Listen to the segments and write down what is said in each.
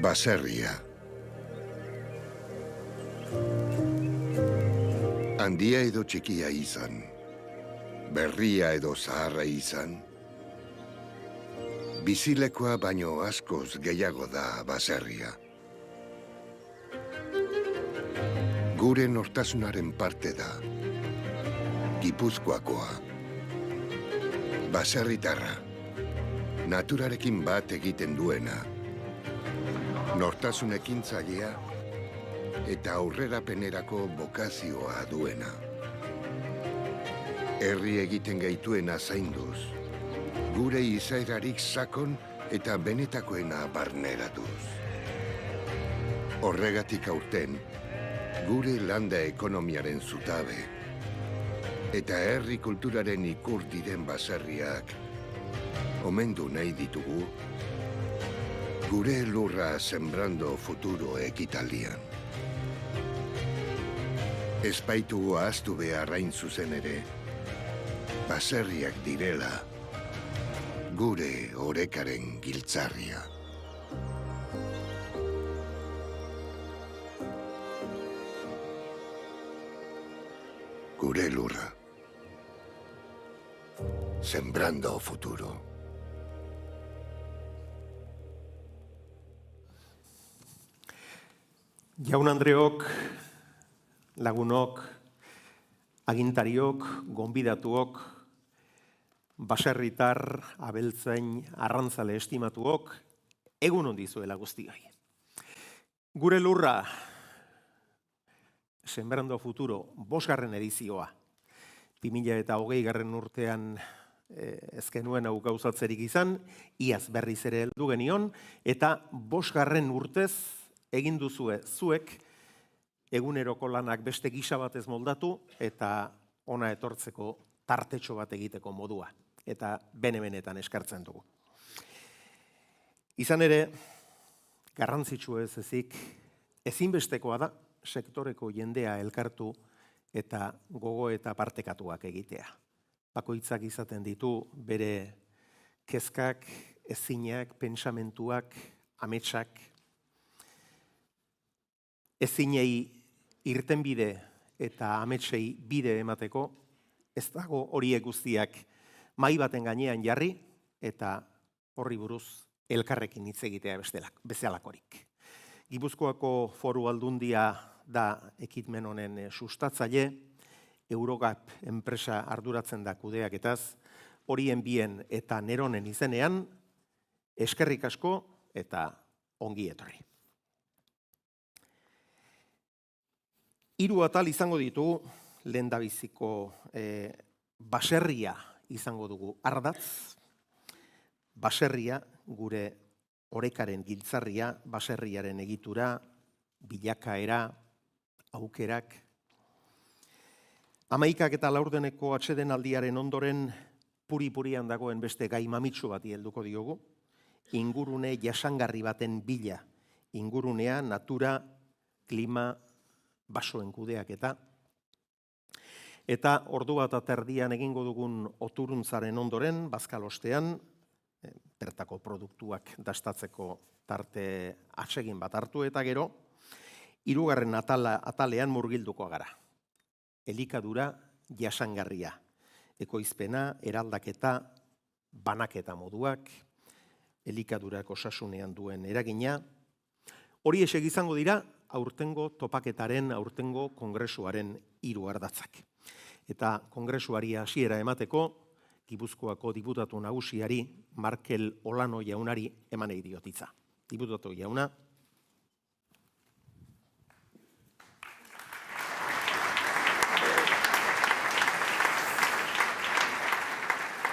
Baserria. Handia edo txikia izan, berria edo zaharra izan, bizilekoa baino askoz gehiago da baserria. Gure nortasunaren parte da, Gipuzkoakoa. Baserritarra, naturarekin bat egiten duena, nortasun ekintzailea eta aurrerapenerako bokazioa duena. Herri egiten gaituena zainduz, gure izaerarik sakon eta benetakoena barneratuz. Horregatik aurten, gure landa ekonomiaren zutabe eta herri kulturaren ikur diren baserriak omendu nahi ditugu gure lurra Sembrando Futuro ekitaldian. Ez baitugu ahaztu behar hain zuzen ere, baserriak direla gure orekaren giltzarria. Gure lurra. Sembrando Futuro. Jaun-andreok, lagunok, agintariok, gonbidatuok, baserritar, abeltzain, arrantzale estimatuok, egun on dizuela guztioi. Gure lurra, Sembrando Futuro, 5. edizioa. 2020 urtean ez genuen hau gauzatzerik izan, iaz berriz ere heldu genion, eta 5. urtez egin duzue zuek eguneroko lanak beste gisa batez moldatu eta ona etortzeko tartetxo bat egiteko modua. Eta bene-benetan eskartzen dugu. Izan ere, garrantzitsua ez ezik, ezinbestekoa da sektoreko jendea elkartu eta gogo eta partekatuak egitea. Bakoitzak izaten ditu bere kezkak, ezinak, pentsamentuak, ametsak, ezinei irtenbide eta ametsei bide emateko, ez dago horiek guztiak mahai baten gainean jarri eta horri buruz elkarrekin hitz egitea bezalakorik. Gipuzkoako Foru Aldundia da ekimen honen sustatzaile, Eurogap enpresa arduratzen da kudeaketaz, horien bien eta neronen izenean, eskerrik asko eta ongi etorri. 3 atal izango ditugu, lehendabiziko baserria izango dugu ardatz, baserria gure orekaren giltzarria, baserriaren egitura, bilakaera, aukerak. 11 eta laurdeneko atsedenaldiaren ondoren puri-purian dagoen beste gai mamitsu bati helduko diogu, ingurune jasangarri baten bila, ingurunea, natura, klima, basoen kudeaketa. Eta ordu bat aterdian egingo dugun oturuntzaren ondoren, bazkalostean, bertako produktuak dastatzeko tarte atsegin bat hartu eta gero, 3. atalean murgilduko gara. Elikadura jasangarria, ekoizpena, eraldaketa, banaketa moduak, elikadurak osasunean duen eragina. Hori esek izango dira, aurtengo topaketaren, aurtengo kongresuaren 3 ardatzak. Eta kongresuari hasiera emateko, Gipuzkoako diputatu nagusiari, Markel Olano jaunari eman diot hitza. Diputatu jauna.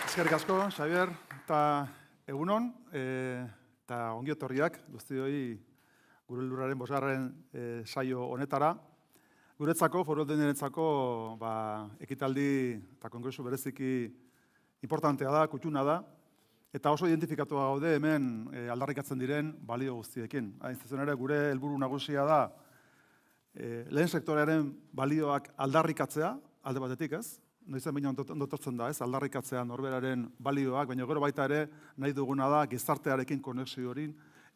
Eskerrik asko, Xabier, eta egunon, eta ongi etorriak, guztioi gure lurraren 5. saio honetara. Guretzako, Foru Aldundiarentzako ekitaldi eta kongresu bereziki importantea da, kutxuna da, eta oso identifikatua gaude hemen aldarrikatzen diren balio guztiekin. Hain zuzen ere, gure helburu nagusia da lehen sektorearen balioak aldarrikatzea, alde batetik ez, noizen baina ondotortzen da, ez, aldarrikatzea norberaren balioak, baina gero baita ere nahi duguna da gizartearekin konexio hori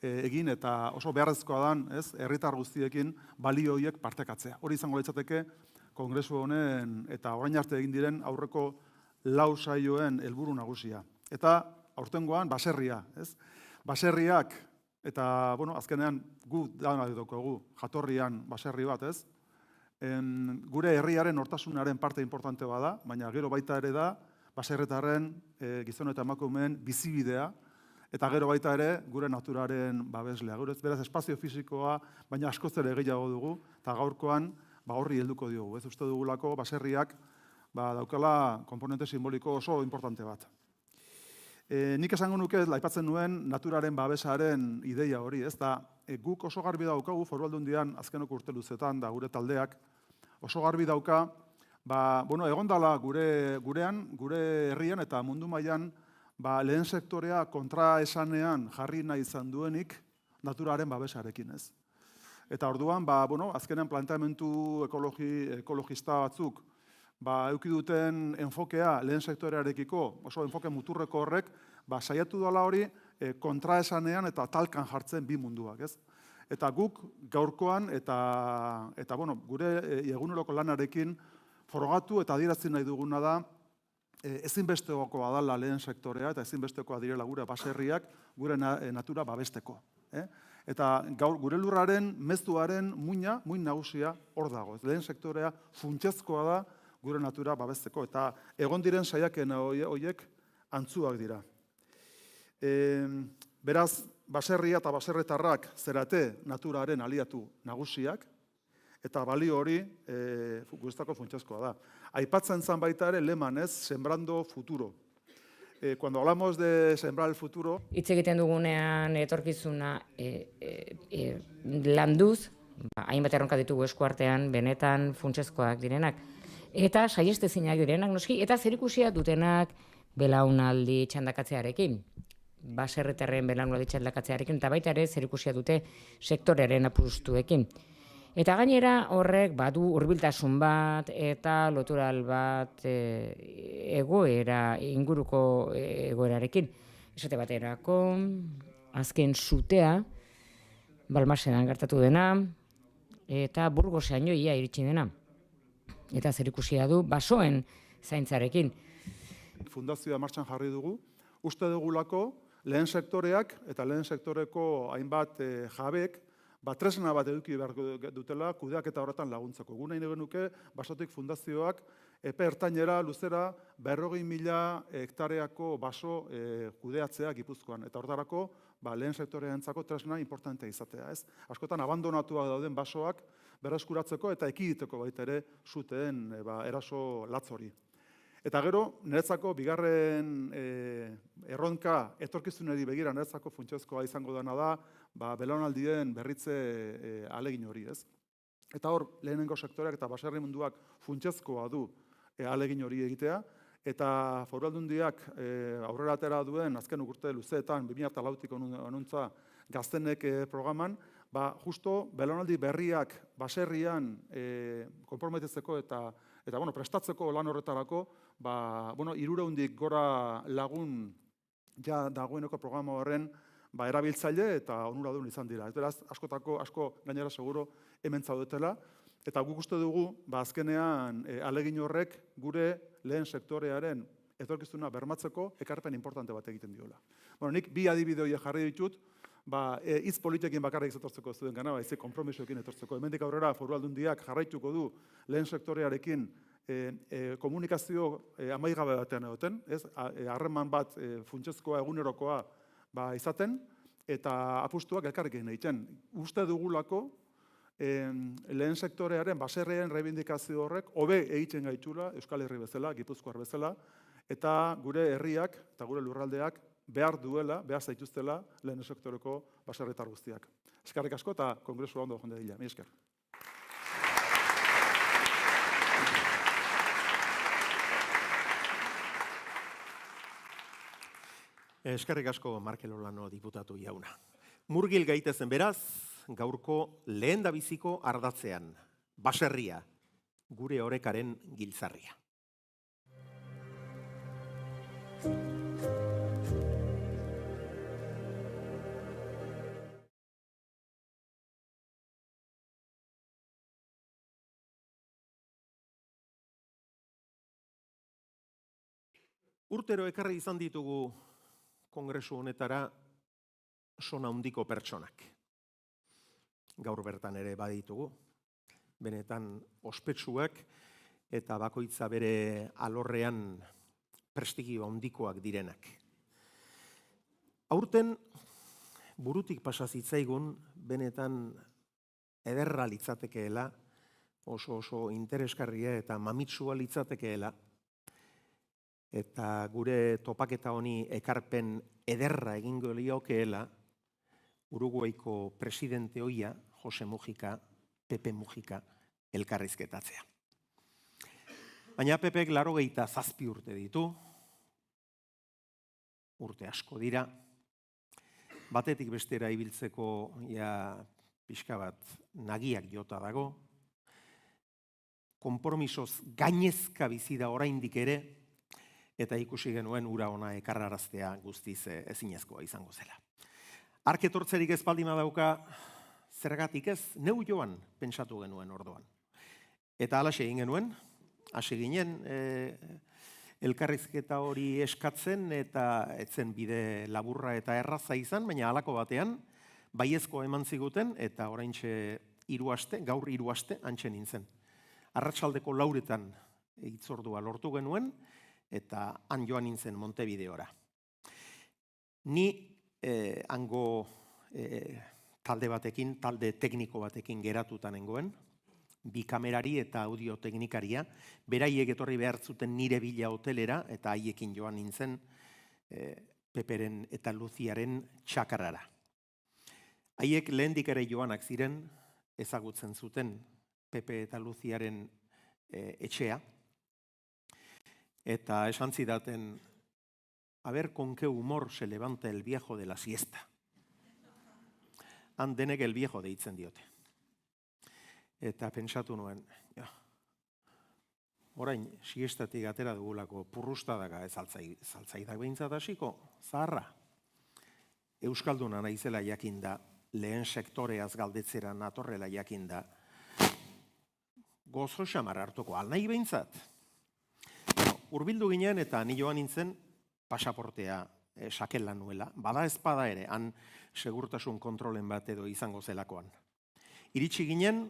egin eta oso beharrezkoa dan, herritar guztiekin balio horiek partekatzea. Hori izango litzateke kongresu honen eta orain arte egin diren aurreko 4 saioen helburu nagusia. Eta aurtengoan baserria, Baserriak eta azkenean gu dana daukagu jatorrian baserri bat, gure herriaren nortasunaren parte importante bada, baina gero baita ere da baserritarren gizon eta emakumeen bizibidea, eta gero baita ere gure naturaren babeslea. Beraz, espazio fisikoa, baina askoz ere gehiago dugu, eta gaurkoan horri helduko diogu. Uste dugulako baserriak daukala konponente simboliko oso importante bat. Nik esango nuke, aipatzen nuen, naturaren babesaren ideia hori, guk oso garbi daukagu, Foru Aldundian azkeneko urte luzetan da gure taldeak, oso garbi dauka, egon dala gurean, gure herrian eta mundu mailan, lehen sektorea kontraesanean jarri nahi izan duenik naturaren babesarekin, Eta orduan, azkenean planteamendu ekologista batzuk, eduki duten enfokea lehen sektorearekiko, oso enfoke muturreko horrek, saiatu dela hori kontraesanean eta talkan jartzen bi munduak, Eta guk gaurkoan eta gure eguneroko lanarekin frogatu eta adierazten nahi duguna da ezinbestekoa dela lehen sektorea eta ezinbestekoa direla gure baserriak gure natura babesteko. Eta gaur gure lurraren mezuaren muin nagusia hor dago. Lehen sektorea funtsezkoa da gure natura babesteko eta egon diren saiaken horiek antzuak dira. Beraz, baserria eta baserretarrak zerate naturaren aliatu nagusiak, eta balio hori guretzako funtsezkoa da. Aipatzen zan baita ere leman sembrando futuro. Cuando hablamos de sembrar el futuro... Hitz egiten dugunean etorkizuna landuz, hainbat erronka ditugu eskuartean, benetan funtsezkoak direnak. Eta saiestezinak direnak noski, eta zerikusia dutenak belaunaldi txandakatzearekin. Baserritarren belaunaldi txandakatzearekin, eta baita ere zerikusia dute sektorearen apustuekin. Eta gainera horrek badu hurbiltasun bat eta lotural bat inguruko egoerarekin. Esate baterako, azken sutea, Balmasedan gertatu dena, eta Burgosean ia iritsi dena. Eta zerikusia du basoen zaintzarekin. Fundazioa martxan jarri dugu, uste dugulako lehen sektoreak eta lehen sektoreko hainbat jabek tresna bat eduki behar dutela kudeaketa horretan laguntzeko. Gu nahi genuke Basotik fundazioak epe ertainera luzera 40.000 hektareako baso kudeatzea Gipuzkoan. Eta horretarako lehen sektorearentzako tresna importantea izatea. Askotan abandonatuak dauden basoak berreskuratzeko eta ekiditeko baita ere suteen eraso latz hori. Eta gero, niretzako bigarren erronka etorkizunari begira niretzako funtsezkoa izango dena da, belaunaldien berritze ahalegin hori, Eta hor, lehenengo sektoreak eta baserri munduak funtsezkoa du ahalegin hori egitea, eta Foru Aldundiak aurrera atera duen azken urte luzeetan 2004tik onuntza Gaztenek programan, justo belaunaldi berriak baserrian konprometetzeko eta prestatzeko lan horretarako, 300 gora lagun ja dagoeneko programa horren erabiltzaile eta onuradun izan dira. Beraz, asko gainera seguro hemen zaudetela, eta guk uste dugu, azkenean ahalegin horrek gure lehen sektorearen etorkizuna bermatzeko ekarpen importante bat egiten diola. Nik bi adibide horiek jarri ditut, hitz politiekin bakarrik etortzeko ez duen gana, baizik konpromisoekin etortzeko. Hemendik aurrera Foru Aldundiak jarraituko du lehen sektorearekin komunikazio amaigabe batean egoten, harreman bat funtsezkoa egunerokoa izaten, eta apustuak elkarrekin egiten. Uste dugulako lehen sektorearen baserrien reibindikazio horrek hobe egiten gaitula Euskal Herri bezala, Gipuzkoar bezala, eta gure herriak eta gure lurraldeak behar zaituztela lehen sektoreko baserritar guztiak. Eskerrik asko eta kongresua ondo joan dadila. Mila esker. Eskerrik asko Markel Olano diputatu jauna. Murgil gaitezen beraz, gaurko lehendabiziko ardatzean, baserria, gure orekaren giltzarria. Urtero ekarri izan ditugu kongresu honetara sona handiko pertsonak. Gaur bertan ere baditugu, benetan ospetsuak eta bakoitza bere alorrean prestigio handikoak direnak. Aurten burutik pasa zitzaigun benetan ederra litzatekeela, oso interesgarria eta mamitsua litzatekeela, eta gure topaketa honi ekarpen ederra egingo liokeela Uruguaiko presidente ohia, Jose Mujica, Pepe Mujica, elkarrizketatzea. Baina Pepek 87 urte ditu, urte asko dira, batetik bestera ibiltzeko pixka bat nagiak jota dago, konpromisoz gainezka bizi da oraindik ere, eta ikusi genuen ura ona ekarraraztea guztiz ezinezkoa izango zela. Ark etortzerik ez baldin badauka, zergatik ez, neu joan pentsatu genuen orduan. Eta halaxe egin genuen, hasi ginen elkarrizketa hori eskatzen eta etzen bide laburra eta erraza izan, baina halako batean baiezko eman ziguten eta oraintxe gaur 3 aste hantxe nintzen. Arratsaldeko 4etan hitzordua lortu genuen eta han joan nintzen Montevideora. Ni hango talde batekin, talde tekniko batekin geratuta nengoen, bi kamerari eta audio teknikaria, beraiek etorri behar zuten nire bila hotelera eta haiekin joan nintzen Peperen eta Luziaren txakarrara. Haiek lehendik ere joanak ziren, ezagutzen zuten Pepe eta Luziaren etxea, eta esan zidaten, a ver con qué humor se levanta el viejo de la siesta. Han denek el viejo deitzen diote. Eta pentsatu nuen, orain siestatik atera dugulako purrustadaka ez altzaidak behintzat hasiko, zaharra. Euskalduna naizela jakinda, lehen sektoreaz galdetzera natorrela jakinda, gozo xamar hartuko, alnahi behintzat. Urbildu ginen eta ni joan nintzen pasaportea sakela nuela. Bada ezpada ere, han segurtasun kontrolen bat edo izango zelakoan. Iritsi ginen,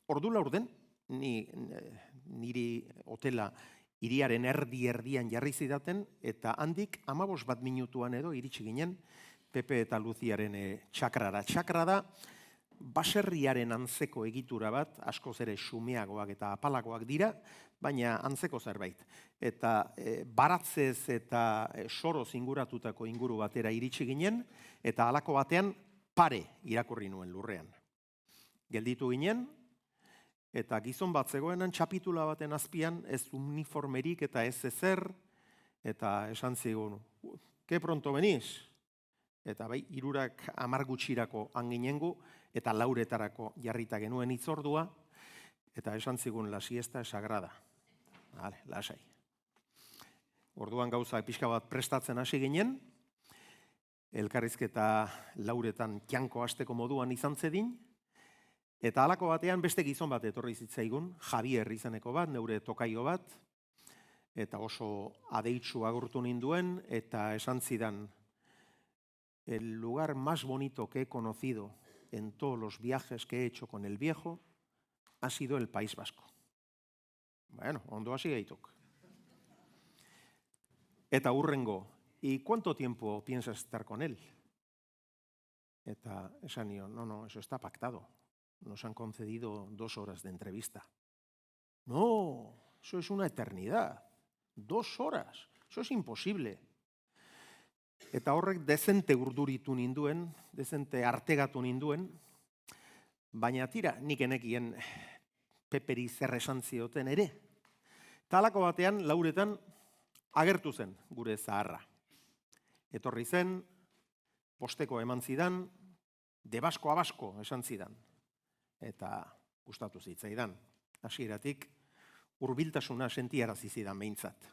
ordu laurden, niri hotela hiriaren erdian jarri zidaten, eta handik 15 minutuan edo iritsi ginen Pepe eta Luziaren txakrara. Txakra da, baserriaren antzeko egitura bat, askoz ere xumeagoak eta apalagoak dira, baina antzeko zerbait. Eta baratzez eta soroz inguratutako inguru batera iritsi ginen, eta halako batean pare irakurri nuen lurrean. Gelditu ginen, eta gizon bat zegoenan txapitula baten azpian, ez uniformerik eta ez ezer, eta esan zigun, ke pronto beniz? Eta bai, 10 gutxirako hanginengu, eta 4etarako jarrita genuen hitzordua, eta esan zigun, la siesta es sagrada. Hale, lasai. Orduan gauza pixka bat prestatzen hasi ginen, elkarrizketa 4etan janko hasteko moduan izan zedin, eta halako batean beste gizon bat etorri zitzaigun, Javier izaneko bat, neure tokaio bat, eta oso adeitsu agurtu ninduen, eta esan zidan, el lugar más bonito que he conocido en todos los viajes que he hecho con el viejo ha sido el País Vasco. Bueno, ondo hasi gaituk. Eta hurrengo, ¿y cuánto tiempo piensas estar con él? Eta esan nion, no, eso está pactado. Nos han concedido 2 horas de entrevista. No, eso es una eternidad. 2 horas, eso es imposible. Eta horrek dezente urduritu ninduen, dezente artegatu ninduen, baina tira, nik enekien Peperi zer esan zioten ere. Talako batean, 4etan, agertu zen gure zaharra. Etorri zen, posteko eman zidan, de basko a basko esan zidan. Eta gustatu zitzaidan. Hasieratik hurbiltasuna sentiarazi zidan behintzat.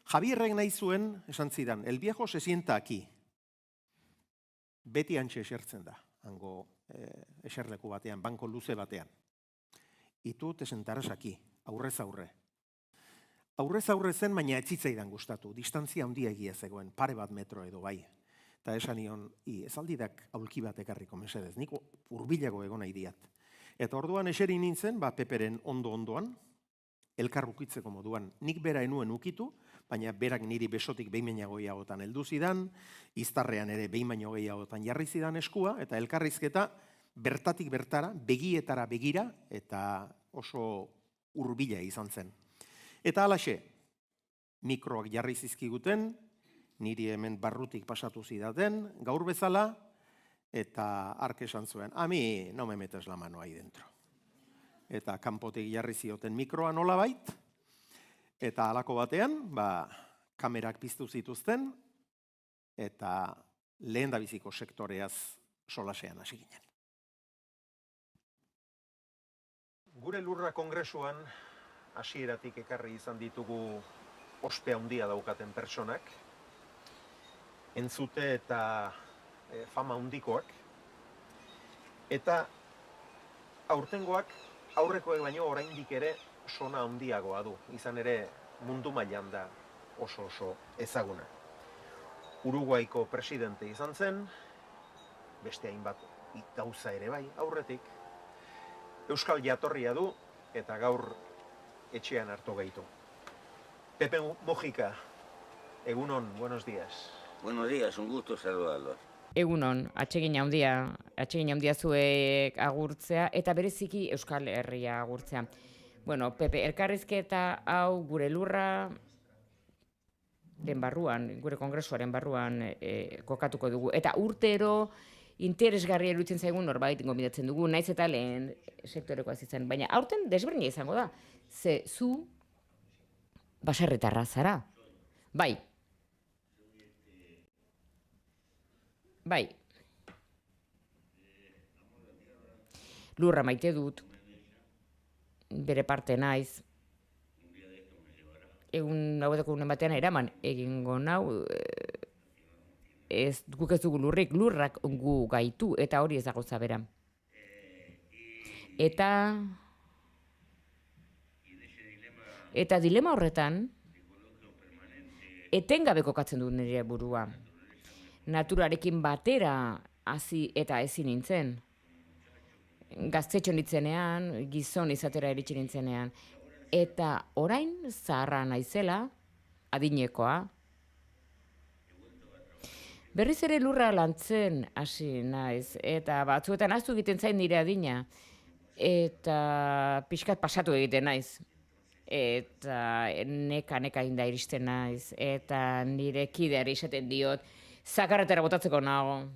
Javierrek nahi zuen, esan zidan, el viejo se sienta aquí. Beti hantxe esertzen da, hango eserleku batean, banko luze batean. Y tú te sentarás aquí, aurrez aurre. Aurrez aurre zen, baina ez zitzaidan gustatu. Distantzia handia egia zegoen, pare bat metro edo bai. Eta esan nion, ez aldidak aulki bat ekarriko mesedez, nik hurbilago egon nahi diat. Eta orduan eseri nintzen, Peperen ondoan, elkar ukitzeko moduan. Nik bera enuen ukitu, baina berak niri besotik behin baino gehiagotan heldu zidan, iztarrean ere behin baino gehiagotan jarri zidan eskua, eta elkarrizketa bertatik bertara, begietara begira, eta oso hurbila izan zen. Eta halaxe, mikroak jarri zizkiguten, niri hemen barrutik pasatu zidaten, gaur bezala, eta hark esan zuen, a mi no me metes la mano ahí dentro. Eta kanpotik jarri zioten mikroa nolabait, eta halako batean, kamerak piztu zituzten, eta lehendabiziko sektoreaz solasean hasi ginen. Gure lurra kongresuan hasieratik ekarri izan ditugu ospe handia daukaten pertsonak, entzute eta fama handikoak, eta aurtengoak aurrekoek baino oraindik ere sona handiagoa du, izan ere mundu mailan da oso ezaguna. Uruguaiko presidente izan zen, beste hainbat gauza ere bai aurretik, euskal jatorria du eta gaur etxean hartu gaitu. Pepe Mujica, egunon, buenos días. Buenos días, un gusto saludarlos. Egunon, atsegin handia zuek agurtzea, eta bereziki Euskal Herria agurtzea. Bueno, Pepe, elkarrizketa hau gure lurra den barruan, gure kongresuaren barruan kokatuko dugu. Eta urtero interesgarria iruditzen zaigun norbait gonbidatzen dugu, naiz eta lehen sektorekoa zitzen. Baina aurten desberdina izango da, ze zu baserritarra zara. Bai. Lurra maite dut, bere parte naiz, egun hauetako unen batean eraman egingo nau, guk ez dugu lurrik, lurrak gu gaitu, eta hori ez dago zabera. Eta dilema horretan, etengabe kokatzen dut nire burua. Naturarekin batera hasi eta ezin nintzen. Gaztetxo nintzenean, gizon izatera iritsi nintzenean. Eta orain zaharra naizela, adinekoa. Berriz ere lurra lantzen hasi naiz, eta batzuetan ahaztu egiten zain nire adina. Eta pixkat pasatu egiten naiz. Eta neka inda iristen naiz. Eta nire kideari esaten diot, zakarretara botatzeko nago.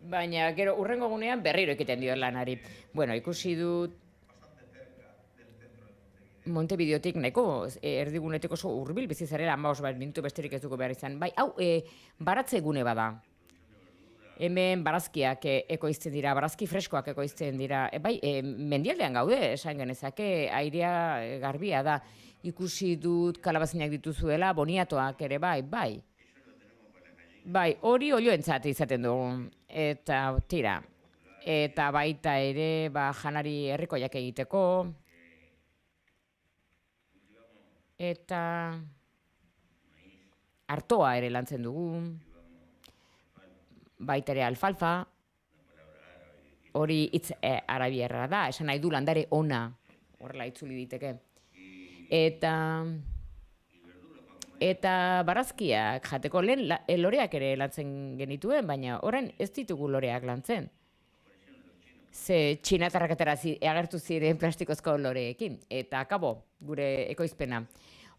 Baina gero urrengo gunean berriro ekiten dio lanari. Bueno, ikusi dut Montevideotik nahiko erdigunetik oso hurbil bizi zarela, 15 minutu besterik ez dugu behar izan. Bai, hau baratze gune bada. Hemen barazkiak ekoizten dira, barazki freskoak ekoizten dira. Bai, mendialdean gaude, esan genezake, airea garbia da. Ikusi dut kalabazinak dituzuela, boniatoak ere bai. Bai, hori olioentzat izaten dugu, eta tira. Eta baita ere, janari herrikoiak egiteko. Eta artoa ere lantzen dugu. Baita ere alfalfa. Hori hitz arabierra da, esan nahi du landare ona. Horrela itzuli diteke. Eta barazkiak jateko lehen loreak ere lantzen genituen, baina orain ez ditugu loreak lantzen. Ze txinatarrak agertu ziren plastikozko loreekin. Eta akabo, gure ekoizpena.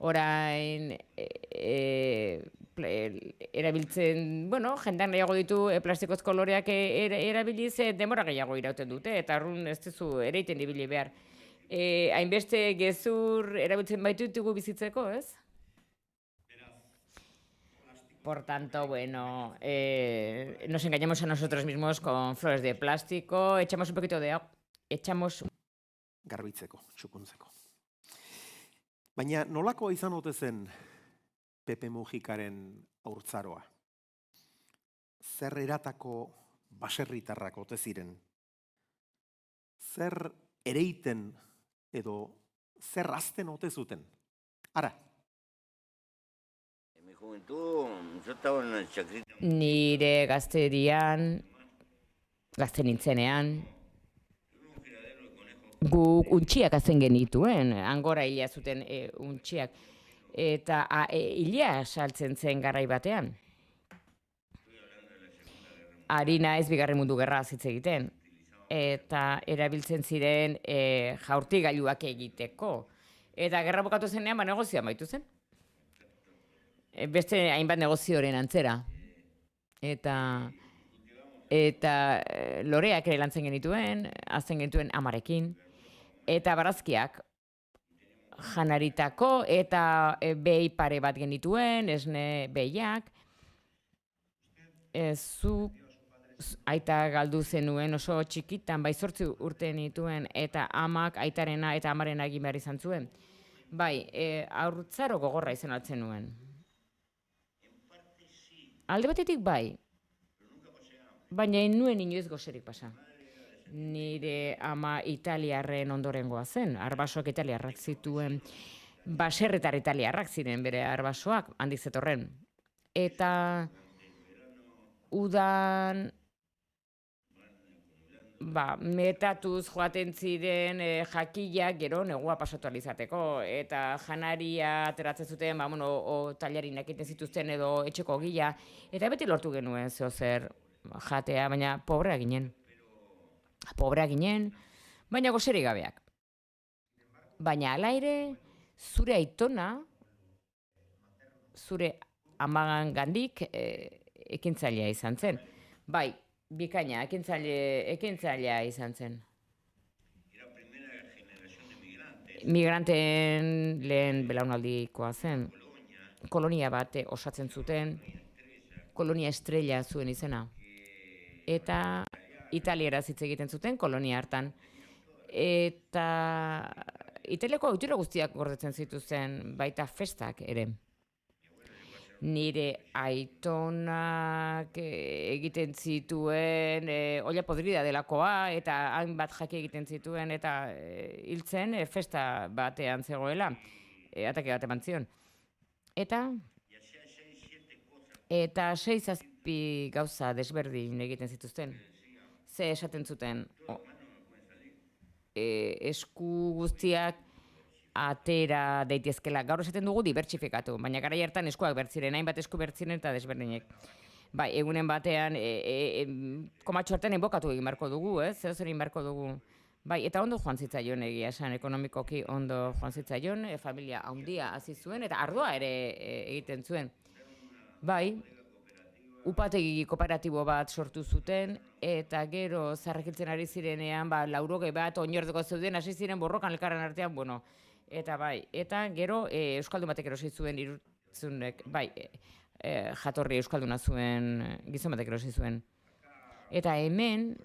Orain erabiltzen, jendean gehiago ditu plastikozko loreak erabiliz denbora gehiago irauten dute, eta arrun ez duzu ereiten ibili behar. Hainbeste gezur erabiltzen baitu ditugu bizitzeko, ez? Por tanto, bueno, nos engañamos a nosotros mismos con flores de plástico, echamos un poquito de agua, garbitzeko, txukuntzeko. Baina nolako izan ote zen Pepe Mujicaren haurtzaroa? Zer eratako baserritarrak ote ziren? Zer ereiten edo zer azten ote zuten. Ara, En mi juventud, yo estaba en el chacrita. Nire gazte nintzenean, guk untxiak hazen genituen, angora hila zuten untxiak, eta hila saltzen zen garai batean. Harina ez bigarren mundu gerra hitz egiten, eta erabiltzen ziren jaurtigailuak egiteko. Eta gerra bukatu zenean, negozioa amaitu zen. Beste hainbat negozioren antzera. Eta loreak ere lantzen genituen, hazten genituen amarekin, eta barazkiak janaritako, eta behi pare bat genituen, esne behiak. Aita galdu zenuen oso txikitan, bai 8 urte nituen, eta amak aitarena eta amarena egin behar izan zuen. Bai, haurtzaro gogorra izan altzen nuen. Alde batetik bai, baina nuen inoiz gozerik pasa. Nire ama italiarren ondorengoa zen, arbasoak italiarrak zituen, baserretar italiarrak ziren bere arbasoak, handik zetorren. Eta udan metatuz joaten ziren jakilak gero negua pasatu alizateko, eta janaria ateratzen zuten, tailarinak egiten zituzten edo etxeko gila, eta beti lortu genuen zeozer jatea, baina pobrea ginen. Pobrea ginen, baina gozerik gabeak. Baina hala ere, zure aitona, zure amagan gandik ekintzailea izan zen. Bai, bikaina, ekintzailea izan zen. Migranteen lehen belaunaldikoa zen. Kolonia bat osatzen zuten, kolonia estrella zuen izena. Eta italieraz hitz egiten zuten kolonia hartan. Eta italiako ohitura guztiak gordetzen zituzten, baita festak ere. Nire aitonak egiten zituen olla podrida delakoa, eta hainbat jaki egiten zituen, eta hiltzen festa batean zegoela, atake bat eman zion. Eta 6-7 gauza desberdin egiten zituzten. Ze esaten zuten, esku guztiak atera daitezkela. Gaur esaten dugu dibertsifikatu, baina garai hartan eskuak bertziren, hainbat esku bertziren eta desberdinek. Bai, egunen batean, komatxo hartan enbokatu egin beharko dugu, zeo zer egin beharko dugu. Bai, eta ondo joan zitzaion egia esan, ekonomikoki ondo joan zitzaion, familia handia hasi zuen, eta ardoa ere egiten zuen. Bai, upategi kooperatibo bat sortu zuten, eta gero zarrakiltzen ari zirenean, 80 bat oinordeko zeuden, hasi ziren borrokan elkarren artean, eta bai, eta gero euskaldun batek erosi zuen irutzunek, bai, jatorri euskalduna zuen, gizon batek erosi zuen. Eta hemen,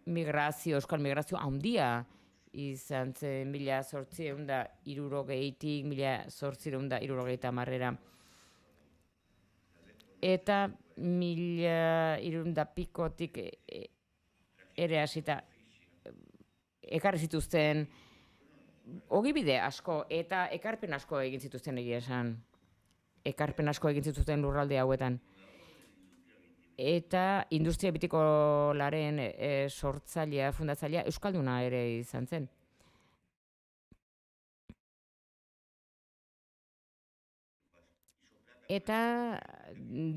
euskal migrazio handia izan zen 1860-tik 1870-era. Eta 1300-pikotik ere hasita ekarri zituzten ogibide asko eta ekarpen asko egin zituzten egia esan. Ekarpen asko egin zituzten lurralde hauetan. Eta industria bitikolaren sortzailea, fundatzailea euskalduna ere izan zen. Eta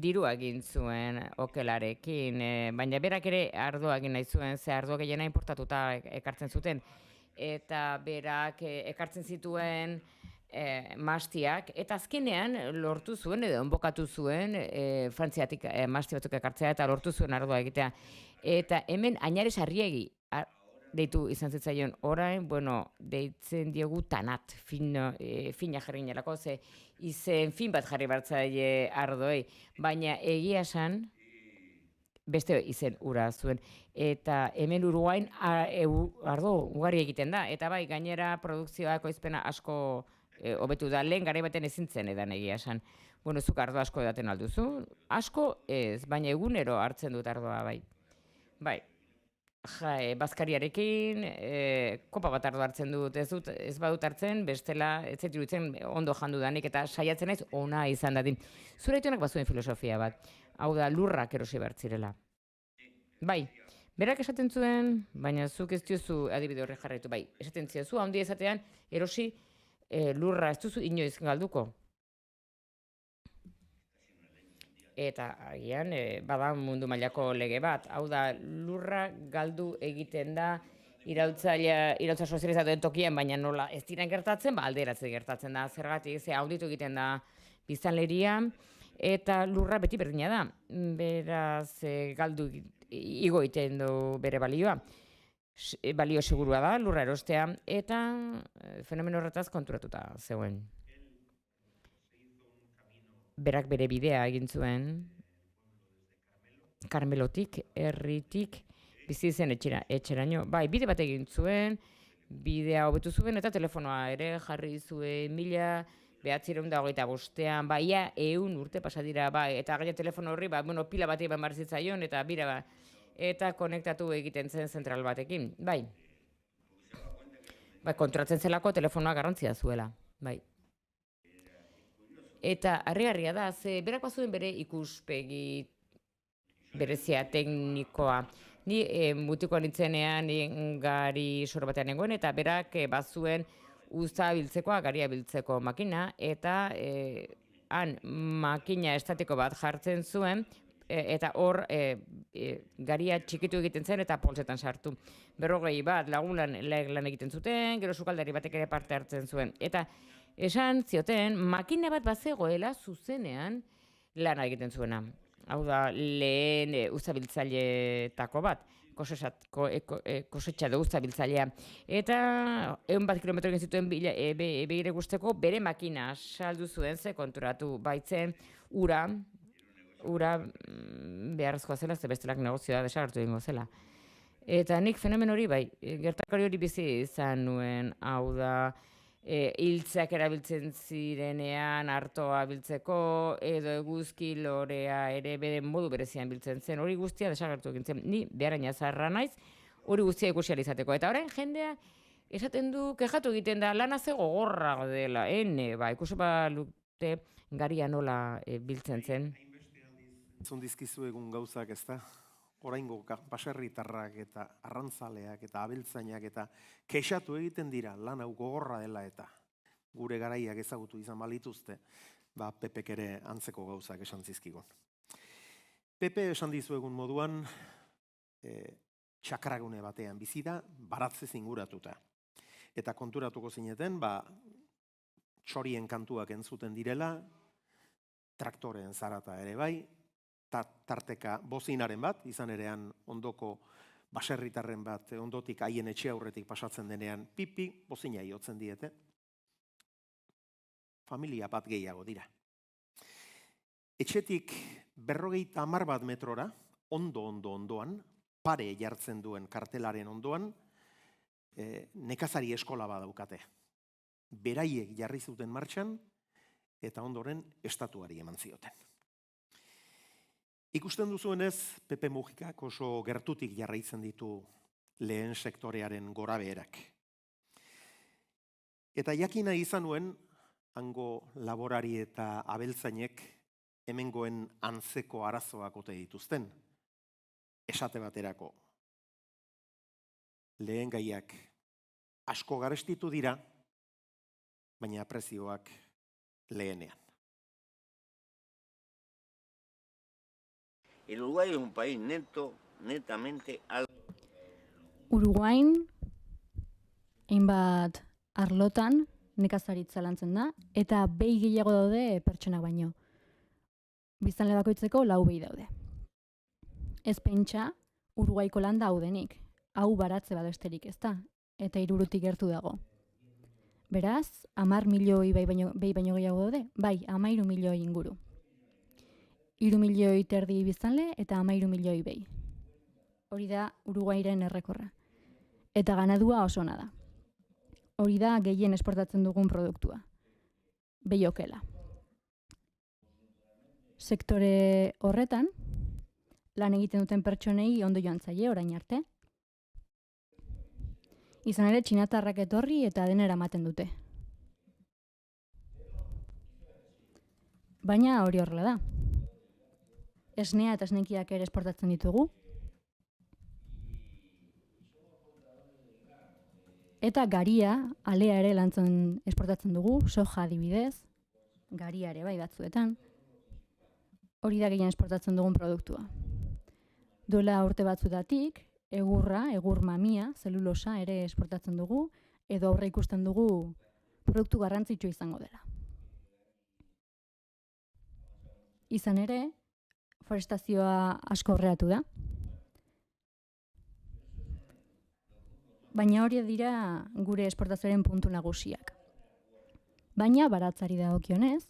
dirua egin zuen okelarekin, baina berak ere ardoa egin nahi zuen, ze ardo gehiena importatuta ekartzen zuten. Eta berak ekartzen zituen mastiak, eta azkenean lortu zuen, edo onbokatu zuen, Frantziatik masti batzuk ekartzea, eta lortu zuen ardoa egitea. Eta hemen Ainares Arriegi deitu izan zitzaion, orain, deitzen diogu Tanat, fina jarri nolako, ze izen fin bat jarri bartzaile ardoei, baina egia esan, beste izen ura zuen. Eta hemen Uruguain ardo ugari egiten da, eta bai, gainera produkzioa ekoizpena asko hobetu da, lehen garai baten ezin zen edan egia esan. Zuk ardo asko edaten alduzu, asko ez, baina egunero hartzen dut ardoa bai. Bai, bazkariarekin, kopa bat ardo hartzen dut, ez badut hartzen, bestela ez zait iruditzen ondo jandu danik eta saiatzen naiz ona izan dadin. Zure aitonak bazuen filosofia bat, hau da lurrak erosi behar zirela. Bai, berak esaten zuen, baina zuk ez diozu adibide horre jarraitu, bai, esaten ziozu, handia esatean erosi lurra ez duzu inoiz galduko. Eta agian bada mundu mailako lege bat, hau da lurra galdu egiten da iraultza sozializatuen tokian, baina nola ez diren gertatzen, alderatzen gertatzen da, zergatik, handitu egiten da biztanleria, eta lurra beti berdina da, beraz galdu igo egiten du bere balioa. Balio segurua da, lurra erostea, eta fenomeno horretaz konturatuta zegoen. Berak bere bidea egin zuen, Karmelotik, herritik, bizi zen etxeraino. Bai, bide bat egin zuen, bidea hobetu zuen, eta telefonoa ere jarri zuen 1925, bai, 100 urte pasadira, bai, eta gaina telefono horri, pila bat eban behar zitzaion, eta bira, eta konektatu egiten zen zentral batekin, bai. Bai, kontratzen zelako telefonoa garrantzia zuela, bai. Eta harrigarria da, berak bazuen bere ikuspegi berezia teknikoa. Ni mutiko nintzenean gari soro batean nengoen, eta berak bazuen uzta biltzekoa, garia biltzeko makina, eta han makina estatiko bat jartzen zuen, eta hor garia txikitu egiten zen eta poltsetan sartu. 40 bat lagun lan egiten zuten, gero sukaldari batek ere parte hartzen zuen. Eta esan zioten, makina bat bazegoela zuzenean lana egiten zuena. Hau da, lehen uztabiltzaileetako bat, kosetxa da uztabiltzailea. Eta 100 bat kilometro egin zituen begire guzteko bere makina saldu zuen ze konturatu baitzen ura beharrezkoa zela, ze bestelak negozioa desagertu egingo zela. Eta nik fenomen hori bai, gertakari hori bizi izan nuen, hau da, hiltzeak erabiltzen zirenean artoa biltzeko, edo eguzki lorea ere bere modu berezian biltzen zen, hori guztia desagertu egin zen. Ni beharaina zaharra naiz, hori guztia ikusi ahal izateko. Eta orain jendea esaten du, kexatu egiten da, lana ze gogorra dela, ikusi balute garia nola biltzen zen. Zundizkizu egun gauzak, ez da? Oraingo baserritarrak eta arrantzaleak eta abeltzainak eta kexatu egiten dira lan hau gogorra dela eta gure garaiak ezagutu izan balituzte, Pepek ere antzeko gauzak esan zizkigun. Pepe esan dizuegun moduan txakragune batean bizi da, baratze zinguratuta. Eta konturatuko zineten, txorien kantuak entzuten direla, traktoreen zarata ere bai, tarteka bozinaren bat, izan erean ondoko baserritarren bat, ondotik haien etxe aurretik pasatzen denean pipi, bozina jotzen diete. Familia bat gehiago dira. Etxetik 50 bat metrora, ondoan, pare jartzen duen kartelaren ondoan, nekazari eskola bat daukate. Beraiek jarri zuten martxan, eta ondoren estatuari eman zioten. Ikusten duzuenez, Pepe Mujikak oso gertutik jarraitzen ditu lehen sektorearen gorabeherak. Eta jakina izan nuen, hango laborari eta abeltzainek hemengoen antzeko arazoak ote dituzten. Esate baterako. Lehen gaiak asko garestitu dira, baina prezioak lehenean. El Uruguay es un país netamente algo. Uruguain, hainbat arlotan nekazaritza lantzen da, eta behi gehiago daude pertsonak baino. Biztanle bakoitzeko 4 behi daude. Ez pentsa, Uruguaiko landa daudenik, hau baratze badesterik ez da, eta 3 gertu dago. Beraz, 10 milioi behi baino gehiago daude, bai, 13 milioi inguru. 3 milioi terdi biztanle eta 13 milioi behi. Hori da Uruguairen errekorra. Eta ganadua oso ona da. Hori da gehien esportatzen dugun produktua. Behi okela. Sektore horretan, lan egiten duten pertsonei ondo joan zaie orain arte, Izan ere, txinatarrak etorri eta denera ematen dute. Baina hori horrela da. Esnea eta esnekiak ere esportatzen ditugu. Eta garia, alea ere lantzen esportatzen dugu, soja adibidez, garia ere bai batzuetan. Hori da gehien esportatzen dugun produktua. Duela urte batzuetatik, egurra, egur mamia, zelulosa ere esportatzen dugu, edo aurre ikusten dugu produktu garrantzitsua izango dela. Izan ere, forestazioa asko aurreratu da. Baina hori dira gure esportazioaren puntu nagusiak. Baina baratzari dagokionez,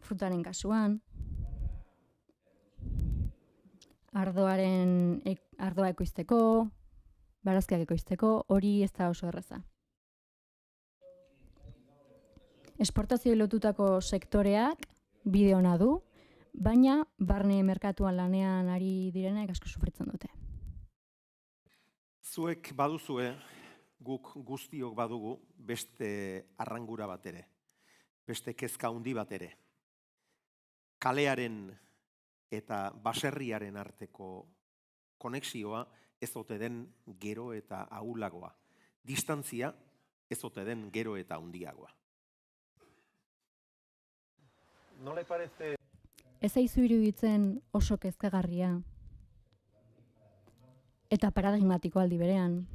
frutaren kasuan, ardoa ekoizteko, barazkiak ekoizteko, hori ez da oso erraza. Esportazio lotutako sektoreak bide ona du, baina barne merkatuan lanean ari direnek asko sufritzen dute. Zuek baduzue, guk guztiok badugu beste arrangura bat ere, beste kezka handi bat ere. Kalearen eta baserriaren arteko konexioa ez ote den gero eta ahulagoa. Distantzia ez ote den gero eta handiagoa. ¿No le parece? Ez zaizu iruditzen oso kezkagarria eta paradigmatiko aldi berean.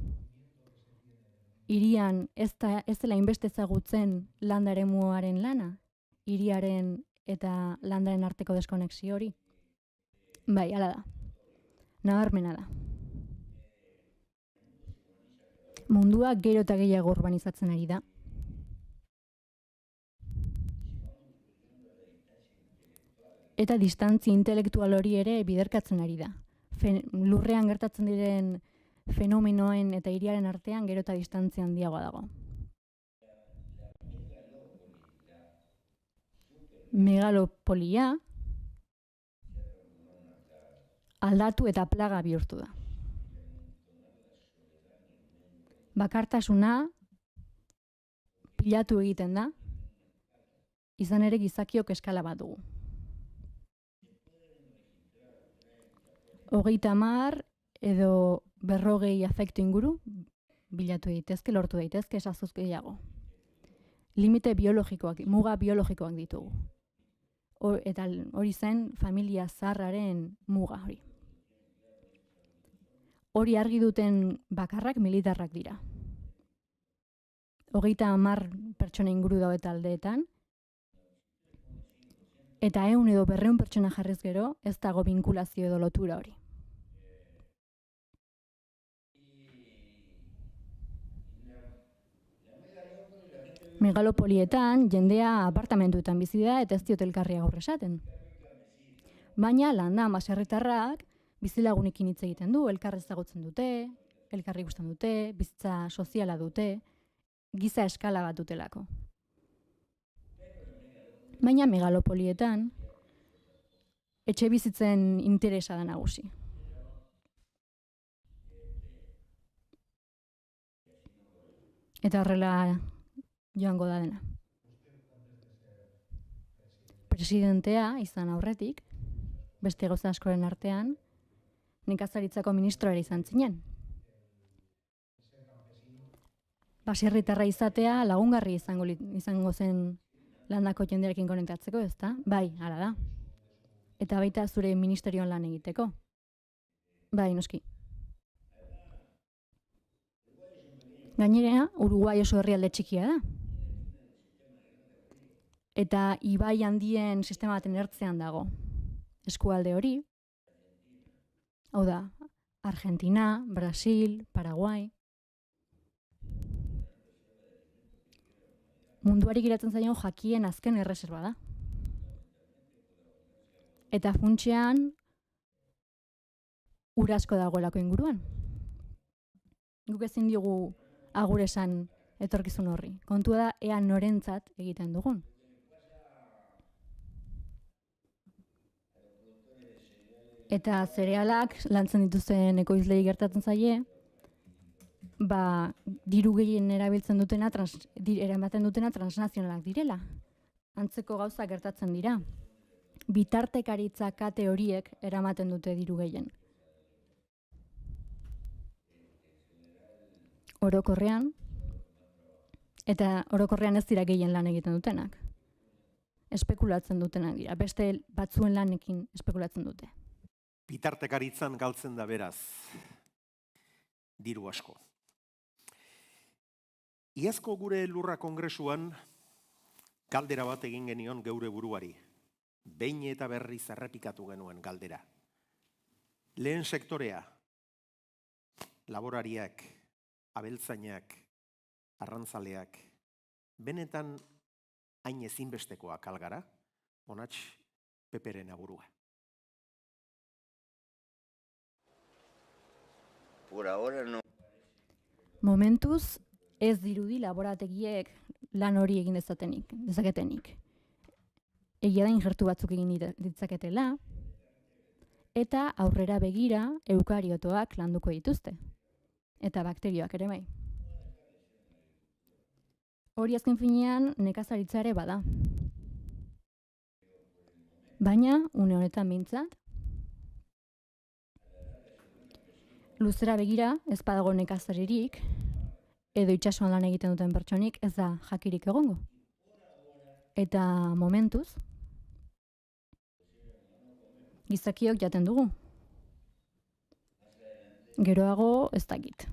Hirian ez dela hainbeste ezagutzen landa eremuaren lana, hiriaren eta landaren arteko deskonexio hori. Bai, hala da. Nabarmena da. Mundua gero eta gehiago urbanizatzen ari da. Eta distantzia intelektual hori ere biderkatzen ari da. Lurrean gertatzen diren fenomenoen eta hiriaren artean gero eta distantzia handiagoa dago. Megalopolia aldatu eta plaga bihurtu da. Bakartasuna pilatu egiten da, izan ere gizakiok eskala bat dugu. 30 edo 40 afektu inguru bilatu daitezke, lortu daitezke esazuz gehiago. Limite biologikoak, muga biologikoak ditugu. Eta hori zen familia zaharraren muga hori. Hori argi duten bakarrak militarrak dira. 30 pertsona inguru daude taldeetan, eta 100 edo 200 pertsona jarriz gero, ez dago binkulazio edo lotura hori. Megalopolietan jendea apartamentuetan bizi da eta ez diote elkarri agur esaten. Baina landa baserritarrak bizilagunekin hitz egiten du, elkar ezagutzen dute, elkarri ikusten dute, bizitza soziala dute, giza eskala bat dutelako. Baina megalopolietan etxe bizitzen interesa da nagusi. Eta horrela joango da dena. Presidentea izan aurretik, beste gauza askoren artean, nekazaritzako ministroa izan zinen. Baserritarra izatea lagungarri izango zen landako jendearekin konektatzeko, ezta? Bai, hala da. Eta baita zure ministerioan lan egiteko. Bai, noski. Gainera, Uruguai oso herrialde txikia da. Eta ibai handien sistema baten ertzean dago. Eskualde hori, hau da, Argentina, Brasil, Paraguai. Munduari giratzen zaion jakien azken erreserba da. Eta funtsean, ura asko dagoelako inguruan. Guk ezin diogu agur esan etorkizun horri. Kontua da, ea norentzat egiten dugun. Eta zerealak lantzen dituzten ekoizlei gertatzen zaie, diru gehien erabiltzen dutena, eramaten dutena transnazionalak direla. Antzeko gauza gertatzen dira. Bitartekaritza kate horiek eramaten dute diru gehien. Orokorrean, eta orokorrean ez dira gehien lan egiten dutenak. Espekulatzen dutenak dira, beste batzuen lanekin espekulatzen dute. Bitartekaritzan galtzen da beraz, diru asko. Iazko gure lurra kongresuan, galdera bat egin genion geure buruari. Behin eta berriz errepikatu genuen galdera. Lehen sektorea, laborariak, abeltzainak, arrantzaleak, benetan hain ezinbestekoak algara, onats Peperen aburua. Por ahora no. Momentuz, ez dirudi laborategiek lan hori egin dezaketenik. Egia da injertu batzuk egin ditzaketela, eta aurrera begira eukariotoak landuko dituzte. Eta bakterioak ere bai. Hori azken finean nekazaritza ere bada. Baina, une honetan behintzat, luzera begira ez badago nekazaririk, edo itsasoan lan egiten duten pertsonik ez da jakirik egongo. Eta momentuz, gizakiok jaten dugu. Geroago ez dakit.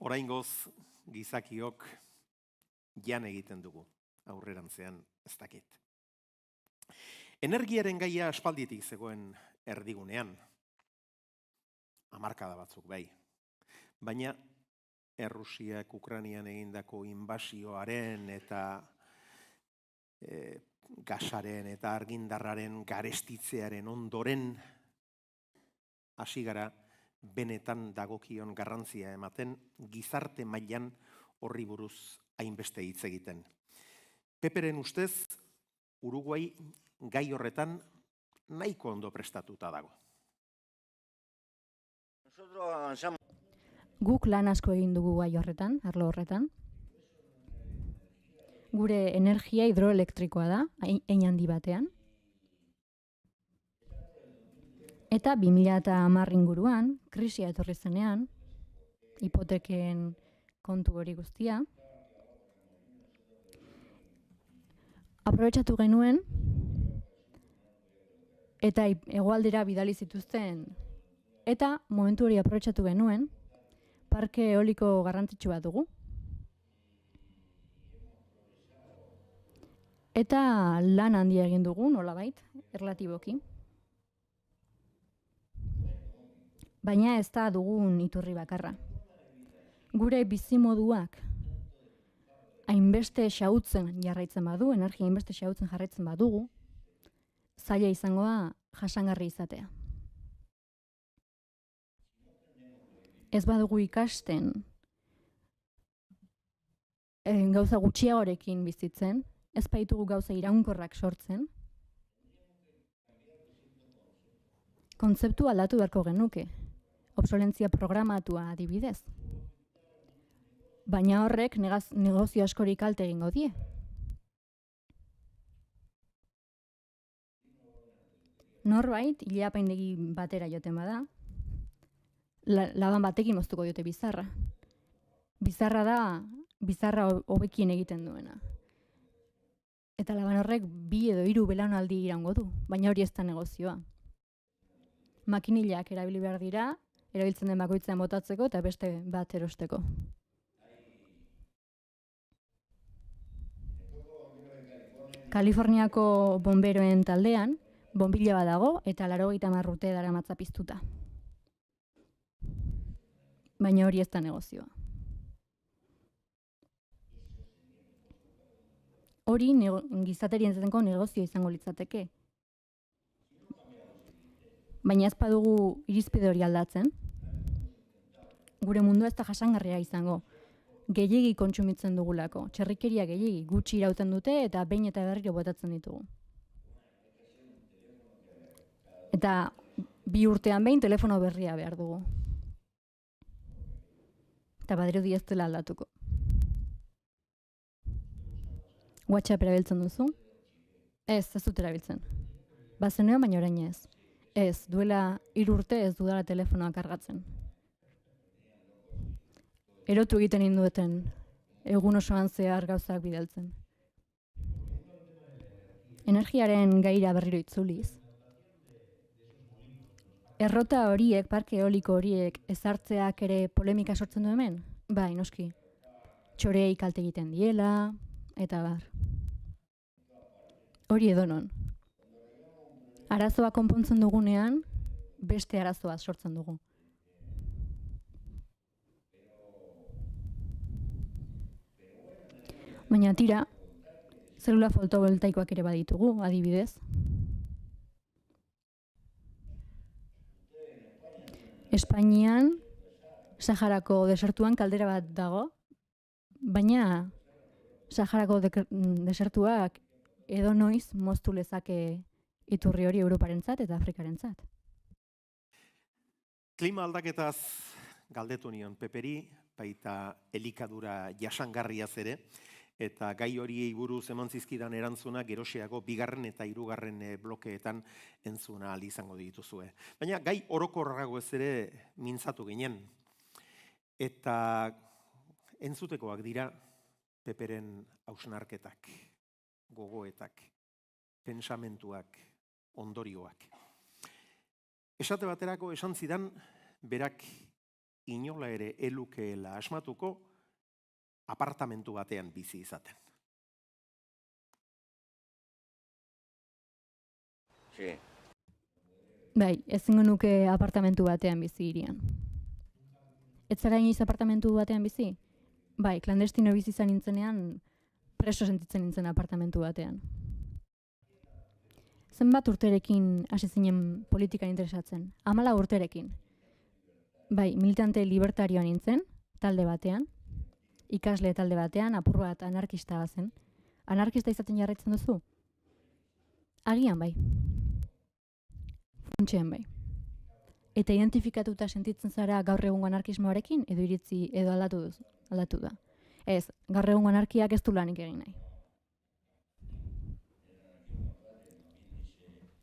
Oraingoz gizakiok jan egiten dugu, aurrerantzean ez dakit. Energiaren gaia aspalditik zegoen erdigunean, hamarkada batzuk bai. Baina Errusiak Ukrainian egindako inbasioaren eta gasaren eta argindarraren garestitzearen ondoren hasi gara benetan dagokion garrantzia ematen gizarte mailan horri buruz hainbeste hitz egiten. Peperen ustez, Uruguai gai horretan nahiko ondo prestatuta dago. Nosotros avanzamos. Guk lan asko egin dugu gai horretan, arlo horretan. Gure energia hidroelektrikoa da, hein handi batean. Eta 2010 inguruan, krisia etorri zenean, hipoteken kontu hori guztia, aprobetxatu genuen, eta hegoaldera bidali zituzten, eta momentu hori aprobetxatu genuen, parke eoliko garrantzitsu bat dugu. Eta lan handia egin dugu, nolabait, erlatiboki. Baina ez da dugun iturri bakarra. Gure bizimoduak hainbeste xahutzen jarraitzen badu, energia hainbeste xahutzen jarraitzen badugu, zaila izangoa jasangarri izatea. Ez badugu ikasten gauza gutxiagorekin bizitzen, ez baitugu gauza iraunkorrak sortzen, kontzeptu aldatu beharko genuke, obsolentzia programatua adibidez. Baina horrek negozio askorik kalte egingo die. Norbait, ile-apaindegi batera joten bada, laban batekin moztuko diote bizarra. Bizarra da, bizarra hobekien egiten duena. Eta laban horrek 2 edo 3 belaunaldi iraungo du, baina hori ez da negozioa. Makinilak erabili behar dira, erabiltzen den bakoitzean botatzeko eta beste bat erosteko. Kaliforniako bonberoen taldean, bonbila bat dago eta 80 urte daramatza piztuta. Baina hori ez da negozioa. Hori gizatarientzako negozio izango litzateke. Baina ez badugu irizpide hori aldatzen, gure mundua ez da jasangarria izango. Gehiegi kontsumitzen dugulako, txerrikeria gehiegi, gutxi irauten dute eta behin eta berriro botatzen ditugu. Eta 2 urtean behin telefono berria behar dugu. eta badirudi ez dela aldatuko. WhatsApp erabiltzen duzu? Ez dut erabiltzen. Bazeneo, baina orain ez. Ez, duela 3 urte ez dudala telefonoa kargatzen. Erotu egiten indueten, egun osoan zehar gauzak bidaltzen. Energiaren gaira berriro itzuliz. Errota horiek, parke eoliko horiek, ezartzeak ere polemika sortzen du hemen? Bai, noski. Txorei kalte egiten diela, eta bar. Hori edonon. Arazoa konpontzen dugunean, beste arazoa sortzen dugu. Baina tira, zelula fotovoltaikoak ere baditugu, adibidez. Espainian, Saharako desertuan kaldera bat dago, baina Saharako desertuak edo noiz moztu lezake iturri hori Europarentzat eta Afrikarentzat. Klima aldaketaz galdetu nion Peperi, baita elikadura jasangarriaz ere, eta gai horiei buruz eman zizkidan erantzuna geroxeago 2. eta 3. blokeetan entzuna ahal izango dituzue. Baina gai orokorrago ez ere mintzatu ginen. Eta entzutekoak dira Peperen hausnarketak, gogoetak, pensamentuak, ondorioak. Esate baterako esan zidan, berak inola ere elukeela asmatuko apartamentu batean bizi izaten. Sí. Bai, ezingo nuke apartamentu batean bizi hirian. Ez zara inoiz apartamentu batean bizi? Bai, klandestino bizi izan nintzenean, preso sentitzen nintzen apartamentu batean. Zenbat urterekin hasi zinen politika interesatzen? 14 urterekin. Bai, militante libertarioa nintzen, talde batean, ikasle talde batean, apur bat anarkista bazen. Anarkista izaten jarraitzen duzu? Agian bai. Funtsean bai. Eta identifikatuta sentitzen zara gaur egungo anarkismoarekin, edo iritzi, edo aldatu da. Ez, gaur egungo anarkiak ez du lanik egin nahi.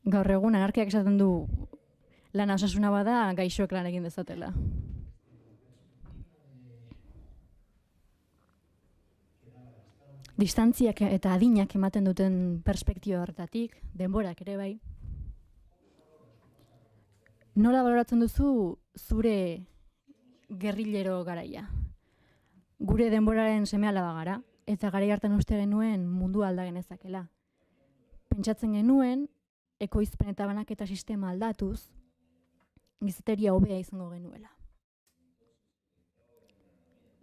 Gaur egun anarkiak esaten du lana osasuna bada gaixoek lan egin dezatela. Distantziak eta adinak ematen duten perspektiba horretatik, denborak ere bai. Nola baloratzen duzu zure gerrilero garaia? Gure denboraren seme-alaba gara, eta garai hartan uste genuen mundua alda genezakela. Pentsatzen genuen, ekoizpen eta banaketa sistema aldatuz, gizateria hobea izango genuela.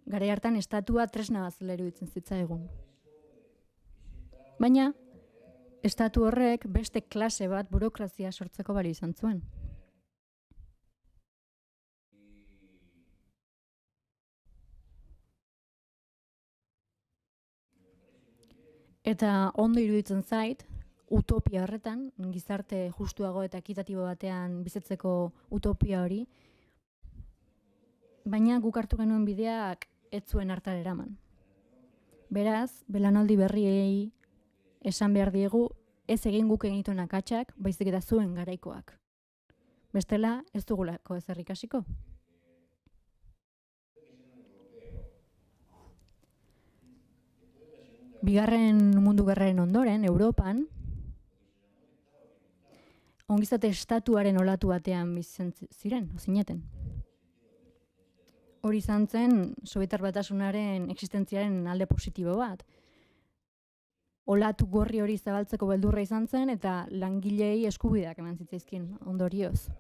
Garai hartan estatua tresna bazela iruditzen zitzaigun. Baina, estatu horrek beste klase bat burokrazia sortzeko balio izan zuen. Eta ondo iruditzen zait, utopia horretan, gizarte justuago eta ekitatibo batean bizitzeko utopia hori, baina guk hartu genuen bideak ez zuen hartara eraman. Beraz, belaunaldi berriei esan behar diegu, ez egin guk egituen akatsak, baizik eta zuen garaikoak. Bestela, ez dugulako ezer ikasiko. Bigarren mundu gerraren ondoren, Europan, ongizate estatuaren olatu batean bizitzen ziren, zineten. Hori izan zen, Sobietar Batasunaren existentziaren alde positibo bat. Olatu gorri hori zabaltzeko beldurra izan zen eta langileei eskubideak eman zitzaizkien ondorioz.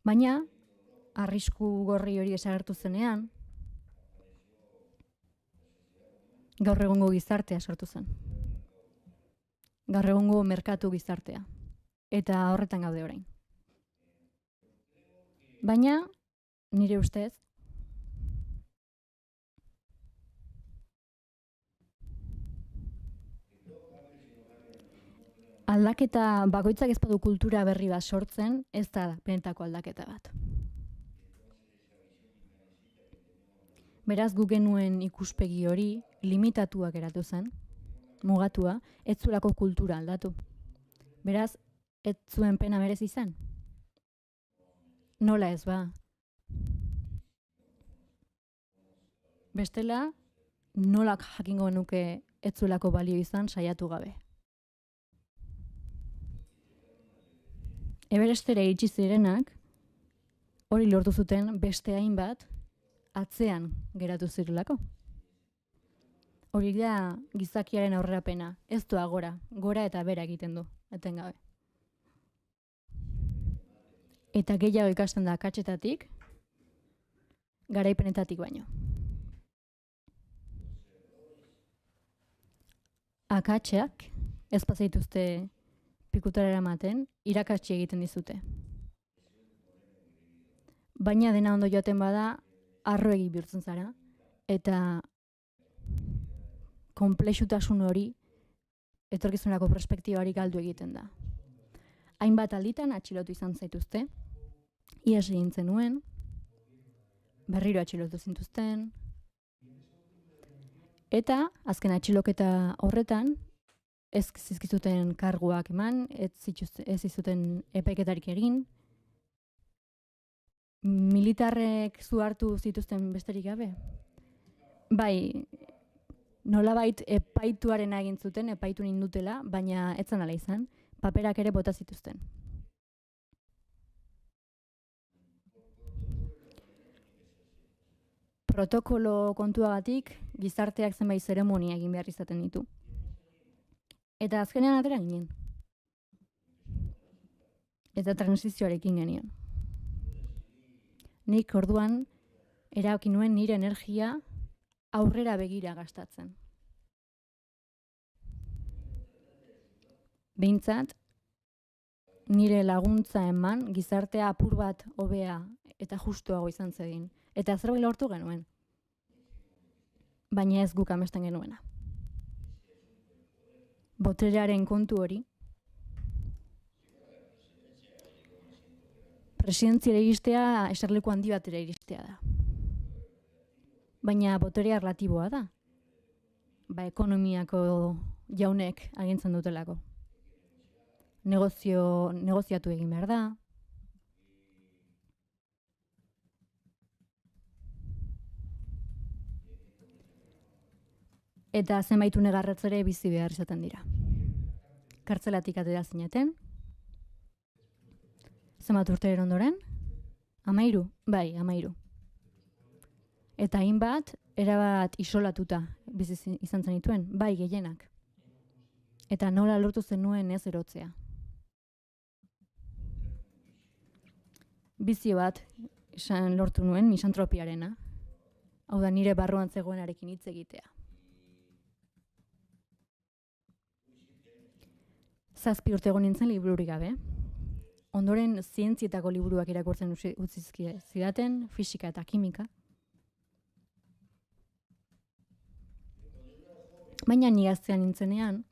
Baina, arrisku gorri hori desagertu zenean, gaur egungo gizartea sortu zen. Gaur egungo merkatu gizartea. Eta horretan gaude orain. Baina, nire ustez, aldaketa bakoitzak ez badu kultura berri bat sortzen, ez da benetako aldaketa bat. Beraz, gu genuen ikuspegi hori limitatua geratu zen, mugatua, ez zuelako kultura aldatu. Beraz, ez zuen pena merezi izan. Nola ez ba? Bestela, nola jakingo genuke ez zuelako balio izan saiatu gabe. Everestera iritsi zirenak, hori lortu zuten beste hainbat atzean geratu zirelako. Hori da gizakiaren aurrerapena, ez doa gora eta bera egiten du, etengabe. Eta gehiago ikasten da akatsetatik, garaipenetatik baino. Akatsak, ez pasaituzte pikutara eramaten, irakatsi egiten dizute. Baina dena ondo joaten bada, arroegi bihurtzen zara, eta konplexutasun hori, etorkizuneko perspektiba hori galdu egiten da. Hainbat alditan atxilotu izan zaituzte, ihes egin zenuen, berriro atxilotu zintuzten, eta azken atxiloketa horretan, ez zizkizuten karguak eman, ez zizuten epaiketarik egin, militarrek zu hartu zituzten besterik gabe. Bai, nolabait epaituaren egin zuten, epaitu nindutela, baina ez zen ala izan, paperak ere bota zituzten. Protokolo kontuagatik gizarteak zenbait zeremonia egin behar izaten ditu. Eta azkenean atera ginen. Eta transizioarekin genion. Nik orduan erabaki nuen nire energia aurrera begira gastatzen. Behintzat, nire laguntza eman gizartea apur bat hobea eta justuago izan zedin. Eta zerbait lortu genuen. Baina ez guk amesten genuena. Boterearen kontu hori, presidentziara iristea eserleku handi batera iristea da. Baina boterea relatiboa da. Ekonomiako jaunek agintzen dutelako. Negoziatu egin behar da. Eta zenbaitu negarretzere bizi behar izaten dira. Kartzelatik atera zineten. Zenbat urteren ondoren? 13? Bai, 13. Eta hainbat, erabat isolatuta bizi izan zenituen, bai gehienak. Eta nola lortu zenuen ez erotzea. Bizio bat esan lortu nuen misantropiarena. Hau da nire barruan zegoenarekin hitz egitea. 7 urte egon nintzen libururik gabe. Ondoren zientzietako liburuak irakurtzen utzi zidaten, fisika eta kimika. Baina ni gaztean nintzenean,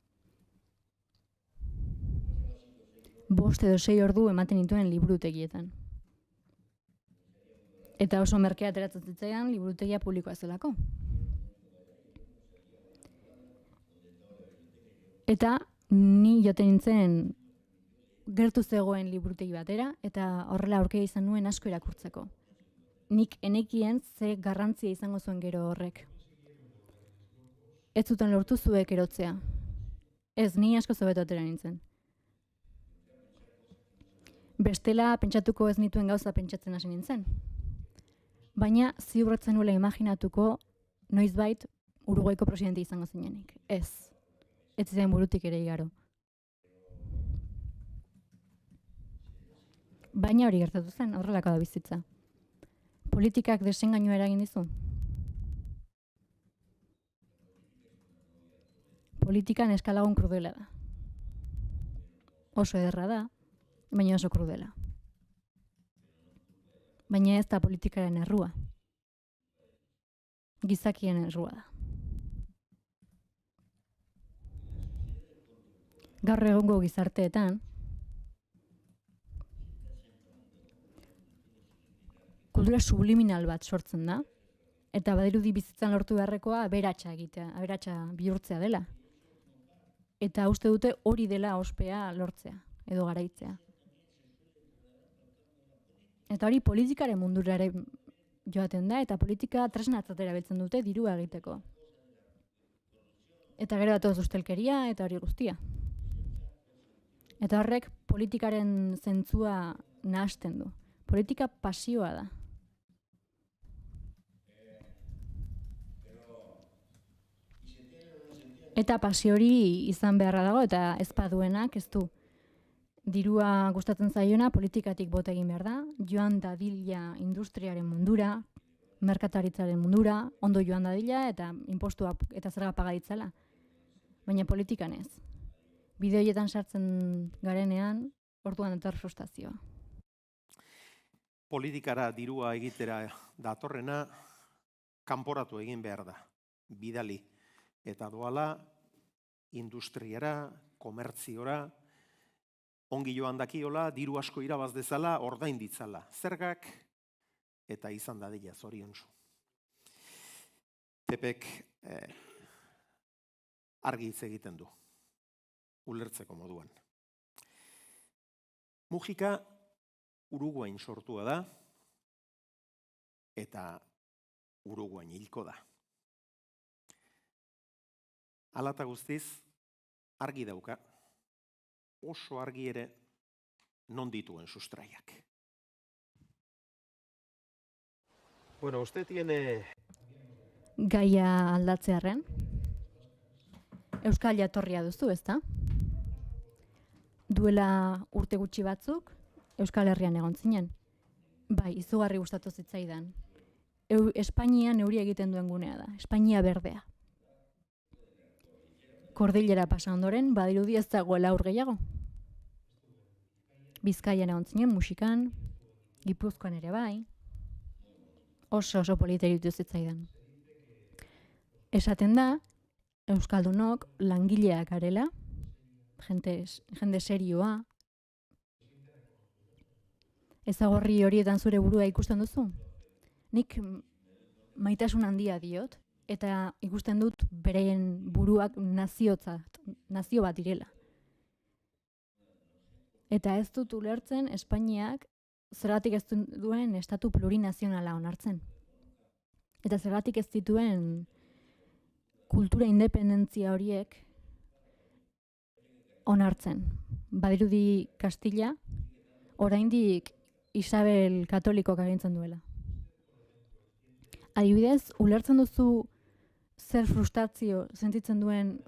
5 edo 6 ordu ematen nituen liburutegietan. Eta oso merkea ateratzen zitzaidan liburutegia publikoa zelako. Eta ni joaten nintzen gertu zegoen liburutegi batera, eta horrela aurkea izan nuen asko irakurtzeko. Nik enekien ze garrantzia izango zuen gero horrek. Ez zuten lortu zuek erotzea. Ez, ni asko zobeto atera nintzen. Bestela pentsatuko ez nituen gauza pentsatzen hasi nintzen. Baina ziurretzen nuela imaginatuko noizbait Uruguaiko presidente izango zinenik. Ez. Ez ziren burutik ere igaro. Baina hori gertatu zen, horrelako da bizitza. Politikak desengainua eragin dizu? Politikan eskalagun krudela da. Oso ederra da, baina oso krudela. Baina ez da politikaren errua. Gizakien errua da. Gaur egungo gizarteetan, kultura subliminal bat sortzen da, Eta badirudi bizitzan lortu beharrekoa aberatsa egitea, aberatsa bihurtzea dela. Eta uste dute hori dela ospea lortzea edo garaitzea. Eta hori politikaren mundura ere joaten da, eta politika tresnatzat erabiltzen dute dirua egiteko. Eta gero datoz ustelkeria eta hori guztia. Eta horrek politikaren zentzua nahasten du. Politika pasioa da. Eta pasio hori izan beharra dago, eta ez baduenak ez du. Dirua gustatzen zaiona politikatik bota egin behar da, joan dadila industriaren mundura, merkataritzaren mundura, ondo joan dadila eta inpostuak eta zerga paga ditzala. Baina politikan ez. Bide horietan sartzen garenean, orduan etor frustrazioa. Politikara dirua egitera datorrena kanporatu egin behar da, bidali. Eta doala industriara, komertziora, ongi joan dakiola, diru asko irabaz dezala, ordain ditzala. Zergak eta izan dadila zoriontsu. Pepek argi hitz egiten du, ulertzeko moduan. Mujika Uruguain sortua da, eta Uruguain hilko da. Hala eta guztiz, argi dauka, oso argi ere non dituen sustraiak. Bueno, usted tiene... Gaia aldatzearren, euskal jatorria duzu, ezta? Duela urte gutxi batzuk, Euskal Herrian egon zinen. Bai, izugarri gustatu zitzaidan. Espainia neuri egiten duen gunea da, Espainia berdea. Kordilera pasa ondoren, badirudi ez dagoela aur gehiago. Bizkaian egon zinen, musikan, Gipuzkoan ere bai. Oso polita iruditu zitzaidan. Esaten da, euskaldunok langileak garela, jende serioa. Ezagorri horietan zure burua ikusten duzu? Nik maitasun handia diot, eta ikusten dut beren buruak nazio bat direla. Eta ez dut ulertzen Espainiak zergatik ez duen estatu plurinazionala onartzen. Eta zergatik ez dituen kultura independentzia horiek onartzen. Badirudi Kastila, oraindik Isabel Katolikok agintzen duela. Adibidez, ulertzen duzu zer frustrazio sentitzen duen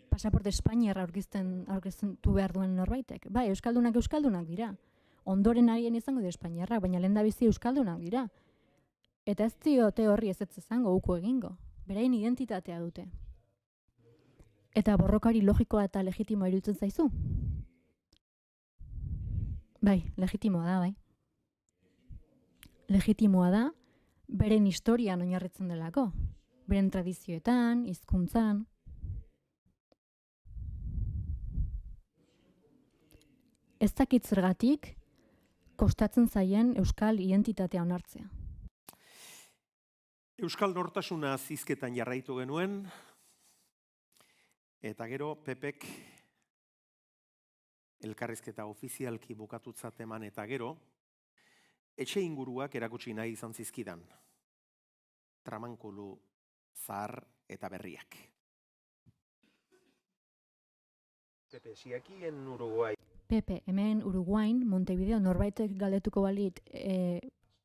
pasaporte espainiarra aurkeztu behar duen norbaitek. Bai, euskaldunak dira. Ondoren agien izango dira espainiarra, baina lehendabizi euskaldunak dira. Eta ez diote horri ez izango uko egingo. Beraien identitatea dute. Eta borrokari logikoa eta legitimoa iruditzen zaizu? Bai, legitimoa da, bai. Legitimoa da, beren historian oinarritzen delako. Beren tradizioetan, hizkuntzan. Ez dakit zergatik kostatzen zaien euskal identitatea onartzea. Euskal nortasuna zizketan jarraitu genuen, eta gero Pepek elkarrizketa ofizialki bukatutzat eman eta gero, etxe inguruak erakutsi nahi izan zizkidan. Tramankulu, zahar eta berriak. Pepe, si aquí en Uruguay... Pepe, hemen Uruguain, Montevideo, norbaitek galdetuko balit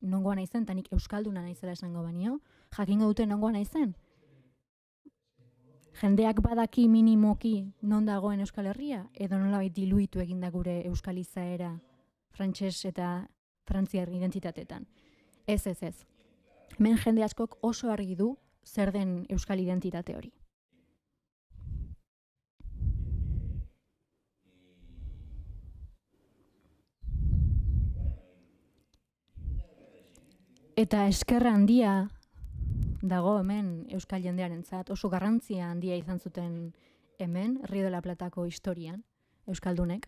nongoa naizen, eta nik euskalduna naizela esango banio, jakingo dute nongoa naizen. Jendeak badaki minimoki non dagoen Euskal Herria, edo nolabait diluitu eginda gure euskal izaera frantses eta frantziar identitatetan. Ez. Hemen jende askok oso argi du zer den euskal identitate hori. Eta eskerra handia dago hemen euskal jendearentzat, oso garrantzia handia izan zuten hemen, Rio de la Platako historian, euskaldunek.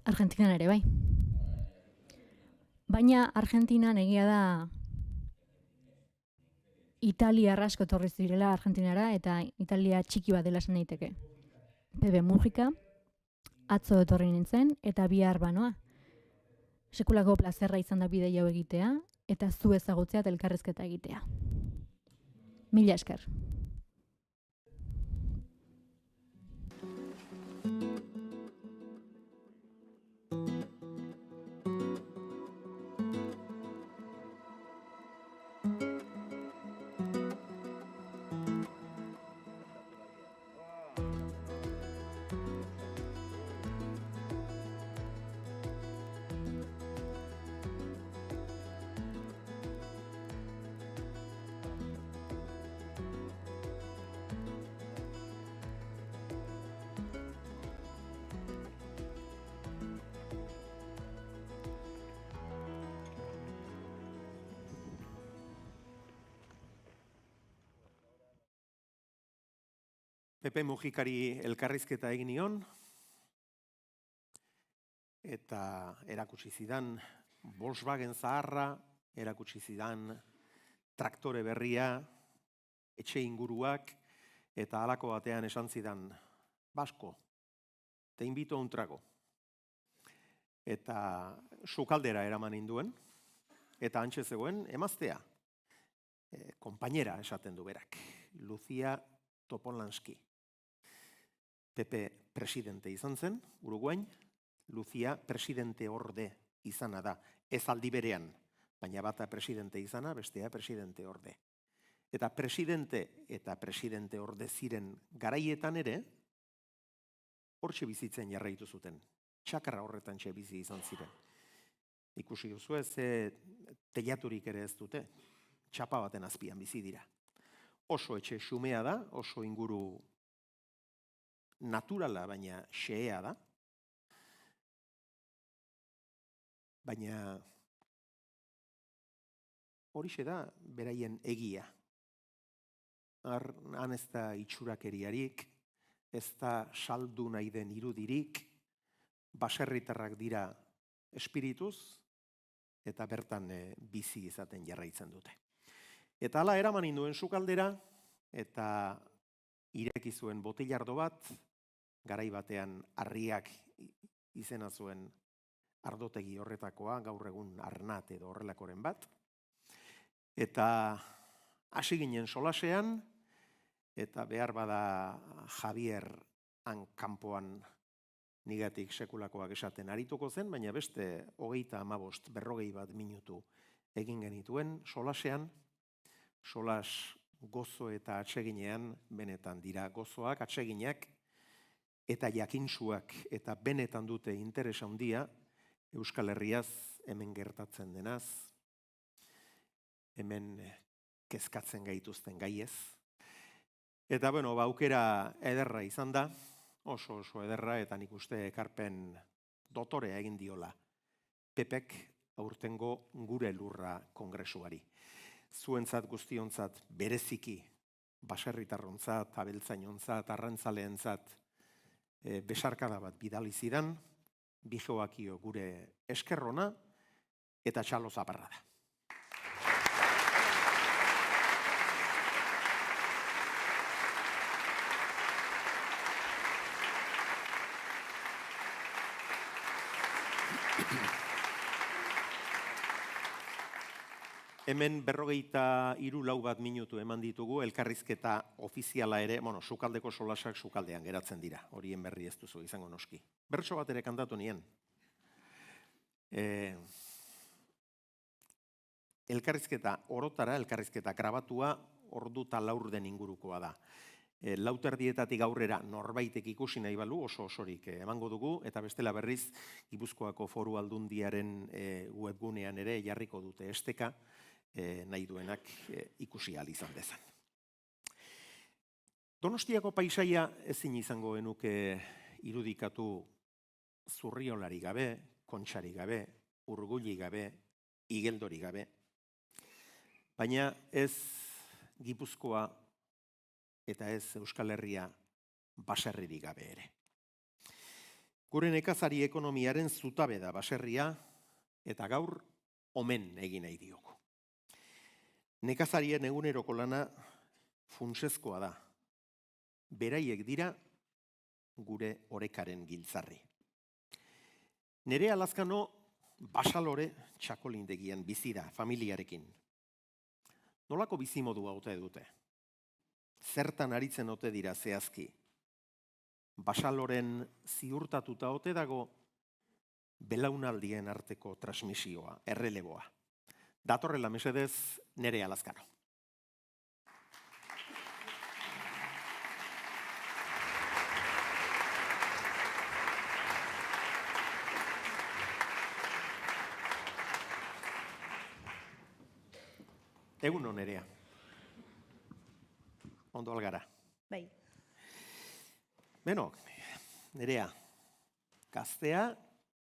Argentinan ere bai. Baina Argentinan egia da Italia asko etorri zirela Argentinara eta Italia txiki bat dela esan daiteke. Pepe Mujika, atzo etorri nintzen eta bihar banoa. Sekulako plazerra izan da bidei hau egitea eta zu ezagutzea eta elkarrizketa egitea. Mila esker. Pepe Mujikari elkarrizketa egin nion, eta erakutsi zidan Volkswagen zaharra, erakutsi zidan traktore berria, etxe inguruak, eta halako batean esan zidan, Basko, te invito a un trago. Eta sukaldera eraman induen, eta antxe zegoen emaztea, konpainera esaten du berak, Lucia Topolanski. Pepe presidente izan zen, Uruguain, Lucia presidente orde izana da, ez aldi berean, baina bata presidente izana, bestea presidente orde. Eta presidente orde ziren garaietan ere, hortxe bizitzen jarraitu zuten. Txakarra horretan txe bizi izan ziren. Ikusi duzu ez, teilaturik ere ez dute, txapa baten azpian bizi dira. Oso etxe xumea da, oso inguru naturala, baina xehea da. Baina horixe da beraien egia. Han ez da itxurakeriarik, ez da saldu nahi den irudirik, baserritarrak dira espirituz, eta bertan bizi izaten jarraitzen dute. Eta hala eraman induen sukaldera, eta ireki zuen botilardo bat, garai batean harriak izena zuen ardotegi horretakoa, gaur egun Arnat edo horrelakoren bat. Eta hasi ginen solasean, eta behar bada Javier kanpoan nigatik sekulakoak esaten arituko zen, baina beste 35, 40 bat minutu egin genituen solasean, solas gozo eta atseginean benetan dira gozoak, atseginak eta jakintsuak eta benetan dute interes handia Euskal Herriaz hemen gertatzen denaz, hemen kezkatzen gaituzten gaiez. Eta aukera ederra izan da, oso ederra, eta nik uste ekarpen dotorea egin diola Pepek aurtengo gure lurra kongresuari. Zuentzat guztiontzat bereziki, baserritarrontzat, abeltzainontzat, arrantzaleentzat besarkada bat bidali zidan, bijoakio gure eskerrona eta txalo zaparra da. Hemen 43 lau minutu eman ditugu, elkarrizketa ofiziala ere, sukaldeko solasak sukaldean geratzen dira, horien berri ez duzu izango noski. Bertso bat ere kantatu nien. Elkarrizketa orotara, elkarrizketa grabatua, ordu eta laurden ingurukoa da. Lauterdietatik aurrera norbaitek ikusi nahi balu, osorik emango dugu, eta bestela berriz, Gipuzkoako Foru Aldundiaren webgunean ere jarriko dute esteka, nahi duenak ikusi ahal izan dezan. Donostiako paisaia ezin izango genuke irudikatu zurriolari gabe, kontxari gabe, urgulli gabe, igeldori gabe. Baina ez Gipuzkoa eta ez Euskal Herria baserririk gabe ere. Gure nekazari ekonomiaren zutabe da baserria, eta gaur omen egin nahi diogu. Nekazarien eguneroko lana funtsezkoa da. Beraiek dira gure orekaren giltzarri. Nerea Lazkano Basalore txakolindegian bizi da familiarekin. Nolako bizimodua ote dute? Zertan aritzen ote dira zehazki? Basaloren ziurtatuta ote dago belaunaldien arteko transmisioa, erreleboa. Datorrela mesedez, Nerea Lazkano. Egun on, Nerea. Ondo algara. Bai, Beno, Nerea, gaztea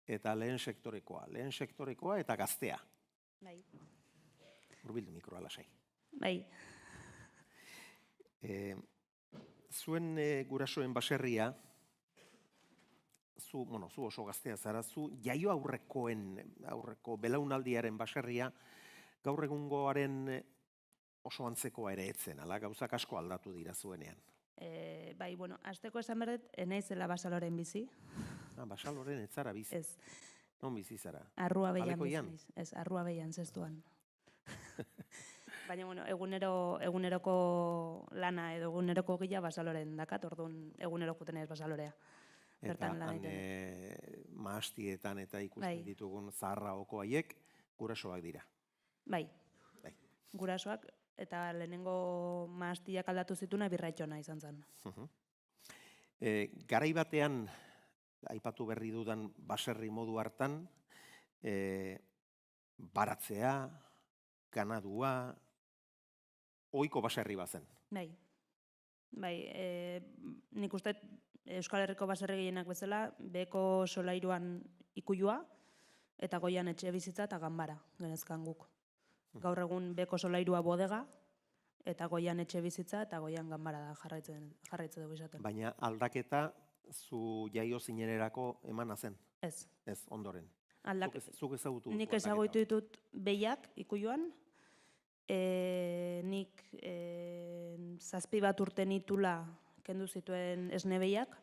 eta lehen sektorekoa eta gaztea. bai, Hurbildu mikroa lasai. bai, Zuen gurasoen baserria, zu oso gaztea zara, zu jaio aurreko belaunaldiaren baserria, gaur egungoaren oso antzekoa ere etzen, ala gauzak asko aldatu dira zuenean. bai, bueno, hasteko esan berdet, naizela Basaloren bizi, Basaloren ez zara bizi. ez, Non bizi zara? Arrua Behian bizi Alekoian? naiz, ez, Arrua Behian zestuan. Baina, bueno, eguneroko lana edo eguneroko gila Basaloren dakat, orduan egunero juten ez Basalorea. Eta Bertan lan han egiten. mahastietan eta ikusten Bai. ditugun zaharra oko haiek gurasoak dira. Bai, Bai. gurasoak, eta lehenengo mahastiak aldatu zituna birraitxona izan zen. Garai batean, aipatu berri dudan baserri modu hartan, baratzea, ganadua, ohiko baserri bazen. Bai, nik uste Euskal Herriko baserri gehienak bezala, beheko solairuan ikuilua, eta goian etxe bizitza eta ganbara, genezkan guk. Gaur egun beheko solairua bodega, eta goian etxe bizitza eta goian ganbara da jarraitze dugu izaten. Baina aldaketa zu jaio zinenerako emana zen, Ez, ez ondoren. aldak, Zuk ezagutu duzu nik aldaketa ezagutu hori. ditut behiak ikuiluan, nik zazpi bat urte nitula kendu zituen esne behiak,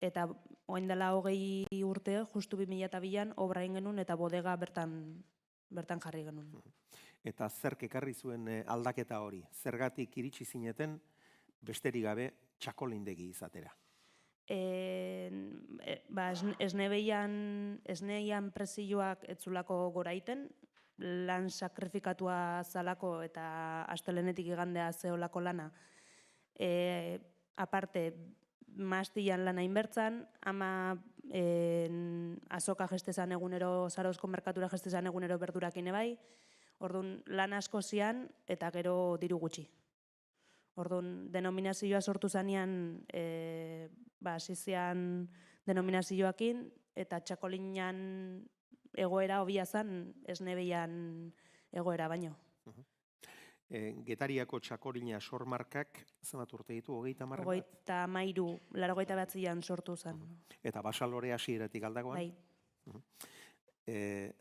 eta orain dela 20 urte, justu 2002an, obra egin genuen eta bodega bertan jarri genuen. Eta zerk ekarri zuen aldaketa hori? Zergatik iritsi zineten besterik gabe txakolindegi izatera? Esneian presioak etzulako goraiten, lan sakrifikatua zalako eta astelenetik igandea zeolako lana. Aparte, mastian lana inbertzan, ama azoka gestezan egunero, Zarauzko merkatura gestezan egunero berdurakin ebai, orduan lan asko zian eta gero diru gutxi. Orduan, denominazioa sortu zanean, hasi denominazioakin, eta txakolinan egoera hobia zen, esnebeian egoera baino. Getariako txakolina sormarkak zenbat urte ditu, 30 bat? 89an sortu zen. Eta Basalore hasieratik aldagoan? Bai.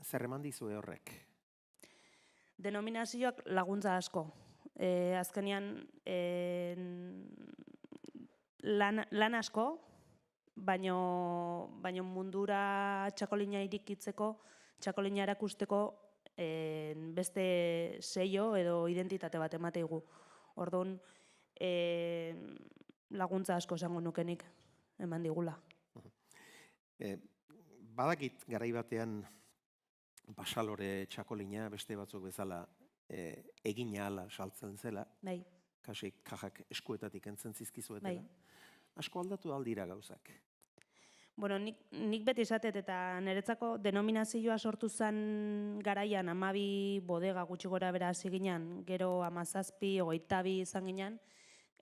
Zer eman dizue horrek? Denominazioak laguntza asko. Azkenean lan asko, baino mundura txakolina irikitzeko, txakolina erakusteko beste sello edo identitate bat emateigu. Orduan, laguntza asko esango nukenik eman digula. Badakit garai batean Basalore txakolina beste batzuk bezala egina ala saltzen zela, Bai, kajak eskuetatik entzen zizkizuetela. bai. Asko aldatu aldira gauzak. Bueno, nik beti esatet eta niretzako denominazioa sortu zen garaian 12 bodega gutxi gora bera hasi ginen, gero 17, 22 izan ginen,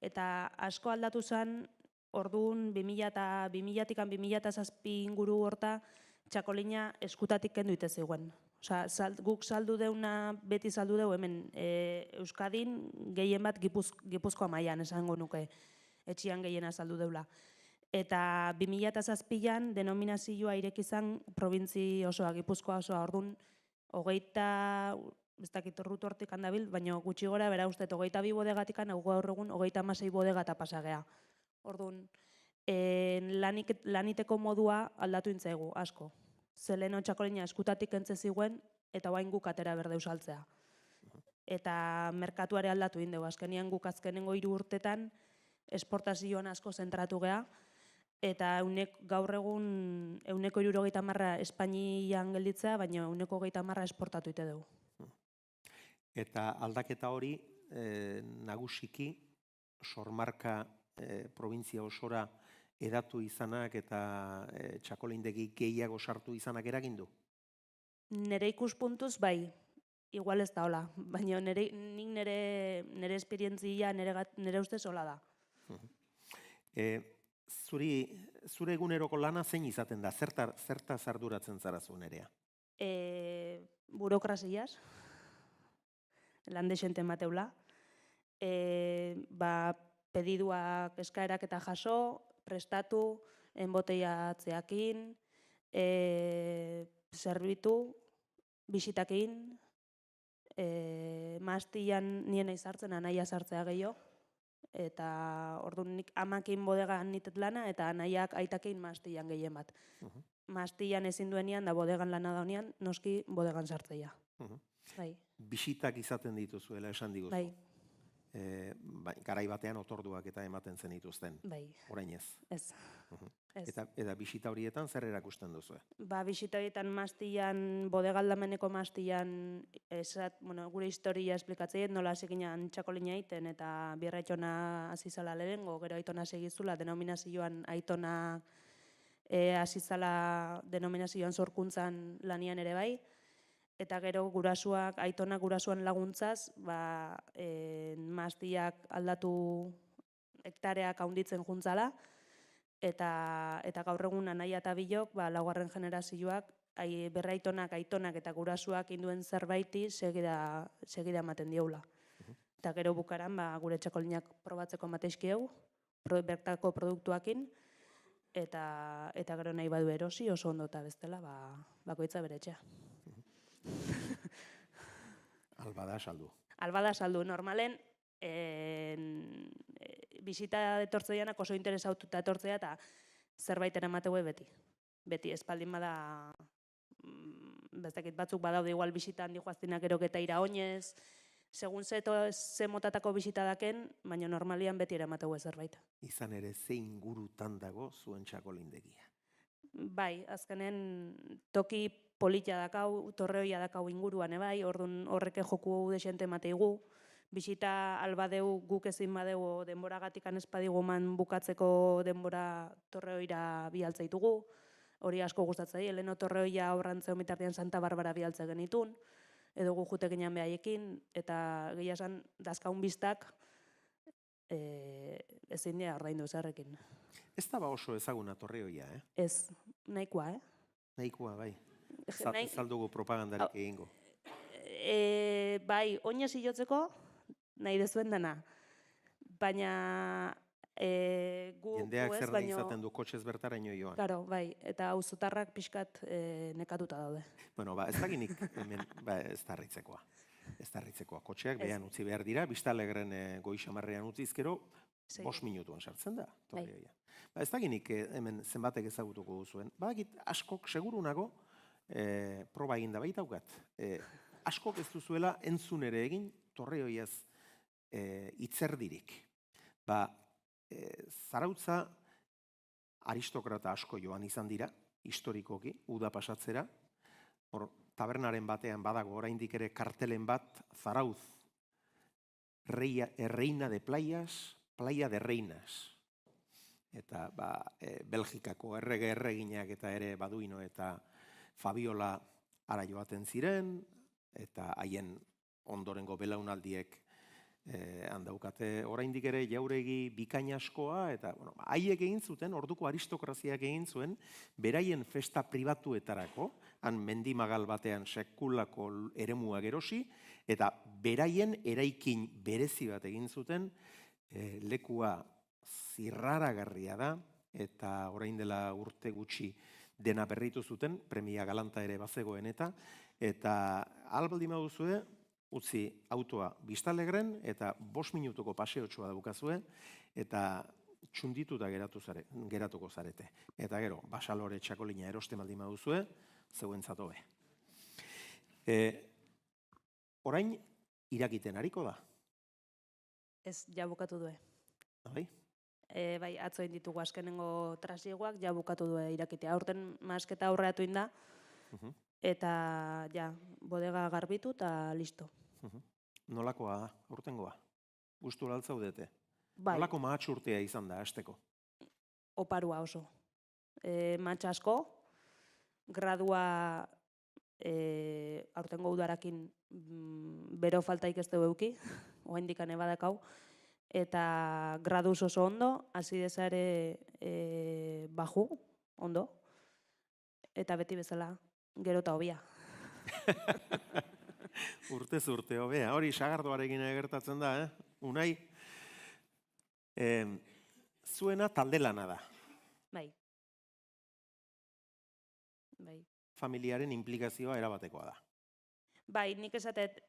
eta asko aldatu zen orduan 2000-2007 inguru horta txakolina eskutatik kendu ite zegoen. Osea, guk saldu deuna, beti saldu deu hemen Euskadin gehien bat Gipuzkoa mailan esango nuke, etxian gehiena saldu deula. Eta 2007an denominazioa ireki zen probintzi osoa, Gipuzkoa osoa, orduan ez dakit rutu hortik handabil, baina gutxi gora bera uste 22 bodegatik hau gaur egun 36 bodega eta pasagea. Orduan, laniteko modua aldatu intzaigu, asko. Zeleno txakolina eskutatik entze ziguen, eta oain guk atera berde usaltzea. Eta merkatuare aldatu indegu, azkenian guk azkenengo 3 urtetan esportazioan asko zentratu gea, eta gaur egun 70% Espainian gelditzea, baina 20% esportatu ite dugu. Eta aldaketa hori nagusiki sormarka provintzia osora edatu izanak eta txakolindegi gehiago sartu izanak eragin du? Nere ikuspuntuz bai, igual ez da hola, baina nire esperientzia nire ustez hola da. Zure eguneroko lana zein izaten da? Zertaz arduratzen zara zu Nerea? Burokraziaz, lande xente mateula, pediduak eskaerak eta jaso, prestatu, enboteiatzeakin, zerbitu, bisitakin, maztian nien izartzen, anaia sartzea gehiago, eta orduan nik amakin bodegan nitet lana, eta anaiak aitakin maztian gehien bat. Maztian ezin duenian da bodegan lana daunean, noski bodegan sartzeia. Bai. Bisitak izaten dituzuela esan diguzu. Bai. Garai batean otorduak eta ematen zen dituzten. Bai. Orain ez. Ez. Eta bisita horietan zer erakusten duzu? Bisita horietan maztian, bodegaldameneko maztian, gure historia esplikatzeit, nola seginan txakolina egiten, eta birra aitona azizala lehengo, gero aitona segizula, denominazioan aitona azizala denominazioan sorkuntzan lanian ere bai, eta gero gurasuak, aitona gurasuan laguntzaz, maztiak aldatu hektareak haunditzen juntzala, eta gaur egun anaia eta bilok, laugarren generazioak, berraitonak, aitonak eta gurasuak induen zerbaiti segida ematen dioula. Eta gero bukaran, gure txakolinak probatzeko mateizkieu, bertako produktuakin, eta gero nahi badu erosi oso ondo eta bestela, bakoitza bere etxea. Albada saldu. Albada saldu, normalen, bisita etortzeianak oso interesaututa etortzea eta zerbait eramateu beti. Beti, espaldin bada, bestakit batzuk badaude igual bisita handi joaztinak eroketa ira oinez, segun ze motatako bisita daken, baina normalian beti eramateu zerbait. Izan ere, ze ingurutan dago zuen txakolindegia? Bai, azkenen toki polita dakau, torreoia dakau inguruan, bai, orduan horreke joku desente mateigu, bisita albadeu guk ezin badeu denboragatikan espadigu man bukatzeko denbora torreoira bialtzaitugu, hori asko gustatzei, Eleno torreoia aurrantzeo mitartean Santa Barbara bialtze genitun, edo gu jute ginean behaiekin, eta gehia esan dazkaun biztak ezin dira ordaindu zerrekin. Ez da oso ezaguna torreoia, Ez, nahikoa, Nahikoa, bai. Zaldugu propagandarik egingo. Bai, oinez hilotzeko nahi dezuen dena. Baina gu jendeak ez, zer da baino... izaten du kotxez bertaraino joan. Claro, bai, eta auzotarrak pixkat nekatuta daude. Bueno, ez dakinik hemen, ez da harritzekoa. Ez da harritzekoa. Kotxeak behan utzi behar dira, Biztalegren Goi-Xamarrean utzizkero, 5 minutuan sartzen da. Ez dakinik hemen zenbatek ezagutuko duzuen. Askok, seguru nago, proba egin da baitaukat. Askok ez duzuela entzun ere egin torreoiaz itzerdirik. Zarautza aristokrata asko joan izan dira, historikoki, uda pasatzera. Tabernaren batean badago oraindik ere kartelen bat, Zarauz, Reina de Playas, Playa de Reinas. Eta Belgikako erreginak eta ere Baduino eta Fabiola ara joaten ziren, eta haien ondorengo belaunaldiek handaukate oraindik ere jauregi bikaina askoa, eta haiek egin zuten, orduko aristokraziak egin zuen, beraien festa pribatuetarako, han mendimagal batean sekulako eremua gerosi, eta beraien eraikin berezi bat egin zuten, lekua zirraragarria da, eta orain dela urte gutxi dena berritu zuten, premia galanta ere bazegoen eta albaldi baduzue, utzi autoa Biztalegren eta 5 minutuko paseotxoa daukazue eta txundituta geratuko zarete. Eta gero, Basalore txakolina eroste baldin baduzue, zeuentzat hobe. Orain, irakiten hariko da. Ez, ja bukatu due. Bai? Bai, atzo egin ditugu azkenengo trasiegoak, ja bukatu due irakitea. Aurten masketa aurreatu inda, eta ja, bodega garbitu eta listo. Nolakoa da, aurtengoa? Gustura altzaudete? Bai, Nolako mahatxurtea izan da, hasteko? oparua oso. Matxa asko, gradua aurtengo udarakin bero faltaik ez dugu euki, oraindik badakau, eta graduz oso ondo, azidezare baju, ondo, eta beti bezala, gero eta hobia. Urtez urte hobea, hori sagardoarekin gertatzen da, Unai? Zuena talde lana da. Bai. Bai. Familiaren implikazioa erabatekoa da. Bai, nik esatet,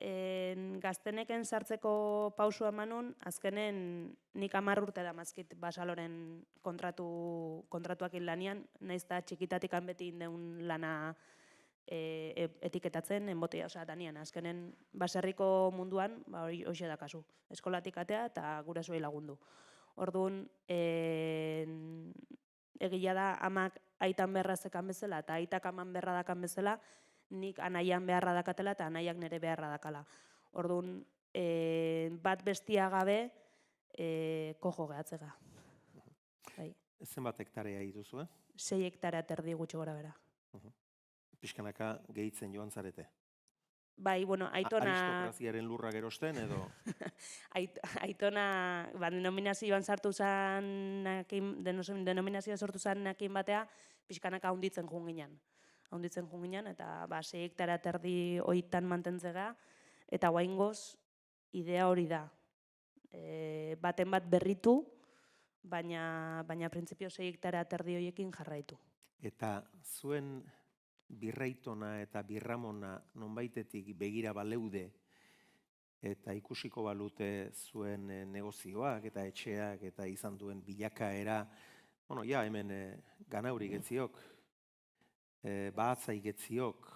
gazteneken sartzeko pausua emanun, azkenen nik 10 urte da mazkit Basaloren kontratuakin lanian, naiz eta txikitatik beti indeun lana etiketatzen, enbotea, osea, danian, azkenen baserriko munduan, hori hoxe da kasu. Eskolatik atea eta gurasoei lagundu. Orduan, egia da amak aitan beharra zekan bezala eta aitak aman beharra dakan bezala, nik anaian beharra dakatela eta anaiak nire beharra dakala. Orduan, bat bestia gabe, kojo gehatzega. Bai. Zenbat hektarea dituzu, 6 hektarea terdi gutxi gora bera. Pixkanaka gehitzen joan zarete. Bai, bueno, aitona... Aristokraziaren lurra gerosten edo... Aitona, denominazioan sartu denominazioa sortu zanekin batea, pixkanaka haunditzen joan ginen, eta 6 hektarea terdi hoitan mantentzega, eta guaingoz, idea hori da. Baten bat berritu, baina printzipio 6 hektarea terdi horiekin jarraitu. Eta zuen Birraitona eta Birramona nonbaitetik begira baleude eta ikusiko balute zuen negozioak eta etxeak eta izan duen bilakaera, bueno, ja, hemen ganauri getziok, bahatzai getziok,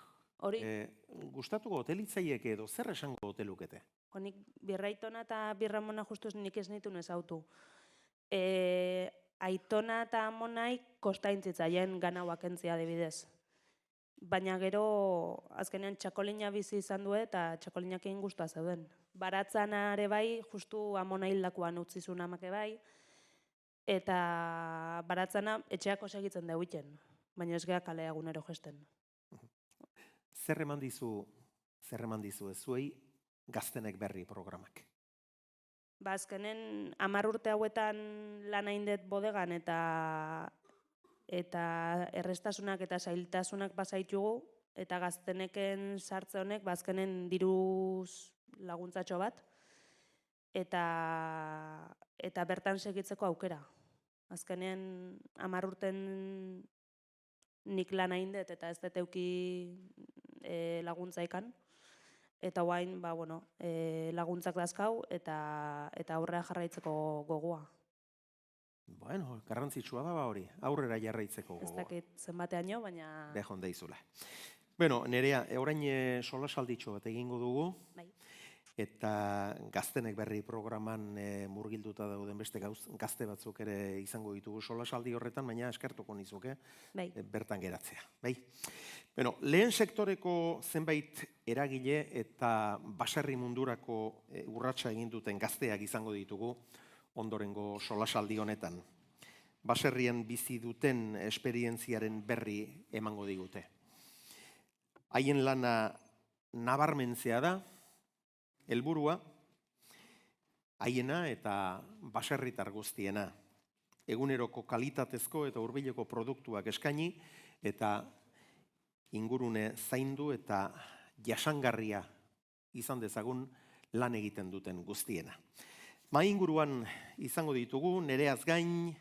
gustatuko hotelitzaiek edo zer esango hotelukete? Nik Birraitona eta Birramona justuz nik ez nituen ezautu. Aitona eta Amonai kostaintzitzaien ganauak entzia adibidez. Baina gero, azkenean txakolina bizi izan du eta txakolinak egin guztua zeuden. Baratzana ere bai, justu Amona hildakoan utzizun amake bai, eta baratzana etxeako segitzen deuten, baina ez geha kalea egunero gesten. Zer eman dizu ezuei Gaztenek Berri programak? Azkenen 10 urte hauetan lan aindet bodegan eta errestasunak eta zailtasunak bazaitugu, eta Gazteneken sartze honek azkenen diruz laguntzatxo bat, eta bertan segitzeko aukera. Azkenean 10 urten nik lan aindet eta ez deteuki laguntzaikan, eta guain laguntzak dazkau eta aurrera jarraitzeko gogoa. Bueno, garrantzitsua da hori, aurrera jarraitzeko gogoa. Ez dakit zenbateaino, baina... Behon deizula. Bueno, Nerea, orain solasalditxo bat egingo dugu, Bai. eta Gaztenek Berri programan murgilduta dauden beste gazte batzuk ere izango ditugu solasaldi horretan, baina eskertuko nizuke Bai. bertan geratzea. Bai? Bueno, lehen sektoreko zenbait eragile eta baserri mundurako urratsa egin duten gazteak izango ditugu ondorengo solasaldi honetan. Baserrien bizi duten esperientziaren berri emango digute. Haien lana nabarmentzea da, helburua, haiena eta baserritar guztiena. Eguneroko kalitatezko eta hurbileko produktuak eskaini eta ingurune zaindu eta jasangarria izan dezagun lan egiten duten guztiena. Mai inguruan izango ditugu Nereaz gain,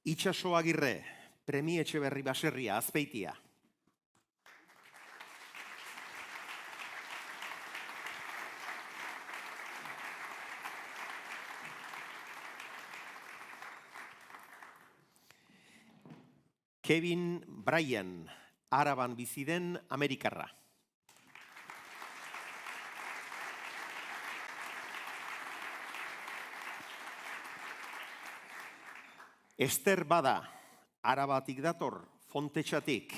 Itxaso Agirre, Premi Etxeberri Baserria, Azpeitia. Kevin Bryan, Araban bizi den Amerikarra. Ester Bada, Arabatik dator, Fontetxatik.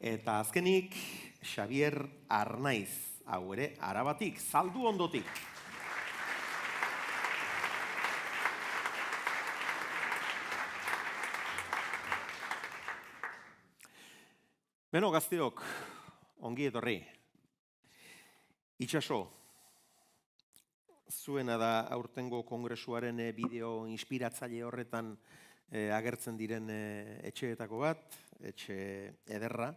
Eta azkenik, Xavier Arnaiz, hau ere, Arabatik, Zaldu ondotik. Beno, gazteok, ongi etorri. Itxaso, zuena da aurtengo kongresuaren bideo inspiratzaile horretan agertzen diren etxeetako bat, etxe ederra,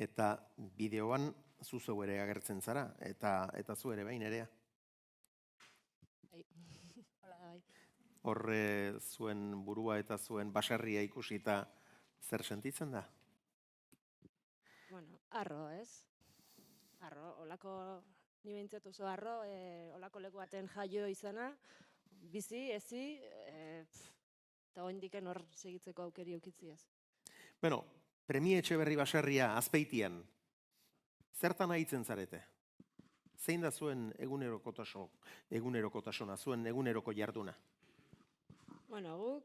eta bideoan zu zeu ere agertzen zara, eta zu ere bain erea. Horre zuen burua eta zuen baserria ikusita zer sentitzen da? Bueno, arro, ez? Arro, olako, ni behintzat oso arro, olako leku baten jaio izana, bizi, ezi, eta oindiken hor segitzeko aukeri eukitzi ez. Beno, Premie Etxeberri baserria Azpeitian, zertan ahitzen zarete? Zein da zuen egunerokotasuna, zuen eguneroko jarduna? Bueno,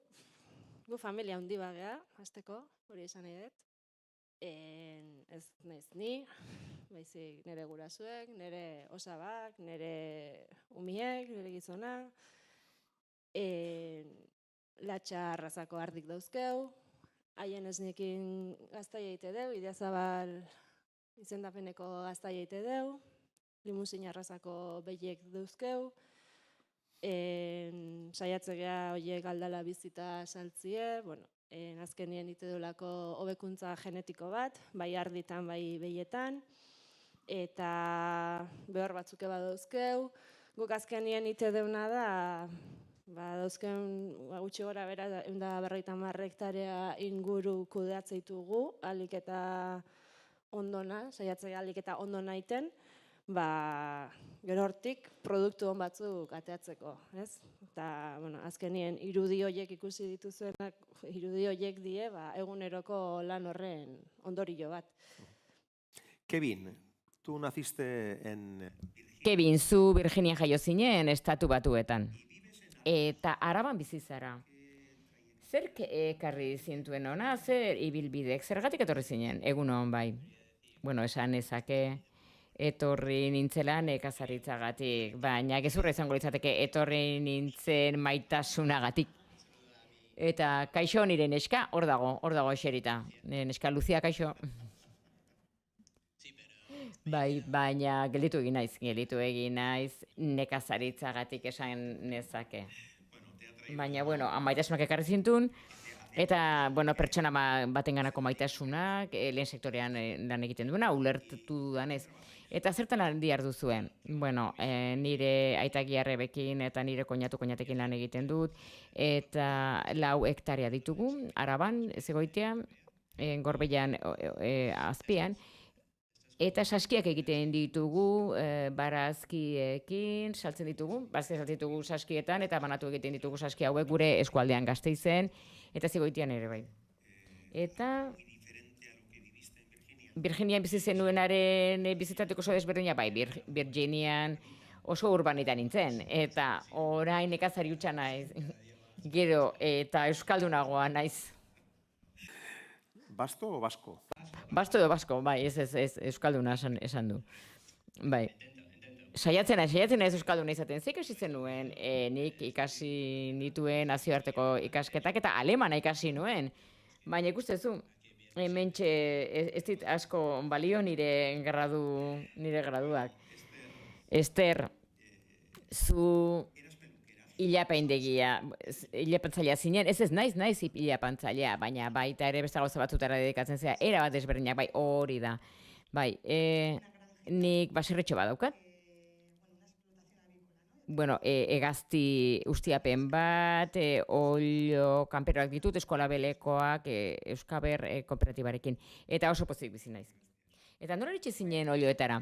gu familia handi bagea, hasteko, hori esan nahi dut. Ez naiz ni, baizik nire gurasuek, nire osabak, nire umiek, nire gizona, latxa arrazako ardik dauzkeu, haien esnekin gaztaia ite deu, Idiazabal izendapeneko gaztaia ite deu, limusin arrazako behiek dauzkeu, saiatzegea horiek aldala bizita saltzie, bueno, azkenien ite dolako hobekuntza genetiko bat, bai arditan, bai behietan, eta behor batzuk eba dauzkeu, guk azkenien ite deuna da, dauzken gutxi gora bera, 150 hektarea inguru kudeatzen ditugu, alik eta ondona, saiatzea alik eta ondona iten, gero hortik produktu hon batzuk ateatzeko, ez? Eta, bueno, azkenien irudi horiek ikusi dituzuenak, irudi horiek die, eguneroko lan horren ondorio bat. Kevin, tu naciste en... Kevin, zu Virginia jaio zinen estatu batuetan. Eta Araban bizi zara. Zer ekarri zintuen ona, zer ibilbidek, zergatik etorri zinen, egun hon bai. Bueno, esan ezake, etorri nintzela nekazaritzagatik, baina gezurra izango litzateke etorri nintzen maitasunagatik. Eta kaixo nire neska, hor dago eserita. Neska Lucia, kaixo. Bai, baina gelditu egin naiz, nekazaritzagatik esan nezake. Baina, bueno, maitasunak ekarri zintun, eta, bueno, pertsona batenganako maitasunak, lehen sektorean lan egiten duena, ulertu dudanez. Eta zertan handi hartu zuen? Bueno, nire aitagiarrebekin eta nire koñatekin lan egiten dut, eta 4 hektarea ditugu, Araban, Zegoitean, Gorbeian, azpian, eta saskiak egiten ditugu, barazkiekin saltzen ditugu, saskietan, eta banatu egiten ditugu saski hauek gure eskualdean Gasteizen, eta Zegoitian ere bai. Eta Virginian bizi zenuenaren bizitatuko oso desberdina, bai, Virginian oso urbanetan nintzen, eta orain nekazari hutsa naiz, gero, eta euskaldunagoa naiz. Basto o basko? Basto edo basko, bai, ez euskalduna esan du. Bai. Saiatzen naiz euskalduna izaten, ze ikasi zenuen, nik ikasi nituen nazioarteko ikasketak eta alemana ikasi nuen. Baina ikustezu, hementxe ez dit asko balio nire graduak. Ester, zu hilapantzailea zinen, ez naiz hilapantzailea, baina baita ere beste gauza batzutara dedikatzen zera, era bat desberdinak, bai, hori da. Bai, nik baserretxo bat daukat. Bueno, hegazti ustiapen bat, olio kanperoak ditut, eskola belekoak, Euskaber kooperatibarekin, eta oso pozik bizi naiz. Eta nola iritsi zinen olioetara?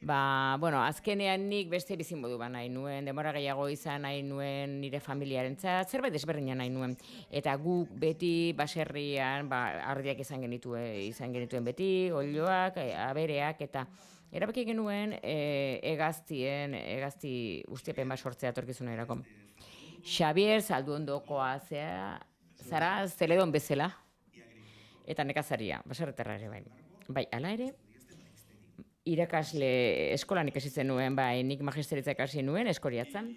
Bueno, azkenean nik beste bizimodu nahi nuen, denbora gehiago izan nahi nuen nire familiarentzat, zerbait desberdina nahi nuen. Eta guk beti baserrian, ardiak izan genituen beti, olioak, abereak, eta erabaki genuen hegazti ustiapen bat sortzea etorkizunerako. Xabier Zalduondokoa zara zeledon bezala, eta nekazaria, baserritarra ere bai. Bai, hala ere, irakasle eskolan ikasi nuen, bai, nik magisteritza ikasi nuen Eskoriatzan,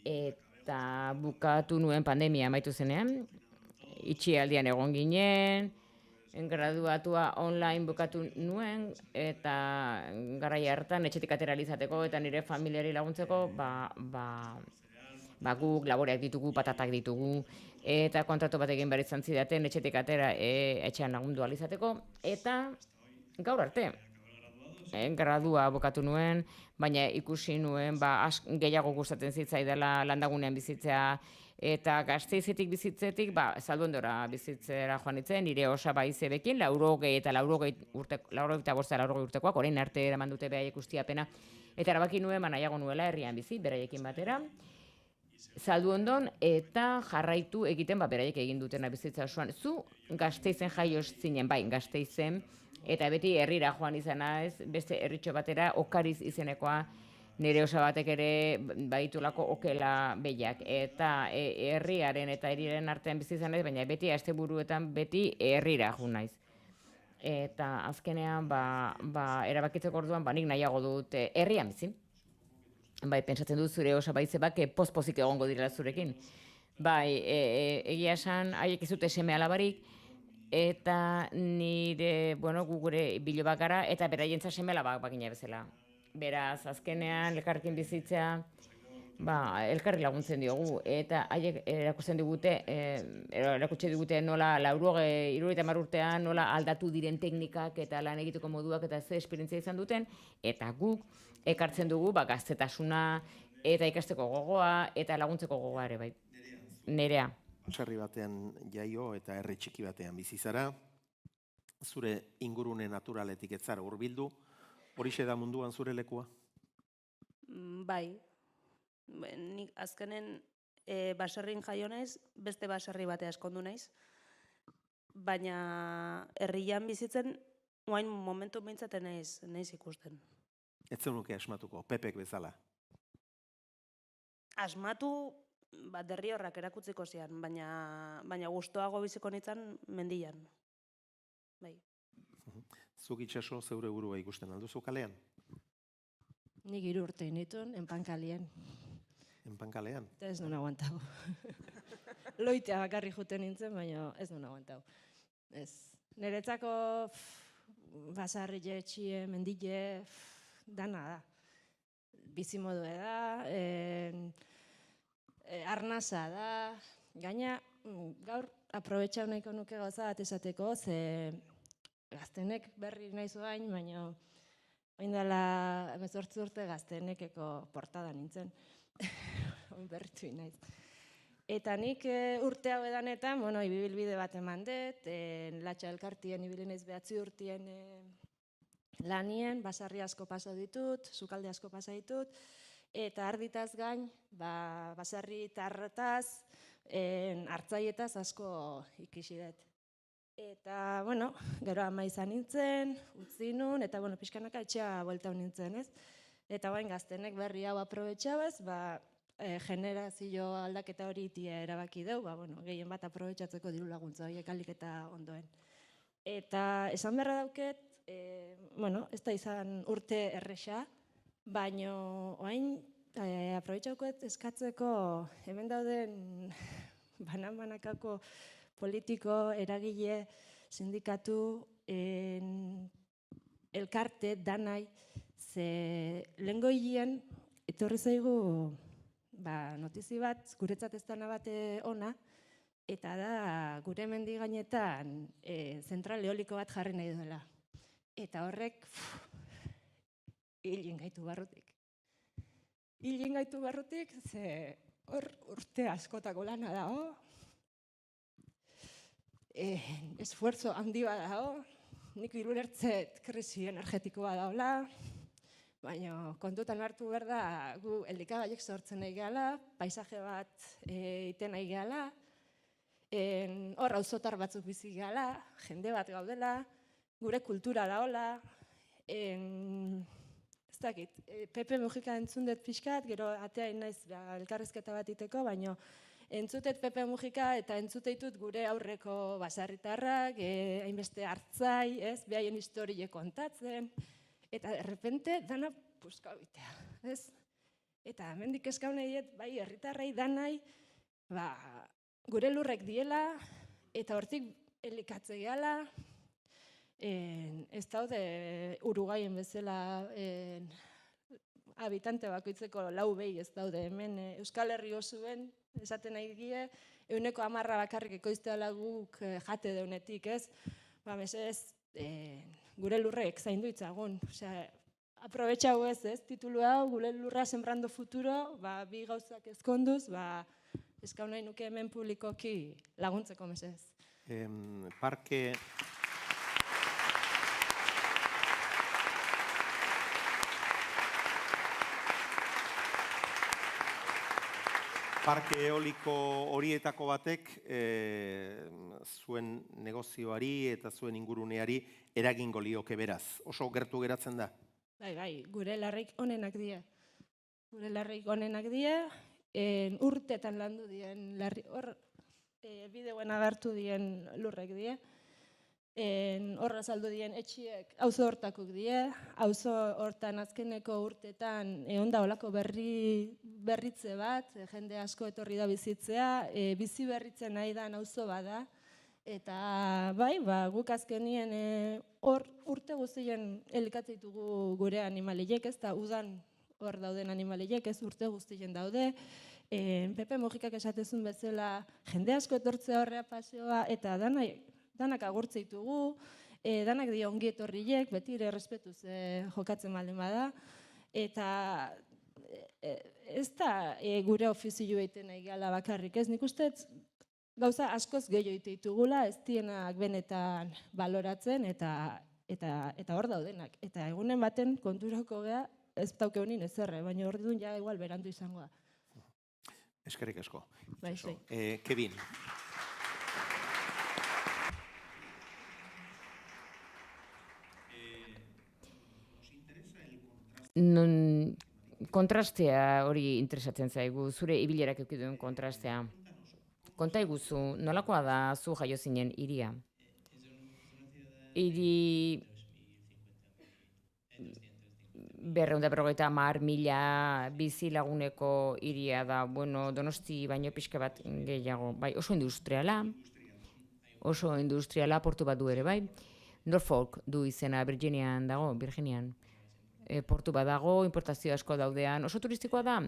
eta bukatu nuen pandemia amaitu zenean, itxialdian egon ginen, graduatua online bukatu nuen, eta garaia hartan etxetik atera izateko eta nire familiari laguntzeko, guk laboreak ditugu, patatak ditugu, eta kontratu bat egin behar izan zidaten etxetik atera etxean lagundu ahal izateko, eta gaur arte, gradua bukatu nuen, baina ikusi nuen gehiago gustatzen zitzaidala landagunean bizitzea, eta Gasteizetik bizitzetik Zalduondora bizitzera joan nintzen, nire osaba izebekin, 85 urtekoak, orain arte eraman dute beraiek ustiapena, eta erabaki nuen nahiago nuela herrian bizi, beraiekin batera, Zalduondon, eta jarraitu egiten beraiek egin dutena bizitza osoan. Zu Gasteizen jaio zinen, bai, Gasteizen, eta beti herrira joan izan naiz, beste herritxo batera, Okariz izenekoa, nire osabatek ere baditulako okela behiak. Eta herriaren eta herriaren artean bizi izan naiz, baina beti asteburuetan beti herrira joan naiz. Eta azkenean, erabakitzeko orduan, nik nahiago dut herrian bizi. Bai, pentsatzen dut zure osabaitzebak poz-pozik egongo direla zurekin. Bai, egia esan, haiek ez dute seme alabarik, eta nire, gu gure bilobak gara, eta beraientza seme alabak bakina bezala. Beraz, azkenean, elkarrekin bizitzea, elkarri laguntzen diogu, eta haiek erakutsi digute nola 70 urtean, nola aldatu diren teknikak eta lan egiteko moduak eta ze esperientzia izan duten, eta guk ekartzen dugu gaztetasuna eta ikasteko gogoa eta laguntzeko gogoa ere bai. Nerea. Baserri batean jaio eta herri txiki batean bizi zara, zure ingurune naturaletik ez zara hurbildu, horixe da munduan zure lekua? Bai. Nik azkenen baserrin jaio naiz, beste baserri batea eskondu naiz, baina herrian bizitzen, oain momentu behintzat naiz ikusten. Ez zenuke asmatuko, Pepek bezala? Asmatu, derri horrak erakutziko zian, baina gustoago biziko nintzen mendian. Bai. Zuk itxaso zeure burua ikusten alduzu kalean? Nik 3 urte nituen, enpankalien. Enpankalean? Eta ez nuen aguantau. Loitea bakarri juten nintzen, baina ez nuen aguantau. Ez. Niretzako basarri etxie, mendile, dana da. Bizimodue da, arnaza da, gaina gaur aprobetxau nahiko nuke gauza bat esateko, ze gaztenek berri nahi zuain, baina oin dela 18 urte gaztenekeko portada nintzen. Berritu naiz. Eta nik urte hau edanetan, ibibilbide bat eman dut, Latxa elkartien ibili naiz 9 urtien lanien, basarri asko pasa ditut, sukalde asko pasa ditut, eta arditaz gain, basarri tarretaz, hartzaietaz asko ikisi dut. Eta, gero ama izan nintzen, utzi nun, eta, pixkanaka etxea buelta nintzen, ez? Eta bain gaztenek berri hau aprobetxabaz, generazio aldaketa hori itia erabaki deu, gehien bat aprobetxatzeko diru laguntza horiek alik eta ondoen. Eta esan beharra dauket, ez da izan urte erresa, baina oain aprobetxaukoet eskatzeko hemen dauden banan-banakako politiko, eragile, sindikatu, elkarte, danai, ze lehengo hilean, etorri zaigu notizi bat, guretzat ez dana bate ona, eta da gure mendi gainetan zentral eoliko bat jarri nahi duela. Eta horrek, hilin gaitu barrutik. Hilin gaitu barrutik, ze hor urte askotako lana dago, esfuerzo handi bat dago, nik ulertzet krisi energetikoa daula, baina kontutan hartu behar da, gu elikagaiek sortzen nahi gehala, paisaje bat iten nahi gehala, hor auzotar batzuk bizi gehala, jende bat gaudela, gure kultura daola, ez dakit, Pepe Mujika entzun dut pixkat, gero ateain naiz elkarrizketa bat iteko, baina entzutet Pepe Mujika eta entzuteitut gure aurreko baserritarrak, hainbeste hartzai, behaien historie kontatzen, eta errepente dana puskau bitea, ez? Eta hemendik eskau nahiet, bai, herritarrei danai, gure lurrek diela, eta hortik elikatze gehala, ez daude Uruguaien bezala habitante bakoitzeko 4 behi ez daude hemen Euskal Herri osuen, esaten nahi gie, 10% bakarrik ekoizteala guk jate deunetik, ez? Mesedez, gure lurrek zaindu itzagun. Aprobetxau ez, titulu hau, gure lurra sembrando futuro, bi gauzak ezkonduz, eskau nahi nuke hemen publikoki laguntzeko mesedez. Parke eoliko horietako batek zuen negozioari eta zuen inguruneari eragingo lioke beraz. Oso gertu geratzen da? Bai, gure larreik onenak die. Gure larreik onenak die, urtetan landu dien, hor bideoen agartu dien lurrek die. Horra saldu dien etxiek auzo hortakuk die, auzo hortan azkeneko urtetan onda olako berritze bat, jende asko etorri da bizitzea, bizi berritzen nahi da auzo bada, eta bai, guk azkenien hor urte guztien elikatzitugu gure animaliek, ez da udan hor dauden animaliek, ez urte guztien daude, Pepe Mujikak esatezun bezala jende asko etortzea horrea paseoa, eta danak agurtze ditugu, danak dio ongi etorriek, beti ere errespetuz jokatzen baldin bada, eta ez da gure ofizio egiten nahi gala bakarrik, ez? Nik uste gauza askoz gehiago egite ditugula, ez dienak benetan baloratzen, eta hor daudenak. Eta egunen baten konturako gea, ez dauke honin ezerre, baina hor duen ja igual berandu izango da. Eskerrik asko. Bai, zoi. Kevin. Kontrastea hori interesatzen zaigu, zure ibilerak eukiduen kontrastea. Konta iguzu, nolakoa da zu jaio zinen hiria? Hiri 250.000 bizi laguneko hiria da, bueno, Donosti baino pixka bat gehiago, bai, oso industriala, portu bat du ere, bai. Norfolk du izena, Virginian dago, portu bat dago, importazio asko daudean, oso turistikoa da.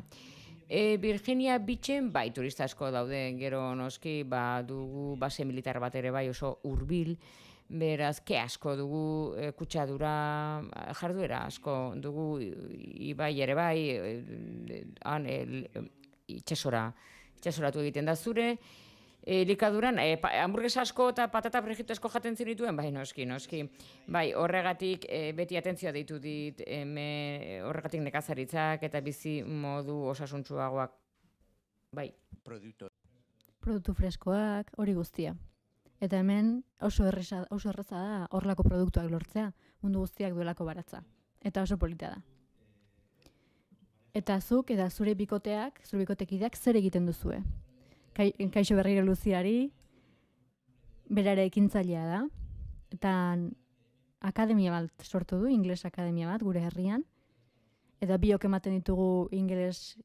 Virginia Beachen, bai, turista asko daude, gero noski, dugu base militar bat ere, bai, oso hurbil, beraz, ke asko dugu kutsadura, jarduera asko dugu, ibai ere bai, itxasoratu egiten da zure, likaduran, hamburguesa asko eta patata frejito asko jaten zinituen, bai, noski. Bai, horregatik beti atentzioa deitu dit, horregatik nekazaritzak eta bizi modu osasuntsuagoak, bai. Produktu freskoak, hori guztia. Eta hemen oso erreza da horrelako produktuak lortzea, mundu guztiak duelako baratza. Eta oso polita da. Eta zuk eta zure bikotekideak zer egiten duzue? Kaixo Berriro Luziari, berare ekintzailea da, eta akademia bat sortu du, ingles akademia bat gure herrian, eta biok ematen ditugu ingles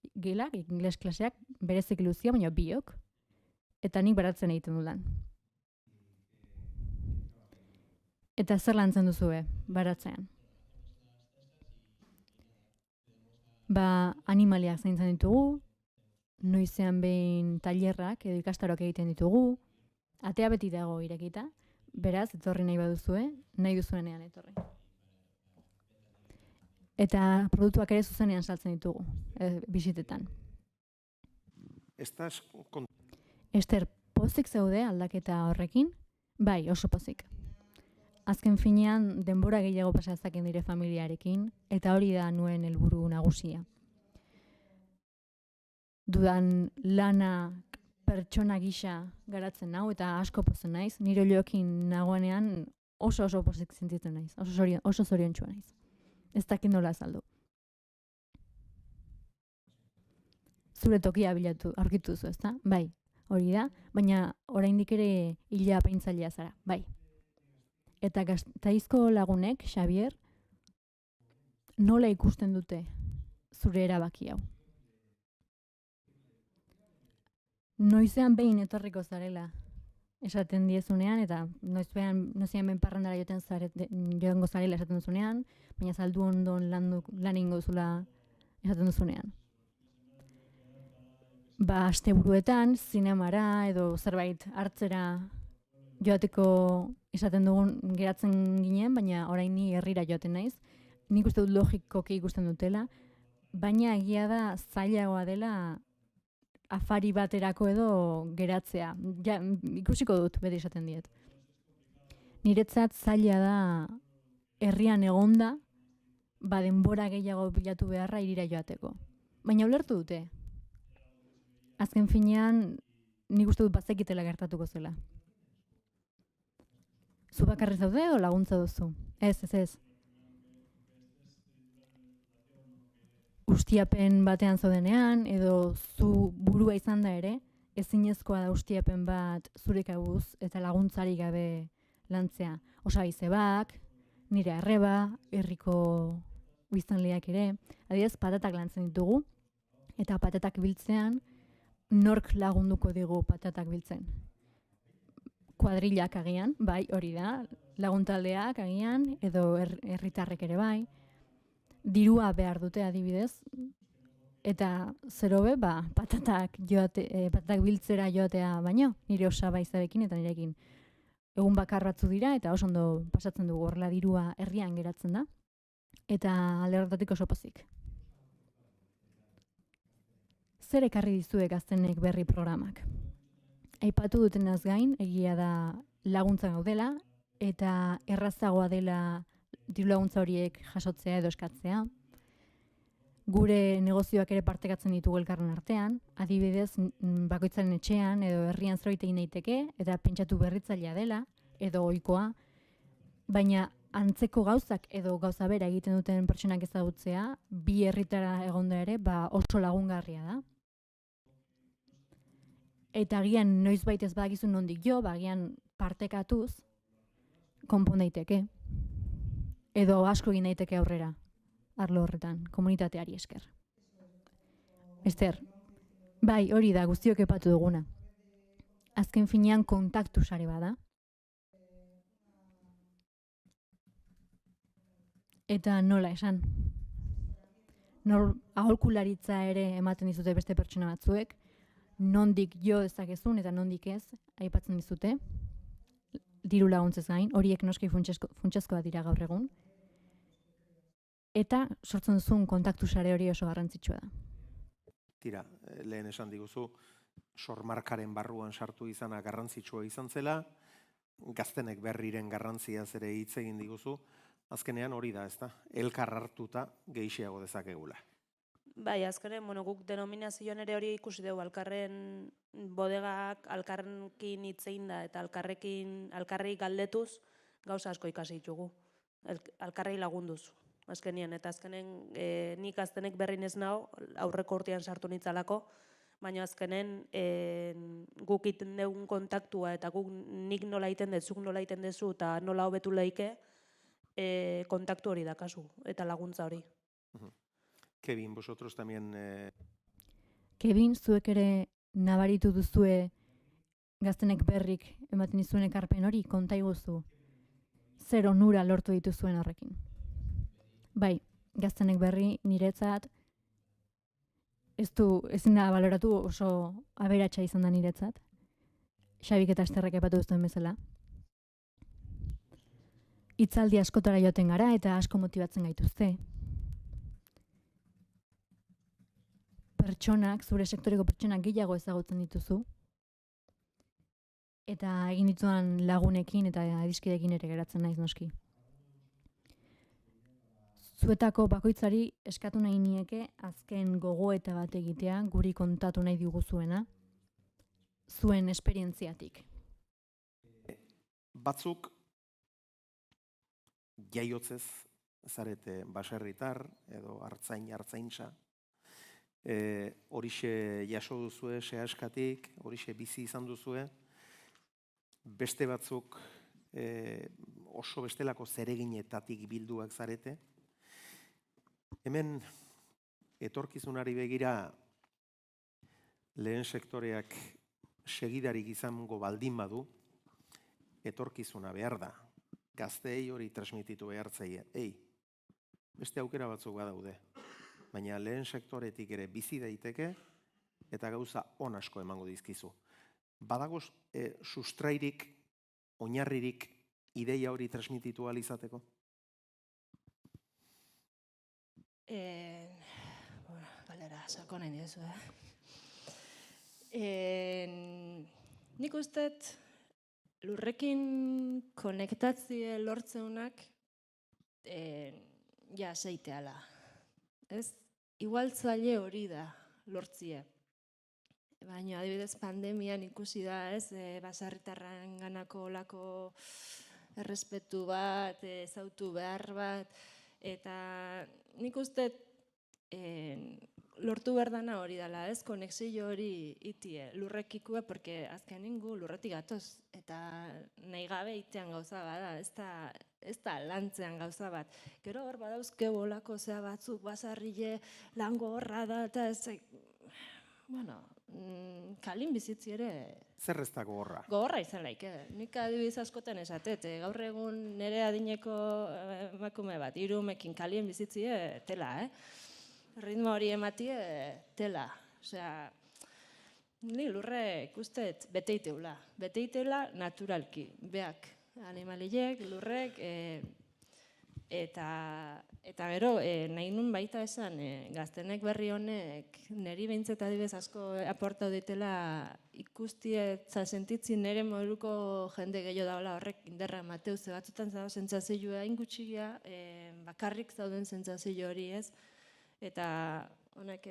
klaseak, berezik Luzia, baina biok, eta nik baratzen egiten dudan. Eta zer lantzen duzue, baratzean? Animaliak zaintzen ditugu, noizean behin tailerrak edo ikastaroak egiten ditugu, atea beti dago irekita, beraz, etorri nahi baduzue, nahi duzuenean etorri. Eta produktuak ere zuzenean saltzen ditugu, bisitetan. Ester, pozik zaude aldaketa horrekin? Bai, oso pozik. azken finean denbora gehiago pasa dezaken nire familiarekin, eta hori da nuen helburu nagusia. Dudan lana pertsona gisa garatzen nau, eta asko pozen naiz, nire oliokin nagoenean oso pozik sentitzen naiz, oso zoriontsua naiz. Ez dakit nola azaldu. Zure tokia bilatu, aurkitu duzu, ezta? Bai, hori da, baina oraindik ere hila apaintzailea zara, bai. Eta Gasteizko lagunek, Xabier, nola ikusten dute zure erabaki hau? Noizean behin etorriko zarela esaten diezunean, eta noizean behin parrandara joango zarela esaten duzunean, baina saldu ondon lan ingo duzula esaten duzunean. Asteburuetan, zinemara edo zerbait hartzera joateko esaten dugun geratzen ginen, baina orain ni herrira joaten naiz. Nik uste dut logikoki ikusten dutela, baina egia da zailagoa dela afari baterako edo geratzea. Ja, ikusiko dut, beti esaten diet. Niretzat zaila da herrian egonda, denbora gehiago bilatu beharra hirira joateko. Baina ulertu dute. Azken finean, nik uste dut bazekitela gertatuko zela. Zu bakarrik zaude edo laguntza duzu? Ez. Ustiapen batean zaudenean, edo zu burua izan da ere, ezinezkoa da ustiapen bat zure kabuz eta laguntzari gabe lantzea. Osabizebak, nire arreba, herriko biztanleak ere, adibidez patatak lantzen ditugu, eta patatak biltzean, nork lagunduko digu patatak biltzen? Kuadrilak agian, bai, hori da, laguntaldeak agian, edo herritarrek ere bai, dirua behar dute adibidez, eta zerobe, patatak biltzera joatea baino, nire osabaizabekin eta nirekin. Egun bakar batzu dira, eta oso ondo pasatzen dugu horrela dirua herrian geratzen da, eta alde horretatik oso pozik. Zer ekarri dizue Gaztenek Berri programak? Aipatu dutenaz gain, egia da laguntza gaudela, eta errazagoa dela diru laguntza horiek jasotzea edo eskatzea. Gure negozioak ere partekatzen ditugu elkarren artean, adibidez bakoitzaren etxean edo herrian zerbait egin daiteke, eta pentsatu berritzailea dela, edo ohikoa, baina antzeko gauzak edo gauza bera egiten duten pertsonak ezagutzea, bi herritara egonda ere, oso lagungarria da. Eta agian noizbait ez badakizu nondik jo, agian partekatuz, konpon daiteke. Edo asko egin daiteke aurrera, arlo horretan, komunitateari esker. Ester, bai, hori da, guztiok epatu duguna. Azken finean kontaktu sare bada. Eta nola esan. Aholkularitza ere ematen dizute beste pertsona batzuek, nondik jo dezakezun eta nondik ez, aipatzen dizute, diru laguntzez gain, horiek noski funtsezkoa dira gaur egun, eta sortzen duzun kontaktu sare hori oso garrantzitsua da. Tira, lehen esan diguzu, sormarkaren barruan sartu izana garrantzitsua izan zela, Gaztenek Berriren garrantziaz ere hitz egin diguzu, azkenean hori da, ezta? Elkar hartuta gehiago dezakegula. Bai, azkenen, guk denominazioan ere hori ikusi dugu, alkarren bodegak, alkarrekin hitzein da, eta alkarrei galdetuz, gauza asko ikasi ditugu. Alkarrei lagunduz, azkenien, eta azkenen nik Gaztenek Berrin ez nago, aurreko urtean sartu nitzalako, baina azkenen guk iten dugun kontaktua, eta guk nik nola iten dut, zuk nola iten dezu, eta nola hobetu leike, kontaktu hori dakazu, eta laguntza hori. Kevin, vosotros también... Kevin, zuek ere nabaritu duzue Gaztenek Berrik ematen dizuen ekarpen hori, konta iguzu. Zer onura lortu dituzuen horrekin. Bai, Gaztenek Berri niretzat, ezin da baloratu oso aberatsa izan da niretzat. Xabik eta Esterrek epatu duzuen bezala. Hitzaldi askotara joaten gara eta asko motibatzen gaituzte. Pertsonak, zure sektoreko pertsonak gehiago ezagutzen dituzu. eta egin dituan lagunekin eta adiskideekin ere geratzen naiz noski. Zuetako bakoitzari eskatu nahi nieke azken gogoeta bat egitea guri kontatu nahi diguzuena, zuen esperientziatik. Batzuk jaiotzez zarete baserritar edo artzaintza. Horixe jaso duzue sehaskatik, horixe bizi izan duzue. Beste batzuk oso bestelako zereginetatik bilduak zarete. Hemen etorkizunari begira lehen sektoreak segidarik izango baldin badu, etorkizuna behar da. Gazteei hori transmititu behar zaie. Beste aukera batzuk badaude. Baina lehen sektoretik ere bizi daiteke eta gauza on asko emango dizkizu. Badago sustrairik, oinarririk ideia hori transmititu ahal izateko? Galera, sako nahi diozu, nik ustet lurrekin konektatzie lortzeunak ja zeiteala. Ez? Igualtzaile hori da lortzie. Baina adibidez pandemian ikusi da, ez? Baserritarren ganako olako errespetu bat, ezautu behar bat, eta nik uste lortu berdana hori dela, ez? Konexio hori itie, lurrekikue, porque azken ningu lurretik gatoz, eta nahi gabe itean gauza bada, ez da lantzean gauza bat. Gero hor badauzke bolako zea batzuk, basarrile, lango horra da, eta ez, bueno, kalin bizitzi ere... Zer ez da gogorra? Gogorra izan laik, nik adibidez askotan esatet, gaur egun nire adineko emakume bat, irumekin kalien bizitzi tela, ritmo hori ematie tela. Osea, ni lurre ikustet beteiteula naturalki, beak, animaliek, lurrek, eta gero, nahi nun baita esan, gaztenek berri honek, niri behintzet adibidez asko aportau ditela ikustietza sentitzi nire moduko jende gehiago daula horrek inderra emateu, ze batzutan zago sentsazioa hain gutxigia, bakarrik zauden sentsazio hori ez, eta honek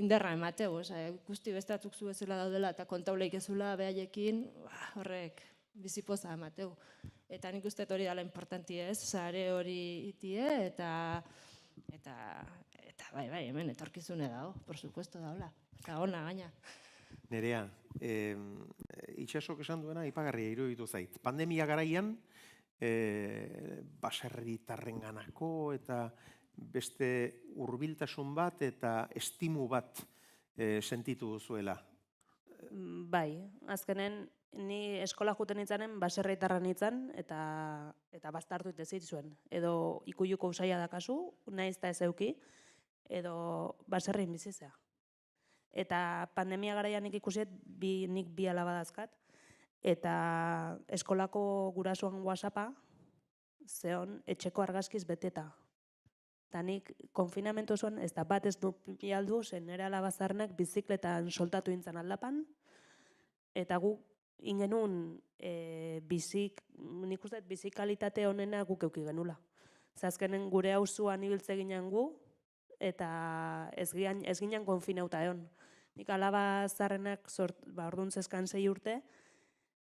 inderra emateu, ikusti bestatzuk zu bezala daudela eta kontauleik ezula behaiekin, horrek bizipoza emateu. Eta nik uste hori dela importanti ez, sare hori itie, eta bai, hemen etorkizune dago, por supuesto daula, eta ona gaina. Nerea, itxasok esan duena ipagarria iruditu zait. Pandemia garaian, baserritarrenganako eta beste hurbiltasun bat eta estimu bat sentitu duzuela. Bai, azkenen ni eskola juten nintzanen baserritarra nintzen eta bastartu itezit zuen. Edo ikuluko usaila dakazu, nahiz eta ez euki, edo baserrin bizizea. Eta pandemia garaian nik ikusiet, nik bi alaba dazkat, eta eskolako gurasoan WhatsAppa, zeon etxeko argazkiz beteta. Eta nik konfinamentu zuen, ez da bat ez du aldu, zen nire alabazarnak bizikletan soltatu intzan aldapan, eta gu ingenun nik uste bizikalitate honena guk euki genula. Zazkenen gure hauzuan ibiltze ginen gu, eta ez ginen konfinauta egon. Nik alaba zarrenak orduan zezkan 6 urte,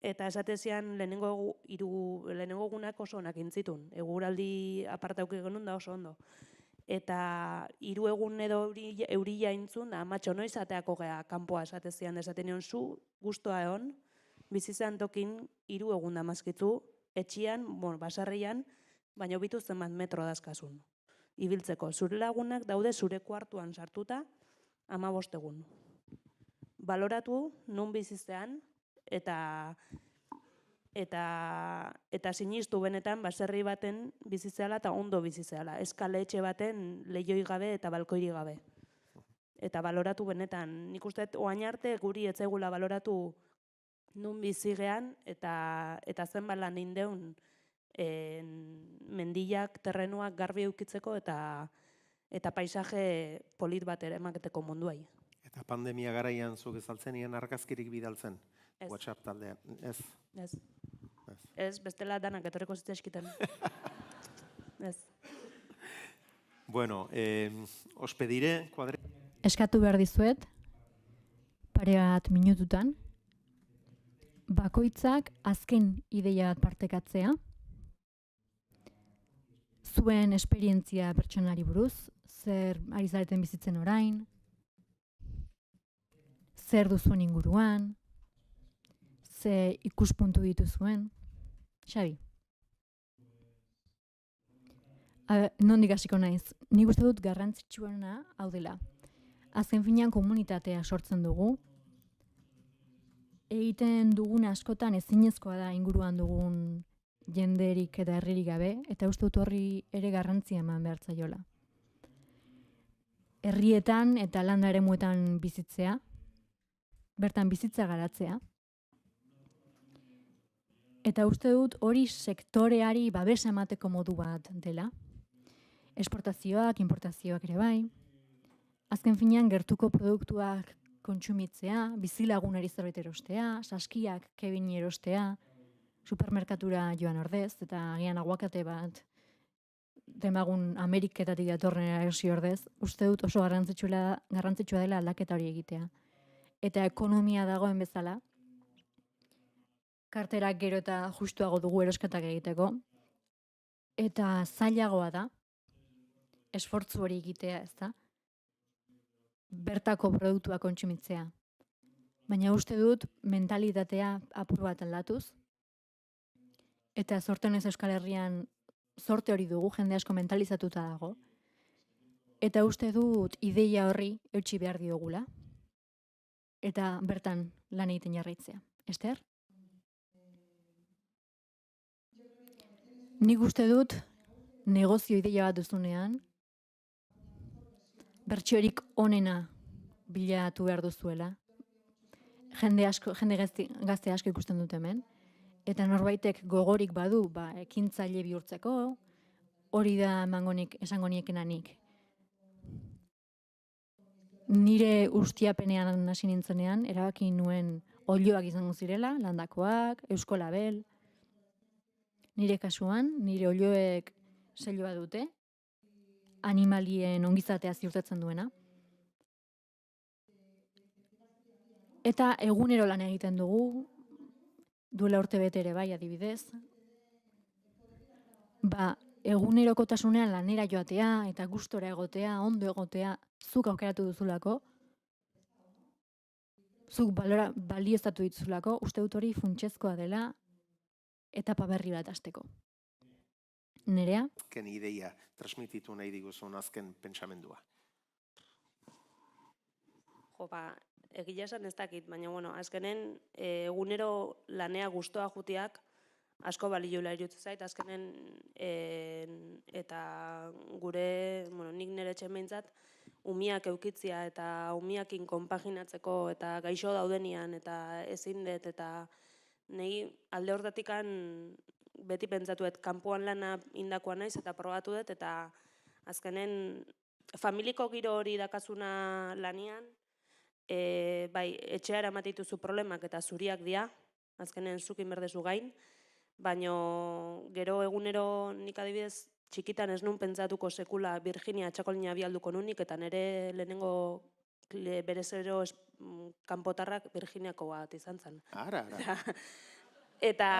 eta esatezian lehenengo egunak oso onak intzitun. Eguraldi apartauki genuen da oso ondo. Eta 3 egun edo eurila intzun, da amatxo noiz ateako gea kanpoa esatezian, esaten nion zu guztua egon, bizizan tokin 3 egun da mazkitu, etxian, basarrian, baina bitu zenbat metro dazkasun. Ibiltzeko, zure lagunak daude zure kuartuan sartuta 15 egun. Baloratu, nun bizizean, eta sinistu benetan baserri baten bizizeala eta ondo bizizeala. Eskale etxe baten lehioi gabe eta balkoiri gabe. Eta baloratu benetan. Nik uste oain arte guri etzaigula baloratu nun bizigean eta zenbat lan indeun mendiak, terrenuak garbi eukitzeko eta paisaje polit bat ere emaketeko munduai. Eta pandemia garaian zuk ezaltzenien argazkirik bidaltzen. Ez. WhatsApp taldean. Ez. Ez. Ez, bestela danak etorriko zitzaizkiten. Ez. Bueno, ospedire, kuadre... Eskatu behar dizuet, pare bat minututan, bakoitzak azken ideia bat partekatzea, zuen esperientzia pertsonari buruz, zer ari zareten bizitzen orain, zer duzuen inguruan, ze ikuspuntu dituzuen. Xabi. Nondik hasiko naiz? Nik uste dut garrantzitsuena hau dela. Azken finean komunitatea sortzen dugu. Egiten dugun askotan ezinezkoa da inguruan dugun jenderik eta herririk gabe, eta uste dut horri ere garrantzia eman behar zaiola. Herrietan eta landa eremuetan bizitzea, bertan bizitza garatzea. Eta uste dut hori sektoreari babesa emateko modu bat dela. Esportazioak, importazioak ere bai. Azken finean gertuko produktuak kontsumitzea, bizilagunari zerbait erostea, saskiak Kevin erostea, supermerkatura joan ordez, eta agian aguakate bat demagun Ameriketatik datorren erosi ordez, uste dut oso garrantzitsua dela aldaketa hori egitea. Eta ekonomia dagoen bezala, karterak gero eta justuago dugu erosketak egiteko, eta zailagoa da, esfortzu hori egitea, ez da? Bertako produktua kontsumitzea. Baina uste dut mentalitatea apur bat aldatuz, eta zortenez Euskal Herrian zorte hori dugu, jende asko mentalizatuta dago, eta uste dut ideia horri eutsi behar diogula, eta bertan lan egiten jarraitzea. Ester? Nik uste dut negozio ideia bat duzunean, bertsiorik onena bilatu behar duzuela. Jende gazte asko ikusten dut hemen, eta norbaitek gogorik badu, ekintzaile bihurtzeko, hori da esango niekenanik. Nire ustiapenean hasi nintzenean, erabaki nuen olioak izango zirela, landakoak, Eusko Label. Nire kasuan, nire olioek selloa dute, animalien ongizatea ziurtatzen duena. Eta egunero lan egiten dugu, duela urte bete ere bai adibidez. Egunerokotasunean lanera joatea eta gustora egotea, ondo egotea, zuk aukeratu duzulako, zuk balioztatu dituzulako, uste dut hori funtsezkoa dela etapa berri bat hasteko. Nerea? Azken ideia transmititu nahi diguzun azken pentsamendua. Egia esan ez dakit, baina azkenen egunero lanea gustoa jutiak asko baliola iruditzen zait, azkenen eta gure, nik nire etxen behintzat, umiak eukitzia eta umiakin konpaginatzeko eta gaixo daudenian eta ezin dut eta nahi alde hortatikan beti pentsatuet kanpoan lana indakoa naiz eta probatu dut eta azkenen familiko giro hori dakazuna lanian, etxea eramatituzu problemak eta zuriak dira, azkenen zukin berdezu gain, baina gero egunero nik adibidez txikitan ez nun pentsatuko sekula Virginia txakolina bialduko nunik eta nire lehenengo berezero kanpotarrak Virginiako bat izan zen. Ara. Eta,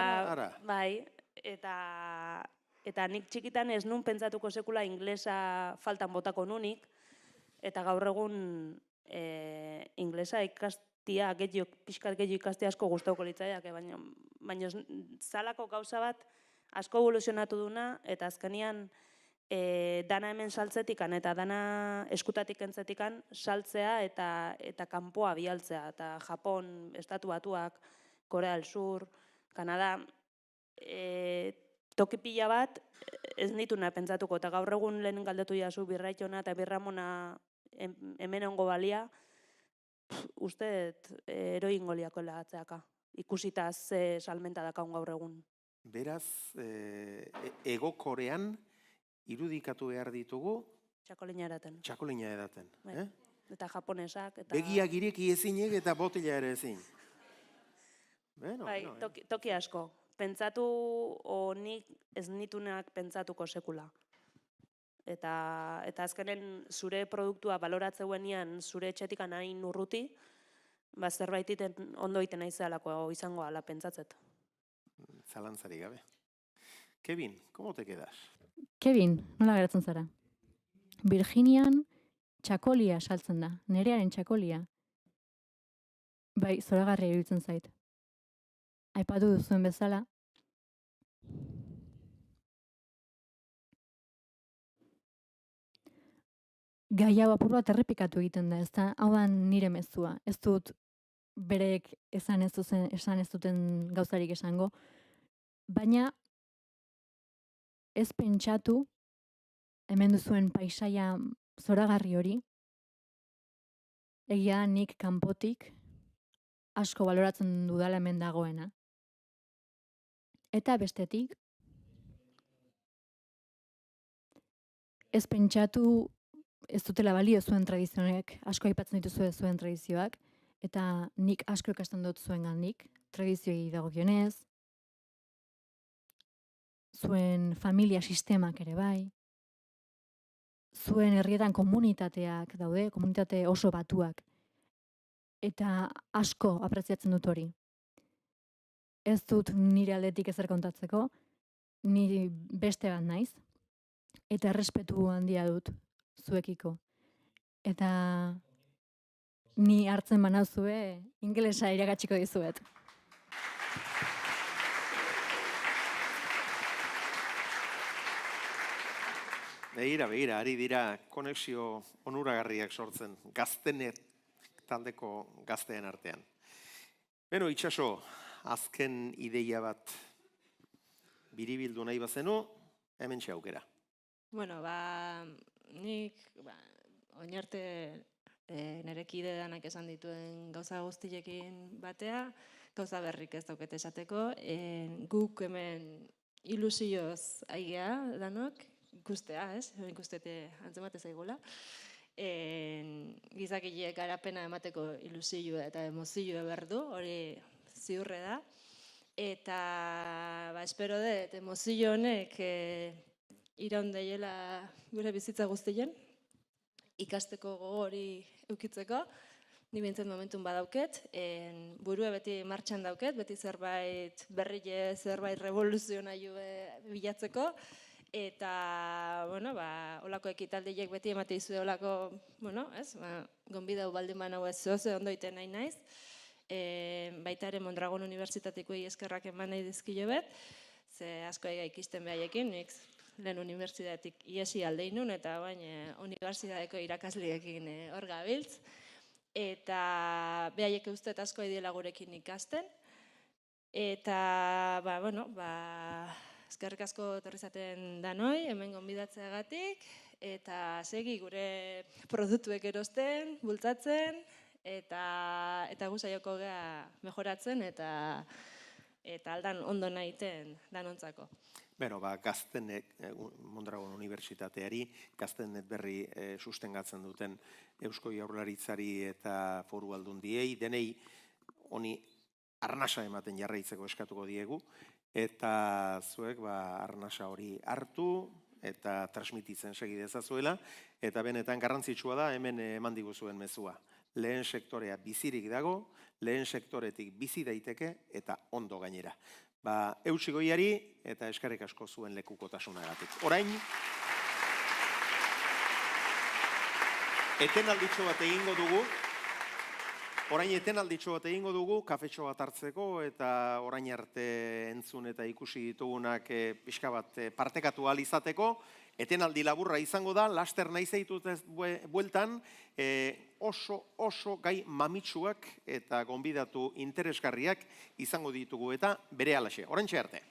eta nik txikitan ez nun pentsatuko sekula inglesa faltan botako nunik, eta gaur egun inglesa ikastia, pixkat gehiago ikastia asko gustauko litzaiak, baina zalako gauza bat asko evoluzionatu duna, eta azkenian dana hemen saltzetikan eta dana eskutatik entzetikan saltzea eta kanpoa bialtzea, eta Japon, Estatu Batuak, Korea del Sur, Kanada, toki pila bat ez nituna pentsatuko, eta gaur egun lehen galdetu jazu Birraitona eta Birramona hemen ongo balia, uste eroi ingoliako lagatzeaka, ikusita ze salmenta dakaun gaur egun. Beraz, Ego Korean irudikatu behar ditugu Txakolina edaten. Txakolina edaten. Eta japonesak. Begiak ireki ezinek eta botila ere ezin. Bai, toki asko. Pentsatu, nik ez nitunak pentsatuko sekula. Eta azkenen zure produktua baloratzeuenean zure etxetik hain urruti, zerbaititen ondo iten naizelako izango ala pentsatzet. Zalantzarik gabe. Kevin, ¿cómo te quedas? Kevin, nola geratzen zara? Virginian txakolia saltzen da, nerearen txakolia. Bai, zoragarria iruditzen zait. Aipatu duzuen bezala, gai hau apur bat errepikatu egiten da, ezta? Hau da nire mezua. Ez dut berek esan ez duten gauzarik esango, baina ez pentsatu hemen duzuen paisaia zoragarri hori, egia nik kanpotik asko baloratzen dudala hemen dagoena. Eta bestetik, ez pentsatu ez dutela balio zuen tradizionek, asko aipatzen dituzue zuen tradizioak, eta nik asko ikasten dut zuen gandik, tradizioi dagokionez, zuen familia sistemak ere bai, zuen herrietan komunitateak daude, komunitate oso batuak, eta asko apreziatzen dut hori. Ez dut nire aldetik ezer kontatzeko, ni beste bat naiz, eta errespetu handia dut zuekiko. Eta ni hartzen banauzue, ingelesa iragatsiko dizuet. Begira, ari dira konexio onuragarriak sortzen, gaztenet taldeko gazteen artean. Beno, Itxaso, azken ideia bat biribildu nahi bazenu, hemen aukera. Bueno, nik oinarte nire kide danak esan dituen gauza guztiekin batea, gauza berrik ez dauket esateko, guk hemen ilusioz aigea danok, ikustea, ez? Ikustete antzemate zaigula. Gizakileek garapena emateko ilusioa eta emozioa berdu, hori ziurre da. Eta espero dut emozio honek iraun daiela gure bizitza guztien, ikasteko gogo hori eukitzeko, ni bintzen momentun badauket, burua beti martxan dauket, beti zerbait berrile, zerbait revoluzionaio bilatzeko, eta, holako ekitaldiek beti emate izue holako, gonbidau baldin banau ez zoze ondo iten nahi naiz, baita ere Mondragon Unibertsitatekoei eskerrak eman nahi dizkilo bet, ze asko ega ikisten behaiekin, nik lehen unibertsitatetik iesi aldeinun, eta bain unibertsitateko irakasliekin hor gabiltz, eta behaiek ustet asko idiela gurekin ikasten, eta, eskerrik asko etorrizaten danoi, hemen gonbidatzeagatik, eta segi gure produktuek erosten, bultzatzen, eta gu saioko gea mejoratzen, eta aldan ondo nahiten danontzako. Beno, Gaztenek, Mondragon Unibertsitateari, Gaztenet berri sustengatzen duten Eusko Jaurlaritzari eta Foru Aldundiei, denei honi arnasa ematen jarraitzeko eskatuko diegu, eta zuek arnasa hori hartu eta transmititzen segi dezazuela, eta benetan garrantzitsua da hemen eman diguzuen mezua. Lehen sektorea bizirik dago, lehen sektoretik bizi daiteke eta ondo gainera. Eutsi Goiari eta eskerrik asko zuen lekukotasunagatik. Orain, etenalditxo bat egingo dugu, kafetxo bat hartzeko, eta orain arte entzun eta ikusi ditugunak pixka bat partekatu ahal izateko, etenaldi laburra izango da, laster nahi zeitut ez bueltan, oso gai mamitsuak eta gonbidatu interesgarriak izango ditugu eta bere alaxe. Oraintxe arte.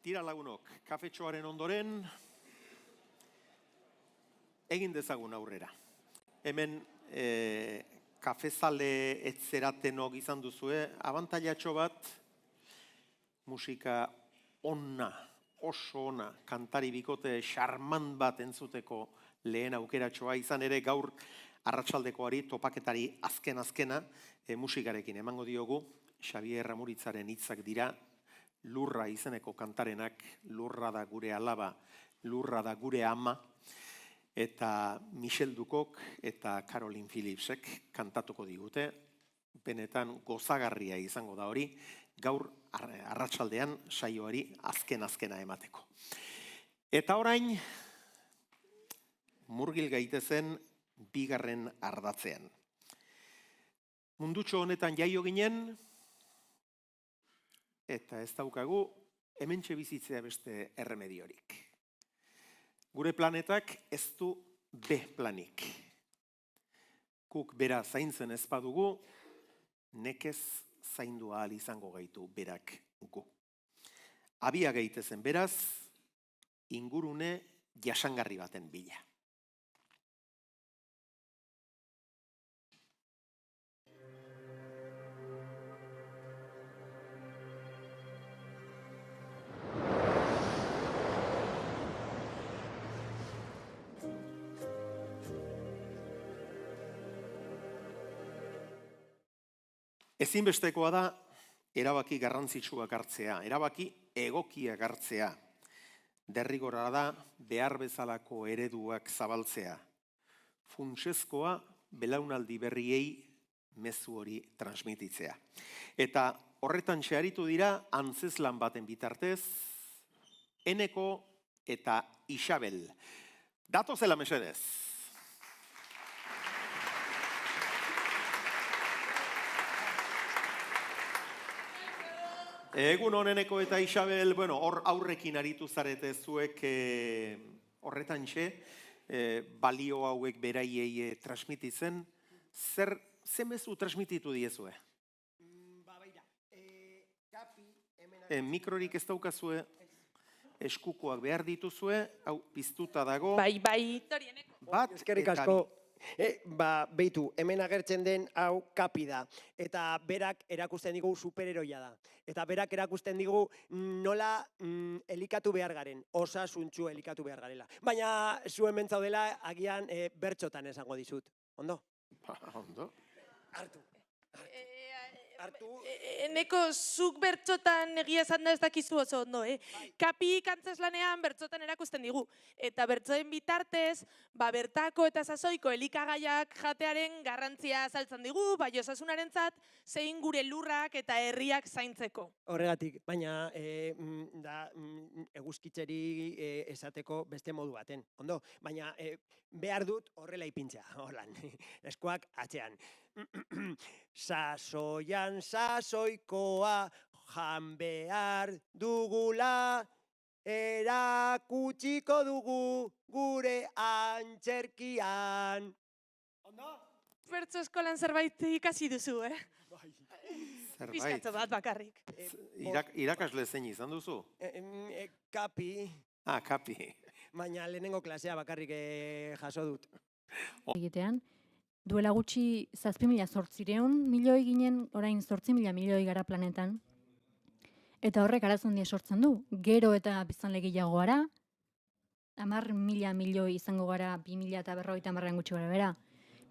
tira lagunok, kafetxoaren ondoren, egin dezagun aurrera. Hemen kafezale etzeratenok izan duzue, abantailatxo bat, musika onna, oso ona, kantari bikote xarman bat entzuteko lehen aukeratxoa, izan ere gaur arratsaldekoari topaketari azkena musikarekin emango diogu. Xabier Ramuritzaren hitzak dira, Lurra izeneko kantarenak, lurra da gure alaba, lurra da gure ama, eta Michel Dukok eta Caroline Phillipsek kantatuko digute, benetan gozagarria izango da hori, gaur arratsaldean saioari azkena emateko. Eta orain, murgil gaitezen bigarren ardatzean. Mundutxo honetan jaio ginen, eta ez daukagu hementxe bizitzea beste erremediorik. Gure planetak ez du B planik. Guk bera zaintzen ez badugu, nekez zaindu ahal izango gaitu berak gu. Abia gaitezen beraz, ingurune jasangarri baten bila. Ezinbestekoa da, erabaki garrantzitsuak hartzea, erabaki egokiak hartzea. Derrigorra da, behar bezalako ereduak zabaltzea. Funtsezkoa, belaunaldi berriei mezu hori transmititzea. Eta horretan txearitu dira, antzezlan baten bitartez, Eneko eta Isabel. Datozela mesedez. Egun honeneko eta Isabel, hor aurrekin aritu zarete zuek horretan txe, balio hauek beraiei transmititzen, zer mezu transmititu diezue? Mikrorik ez daukazue, eskukoak behar dituzue, hau piztuta dago. Bai. Bat, eskerrik asko. Beitu, hemen agertzen den hau Kapi da. Eta berak erakusten digu superheroia da. Eta berak erakusten digu nola elikatu behar garen, osasuntsu elikatu behar garela. Baina zu hemen zaudela agian bertxotan esango dizut. Ondo? Ondo. Hartu. Eneko, zuk bertxotan egia esan da ez dakizu oso ondo, Kapi kantzeslanean bertxotan erakusten digu. Eta bertxoen bitartez, bertako eta sasoiko elikagaiak jatearen garrantzia azaltzen digu, bai osasunarentzat, zein gure lurrak eta herriak zaintzeko. Horregatik, baina eguzkitzeri esateko beste modu baten, ondo? Baina behar dut horrela ipintzea, holan, eskuak atzean. Sasoian sasoikoa jan behar dugula, erakutsiko dugu gure antzerkian. Ondo? Bertso eskolan zerbait ikasi duzu, Zerbait. Pizkatzo bat bakarrik. Irakasle zein izan duzu? Kapi. Kapi. Baina lehenengo klasea bakarrik jaso dut. Egitean, duela gutxi 7.800 milioi ginen, orain 8.000 milioi gara planetan. Eta horrek arazo handia sortzen du. Gero eta biztanle gehiago gara, 10.000 milioi izango gara 2050 gutxi gara bera.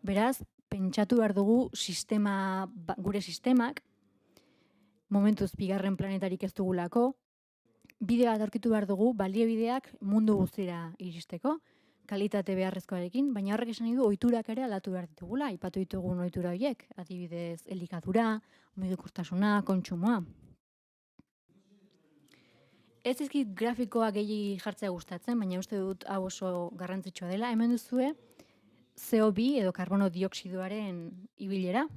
Beraz, pentsatu behar dugu gure sistemak, momentuz bigarren planetarik ez dugulako, bide bat aurkitu behar dugu, baliobideak mundu guztira iristeko, kalitate beharrezkoarekin, baina horrek esan nahi du ohiturak ere aldatu behar ditugula, aipatu ditugun ohitura horiek, adibidez elikadura, mugikortasuna, kontsumoa. Ez dizkit grafikoa gehi jartzea gustatzen, baina uste dut hau oso garrantzitsua dela. Hemen duzue CO2 edo karbono dioksidoaren ibilera.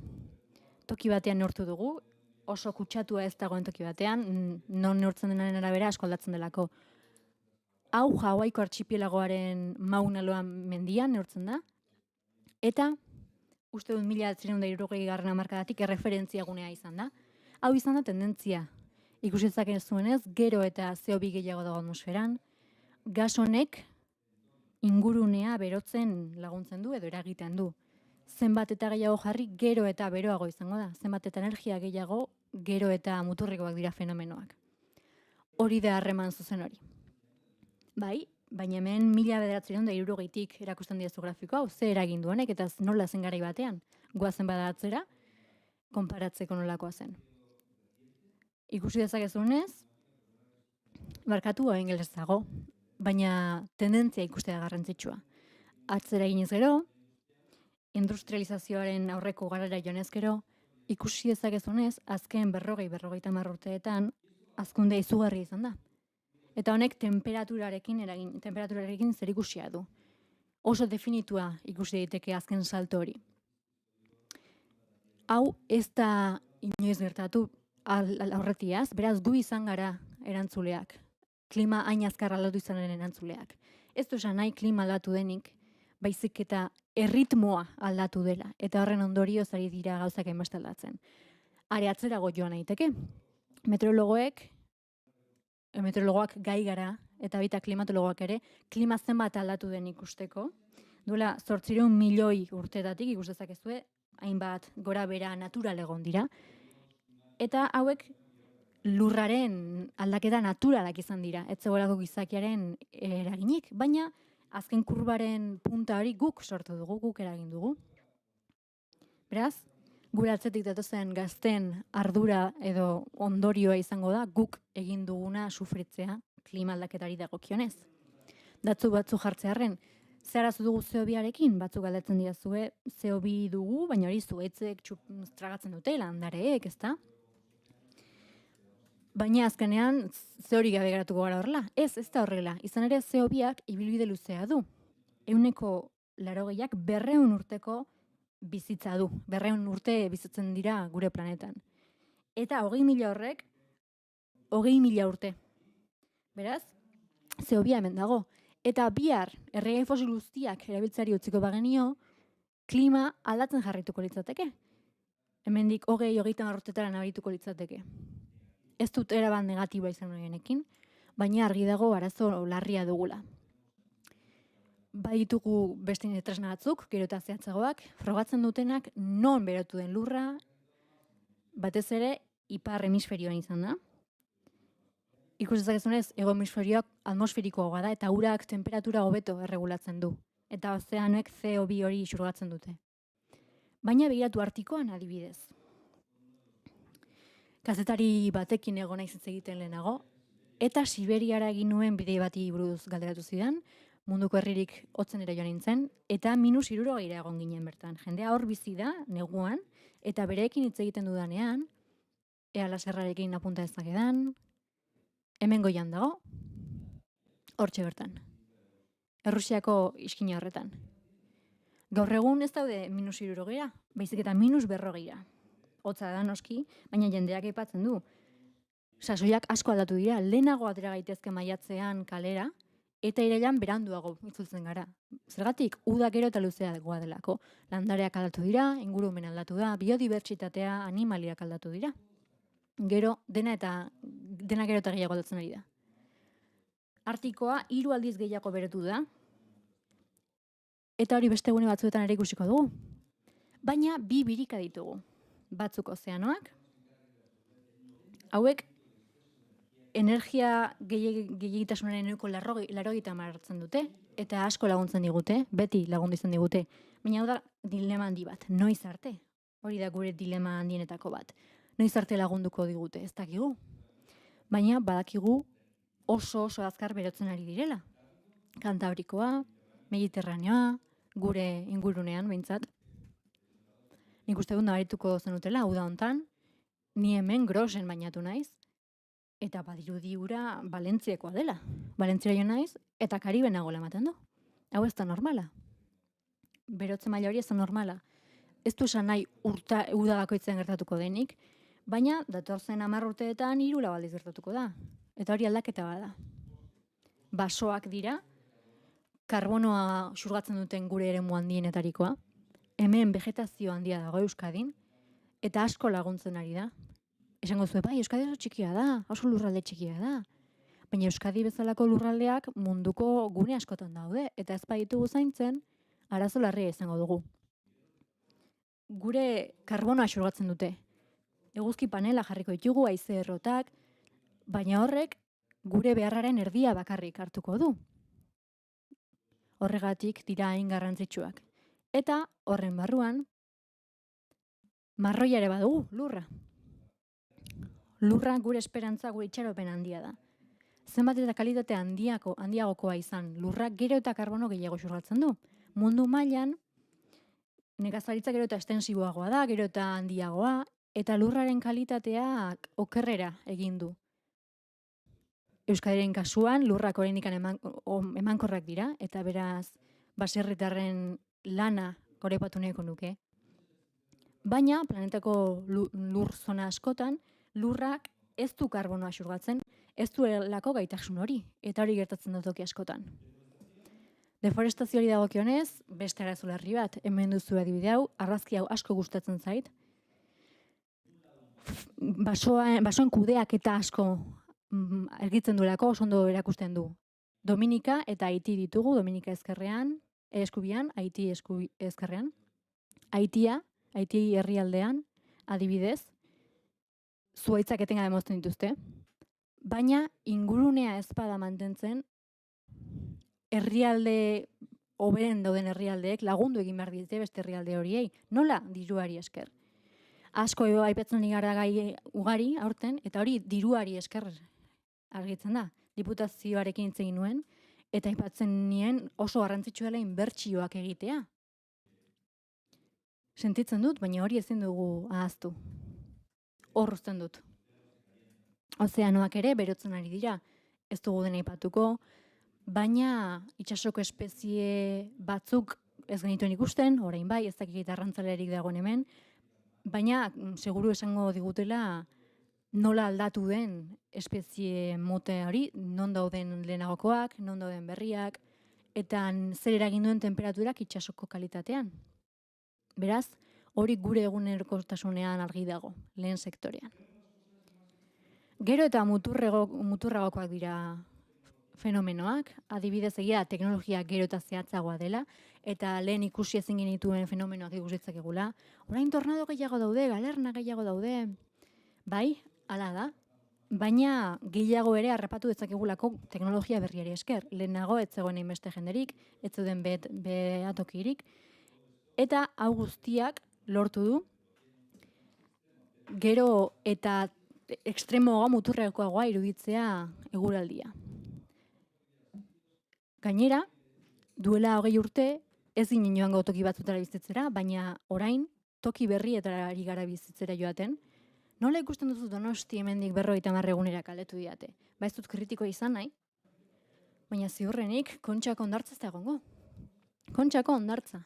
Toki batean neurtu dugu, oso kutsatua ez dagoen toki batean, non neurtzen denaren arabera asko aldatzen delako. Hau Hawaiko artxipielagoaren Maunaloan mendian neurtzen da, eta uste dut 1960 hamarkadatik erreferentzia gunea izan da. Hau izan da tendentzia. Ikusi dezakezuenez, gero eta CO2 gehiago dago atmosferan, gas honek ingurunea berotzen laguntzen du edo eragiten du. Zenbat eta gehiago jarri, gero eta beroago izango da. Zenbat eta energia gehiago, gero eta muturrikoak dira fenomenoak. Hori da harreman zuzen hori. Bai, baina hemen 1960tik erakusten diazu grafiko hau, ze eragin du honek eta nola zen garai batean. Goazen bada atzera, konparatzeko nolakoa zen. Ikusi dezakezunez, barkatu ingeles dago, baina tendentzia ikustea garrantzitsua. Atzera eginez gero, industrializazioaren aurreko garara joanez gero, ikusi dezakezunez, azken 40-50 urteetan, hazkundea izugarria izan da. Eta honek temperaturarekin zerikusia du. Oso definitua ikusi daiteke azken salto hori. Hau ez da inoiz gertatu aurretiaz, beraz gu izan gara erantzuleak. Klima hain azkar aldatu izanen erantzuleak. Ez du esan nahi klima aldatu denik, baizik eta erritmoa aldatu dela, eta horren ondorioz ari dira gauzak hainbeste aldatzen. Are atzerago joan daiteke. Meteorologoak gai gara, eta baita klimatologoak ere, klima zenbat aldatu den ikusteko. Duela 800 milioi urteetatik ikus dezakezue, hainbat gora bera natural egon dira. Eta hauek lurraren aldaketa naturalak izan dira, ez zegoelako gizakiaren eraginik, baina azken kurbaren punta hori guk sortu dugu, guk eragin dugu. Beraz, gure atzetik datozen gazten ardura edo ondorioa izango da, guk egin duguna sufritzea klima aldaketari dagokionez. Datzu batzu jartzearren, ze arazo dugu CO2arekin, batzuk galdetzen diazue, CO2 dugu, baina hori zuhaitzek tragatzen dute, landareek, ezta? Baina azkenean, ze hori gabe geratuko gara horrela. Ez da horrela. Izan ere, CO2ak ibilbide luzea du. 180ak 200 urteko bizitza du. 200 urte bizitzen dira gure planetan. Eta 20.000 horrek, 20.000 urte. Beraz, CO2 hemen dago. Eta bihar, erregai fosil guztiak erabiltzeari utziko bagenio, klima aldatzen jarrituko litzateke. Hemendik 20-30 urtetara nabarituko litzateke. Ez dut erabat negatiboa izan horienekin, baina argi dago arazo larria dugula. Baditugu beste tresna batzuk, gero eta zehatzagoak, frogatzen dutenak non berotu den lurra, batez ere ipar hemisferioan izan da. Ikus dezakezunez, hego hemisferioak atmosferikoagoa da eta urak temperatura hobeto erregulatzen du. Eta ozeanoek CO2 hori xurgatzen dute. Baina begiratu Artikoan adibidez. Kazetari batekin egon naiz hitz egiten lehenago, eta Siberiara egin nuen bidei bati buruz galderatu zidan, munduko herririk hotzen ere joan nintzen, eta -60 egon ginen bertan. Jendea hor bizi da, neguan, eta bereekin hitz egiten dudanean, ea laserrarekin apunta dezakedan, hemen goian dago, hortxe bertan. Errusiako iskina horretan. Gaur egun ez daude -60, baizik eta -40. Hotza da noski, baina jendeak aipatzen du. Sasoiak asko aldatu dira, lehenago atera gaitezke maiatzean kalera, eta irailan beranduago itzultzen gara. Zergatik, uda gero eta luzea dagoa delako. Landareak aldatu dira, ingurumen aldatu da, biodibertsitatea, animaliak aldatu dira. Gero, dena gero eta gehiago aldatzen ari da. Artikoa 3 aldiz gehiago beretu da, eta hori beste gune batzuetan ere ikusiko dugu. Baina 2 birika ditugu. Batzuk ozeanoak, hauek energia gehiagitasunaren 80% hartzen dute, eta asko laguntzen digute, beti lagundu izan digute. Baina hau da dilema handi bat, noiz arte? Hori da gure dilema handienetako bat. Noiz arte lagunduko digute, ez dakigu. Baina badakigu oso azkar berotzen ari direla. Kantabrikoa, Mediterraneoa, gure ingurunean behintzat. Nik uste dut nabarituko zenutela, uda hontan, ni hemen Grosen bainatu naiz, eta badirudi ura Valentziekoa dela. Valentziara jo naiz, eta Kariben agola ematen du. Hau ez da normala. Berotze maila hori ez da normala. Ez du esan nahi uda bakoitzean gertatuko denik, baina datorzen 10 urteetan 3 aldiz gertatuko da. Eta hori aldaketa bada. Basoak dira, karbonoa xurgatzen duten gure eremu handienetarikoa, hemen vegetazio handia dago Euskadin, eta asko laguntzen ari da. esango zuen, bai, Euskadi oso txikia da, oso lurralde txikia da. Baina Euskadi bezalako lurraldeak munduko gune askotan daude, eta ez baditugu zaintzen, arazo larria izango dugu. Gure karbonoa xurgatzen dute. Eguzki panela jarriko ditugu, haize errotak, baina horrek gure beharraren erdia bakarrik hartuko du. Horregatik dira hain garrantzitsuak. Eta horren barruan, marroia ere badugu, lurra. Lurra gure esperantza, gure itxaropen handia da. Zenbat eta kalitate handiagokoa izan, lurrak gero eta karbono gehiago xurgatzen du. Mundu mailan, nekazaritza gero eta estensiboagoa da, gero eta handiagoa, eta lurraren kalitateak okerrera egin du. Euskadiren kasuan, lurrak oraindik emankorrak dira, eta beraz, baserritarren lana goraipatu nahiko nuke. Baina, planetako lur zona askotan, lurrak ez du karbonoa xurgatzen, ez duelako gaitasun hori, eta hori gertatzen da toki askotan. Deforestazioari dagokionez, beste arazo larri bat, hemen duzu adibide hau, argazki hau asko gustatzen zait. Basoen kudeak eta asko argitzen duelako, oso ondo erakusten du. Dominika eta Haiti ditugu, Dominika eskubian, Haiti ezkerrean. Haiti herrialdean, adibidez, zuhaitzak etengabe mozten dituzte, baina ingurunea ez bada mantentzen, herrialde hoberen dauden herrialdeek lagundu egin behar dite beste herrialde horiei. Nola? Diruari esker. Asko aipatzen gara gai ugari aurten, eta hori diruari esker argitzen da. Diputazioarekin hitz egin nuen, eta aipatzen nien oso garrantzitsua dela inbertsioak egitea. Sentitzen dut, baina hori ezin dugu ahaztu. Hor uzten dut. Ozeanoak ere berotzen ari dira, ez dugu dena aipatuko, baina itsasoko espezie batzuk ez genituen ikusten, orain bai, ez dakit arrantzalerik dagoen hemen, baina seguru esango digutela nola aldatu den espezie mote hori, non dauden lehenagokoak, non dauden berriak, eta zer eragin duen temperaturak itsasoko kalitatean. Beraz, hori gure egunerokotasunean argi dago, lehen sektorean. Gero eta muturragokoak dira fenomenoak, adibidez egia teknologia gero eta zehatzagoa dela, eta lehen ikusi ezin genituen fenomenoak ikusitzak egula. Orain tornado gehiago daude, galerna gehiago daude, bai, hala da, baina gehiago ere harrapatu dezakegulako teknologia berriari esker. Lehenago ez zegoen hainbeste jenderik, ez zeuden behatokirik, eta hau guztiak lortu du, gero eta ekstremoa muturrekoagoa iruditzea eguraldia. Gainera, duela 20 urte, ez ginen joango toki batzutara bizitzera, baina orain toki berrietara ari gara bizitzera joaten. Nola ikusten duzu Donosti hemendik 50 egunera kaletu diate? Ba ez dut kritikoa izan nahi, baina ziurrenik Kontxako hondartza ez da egongo. Kontxako hondartza.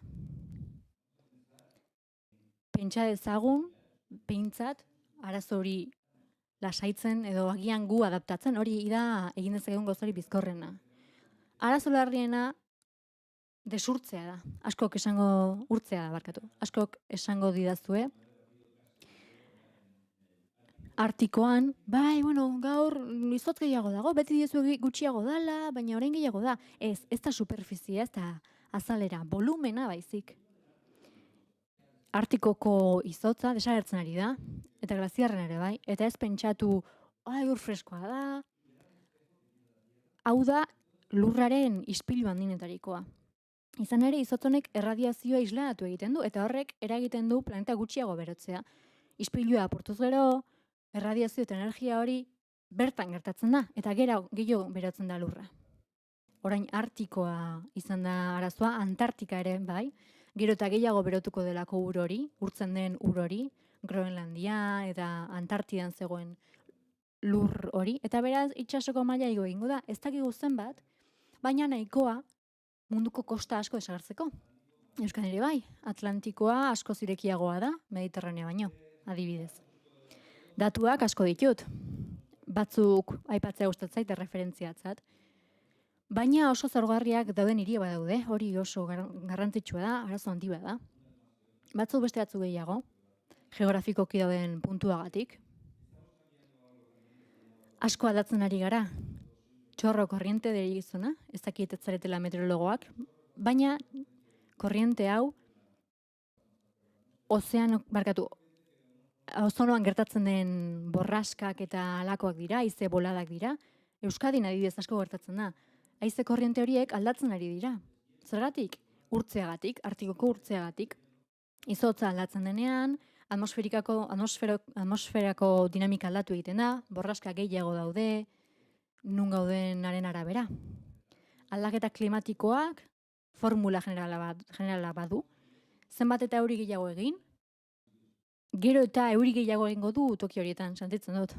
Pentsa dezagun, behintzat, arazo hori lasaitzen edo agian gu adaptatzen, hori da egin dezagun gozari bizkorrena. Arazo larriena desurtzea da. Askok esango urtzea da, barkatu. Askok esango didazue. Artikoan, bai, gaur izotz gehiago dago, beti diezu gutxiago dala, baina orain gehiago da. Ez da superfizia, ez da azalera, volumena baizik. Artikoko izotza desagertzen ari da, eta glaziarren ere bai, eta ez pentsatu, ur freskoa da. Hau da, lurraren ispilu handinetarikoa. Izan ere, izotzonek erradiazioa islatu egiten du, eta horrek eragiten du planeta gutxiago berotzea. Ispilua apurtuz gero, erradiazio eta energia hori bertan gertatzen da, eta gehiago berotzen da lurra. Orain Artikoa izan da arazoa, Antartika ere bai, gero eta gehiago berotuko delako ur hori, urtzen den ur hori, Groenlandia eta Antartidan zegoen lur hori, eta beraz itsasoko maila igo egingo da, ez dakigu zenbat, baina nahikoa munduko kosta asko desagertzeko. Euskal ere bai, Atlantikoa asko zirekiagoa da, Mediterranea baino, adibidez. Datuak asko ditut, batzuk aipatzea gustatzait referentziatzat, baina oso zaurgarriak dauden hiria badaude, hori oso garrantzitsua da, arazo handi bat da. Batzuk beste batzu gehiago, geografikoki dauden puntuagatik. Asko aldatzen ari gara. Txorro korriente deritizuna, ez dakit ez zaretela meteorologoak, baina korriente hau ozonoan gertatzen den borraskak eta alakoak dira, haize boladak dira. Euskadin adibidez asko gertatzen da. Haize korriente horiek aldatzen ari dira. Zergatik? Urtzeagatik, Artikoko urtzeagatik. Izotza aldatzen denean, atmosferako dinamika aldatu egiten da, borraska gehiago daude, nun gaudenaren arabera. Aldaketa klimatikoak formula generala badu. Zenbat eta euri gehiago egin, gero eta euri gehiago egingo du toki horietan, sentitzen dut.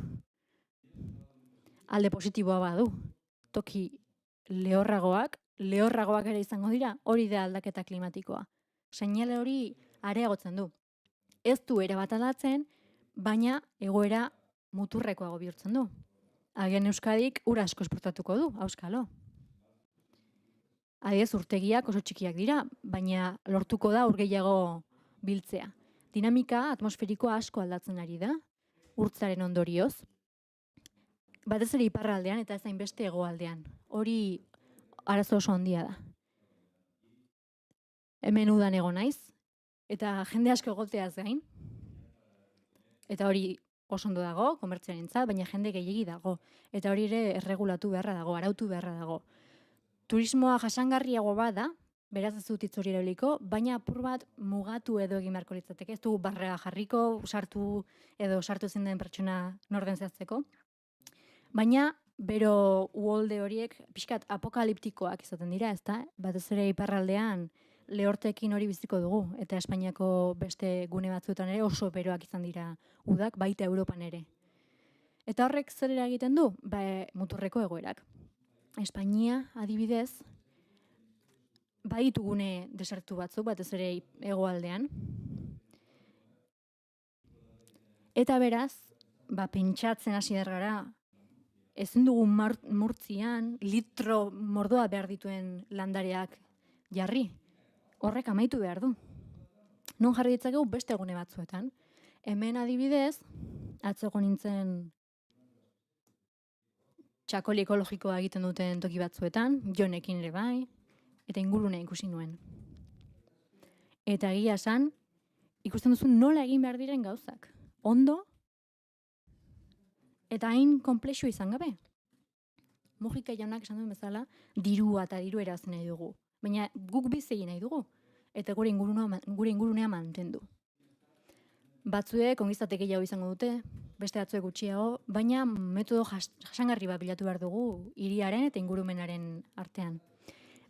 Alde positiboa badu. Toki lehorragoak ere izango dira, hori da aldaketa klimatikoa. Seinale hori areagotzen du. Ez du erabat aldatzen, baina egoera muturrekoago bihurtzen du. Agian Euskadik ura asko esportatuko du, auskalo. Adibidez, urtegiak oso txikiak dira, baina lortuko da ur gehiago biltzea. Dinamika atmosferikoa asko aldatzen ari da, urtzaren ondorioz. Batez ere iparraldean eta ez hainbeste hegoaldean. Hori arazo oso handia da. Hemen udan egon naiz, eta jende asko egoteaz gain, eta hori oso ondo dago, komertziarentzat, baina jende gehiegi dago. Eta hori ere erregulatu beharra dago, arautu beharra dago. Turismoa jasangarriago bada, beraz ez dut hitz hori erabiliko, baina apur bat mugatu edo egin beharko litzateke. Ez dugu barrera jarriko, sartu ezin den pertsona norden zehazteko. Baina bero uholde horiek pixkat apokaliptikoak izaten dira, ezta? Batez ere iparraldean lehortekin hori biziko dugu, eta Espainiako beste gune batzuetan ere oso beroak izan dira udak, baita Europan ere. Eta horrek zer eragiten du? Muturreko egoerak. Espainia, adibidez, baditu gune desertu batzuk, batez ere hegoaldean. Eta beraz, pentsatzen hasi gara, ezin dugu Murtzian litro mordoa behar dituen landareak jarri. Horrek amaitu behar du. Non jarri ditzakegu beste gune batzuetan. Hemen adibidez, atzoko nintzen txakoli ekologikoa egiten duten toki batzuetan, Jonekin ere bai, eta ingurunea ikusi nuen. Eta egia esan, ikusten duzu nola egin behar diren gauzak. Ondo, eta hain konplexu izan gabe. Mujika jaunak esan duen bezala, dirua eta diru erazen nahi dugu. Baina guk bizi egin nahi dugu, eta gure ingurunea mantendu. Batzuek ongizate gehiago izango dute, beste batzuek gutxiago, baina metodo jasangarri bat bilatu behar dugu hiriaren eta ingurumenaren artean.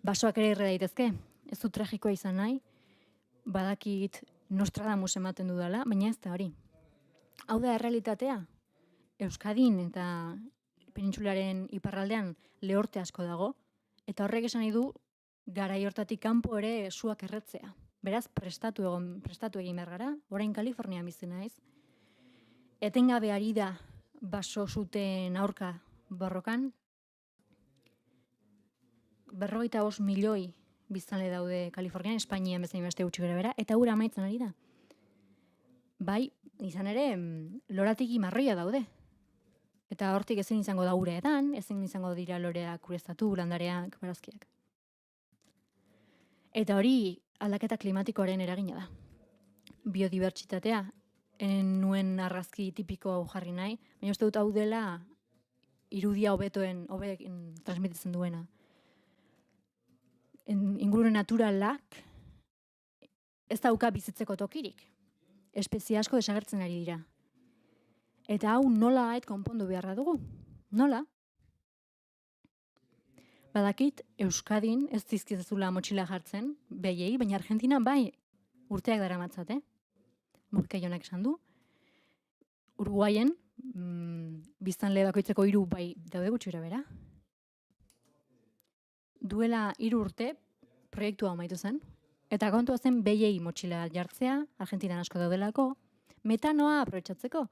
Basoak ere irre daitezke, ez du tragikoa izan nahi, badakit Nostradamus ematen dudala, baina ez da hori. Hau da errealitatea, Euskadin eta penintsularen iparraldean lehorte asko dago, eta horrek esan nahi du garai hortatik kanpo ere suak erretzea. Beraz, prestatu egin behar gara, orain Kalifornian bizi naiz. Etengabe ari da baso zuten aurka borrokan. 45 milioi biztanle daude Kalifornian, Espainian bezain beste gutxi bera, eta ura amaitzen ari da. Bai, izan ere, lorategi marroia daude. Eta hortik ezin izango da ureetan, ezin izango dira loreak ureztatu, landareak, barazkiak. Eta hori aldaketa klimatikoaren eragina da. Biodibertsitatea, nuen argazki tipiko hau jarri nahi, baina uste dut hau dela irudia hobe transmititzen duena. Ingurune naturalak ez dauka bizitzeko tokirik. Espezie asko desagertzen ari dira. Eta hau nola konpondu beharra dugu? Nola? Badakit, Euskadin ez dizkizazula motxila jartzen, behiei, baina Argentina bai urteak dara matzat, Murka jonak esan du. Uruguaien, biztanle bakoitzeko 3 bai daude gutxi bera. Duela 3 urte proiektua amaitu zen, eta kontua zen behiei motxila jartzea, Argentinan asko daudelako, metanoa aprobetxatzeko.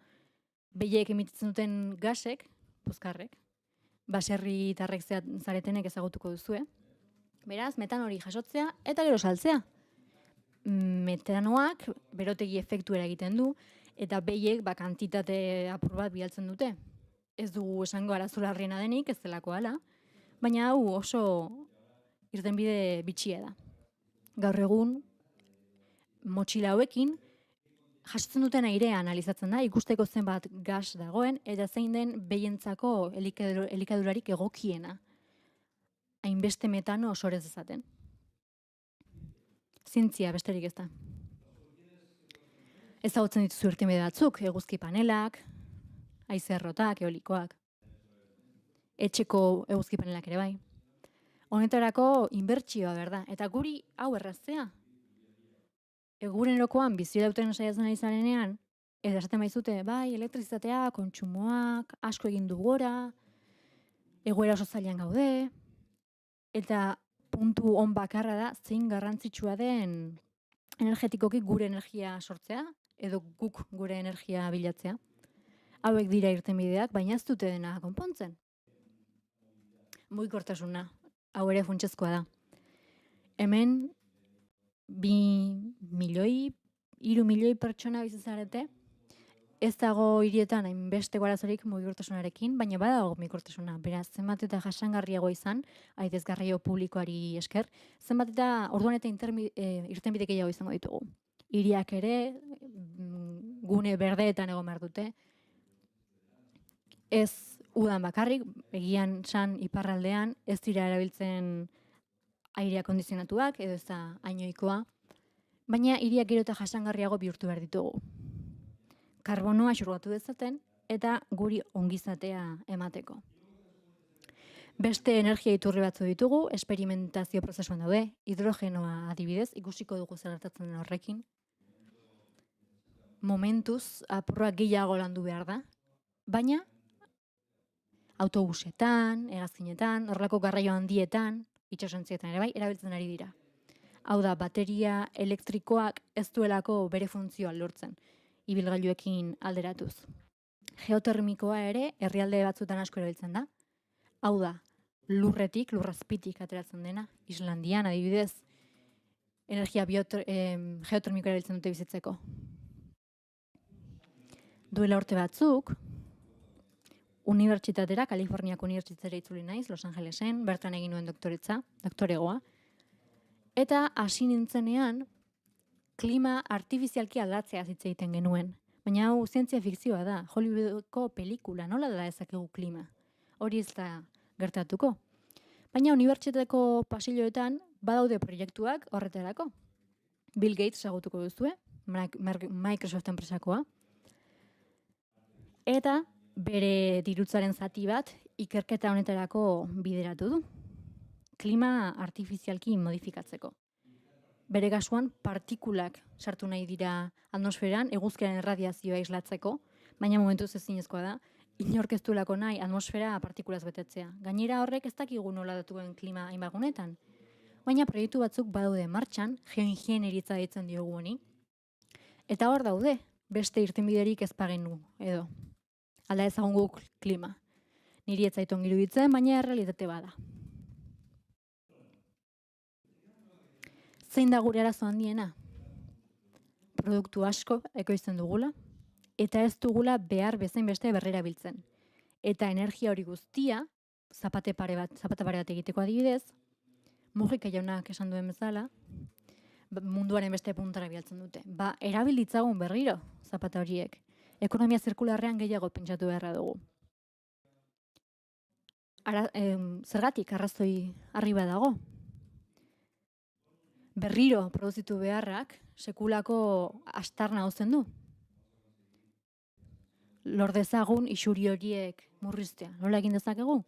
Behiek emititzen duten gasek, puzkarrek, baserri tarrek zaretenek ezagutuko duzue. Beraz, metan hori jasotzea eta gero saltzea. Metanoak berotegi efektuera egiten du eta behiek kantitate apur bat bialtzen dute. Ez dugu esango arazo larriena denik, ez delako hala, baina hau oso irtenbide bitxia da. Gaur egun, motxila hauekin, jasotzen duten airea analizatzen da, ikusteko zenbat gas dagoen, eta zein den behientzako elikadurarik egokiena. Hainbeste metano osorez dezaten. Zientzia besterik ez da. Ezagutzen dituzu irtenbide batzuk, eguzki panelak, haize errotak, eolikoak. Etxeko eguzki panelak ere bai. Honetarako inbertsioa berda, eta guri hau erraztea. Egunerokoan bizi dauten saiatzen ari zarenean, eta esaten baizute, bai, elektrizitatea, kontsumoak, asko egin du gora, egoera oso zailean gaude, eta puntu on bakarra da, zein garrantzitsua den energetikoki gure energia sortzea, edo guk gure energia bilatzea. Hauek dira irtenbideak, baina ez dute dena konpontzen. Mugikortasuna, hau ere funtsezkoa da. Hemen, 2 milioi, 3 milioi pertsona bizi zarete, ez dago hirietan hainbeste arazorik mugikortasunarekin, baina badago mugikortasuna. Beraz, zenbat eta jasangarriago izan, aitez garraio publikoari esker, zenbat eta orduan eta irtenbide gehiago izango ditugu. Hiriak ere, gune berdeetan egon behar dute, ez udan bakarrik, egian san iparraldean, ez dira erabiltzen airea kondizionatuak, edo ez da ainoikoa, baina hiriak gero eta jasangarriago bihurtu behar ditugu. Karbonoa xurgatu dezaten, eta guri ongizatea emateko. Beste energia iturri batzu ditugu, esperimentazio prozesuan daude, hidrogenoa adibidez, ikusiko dugu zer gertatzen den horrekin. Momentuz, apurrak gehiago landu behar da, baina autobusetan, hegazkinetan, horrelako garraio handietan, itsasontziatan ere bai, erabiltzen ari dira. Hau da, bateria elektrikoak ez duelako bere funtzioa lortzen, ibilgailuekin alderatuz. Geotermikoa ere herrialde batzuetan asko erabiltzen da. Hau da, lurrazpitik ateratzen dena, Islandian adibidez, energia geotermikoa erabiltzen dute bizitzeko. Duela urte batzuk, unibertsitatera, Kaliforniako unibertsitatera itzuli naiz, Los Angelesen, bertan egin nuen doktoregoa, eta hasi nintzenean, klima artifizialki aldatzea hitz egiten genuen. Baina hau zientzia fikzioa da, Hollywoodko pelikula, nola da ezakegu klima? Hori ez da gertatuko. Baina unibertsitateko pasilloetan badaude proiektuak horretarako. Bill Gates ezagutuko duzue, Microsoft enpresakoa. Eta bere dirutzaren zati bat ikerketa honetarako bideratu du. Klima artifizialki modifikatzeko. Bere kasuan partikulak sartu nahi dira atmosferan, eguzkiaren erradiazioa islatzeko, baina momentuz ezinezkoa da, inork ez duelako nahi atmosfera partikulaz betetzea. Gainera horrek ez dakigu nola datuen klima hainbat gunetan. Baina proiektu batzuk badaude martxan, geoingeniaritza deitzen diogu honi. Eta hor daude, beste irtenbiderik ez bagenu edo. Alda ezagun guk klima. Niri ez zait ongi iruditzen, baina errealitate bada. Zein da gure arazo handiena? Produktu asko ekoizten dugula, eta ez dugula behar bezain beste berrera biltzen. Eta energia hori guztia, zapata pare bat egiteko adibidez, Mujika jaunak esan duen bezala, munduaren beste puntara bialtzen dute. Erabilitzagun berriro zapata horiek. Ekonomia zirkularrean gehiago pentsatu beharra dugu. Zergatik arrazoi arriba dago? Berriro produzitu beharrak sekulako astarna uzten du. Lor dezagun isuri horiek murriztea. Nola egin dezakegu?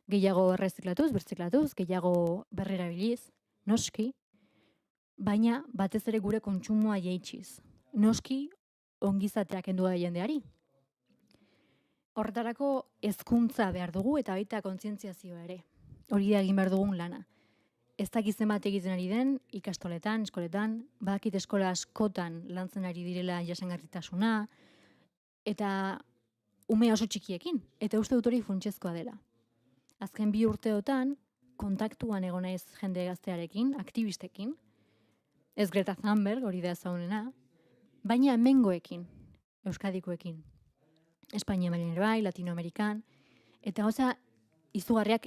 Gehiago erreziklatuz, berziklatuz, gehiago berrera biliz, noski, baina batez ere gure kontsumoa jaitsiz. Noski, ongizateak kendu da jendeari. Horretarako hezkuntza behar dugu eta baita kontzientziazioa ere. Hori da egin behar dugun lana. Ez dakizen bat egiten ari den, ikastoletan, eskoletan, badakit eskola askotan lantzen ari direla jasangarritasuna, eta ume oso txikiekin, eta uste dut hori funtsezkoa dela. Azken 2 urteotan, kontaktuan egon naiz jende gaztearekin, aktibistekin, ez Greta Thunberg, hori da ezagunena, baina hemengoekin, euskadikoekin. Espainia mailan ere bai, Latinoamerikan, eta gauza izugarriak,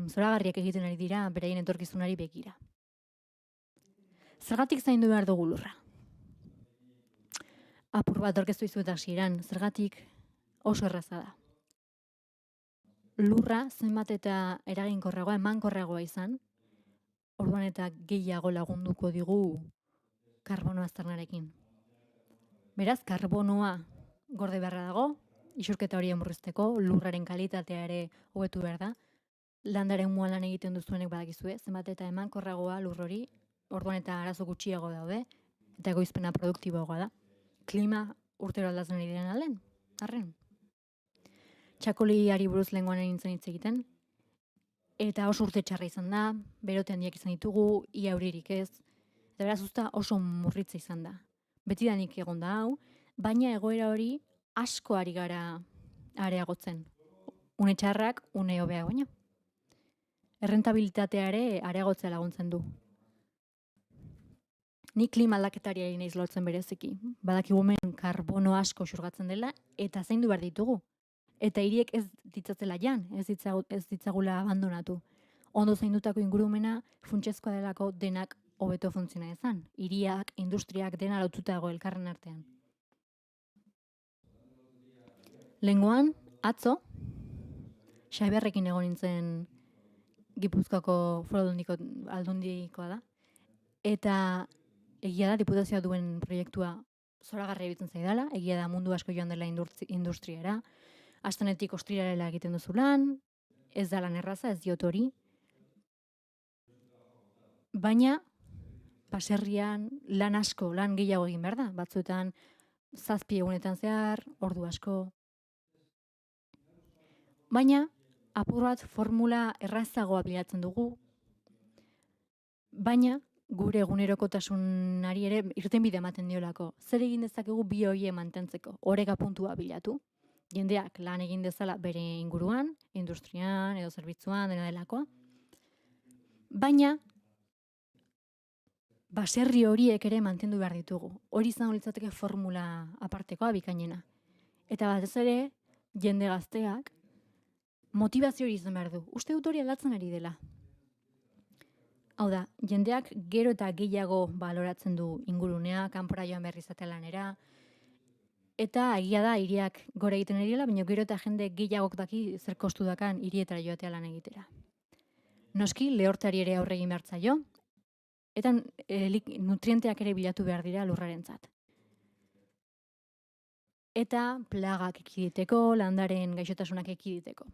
zoragarriak egiten ari dira beraien etorkizunari begira. Zergatik zaindu behar dugu lurra? Apur bat aurkeztu dizuet hasieran, zergatik oso erraza da. Lurra zenbat eta eraginkorragoa, emankorragoa izan, orduan eta gehiago lagunduko digu karbono aztarnarekin. Beraz, karbonoa gorde beharra dago, isurketa hori murrizteko, lurraren kalitatea ere hobetu behar da. Landaren muan lan egiten duzuenek badakizue, zenbat eta emankorragoa lur hori, orduan eta arazo gutxiago daude, eta egoizpena produktiboagoa da. Klima urtero aldatzen ari diren alden, arren. Txakoliari buruz lehengoan nintzen hitz egiten, eta oso urte txarra izan da, berote handiak izan ditugu, ia euririk ez, eta beraz usta oso murritza izan da. Betidanik egon da hau, baina egoera hori asko ari gara areagotzen. Une txarrak, une hobea baina. Errentabilitatea ere areagotzea laguntzen du. Ni klima aldaketariari naiz lotzen bereziki. Badakigu hemen karbono asko xurgatzen dela eta zaindu behar ditugu. Eta hiriek ez ditzatzela jan, ez ditzagula abandonatu. Ondo zaindutako ingurumena funtsezkoa delako denak hobeto funtziona dezan. Hiriak, industriak dena lotuta dago elkarren artean. Lehengoan, atzo, Xaberrekin egon nintzen Gipuzkoako Foru Aldundikoa da. Eta egia da, diputazioa duen proiektua zoragarria egiten zaidala, egia da mundu asko joan dela industriara, astanetik ostirarela egiten duzu lan, ez da lan erraza, ez diot hori. Baina, baserrian lan asko, lan gehiago egin behar da, batzuetan 7 egunetan zehar, ordu asko. Baina, apur bat formula errazagoa bilatzen dugu, baina gure egunerokotasunari ere irtenbide ematen diolako. Zer egin dezakegu bi horie mantentzeko, oreka puntua bilatu. Jendeak lan egin dezala bere inguruan, industrian edo zerbitzuan, dena delakoa. Baina, baserri horiek ere mantendu behar ditugu. Hori izango litzateke formula apartekoa bikainena. Eta batez ere, jende gazteak motivazio hori izan behar du. Uste dut hori aldatzen ari dela. Hau da, jendeak gero eta gehiago baloratzen du ingurunea, kanpora joan behar izatea lanera, eta egia da hiriak gora egiten ari dela, baina gero eta jende gehiagok daki zer kostu dakan hirietara joatea lan egitera. Noski, lehortari ere aurre egin behar zaio, eta nutrienteak ere bilatu behar dira lurrarentzat. Eta plagak ekiditeko, landaren gaixotasunak ekiditeko.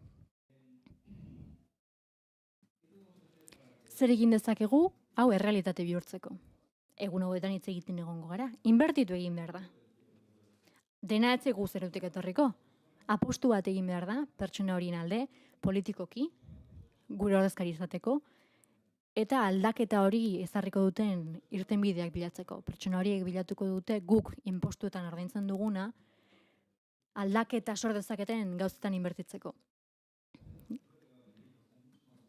Zer egin dezakegu, hau errealitate bihurtzeko. Egun hauetan hitz egiten egongo gara, inbertitu egin behar da. Dena etzegu zerutik etorriko. Apostu bat egin behar da, pertsona horien alde, politikoki, gure ordezkari izateko, eta aldaketa hori ezarriko duten irtenbideak bilatzeko. Pertsona horiek bilatuko dute guk inpostuetan ordaintzen duguna, aldaketa sor dezaketen gauzetan inbertitzeko.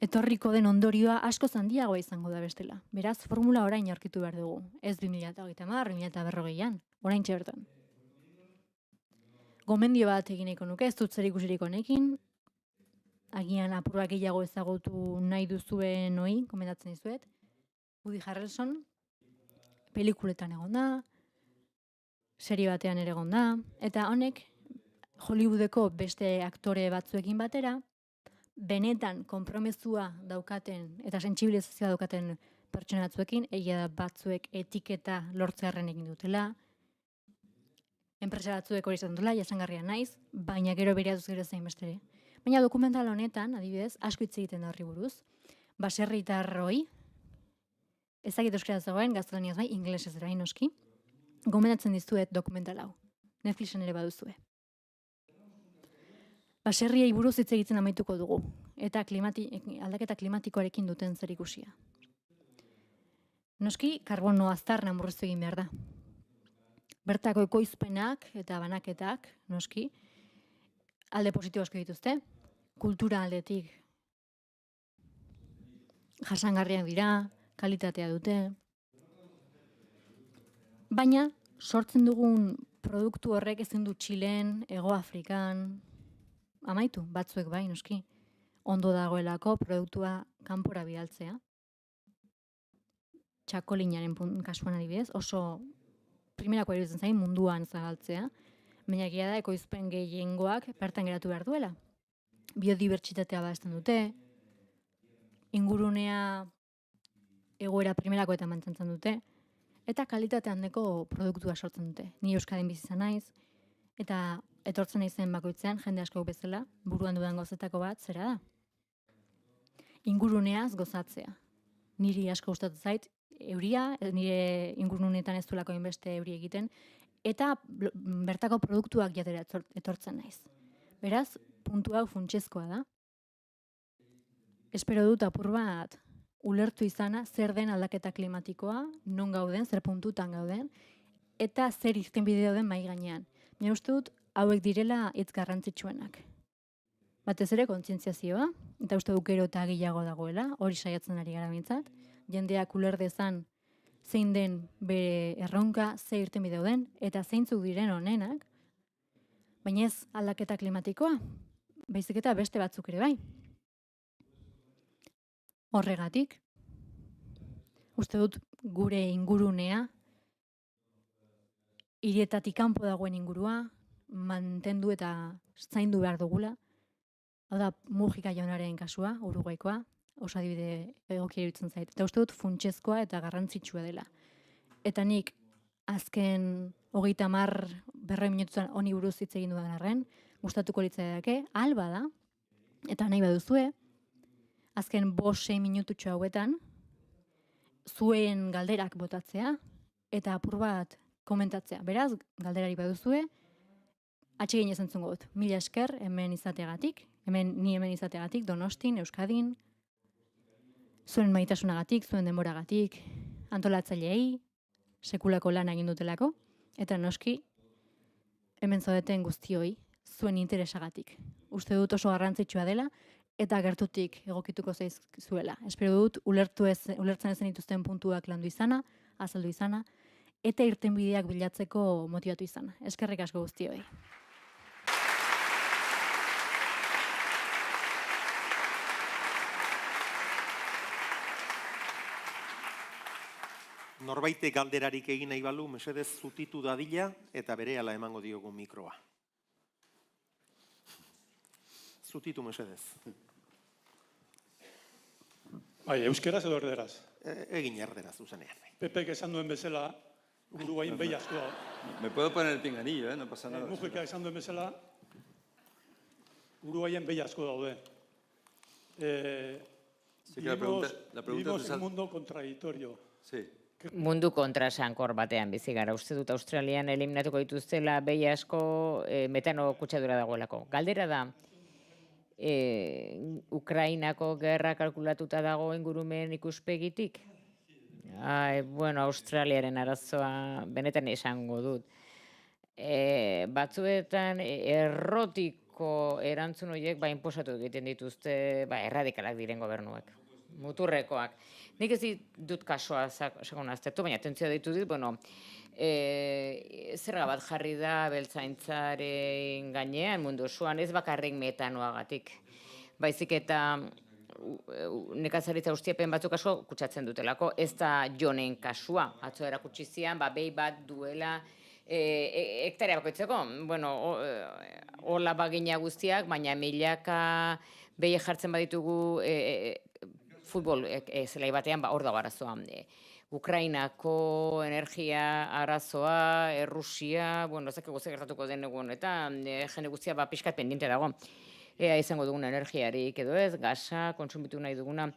Etorriko den ondorioa asko handiagoa izango da bestela. Beraz, formula orain aurkitu behar dugu. Ez 2030, 2040an, orain bertan. Gomendio bat egin nahiko nuke, ez dut zer ikusirik honekin. Agian apurrak gehiago ezagutu nahi duzuen hoi, komendatzen dizuet. Woody Harrelson, pelikuletan egon da, serie batean ere egon da, eta honek Hollywoodeko beste aktore batzuekin batera, benetan konpromezua daukaten eta sentsibilizazioa daukaten pertsona batzuekin, egia da batzuek etiketa lortzearren egin dutela, enpresa batzuek hori izan dutela, jasangarria naiz, baina gero bereatuz gero zein bestere. Baina dokumental honetan, adibidez, asko hitz egiten da horri buruz, baserritarroi, ezagit euskaraz dagoen, gaztelaniaz bai, ingelesez ere noski, gomendatzen dizuet dokumental hau. Netflixen ere baduzue. Baserriei buruz hitz egiten amaituko dugu, eta aldaketa klimatikoarekin duten zerikusia. Noski, karbono aztarna murriztu egin behar da. Bertako ekoizpenak eta banaketak, noski, alde positibo asko dituzte, kultura aldetik jasangarriak dira, kalitatea dute, baina sortzen dugun produktu horrek ezin du Txilen, Hego Afrikan, amaitu, batzuek bai, noski, ondo dagoelako produktua kanpora bidaltzea. Txakolinaren kasuan adibidez, oso primerako iruditzen zain munduan zabaltzea, baina egia da ekoizpen gehiengoak bertan geratu behar duela. Biodibertsitatea babesten dute, ingurunea egoera primerakoetan mantentzen dute, eta kalitate handeko produktua sortzen dute. Ni Euskadin bizi izan naiz, eta etortzen naizen bakoitzean, jende asko bezala, buruan dudan gauzetako bat, zera da. Inguruneaz gozatzea. Niri asko gustatzen zait, euria, nire ingurunetan ez duelako inbeste euri egiten, eta bertako produktuak jatera etortzen naiz. Beraz, puntu hau funtsezkoa da. Espero dut apur bat ulertu izana zer den aldaketa klimatikoa, non gauden, zer puntutan gauden, eta zer irtenbide dauden mahai gainean. Baina uste dut hauek direla hitz garrantzitsuenak. Batez ere kontzientziazioa, eta uste dut gero eta gehiago dagoela, hori saiatzen ari gara bintzat, jendeak uler dezan zein den bere erronka, ze irtenbide dauden, eta zeintzuk diren honenak, baina ez aldaketa klimatikoa, baizik eta beste batzuk ere bai. Horregatik, uste dut gure ingurunea, hirietatik kanpo dagoen ingurua, mantendu eta zaindu behar dugula. Hau da, Mujika jaunaren kasua, Uruguaikoa, oso adibide egokia iruditzen zait. Eta uste dut funtsezkoa eta garrantzitsua dela. Eta nik azken 30-40 minututan honi buruz hitz egin dudan arren, gustatuko litzaidake, alba da, eta nahi baduzue, azken 5-6 minututxo hauetan, zuen galderak botatzea, eta apur bat komentatzea. Beraz, galderari baduzue, atsegin ezentzungo dut. Mila esker hemen izateagatik, ni hemen izateagatik, Donostin, Euskadin, zuen maitasunagatik, zuen denboragatik, antolatzaileei, sekulako lana egin dutelako, eta noski, hemen zaudeten guztioi, zuen interesagatik. Uste dut oso garrantzitsua dela, eta gertutik egokituko zaizkizuela. Espero dut ulertzen ezen dituzten puntuak landu izana, azaldu izana, eta irtenbideak bilatzeko motivatu izana. Eskerrik asko guztioi. Norbaitek galderarik egin nahi balu, mesedez zutitu dadila eta berehala emango diogu mikroa. Zutitu mesedez. Bai, euskeraz edo erderaz? Egin erderaz, zuzenean. Pepek esan duen bezala, Uruguain behi asko da. Me puedo poner el pinganillo, no pasa nada. Mujika esan duen bezala, Uruguaien behi asko daude. Vivimos un mundo contradictorio. Sí. Mundu kontrasankor batean bizi gara. Uste dut Australian eliminatuko dituztela behi asko metano kutsadura dagoelako. Galdera da, Ukrainako gerra kalkulatuta dago ingurumen ikuspegitik? Bueno, Australiaren arazoa benetan esango dut. Batzuetan errotiko erantzun horiek inposatu egiten dituzte erradikalak diren gobernuak, muturrekoak. Nik ez dut kasua segun aztertu, baina atentzioa ditu dit, zerga bat jarri da abeltzaintzaren gainean mundu osoan, ez bakarrik metanoagatik. Baizik eta nekazaritza ustiapen batzuk asko kutsatzen dutelako, ez da jonen kasua. Atzo erakutsi zian, behi bat duela hektarea bakoitzeko. Hola bagina guztiak, baina milaka behi jartzen baditugu futbol zelai batean, hor dago arazoa. Ukrainako energia arazoa, Errusia, ez dakik guztiak gertatuko den egun, eta jende guztia pixkat pendiente dago. Ea izango duguna energiarik edo ez, gasa, kontsumitu nahi duguna,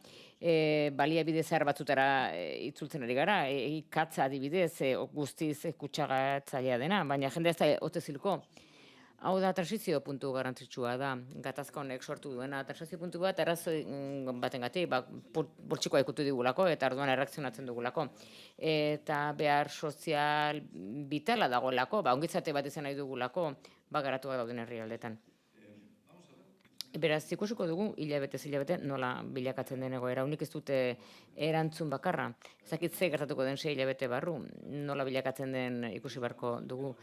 baliabide zahar batzutara itzultzen ari gara, ikatza adibidez, guztiz kutsagatzailea dena, baina jende ez da ote zilko. Hau da, transizio puntu garrantzitsua da, gatazka honek sortu duena. Transizio puntu bat, arrazoi batengatik, poltsikoa ikutu digulako, eta arduan erreakzionatzen dugulako. Eta behar sozial vitala dagoelako, ongitzate bat izan nahi dugulako, garatuak dauden herrialdetan. Beraz, ikusiko dugu hilabete nola bilakatzen den egoera. Unik ez dute erantzun bakarra. Ezakit ze gertatuko den 6 hilabete barru, nola bilakatzen den ikusi beharko dugu.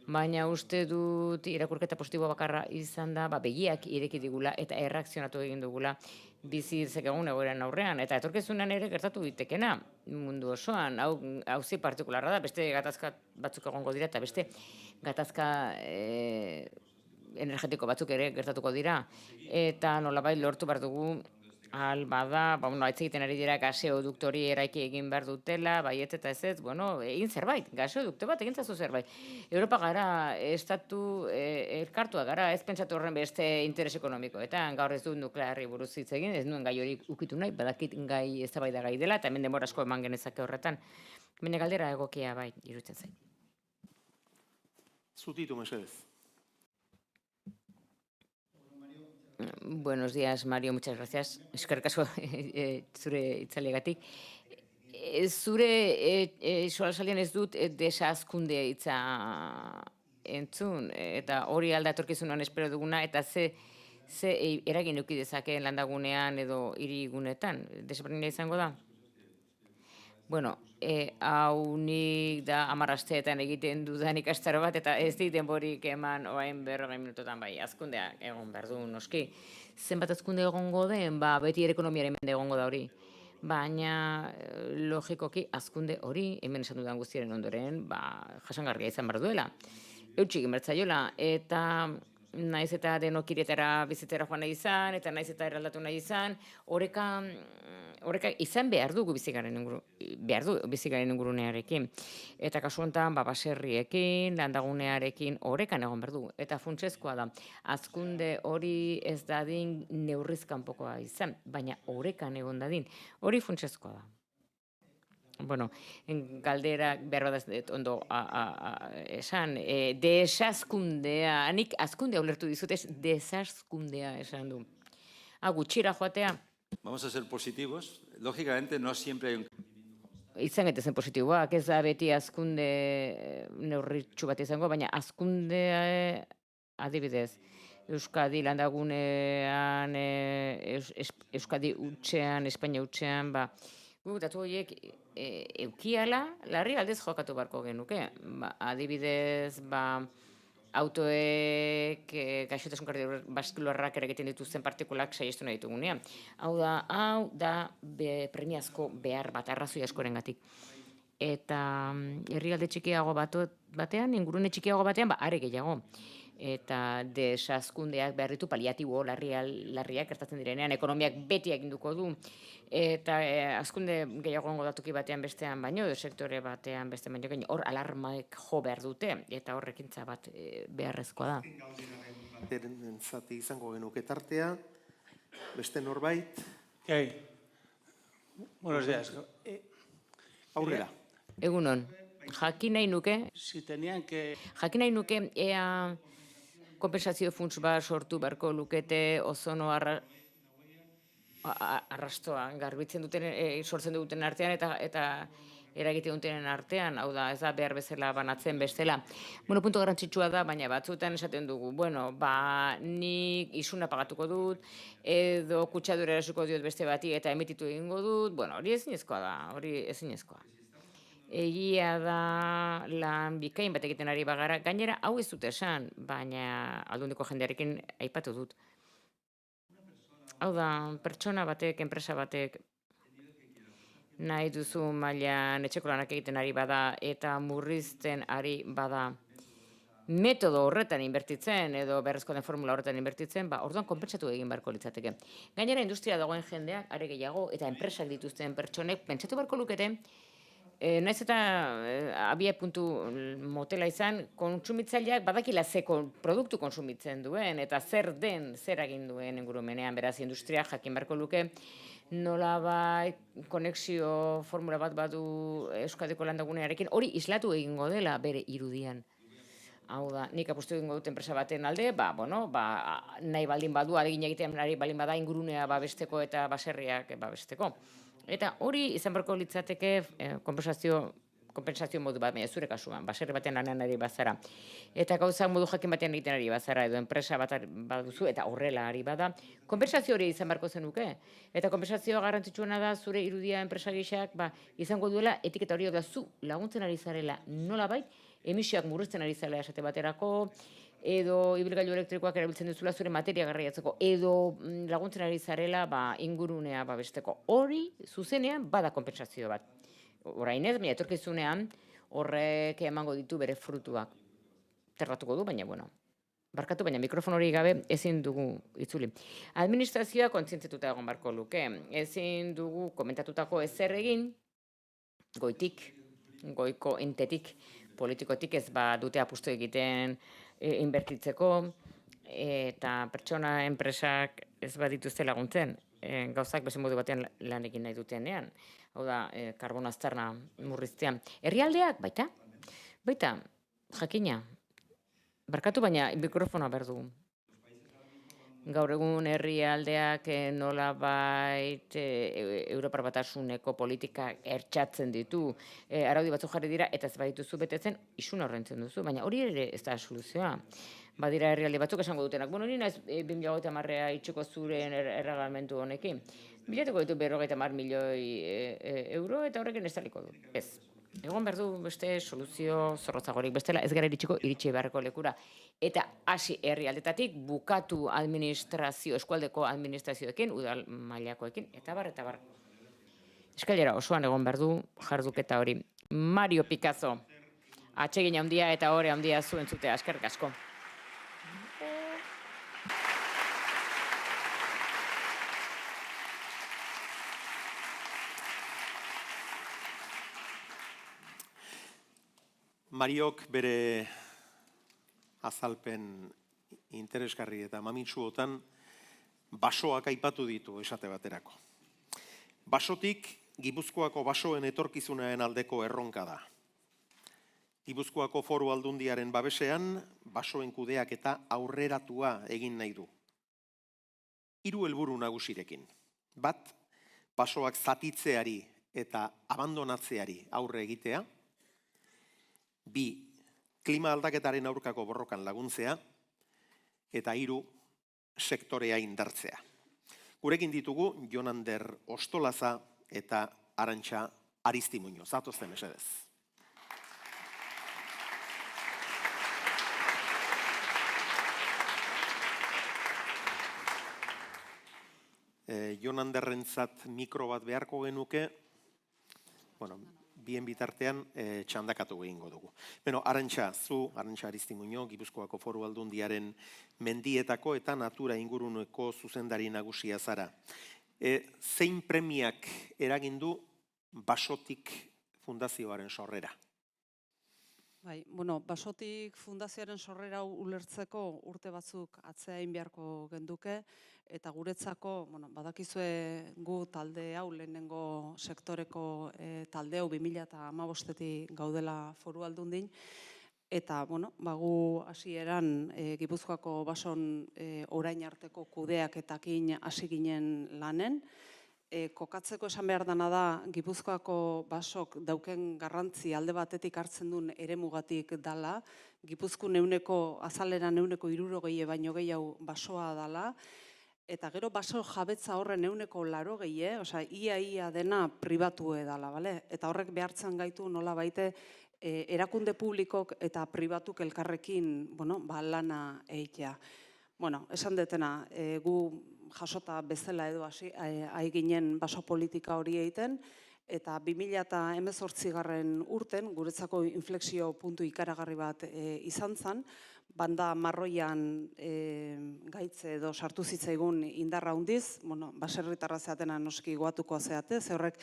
Baina uste dut irakurketa positibo bakarra izan da, begiak ireki digula eta erreakzionatu egin dugula bizi dezakegun egoeran aurrean. Eta etorkizunan ere gertatu ditekena mundu osoan. Auzi partikularra da, beste gatazka batzuk egongo dira eta beste gatazka energetiko batzuk ere gertatuko dira. Eta nolabait lortu behar dugu bada, aitz egiten ari dira gaseoduktori eraiki egin behar dutela, baiet eta ez, egin zerbait, gaseodukte bat egin zazu zerbait. Europa gara, estatu elkartua gara, ez pentsatu horren beste interes ekonomikoetan, gaur ez du nuklearri buruz hitz egin, ez nuen gai hori ukitu nahi, badakit gai eztabaida gai dela, eta hemen denbora asko eman genezake horretan. Hemen galdera egokia bai, iruditzen zait. Zutitu, mesedez. Buenos días, Mario, muchas gracias. Eskerrik asko zure itzalegatik. Zure solasaldian ez dut desazkunde hitza entzun, eta hori alda etorkizunan espero duguna, eta ze eragin eduki dezake landagunean edo hirigunetan. Desberdina izango da? Hau nik da 10 asteetan egiten dudan ikastaro bat, eta ez dit denborik eman orain 40 minutotan azkundea egon behar du, noski. Zenbat azkunde egongo den, beti ere ekonomiaren mende egongo da hori. Baina, logikoki, azkunde hori, hemen esan dudan guztiaren ondoren, jasangarria izan behar duela. Eutxik inbertzaiola, eta naiz eta denok irietara bizitzera joan nahi izan, eta naiz eta eraldatu nahi izan, horreka izan behar du bizigaren ingurunearekin. Eta kasu honetan, baserriekin, landagunearekin, horrekan egon behar du. Eta funtsezkoa da, hazkunde hori ez dadin neurrizkanpokoa izan, baina horrekan egon dadin, hori funtsezkoa da. Galdera behar bat ondo esan, desazkundea, nik azkundea ulertu dizut, ez desazkundea esan du. Gutxira joatea. Vamos a ser positivos. Lógicamente, no siempre hay un... Izan gaitezen positiboak, ez da beti azkunde neurritxu bat izango, baina azkundea adibidez, Euskadi landagunean, Euskadi utxean, Espainia utxean, datu horiek eukiala, larri aldez jokatu barko genuke. Adibidez, autoek gaixotasun kardiobaskularrak eragiten dituzten partikulak saiestu nahi ditugunean. Hau da premiazko behar bat, arrazoi askorengatik. Eta herrialde txikiago batean, ingurune txikiago batean, are gehiago. Eta desazkundeak behar ditu paliatibo larriak gertatzen direnean, ekonomiak beti eginduko du. Eta azkunde gehiago datuki batean bestean baino, sektore batean bestean baino, hor alarmaek jo behar dute, eta horrekintza bat beharrezkoa da. Zati izango genuke tartea, beste norbait. Buenos días. Aurrera. Egunon, jakin nahi nuke, ea konpensazio funts bat sortu beharko lukete ozono arrastoa garbitzen duten, sortzen duten artean eta eragite dutenen artean, hau da, ez da behar bezala banatzen bestela. Puntu garrantzitsua da, baina batzuetan esaten dugu, nik isuna pagatuko dut, edo kutsadura erasuko diot beste bati eta emititu egingo dut, hori ezinezkoa da, Egia da lan bikain bat egiten ari bagara, gainera hau ez dut esan, baina aldundiko jendearekin aipatu dut. Hau da, pertsona batek, enpresa batek, nahi duzu mailan etxeko lanak egiten ari bada eta murrizten ari bada metodo horretan inbertitzen edo berrezko den formula horretan inbertitzen, orduan konpentsatu egin beharko litzateke. Gainera industria dagoen jendeak are gehiago eta enpresak dituzten pertsonek pentsatu beharko lukete, naiz eta abia puntu motela izan, kontsumitzaileak badakila ze produktu konsumitzen duen eta zer egin duen ingurumenean, beraz industria jakin beharko luke, nolabait konexio formula bat badu Euskadiko landagunearekin, hori islatu egingo dela bere irudian. Hau da, nik apustu egingo dut enpresa baten alde, nahi baldin badu, alegin egiten nahi baldin bada ingurunea babesteko eta baserriak babesteko. Eta hori izan beharko litzateke konpentsazio modu bat, zure kasuan, baserri batean lanean ari bazara. Eta gauzak modu jakin batean egiten ari bazara, edo enpresa bat baduzu, eta horrela ari bada, konpentsazio hori izan beharko zenuke. Eta konpentsazioa garrantzitsuena da, zure irudia enpresa gixak, izango duela, etiketa hori da zu laguntzen ari zarela nolabait, emisioak murrizten ari zarela esate baterako, edo ibilgailu elektrikoak erabiltzen duzula zure materia garraiatzeko, edo laguntzen ari zarela ingurunea babesteko. Hori, zuzenean, bada konpentsazio bat. Orain ez, baina etorkizunean, horrek emango ditu bere frutuak. Terratuko du, baina, barkatu, baina mikrofon hori gabe ezin dugu itzuli. Administrazioa kontzientzetuta egon barko luke. Ezin dugu komentatutako ezer egin, goitik, goiko entetik, politikotik ez dute apustu egiten inbertitzeko, eta pertsona enpresak ez dituzte laguntzen, gauzak beste modu batean lan egin nahi dutenean. Hau da, karbono aztarna murriztean. Herrialdeak, baita, jakina, barkatu baina mikrofona behar dugu. Gaur egun herrialdeak nolabait Europar Batasuneko politika ertsatzen ditu, araudi batzuk jarri dira, eta ez badituzu betetzen, isun horrentzen duzu, baina hori ere ez da soluzioa. Badira herrialde batzuk esango dutenak, hori naiz 2030 itxeko zuren erreglamentu honekin. Bilatuko ditu 50 milioi euro, eta horrekin ez daliko du. Ez. Egon behar du beste soluzio zorrotzagorik, bestela ez gara iritsi beharreko lekura. Eta hasi herrialdetatik bukatu eskualdeko administrazioekin, udal mailakoekin, eta bar. Eskailera osoan egon behar du jarduketa hori. Mario Picasso, atsegin handia eta ore handia zuen zutea, eskerrik asko. Mariok bere azalpen interesgarri eta mamitsuotan basoak aipatu ditu esate baterako. Basotik Gipuzkoako basoen etorkizunaren aldeko erronka da. Gipuzkoako Foru Aldundiaren babesean basoen kudeaketa aurreratua egin nahi du. 3 helburu nagusirekin. Bat, basoak zatitzeari eta abandonatzeari aurre egitea. 2, klima aldaketaren aurkako borrokan laguntzea, eta 3, sektorea indartzea. Gurekin ditugu Jon Ander Ostolaza eta Arantxa Aristimuño. Zatozten mesedez. Jon Anderrentzat mikro bat beharko genuke, bien bitartean txandakatu egingo dugu. Arantxa Aristimuño, Gipuzkoako Foru Aldundiaren mendietako eta natura inguruneko zuzendari nagusia zara. Zein premiak eragin du Basotik Fundazioaren sorrera? Basotik Fundazioaren sorrera ulertzeko urte batzuk atzea egin beharko genduke, eta guretzako, badakizue gu talde hau, lehenengo sektoreko talde hau 2015 gaudela Foru Aldundin, eta gu hasieran Gipuzkoako bason orain arteko kudeaketakin hasi ginen lanen. Kokatzeko esan behar dana da, Gipuzkoako basok dauken garrantzi alde batetik hartzen duen eremugatik dala, Gipuzkoan azaleran 60% baino gehiago basoa dala, eta gero baso jabetza horren 80%, osea, ia dena pribatu edala, bale? Eta horrek behartzen gaitu nola baite erakunde publikok eta pribatuk elkarrekin, lana egitea. Esan detena, gu jasota bezala edo ginen baso politika hori egiten, eta 2018 urten, guretzako inflexio puntu ikaragarri bat izan zen, banda marroian gaitze edo sartu zitzaigun indarra hundiz, baserritarra zeatena noski goatuko zeate, ze horrek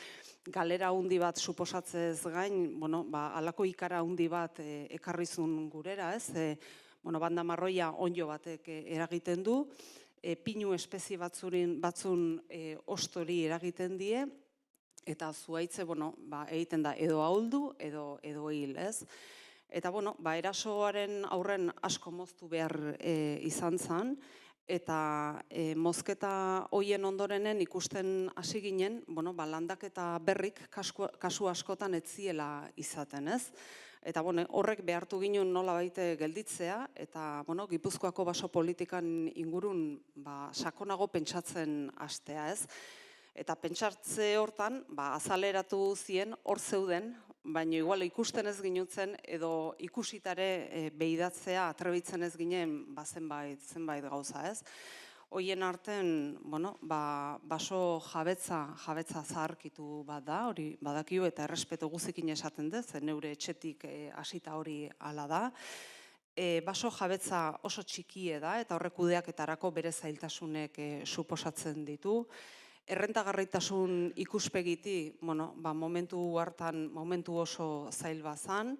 galera hundi bat suposatzez gain, alako ikara hundi bat ekarrizun gurera, ez? Banda marroia onjo batek eragiten du, pinu espezie batzun ostori eragiten die, eta zuaitze, egiten da edo ahuldu edo hil, ez? Eta, erasoaren aurren asko moztu behar izan zen, eta mozketa hoien ondorenen ikusten hasi ginen, landaketa berrik kasu askotan ez ziela izaten, ez? Eta horrek behartu ginen nolabait gelditzea, eta Gipuzkoako baso politikan ingurun sakonago pentsatzen hastea, ez? Eta pentsatze hortan, azaleratu zien hor zeuden, baina igual ikusten ez ginutzen edo ikusitare behidatzea atrebitzen ez ginen zenbait gauza, ez? Hoien artean, baso jabetza zaharkitu bat da, hori badakiu eta errespetu guzikin esaten dut, neure etxetik hasita hori hala da. Baso jabetza oso txikie da eta horrek kudeaketarako bere zailtasunek suposatzen ditu. Errentagarritasun ikuspegiti, momentu hartan, momentu oso zail bazan.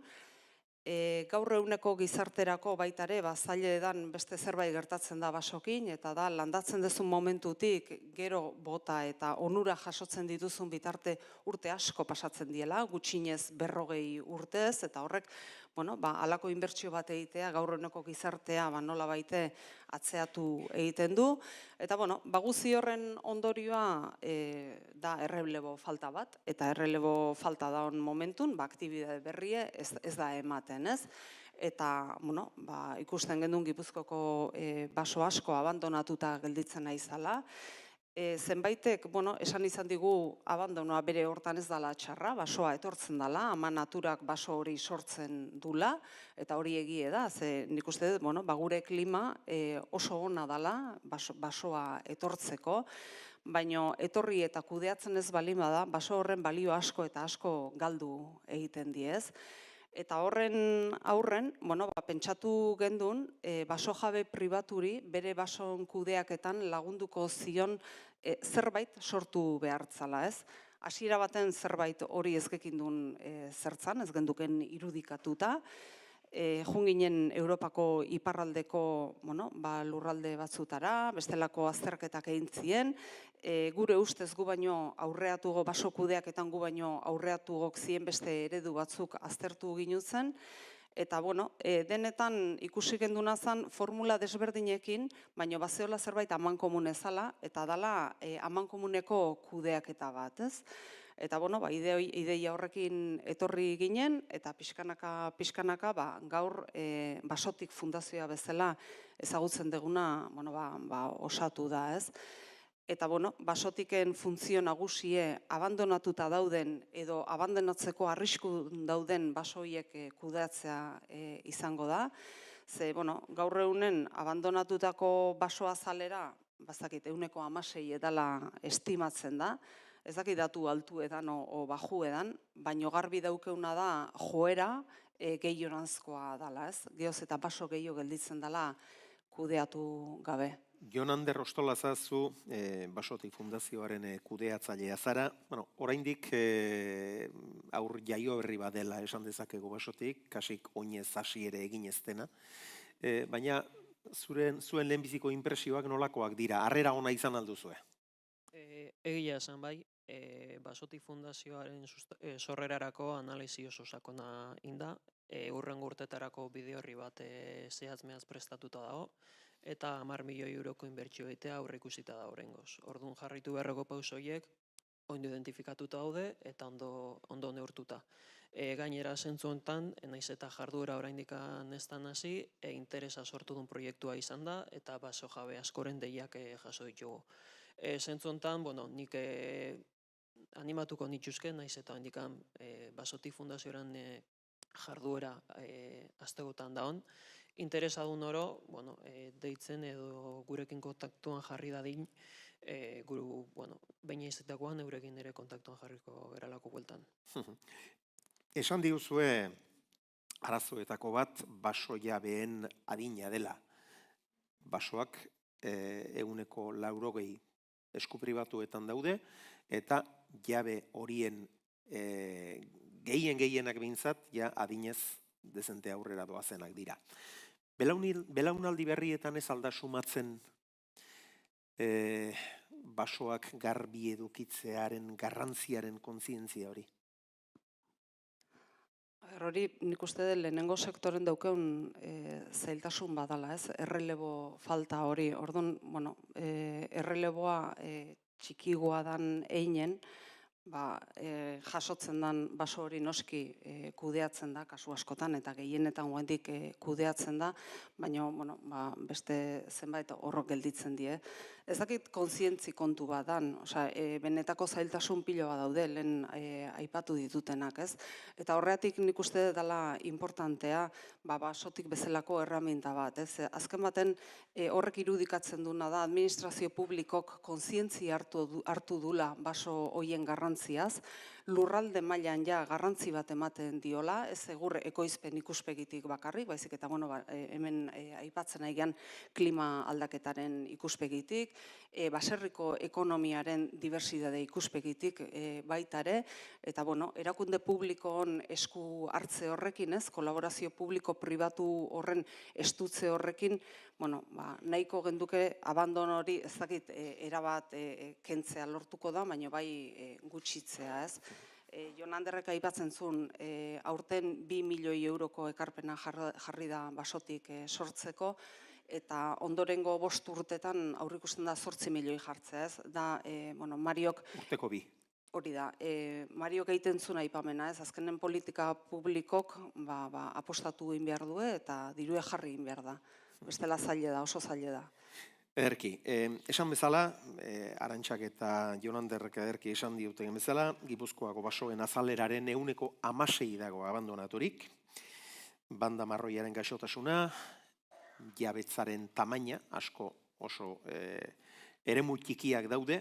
Gaur eguneko gizarterako baitare, zailedan beste zerbait gertatzen da basokin, eta da landatzen duzun momentutik gero bota eta onura jasotzen dituzun bitarte urte asko pasatzen diela, gutxinez 40 urtez, eta horrek, halako inbertsio bat egitea, gaur eguneko gizartea nola baite atzeatu egiten du. Eta, guzi horren ondorioa da errelebo falta bat, eta errelebo falta da on momentun, aktibidade berrie ez da ematen, ez? Eta, ikusten gendun Gipuzkoko baso asko abandonatuta gelditzen naizala. Zenbaitek, esan izan digu abandonoa bere hortan ez dala txarra, basoa etortzen dala, ama naturak baso hori sortzen dula, eta hori egie da, ze nik uste dut, gure klima oso ona dala basoa etortzeko, baina etorri eta kudeatzen ez balin bada, baso horren balio asko eta asko galdu egiten diez. Eta horren aurren, pentsatu gendun, baso jabe pribaturi bere bason kudeaketan lagunduko zion zerbait sortu behartzala, ez? Hasiera baten zerbait hori ez gekindun zertzan, ez genduken irudikatuta. Junginen Europako iparraldeko lurralde batzutara, bestelako azterketak egin zien, gure ustez gu baino aurreatugo baso kudeaketan gu baino aurreatugok zien beste eredu batzuk aztertu ginutzen, eta denetan ikusi genduna zen formula desberdinekin, baina bazeola zerbait amankomun ezala, eta dala amankomuneko kudeaketa bat, ez? Eta, ideia horrekin etorri ginen, eta pixkanaka, gaur basotik fundazioa bezala ezagutzen deguna, osatu da, ez? Eta, basotiken funtzio nagusie abandonatuta dauden edo abandonatzeko arrisku dauden basoiek kudeatzea izango da. Ze, gaur egunen abandonatutako basoa zalera, bazakit, 16% edala estimatzen da, ez dakit datu altu edan o baju edan, baino garbi daukeuna da joera gehionanzkoa dala, ez? Geoz eta baso gehiago gelditzen dala kudeatu gabe. Jon Ander Ostolazazu, Basotik Fundazioaren kudeatzailea zara. Oraindik aur jaio berri badela esan dezakegu Basotik, kasik oinez hasi ere egin ez dena. Baina zuen lehenbiziko inpresioak nolakoak dira? Harrera ona izan alduzue? Egia esan bai, Basotik Fundazioaren sorrerarako analisi oso sakona inda, hurrengo urtetarako bide horri bat zehatz-mehatz prestatuta dago, eta 10 milioi euroko inbertsio egitea aurreikusita da oraingoz. Orduan jarraitu beharreko pausoiek ondo identifikatuta daude eta ondo neurtuta. Gainera zentzu honetan, naiz eta jarduera oraindik ez da hasi, interesa sortu duen proiektua izan da, eta baso jabe askoren deiak jaso ditugu. Zentzu honetan, nik animatuko nituzke, naiz eta handikan Basotik Fundazioaren jarduera astegotan daun. Interesadun oro, deitzen edo gurekin kontaktuan jarri dadin, guru, baina izatakoan eurekin ere kontaktuan jarriko geralako bueltan. Esan diguzue arazoetako bat baso jabeen adina dela. Basoak 180 esku pribatuetan daude, eta jabe horien gehienak behintzat, adinez dezente aurrera doazenak dira. Belaunaldi berrietan ez alda sumatzen basoak garbi edukitzearen garrantziaren kontzientzia hori? Hori nik uste dut lehenengo sektoren daukeun zailtasun badala, ez? Errelebo falta hori. Orduan, bueno, erreleboa txikigoa dan einen, jasotzen dan baso hori noski kudeatzen da, kasu askotan, eta gehienetan guendik kudeatzen da, baina beste zenbait horrok gelditzen die. Ez dakit kontzientzi kontu bat dan, benetako zailtasun pilo bat daude, lehen aipatu ditutenak, ez? Eta horregatik nik uste dela importantea, basotik bezalako erraminta bat, ez? Azken baten horrek irudikatzen duna da, administrazio publikok kontzientzi hartu dula baso hoien garrantziaz, lurralde mailan ja garrantzi bat ematen diola, ez egur ekoizpen ikuspegitik bakarrik, baizik eta hemen aipatzen aigean klima aldaketaren ikuspegitik, baserriko ekonomiaren diversitate ikuspegitik baitare, eta erakunde publikoon esku hartze horrekin, ez, kolaborazio publiko-pribatu horren estutze horrekin, nahiko genduke abandon hori ez dakit erabat kentzea lortuko da, baina bai gutxitzea, ez. Jon Anderrek aipatzen zuen, aurten 2 milioi euroko ekarpena jarri da basotik sortzeko, eta ondorengo 5 urtetan aurrikusten da 8 milioi jartzea, ez. Da, Mariok... Urteko 2. Hori da, Mariok egiten zuen aipamena, ez. Azkenen politika publikok apostatu egin behar du eta dirue jarri egin behar da. Bestela zaila da, oso zaila da. Ederki, esan bezala, Arantxak eta Jon Anderrek ederki esan diuten bezala, Gipuzkoako basoen azaleraren 16% dago abandonaturik, banda marroiaren gaixotasuna, jabetzaren tamaina, asko oso eremu txikiak daude,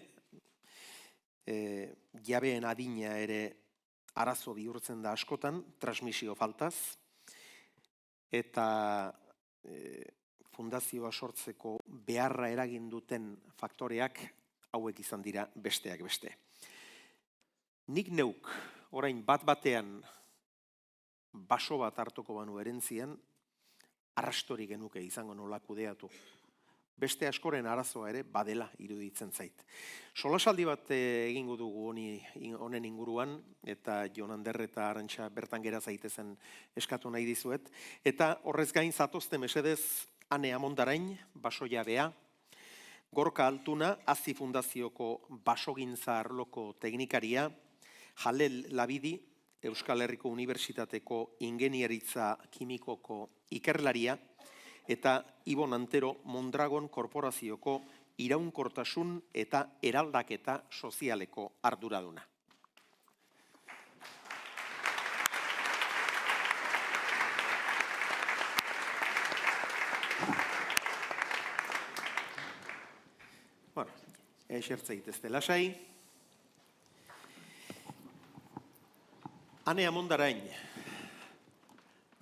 jabeen adina ere arazo bihurtzen da askotan, transmisio faltaz, eta fundazioa sortzeko beharra eragin duten faktoreak hauek izan dira besteak beste. Nik neuk, orain bat-batean baso bat hartuko banu erentzian, arrastori genuke izango nola kudeatu. Beste askoren arazoa ere badela iruditzen zait. Solasaldi bat egingo dugu honen inguruan, eta Jon Ander eta Arantxa bertan gera zaitezen eskatu nahi dizuet, eta horrez gain zatozte mesedez Ane Amondarain, baso jabea, Gorka Altuna, Azi Fundazioko basogintza arloko teknikaria, Jalel Labidi, Euskal Herriko Unibertsitateko ingeniaritza kimikoko ikerlaria, eta Ibon Antero Mondragon Korporazioko iraunkortasun eta eraldaketa sozialeko arduraduna. Bueno, esertzeit ez dela lasai. Ane Amondarain,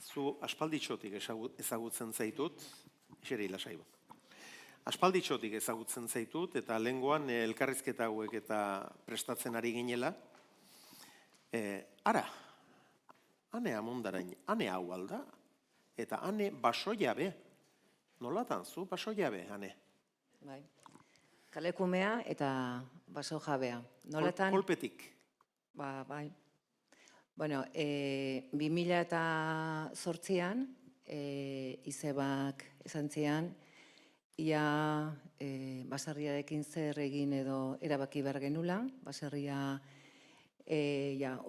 zu aspalditxotik ezagutzen zaitut, eseri lasai bo. Aspalditxotik ezagutzen zaitut, eta lehengoan elkarrizketa hauek eta prestatzen ari ginela. Ara, Ane Amondarain, Ane hau alda, eta Ane baso jabe. Nolatan zu baso jabe, Ane? Bai. Kalekumea eta baso jabea. Nolatan... Kolpetik? Bai. Bueno, 2008an, izebak esan zian, ia baserriarekin zer egin edo erabaki behar genula, baserria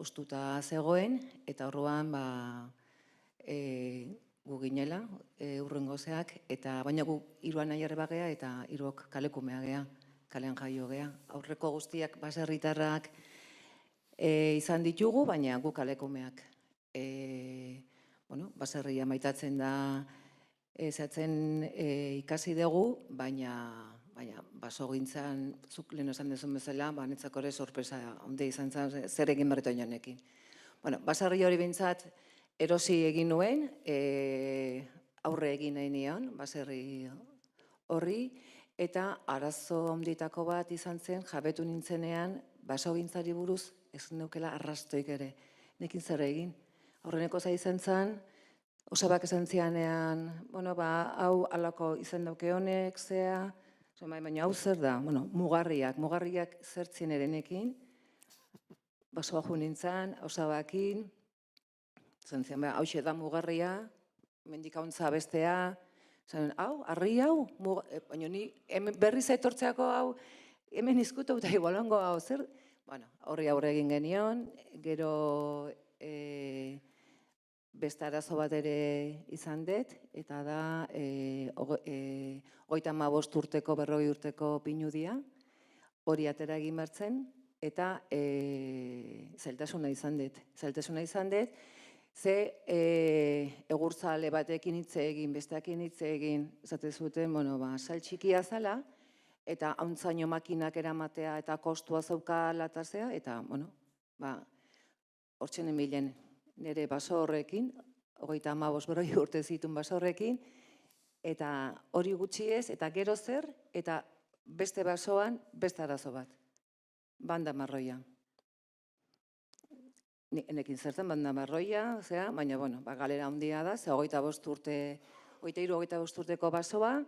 ustuta zegoen, eta orduan gu ginela, urrengozeak, eta baina gu 3 nahiarre bagea eta 3 kalekumea gea, kalean jaio gea. Aurreko guztiak baserritarrak izan ditugu, baina gu kalekumeak. Baserria maitatzen da, ezatzen ikasi dugu, baina basogintzan, zuk lehen esan dezun bezala, netzako ere sorpresa onde izan zen, zer egin berreto inonekin. Baserri hori bintzat, erosi egin nuen, aurre egin nahi nion, baserri horri, eta arazo onditako bat izan zen, jabetu nintzenean, basogintzari buruz, ez neukela arrastoik ere. Nekin zer egin. Horreneko izan zen, osabak esan zianean, hau alako izan dauke honek, zea, baina hau zer da, mugarriak zertzien erenekin, basoa jo nintzen, osabakin, Zentzen, hauxe da mugarria, mendikauntza bestea, hau, harri hau, baina ni berriz etortzeako hau, hemen izkutu eta igualango hau, zer? Bueno, horri aurre egin genion, gero beste arazo bat ere izan dut, eta da 35 urteko, 40 urteko pinudia, hori atera egin bertzen, eta zailtasuna izan dut. Zailtasuna izan dut, ze egurtzale batekin hitz egin, besteakin hitz egin, esate zuten, sail txikia zala, eta hauntzaino makinak eramatea eta kostua zauka latazea, eta, hortxenen bilen nire baso horrekin, 35 urte zituen baso horrekin, eta hori gutxi ez, eta gero zer, eta beste basoan, beste arazo bat. Banda marroia. Enekin zertzen banda marroia, baina, galera handia da, ze 25 urteko basoa,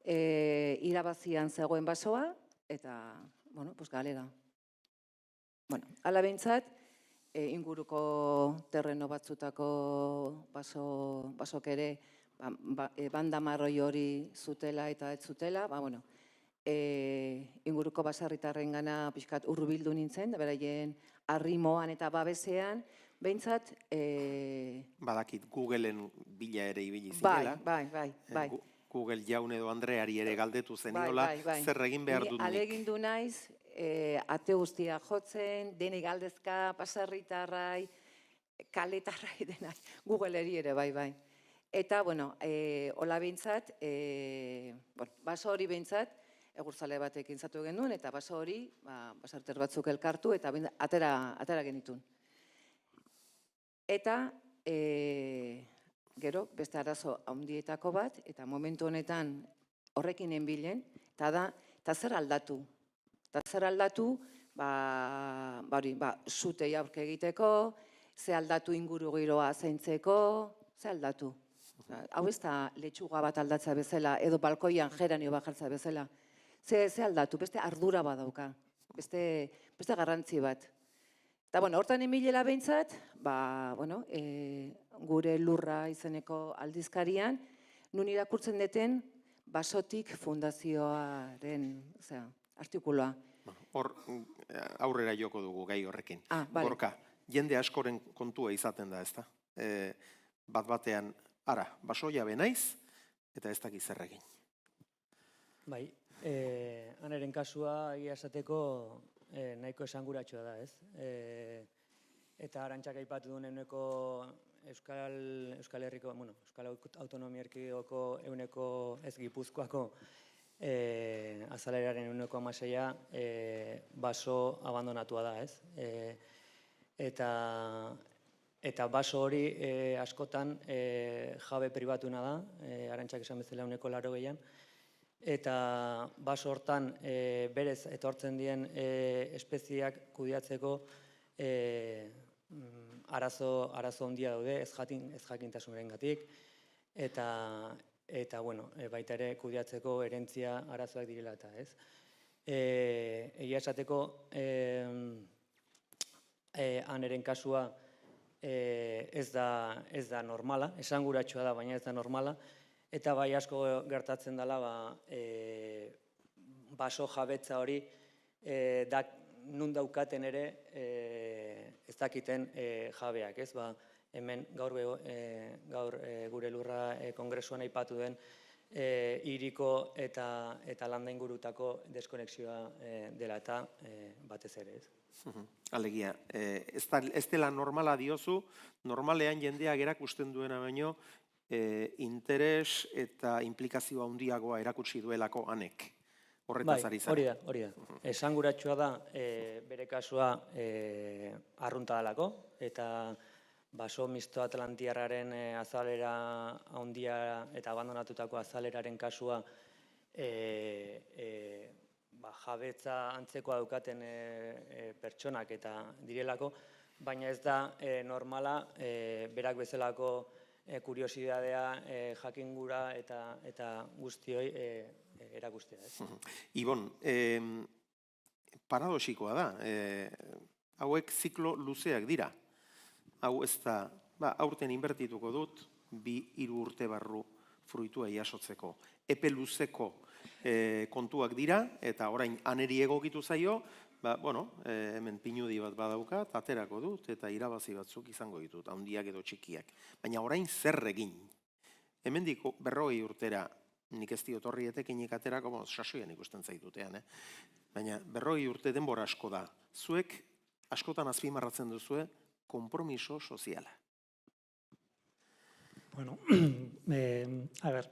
irabazian zegoen basoa, eta, galera. Hala behintzat, inguruko terreno batzutako basok ere, banda marroi hori zutela eta ez zutela, inguruko baserritarren gana pixkat hurbildu nintzen, beraien arrimoan eta babesean, behintzat... Badakit, Googleen bila ere ibili zinela. Bai. Google jaun edo Andreari ere galdetu zeniola, zer egin behar dut nik. Alegindu naiz, ate guztia jotzen, denik galdezka, baserritarrai, kaletarrai denak, Googleri ere, bai. Eta, hola behintzat, baso hori behintzat, egurtzale batekin zatu genuen, eta baso hori, baserter batzuk elkartu, eta atera genitun. Eta, gero, beste arazo handietako bat, eta momentu honetan horrekin enbilen, eta zer aldatu. Eta zer aldatu, zutei aurke egiteko, ze aldatu inguru giroa zaintzeko, ze aldatu. Hau ez da letxuga bat aldatza bezala, edo balkoian geranio bat jartza bezala. Ze aldatu, beste ardura bat dauka, beste garrantzi bat. Eta, hortan emilela behintzat, gure lurra izeneko aldizkarian, nun irakurtzen deten basotik fundazioaren artikuloa. Hor aurrera joko dugu gai horrekin. Gorka, jende askoren kontua izaten da, ezta? Bat-batean, basoia benaiz, eta ez dakiz zer egin. Bai, aneren kasua egia esateko nahiko esanguratsua da, ez? Eta Arantxak aipatu duen euneko Euskal Herriko, Euskal Autonomia Erkidegoko euneko ez Gipuzkoako azaleraren euneko 16 baso abandonatua da, ez? Eta baso hori askotan jabe pribatuna da, Arantxak esan bezala euneko 80an, eta baso hortan berez etortzen dien espeziak kudeatzeko arazo handia daude, ez jakintasunarengatik, eta baita ere kudeatzeko herentzia arazoak direla eta, ez? Egia esateko, aneren kasua ez da normala, esanguratsua da, baina ez da normala, eta bai asko gertatzen dela baso jabetza hori nun daukaten ere ez dakiten jabeak, ez? Hemen gaur gure lurra kongresuan aipatu den hiriko eta landa ingurutako deskonexioa dela eta batez ere, ez? Alegia, ez dela normala diozu, normalean jendeak erakusten duena baino, interes eta implikazioa handiagoa erakutsi duelako hanek. Horretaz ari zara. Hori da. Esanguratsua da bere kasua arrunta dalako, eta baso misto atlantiarraren azalera handia eta abandonatutako azaleraren kasua jabetza antzekoa daukaten pertsonak eta direlako, baina ez da normala berak bezalako kuriosidadea, jakingura eta guztioi erakustea. Ibon, paradoxikoa da, hauek ziklo luzeak dira. Hau ez da aurten inbertituko dut, 2-3 urte barru fruitua jasotzeko. Epe luzeko kontuak dira, eta orain aneri egokitu zaio, hemen pinudi bat badaukat, aterako dut, eta irabazi batzuk izango ditut, handiak edo txikiak. Baina orain zer egin? Hemendik 40 urtera, nik ez diot horri etekinik aterako, sasoian ikusten zaitutean, baina 40 urte denbora asko da. Zuek askotan azpimarratzen duzue konpromiso soziala. Bueno, a ber,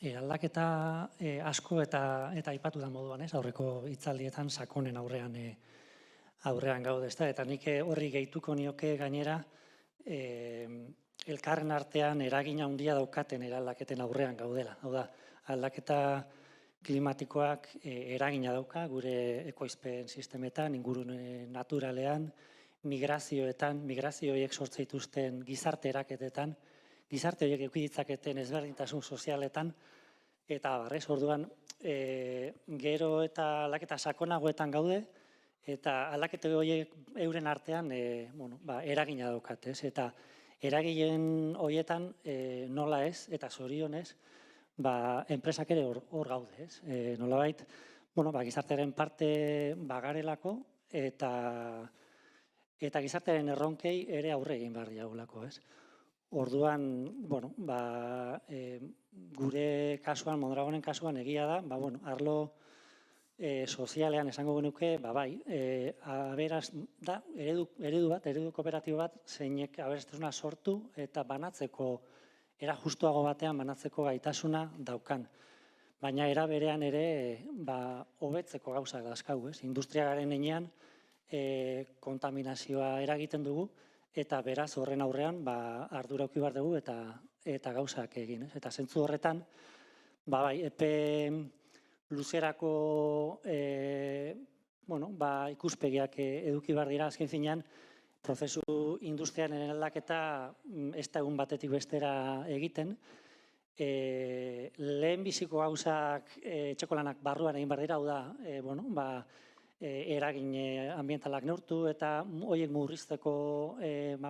aldaketa asko eta aipatu da moduan, aurreko hitzaldietan sakonen aurrean gaude, eta nik horri gehituko nioke gainera elkarren artean eragina handia daukaten eraldaketen aurrean gaudela. Hau da, aldaketa klimatikoak eragina dauka gure ekoizpen sistemetan, ingurune naturalean, migrazioetan, migrazio horiek sortzen dituzten gizarte eraketetan, gizarte horiek eduki ditzaketen ezberdintasun sozialetan, eta barrez, orduan, gero eta aldaketa sakonagoetan gaude, eta aldaketa horiek euren artean eragina daukat, eta eragileen horietan nola ez, eta zorionez, enpresak ere hor gaude, nolabait, gizartearen parte bagarelako, eta gizartearen erronkei ere aurre egin behar diagulako, ez? Orduan, gure kasuan, Mondragonen kasuan egia da, arlo sozialean esango genuke, aberaz da, eredu kooperatibo bat, zeinek aberastasuna sortu eta banatzeko, era justuago batean banatzeko gaitasuna daukan. Baina era berean ere, hobetzeko gauzak dazkau, ez? Industriagaren enean, kontaminazioa eragiten dugu, eta beraz horren aurrean ardura eduki behar dugu eta gauzak egin. Eta zentzu horretan, epe luzerako ikuspegiak eduki behar dira azken finean, prozesu industrialen aldaketa ez da egun batetik bestera egiten. Lehen biziko gauzak etxeko lanak barruan egin behar dira, hau da, eragin ambientalak neurtu eta horiek murrizteko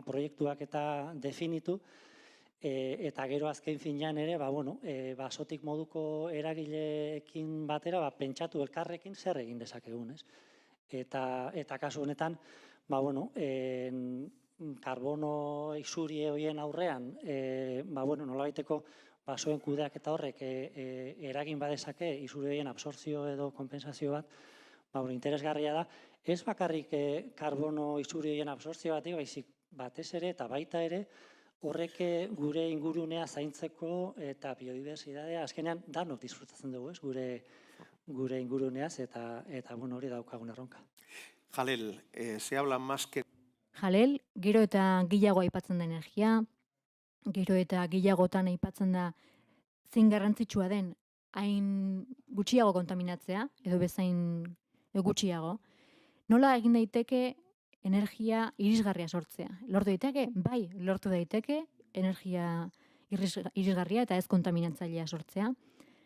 proiektuak eta definitu, eta gero azken finean ere, basotik moduko eragileekin batera, pentsatu elkarrekin zer egin dezakegun, ez? Eta kasu honetan, karbono isuri horien aurrean, nolabaiteko basoen kudeak eta horrek eragin badezake isuri horien absortzio edo kompensazio bat, interesgarria da, ez bakarrik karbono isuri horien absortzio batik, baizik batez ere eta baita ere, horrek gure ingurunea zaintzeko eta biodibertsitatea azkenean danok disfrutatzen dugu, ez? Gure inguruneaz eta hori daukagun erronka. Jalel, se habla más que... Jalel, gero eta gehiago aipatzen da energia, gero eta gehiagotan aipatzen da zein garrantzitsua den hain gutxiago kontaminatzea, edo bezain gutxiago. Nola egin daiteke energia irisgarria sortzea? Lortu daiteke? Bai, lortu daiteke energia irisgarria eta ez kontaminatzailea sortzea.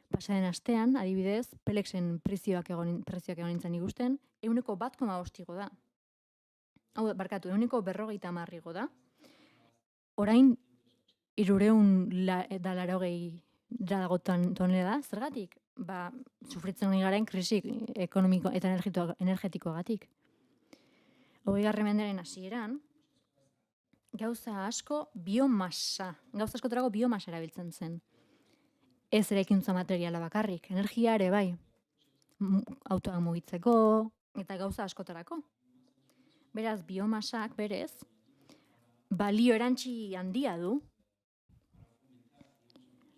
Pasaren astean, adibidez, Pelexen prezioak egon nintzen ikusten, 1,1 igo da. Hau, barkatu, 1,50 igo da. Orain, 380 dago tonela, zergatik? Sufritzen hori garen krisi ekonomiko eta energetikoagatik. 20. mendaren hasieran, gauza askotarako biomasa erabiltzen zen. Ez eraikuntza materiala bakarrik, energia ere bai, autoa mugitzeko eta gauza askotarako. Beraz, biomasak berez, balio erantzi handia du,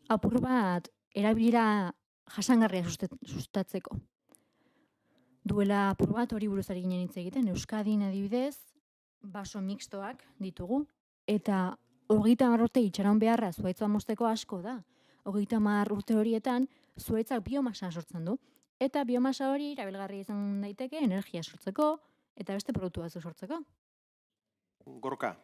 apur bat erabilera jasangarria sustatzeko. Duela apur bat hori buruz ari ginen hitz egiten, Euskadin adibidez, baso mixtoak ditugu, eta 30 urte itxaron beharra zuhaitza mozteko asko da. 30 urte horietan zuhaitzak biomasa sortzen du, eta biomasa hori erabilgarria izan daiteke energia sortzeko eta beste produktu batzuk sortzeko. Gorka,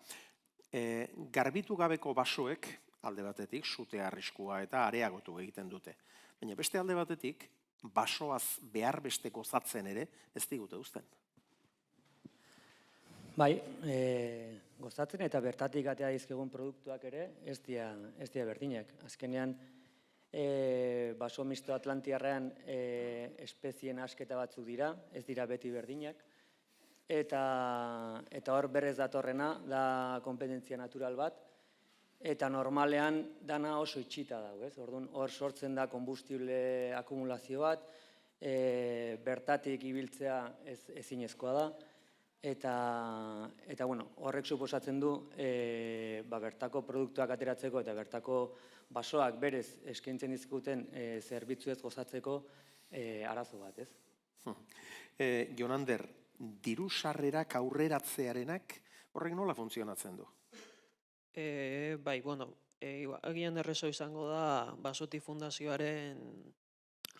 garbitu gabeko basoek alde batetik sute arriskua eta areagotu egiten dute. Baina beste alde batetik, basoaz behar beste gozatzen ere ez digute uzten. Bai, gozatzen eta bertatik atea dizkigun produktuak ere ez dira berdinak. Azkenean, baso misto atlantiarrean espezien asketa batzuk dira, ez dira beti berdinak. Eta hor berrez datorrena da kompetentzia natural bat, eta normalean dana oso itxita dago, ez? Orduan, hor sortzen da konbustible akumulazio bat, bertatik ibiltzea ezinezkoa da, eta bueno, horrek suposatzen du bertako produktuak ateratzeko eta bertako basoak berez eskaintzen dizkiguten zerbitzuez gozatzeko arazo bat, ez? Jon Ander, diru sarrerak aurreratzearenak horrek nola funtzionatzen du? Bai, bueno, agian errezo izango da Basotik Fundazioaren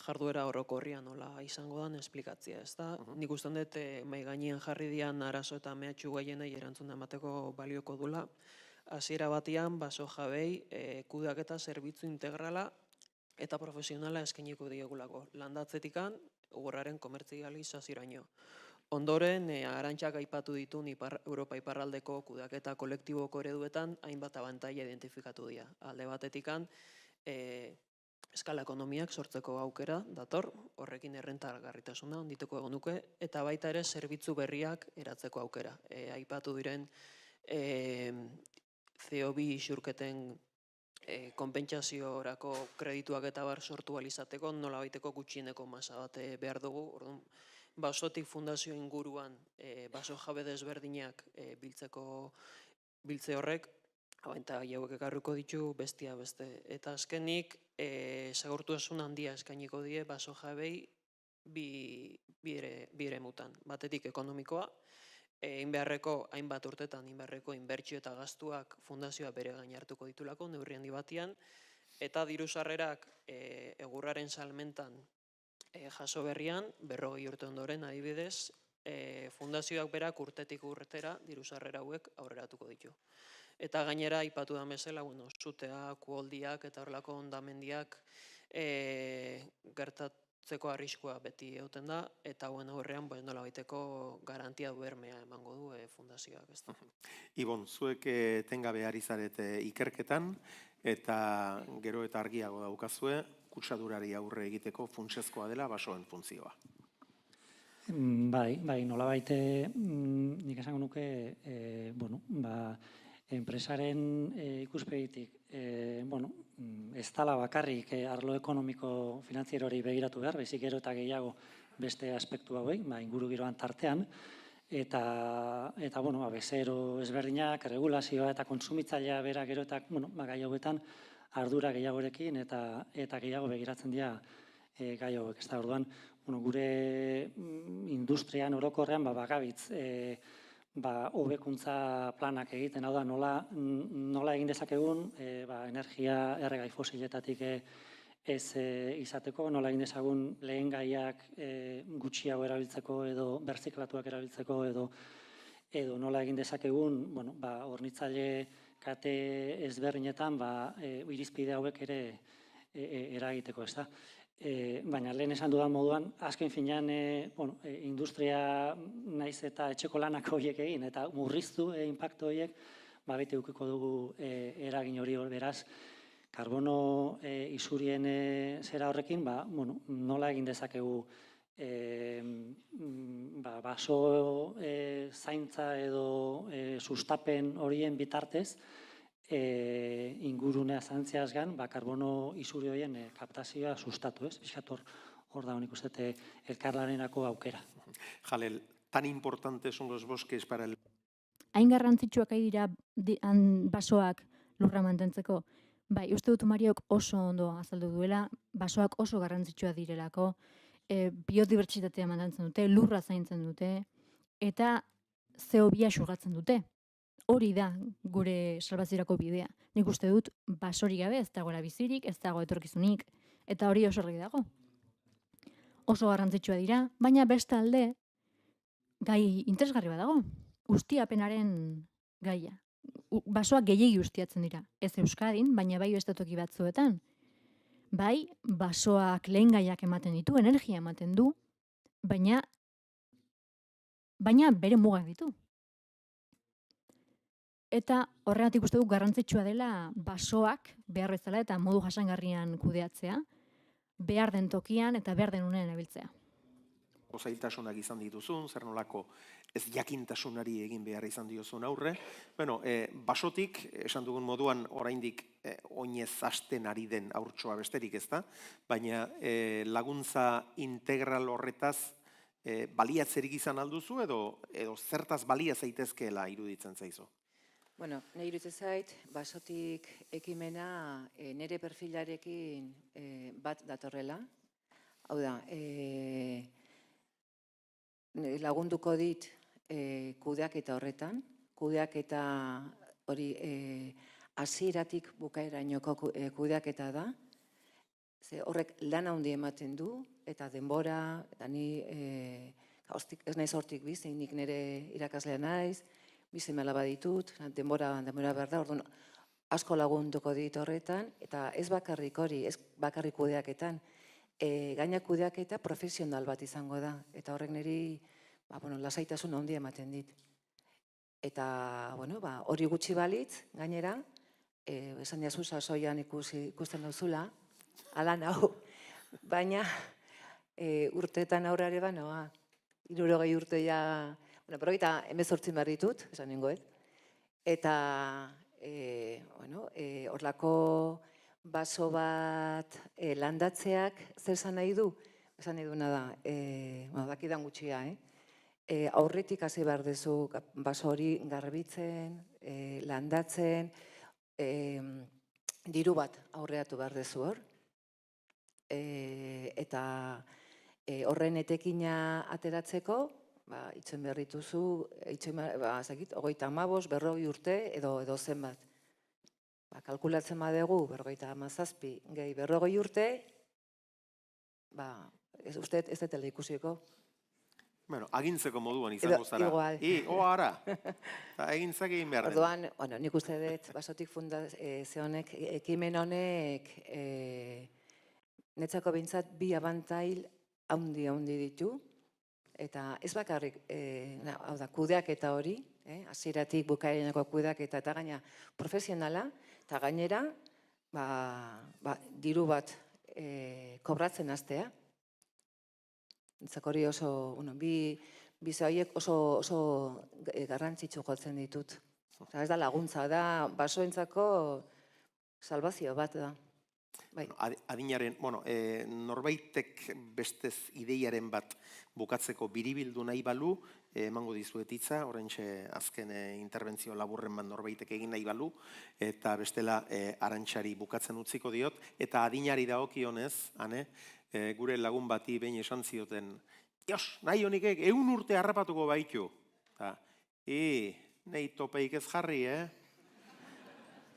jarduera orokorria nola izango dan esplikatzea, ez da? Nik uste dut mai gainean jarri dian arazo eta mehatxu gaienei erantzun emateko balioko dula. Hasiera batean baso jabei kudeaketa zerbitzu integrala eta profesionala eskainiko diegulako. Landatzetikan ugorraren komertzializazioraino. Ondoren, Arantxak aipatu ditun Europa iparraldeko kudeaketa kolektiboko ereduetan hainbat abantaila identifikatu dira. Alde batetikan, eskala ekonomiak sortzeko aukera dator, horrekin errentagarritasuna ondituko egon duke, eta baita ere zerbitzu berriak eratzeko aukera. Aipatu diren CO2 isurketen konpentsazioarako kredituak eta bar sortu alizateko, nola baiteko gutxieneko masa bat behar dugu. Orduan, Basotik Fundazio inguruan baso jabe desberdinak biltze horrek, eta hauek ekarriko ditu bestia beste. Eta azkenik, segurtasun handia eskainiko die baso jabei bi eremutan. Batetik ekonomikoa, inbeharreko hainbat urtetan inbeharreko inbertsio eta gastuak fundazioa bere gain hartuko ditulako, neurri handi batian, eta diru sarrerak egurraren salmentan jaso berrian, 40 urte ondoren adibidez, fundazioak berak urtetik urtera diru sarrera hauek aurreratuko ditu. Eta gainera, aipatu da bezala, suteak, uholdiak eta horrelako hondamendiak gertatzeko arriskua beti egoten da, eta hauen aurrean nola baiteko garantia bermea emango du fundazioak. Ibon, zuek etengabe ari zarete ikerketan, eta gero eta argiago daukazue, kutsadurari aurre egiteko funtsezkoa dela basoen funtzioa. Bai, nola baite, nik esango nuke, enpresaren ikuspegitik, ez dala bakarrik arlo ekonomiko finantzierori begiratu behar, bezik gero eta gehiago beste aspektu hauek, ingurugiroan tartean, eta bezero ezberdinak, regulazioa eta kontsumitzailea bera gero eta gai hauetan ardura gehiagorekin eta gehiago begiratzen dira gai hauek. Ez da, orduan, gure industrian orokorrean bagabitz hobekuntza planak egiten, hau da, nola egin dezakegun energia erregai fosiletatik ez izateko, nola egin dezagun lehen gaiak gutxiago erabiltzeko edo berziklatuak erabiltzeko edo nola egin dezakegun hornitzaile kate ezberdinetan irizpide hauek ere eragiteko, ez da. Baina lehen esan dudan moduan, azken finean industria naiz eta etxeko lanak horiek egin, eta murriztu inpaktu horiek, beti eukiko dugu eragin hori beraz, karbono isurien zera horrekin, nola egin dezakegu baso zaintza edo sustapen horien bitartez, ingurunea zantziaz gan, karbono isuri horien kaptazioa sustatu, ez? Biskator hor da honik uste elkarlanerako aukera. Jalel, tan importantes son los bosques para el... Hain garrantzitsuak ari dira basoak lurra mantentzeko. Bai, uste dut Mariok oso ondo azaldu duela, basoak oso garrantzitsua direlako, biodibertsitatea mantentzen dute, lurra zaintzen dute, eta CO2 xurgatzen dute. Hori da gure salbaziorako bidea. Nik uste dut basori gabe ez dagoela bizirik, ez dago etorkizunik, eta hori oso argi dago. Oso garrantzitsua dira, baina bestalde gai interesgarri bat dago. Ustiapenaren gaia. Basoak gehiegi ustiatzen dira. Ez Euskadin, baina bai beste toki batzuetan. Bai, basoak lehen gaiak ematen ditu, energia ematen du, baina bere mugak ditu. eta horregatik uste dut garrantzitsua dela basoak behar bezala eta modu jasangarrian kudeatzea, behar den tokian eta behar den unean erabiltzea. Zailtasunak izan dituzun, zer nolako ez jakintasunari egin behar izan diozun aurre. Bueno, basotik, esan dugun moduan, oraindik oinez hasten ari den haurtxoa besterik ez da, baina laguntza integral horretaz baliatzerik izan alduzu edo zertaz balia zaitezkeela iruditzen zaizu? Bueno, nahi iruditzen zait, basotik ekimena nire perfilarekin bat datorrela. Hau da, lagunduko dit kudeaketa horretan, kudeaketa hori hasieratik bukaerainoko kudeaketa da, ze horrek lan handi ematen du, eta denbora, eta ni ez naiz hortik bizi, nik nire irakaslea naiz, bizi alaba ditut, denbora behar da, orduan asko lagunduko dit horretan, eta ez bakarrik hori, ez bakarrik kudeaketan, gaina kudeaketa profesional bat izango da, eta horrek niri lasaitasun handia ematen dit. Eta hori gutxi balitz, gainera, esan diazu sasoian ikusten dauzula, ala nahu, baina urteetan aurrare banoa, 60 urte ja, berrogeita 18 behar ditut, esan nengoet, eta horlako baso bat landatzeak zer esan nahi du? Esan nahi duena da, dakidan gutxia, aurretik hasi behar duzu baso hori garbitzen, landatzen, diru bat aurreatu behar duzu hor, eta horren etekina ateratzeko, itxoin behar dituzu, 35, 40 urte edo zenbat. Kalkulatzen badegu, 37 gehi 40 urte, uste ez detela ikusiko. Bueno, agintzeko moduan izango zara. Igual. Oara, egintzak egin behar den. Orduan, nik uste dut, basotik fundazio honek, ekimen honek, netzako bintzat bi abantail haundi ditu, eta ez bakarrik, hau da, kudeaketa hori, hasieratik bukaereneko kudeaketa eta gaina profesionala, eta gainera, diru bat kobratzen hastea. Netzako hori oso, bi zauiek oso garrantzitsu jotzen ditut. Ez da laguntza, da basoentzako salbazio bat da. Adinaren, norbaitek bestez ideiaren bat bukatzeko biribildu nahi balu, emango dizuet hitza, oraintxe azken interbentzio laburren bat norbaitek egin nahi balu, eta bestela Arantxari bukatzen utziko diot, eta adinari dagokionez, gure lagun bati behin esan zioten, Dios, nahi honik 100 urte harrapatuko baitu. Nahi topeik ez jarri,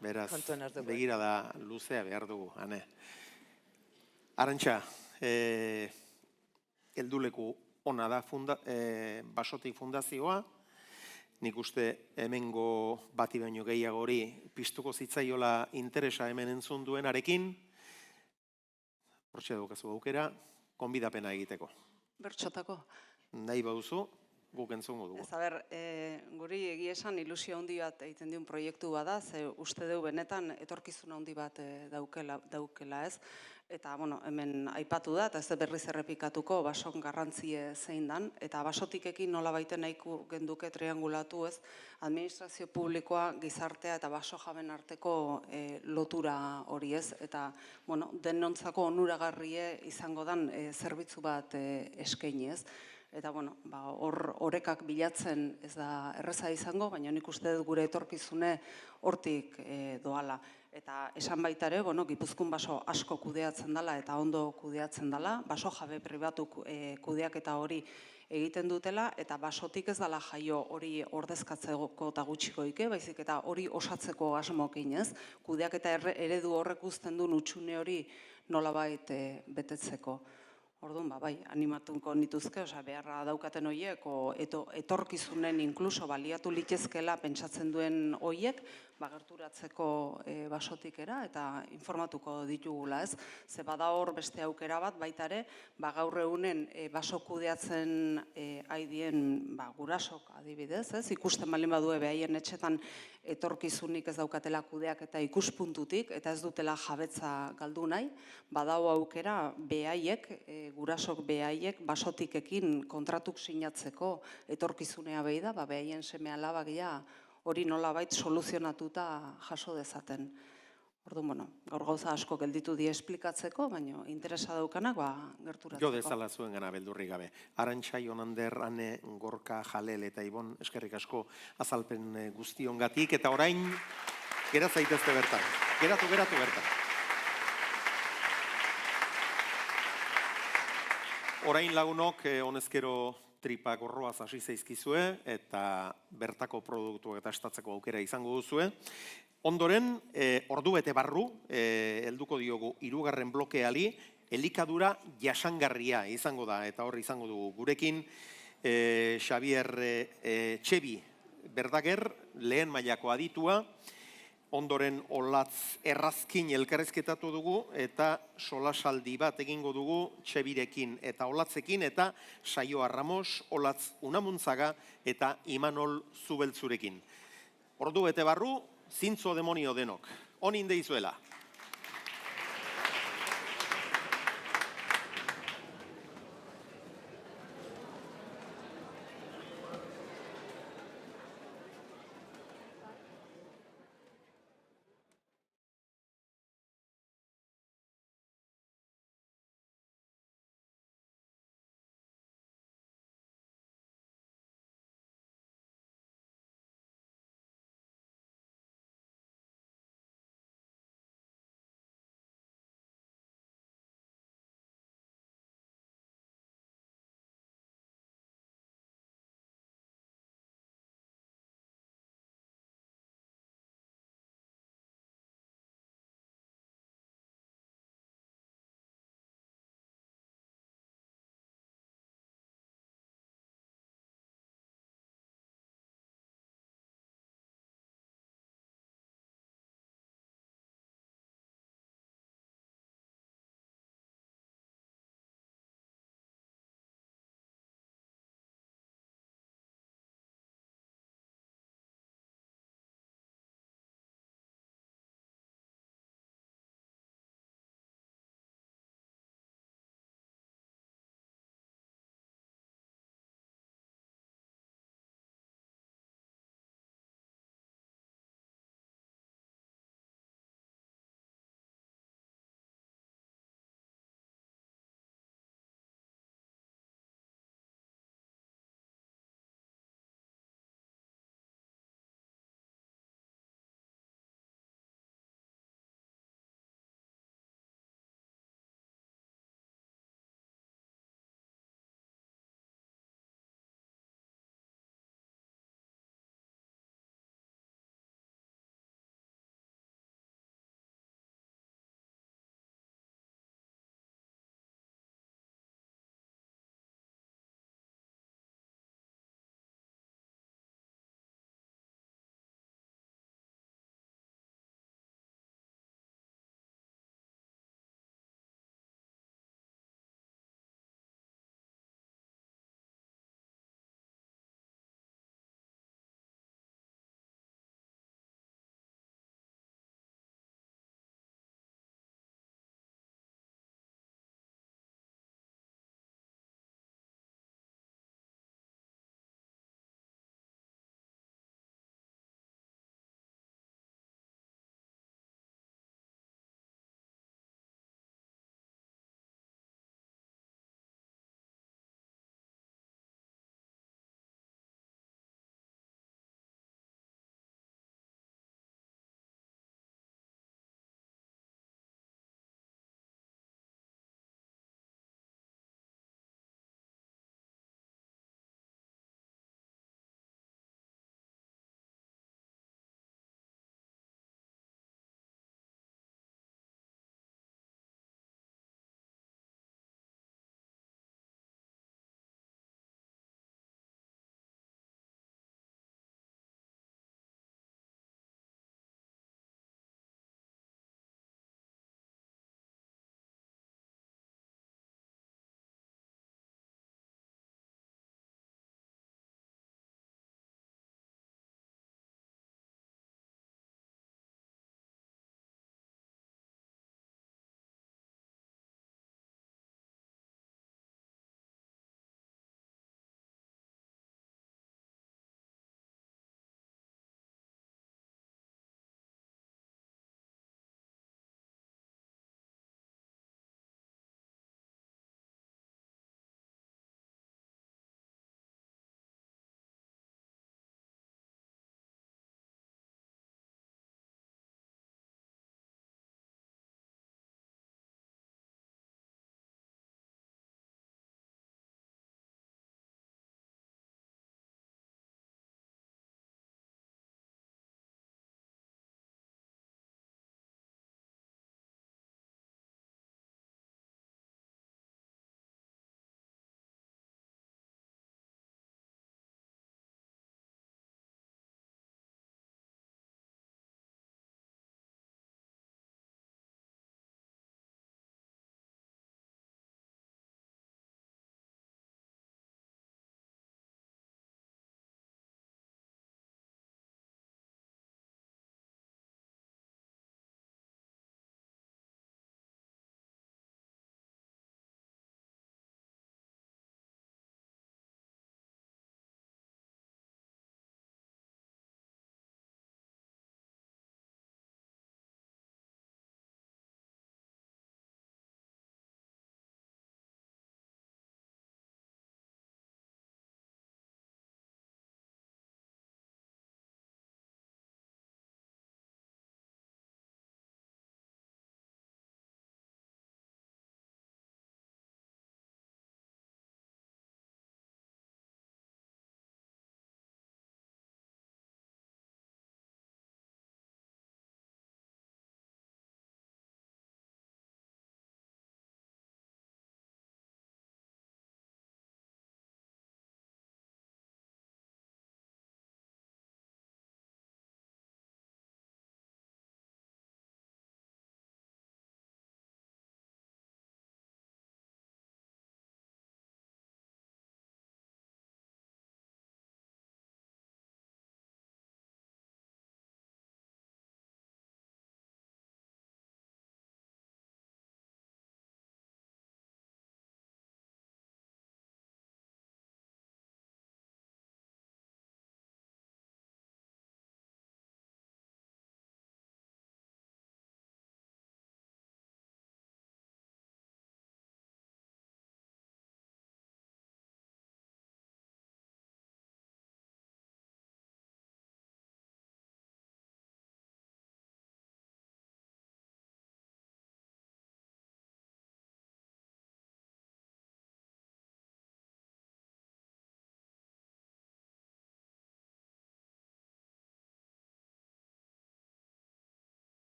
Beraz, begira da luzea behar dugu, Arantxa, helduleku ona da basotik fundazioa, nik uste hemengo bati baino gehiago hori piztuko zitzaiola interesa hemen entzun duenarekin, hortxe daukazu aukera, konbidapena egiteko. Bertxotako. Nahi baduzu, guk entzungo dugu. Guri egia esan ilusio handi bat egiten diun proiektu bada, ze uste du benetan etorkizun handi bat daukela ez. Eta, hemen aipatu da, eta ez berriz errepikatuko bason garrantzie zein dan, eta basotikekin nola baiten nahiko genduke triangulatu ez, administrazio publikoa, gizartea eta baso jaben arteko lotura hori ez, eta, denontzako onuragarrie izango dan zerbitzu bat eskaini ez. Eta, horrekak bilatzen ez da erreza izango, baina nik uste dut gure etorkizune hortik doala. Eta esan baita ere, Gipuzkoan baso asko kudeatzen dela eta ondo kudeatzen dela, baso jabe pribatu kudeaketa hori egiten dutela, eta basotik ez dela jaio hori ordezkatzeko eta gutxikoike, baizik eta hori osatzeko asmokin ez, kudeaketa eredu horrek uzten duen utxune hori nolabait betetzeko. Orduan, bai, animatuko nituzke, beharra daukaten horiek, etorkizunen inkluso baliatu litezkela pentsatzen duen horiek, gerturatzeko basotikera eta informatuko ditugula, ez? Ze bada hor beste aukera bat, baita ere, gaur egunen baso kudeatzen haidien gurasok adibidez, ez? Ikusten balin badue behaien etxetan etorkizunik ez daukatela kudeak eta ikuspuntutik, eta ez dutela jabetza galdu nahi, badau aukera behaiek, gurasok behaiek, basotikekin kontratuk sinatzeko etorkizunea behi da, behaien seme alabagia hori nolabait soluzionatuta jaso dezaten. Orduan, gaur gauza asko gelditu die esplikatzeko, baina interesa daukanak gerturatzeko. Jo dezala zuen gana beldurri gabe. Arantxa, Jonander, Ane, Gorka, Jalel eta Ibon, eskerrik asko azalpen guztiongatik, eta orain gera zaitezte bertan. Geratu bertan. Orain lagunok honezkero tripa gorroaz hasi zaizkizue eta bertako produktuak eta estatzeko aukera izango duzue. Ondoren, ordu bete barru, helduko diogu hirugarren blokeali, elikadura jasangarria izango da, eta hor izango dugu gurekin Xabier Txebi Berdager, lehen mailako aditua, ondoren Olatz Errazkin elkarrezketatu dugu, eta solasaldi bat egingo dugu Txebirekin eta Olatzekin, eta Saioa Ramos, Olatz Unamuntzaga eta Imanol Zubeltzurekin. Ordu bete barru, zintzo demonio denok. Onin deizuela.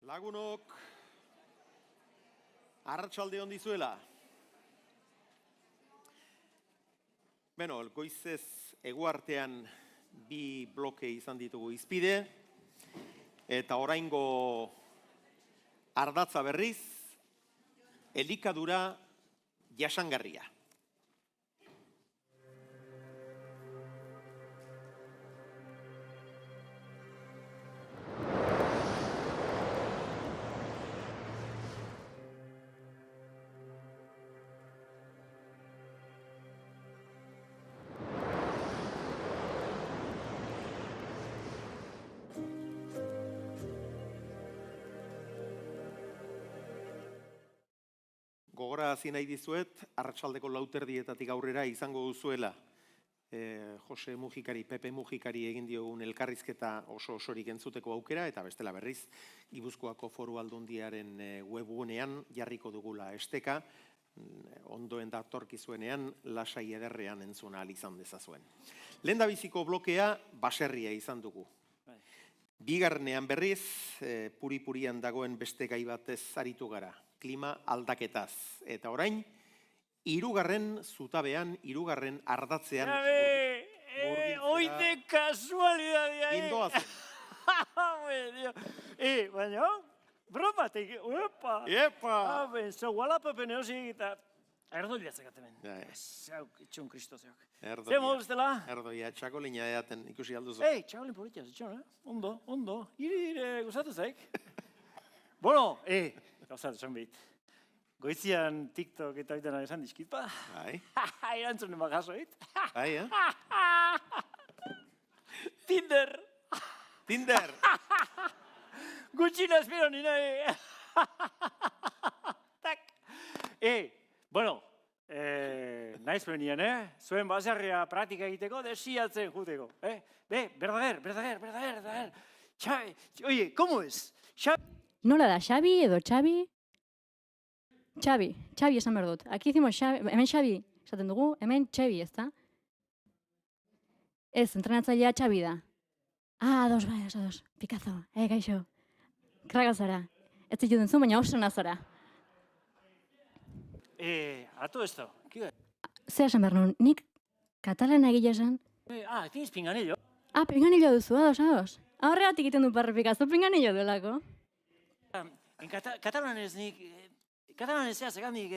Lagunok, arratsalde on dizuela. Beno, goizez eguartean bi bloke izan ditugu izpide, eta oraingo ardatza berriz, elikadura jasangarria. Gogorarazi nahi dizuet, arratsaldeko 4:00 aurrera izango duzuela Jose Mujikari, Pepe Mujikari egin diogun elkarrizketa osorik entzuteko aukera, eta bestela berriz, Gipuzkoako Foru Aldundiaren webgunean jarriko dugula esteka, ondoen datorkizuenean lasai ederrean entzuna ahal izan dezazuen. Lehendabiziko blokea baserria izan dugu. Bigarrenean berriz, puri-purian dagoen beste gai batez aritu gara, klima aldaketaz. Eta orain, hirugarren zutabean, hirugarren ardatzean... Oite kasualidadea, Indoazen. Baina, bromatik, uepa! Epa! Zo, gualapepen eosik eta... Erdoia zekatemen. Zau, itxun kristozeok. Zer moduz dela? Erdoia, txakolina eaten ikusi alduzu. Txakolin politia, zitxon, Ondo. Iri, gustatu zaik. Bueno, gauzat, esan behit. Goizian TikTok eta oitan esan dizkit, ba? Bai. Erantzunen bagazoit. Bai, Tinder. Tinder. Gutxina espero nina, Tak. Bueno, naiz benien, zuen baserria praktika egiteko, desiatzen juteko. Berdader. Xabi, oye, ¿cómo es? Nola da, Xabi edo Xabi? Xabi esan behar dut. Aquí decimos Xabi, hemen Xabi esaten dugu, hemen Xabi, ez da? Ez, entrenatzailea Xabi da. Ados, Picazo, gaixo. Kraga zara. Ez zitu dentzu, baina oso nazara. A todo esto, Zer esan behar nun, nik katalana egile esan? Tienes pinganillo. Pinganillo duzu, ados. Horregatik egiten du parre Picazo, pinganillo duelako. En katalanez nik, katalanez zegandik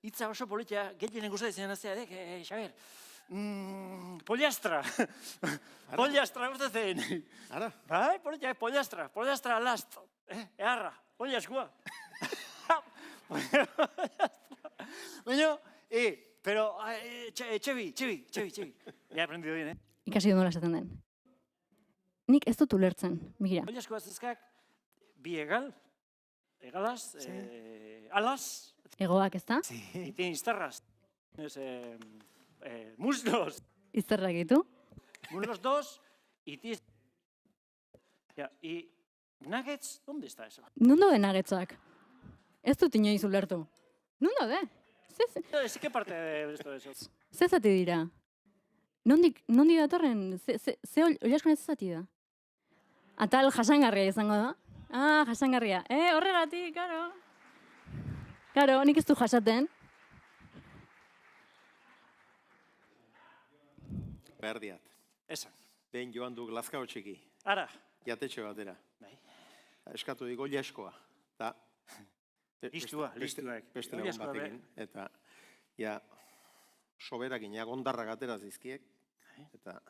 hitza oso politia, gehienen gustatzen aztea, Xabier, poliastra. Poliastra gustatzen. Ara? Bai, politia, poliastra last. Earra, poliaskua. Baina, pero, Txebi. Ya aprendido bien, Ikasi nola esaten den. Nik ez dut ulertzen, migira. Poliaskua zezkak, bi egalaz, alas. Egoak, ez da? Y tiene izterras. Muslos. Izterrak ditu? Muslos 2, y tienes... Y nuggets, ¿dónde está eso? Non daude nuggetsak? Ez dut inoiz ulertu. Non daude? Sí, ¿qué parte de esto eso? Ze zati dira? Nondik datorren? Ze oliaskon ez zati da? Atal jasangarria izango da? Jasangarria. Horregatik, karo. Karo, nik ez du jasaten. Berdiat. Esan. Behin joan du Glazkao txiki. Ara. Jatetxe batera. Bai. Eskatu digo jaskoa. Listuak. Beste lagun batekin. Eta, soberakin, gondarrak atera zizkiek. Eta,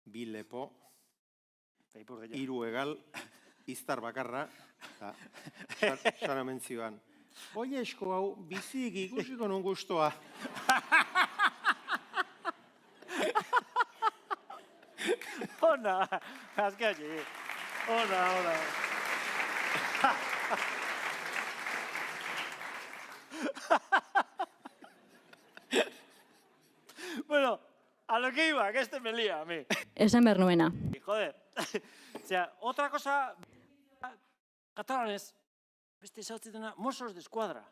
bi lepo, 3 egal, iztar bakarra. Eta, sara mentzioan. Oie esko hau, bizik ikusiko nun guztua. Ona, azkatxe. Ona. Bueno, a lo que iba, que este me lía a mí. Esan behar nuena. Joder. O sea, otra cosa... Catalanes, beste zautzitena, Mossos de Escuadra.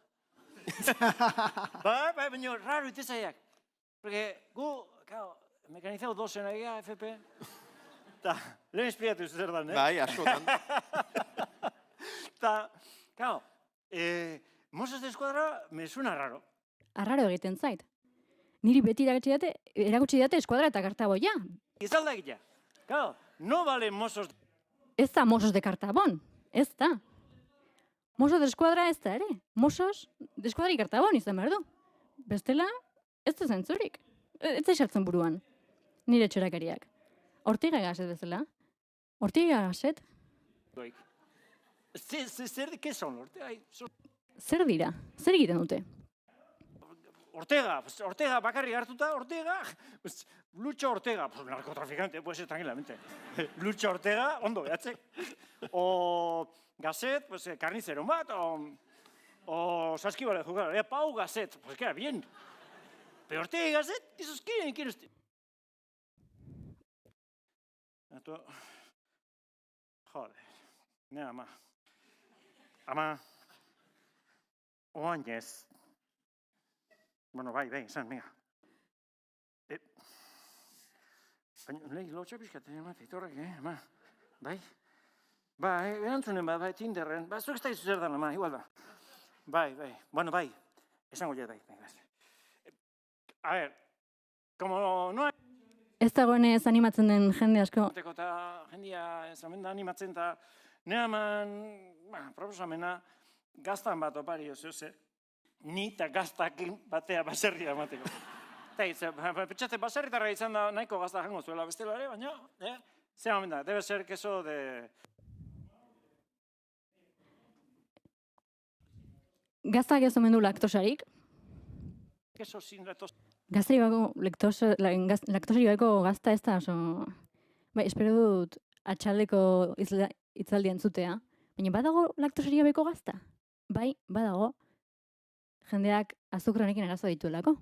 Baina, raro itezaiak. Porque gu, claro, mekanizau 2 egia, FP. Eta, lehen espiatu zer dan, Bai, askotan. Eta, claro, Mossos de Escuadra me suena raro. Arraro egiten zait. Niri beti erakutsi date eskuadra eta kartaboia. Izalda egitea. Claro, no vale Mossos... Ez da Mossos de Kartabon, ez da. Mossos de Eskuadra ez da ere. Mossos de Eskuadra y Kartabon izan behar du. Bestela, ez da zentzurik. Ez da esartzen buruan. Nire txorakariak. Ortiga gazet bezala. Ortiga gazet. ¿Qué son? Zer dira? Zer egiten dute? Ortega bakarrik hartuta, Ortega, Lucho Ortega, pues narcotraficante, puede ser tranquilamente. Lucho Ortega, ondo, behatze. O Gasset, pues carnicero bat, o Saskibale jugador, Pau Gasset, pues queda bien. Pero Ortega y Gasset, ¿esos quién es? Joder, nada más. Ama, oainez. Bueno, bai, esan, venga. Baina, lehi, lotxa pixkaten ematen, horrek, ama, bai? Bai, erantzunen bat, bai, Tinderren, bai, zuek ez da izu zer dan, ama, igual da. Bai, bueno, bai, esango ja, bai. A ver, como no... Ez dagoenez animatzen den jende asko. Eta jendia ez omen da animatzen, eta neaman, proposamena, gaztan bat opari, oze, ni eta gaztakin batea baserria emateko. Pentsate, baserritarra izan da nahiko gazta jango zuela bestela ere, baina, ze omen da, debe ser queso de... Gaztak ez omen du laktosarik. Queso sin lactosa. Laktosarik gabeko gazta ez da, oso... Bai, espero dut atxaldeko hitzaldia entzutea, baina badago laktosarik gabeko gazta? Bai, badago. Jendeak azukranekin arazo dituelako.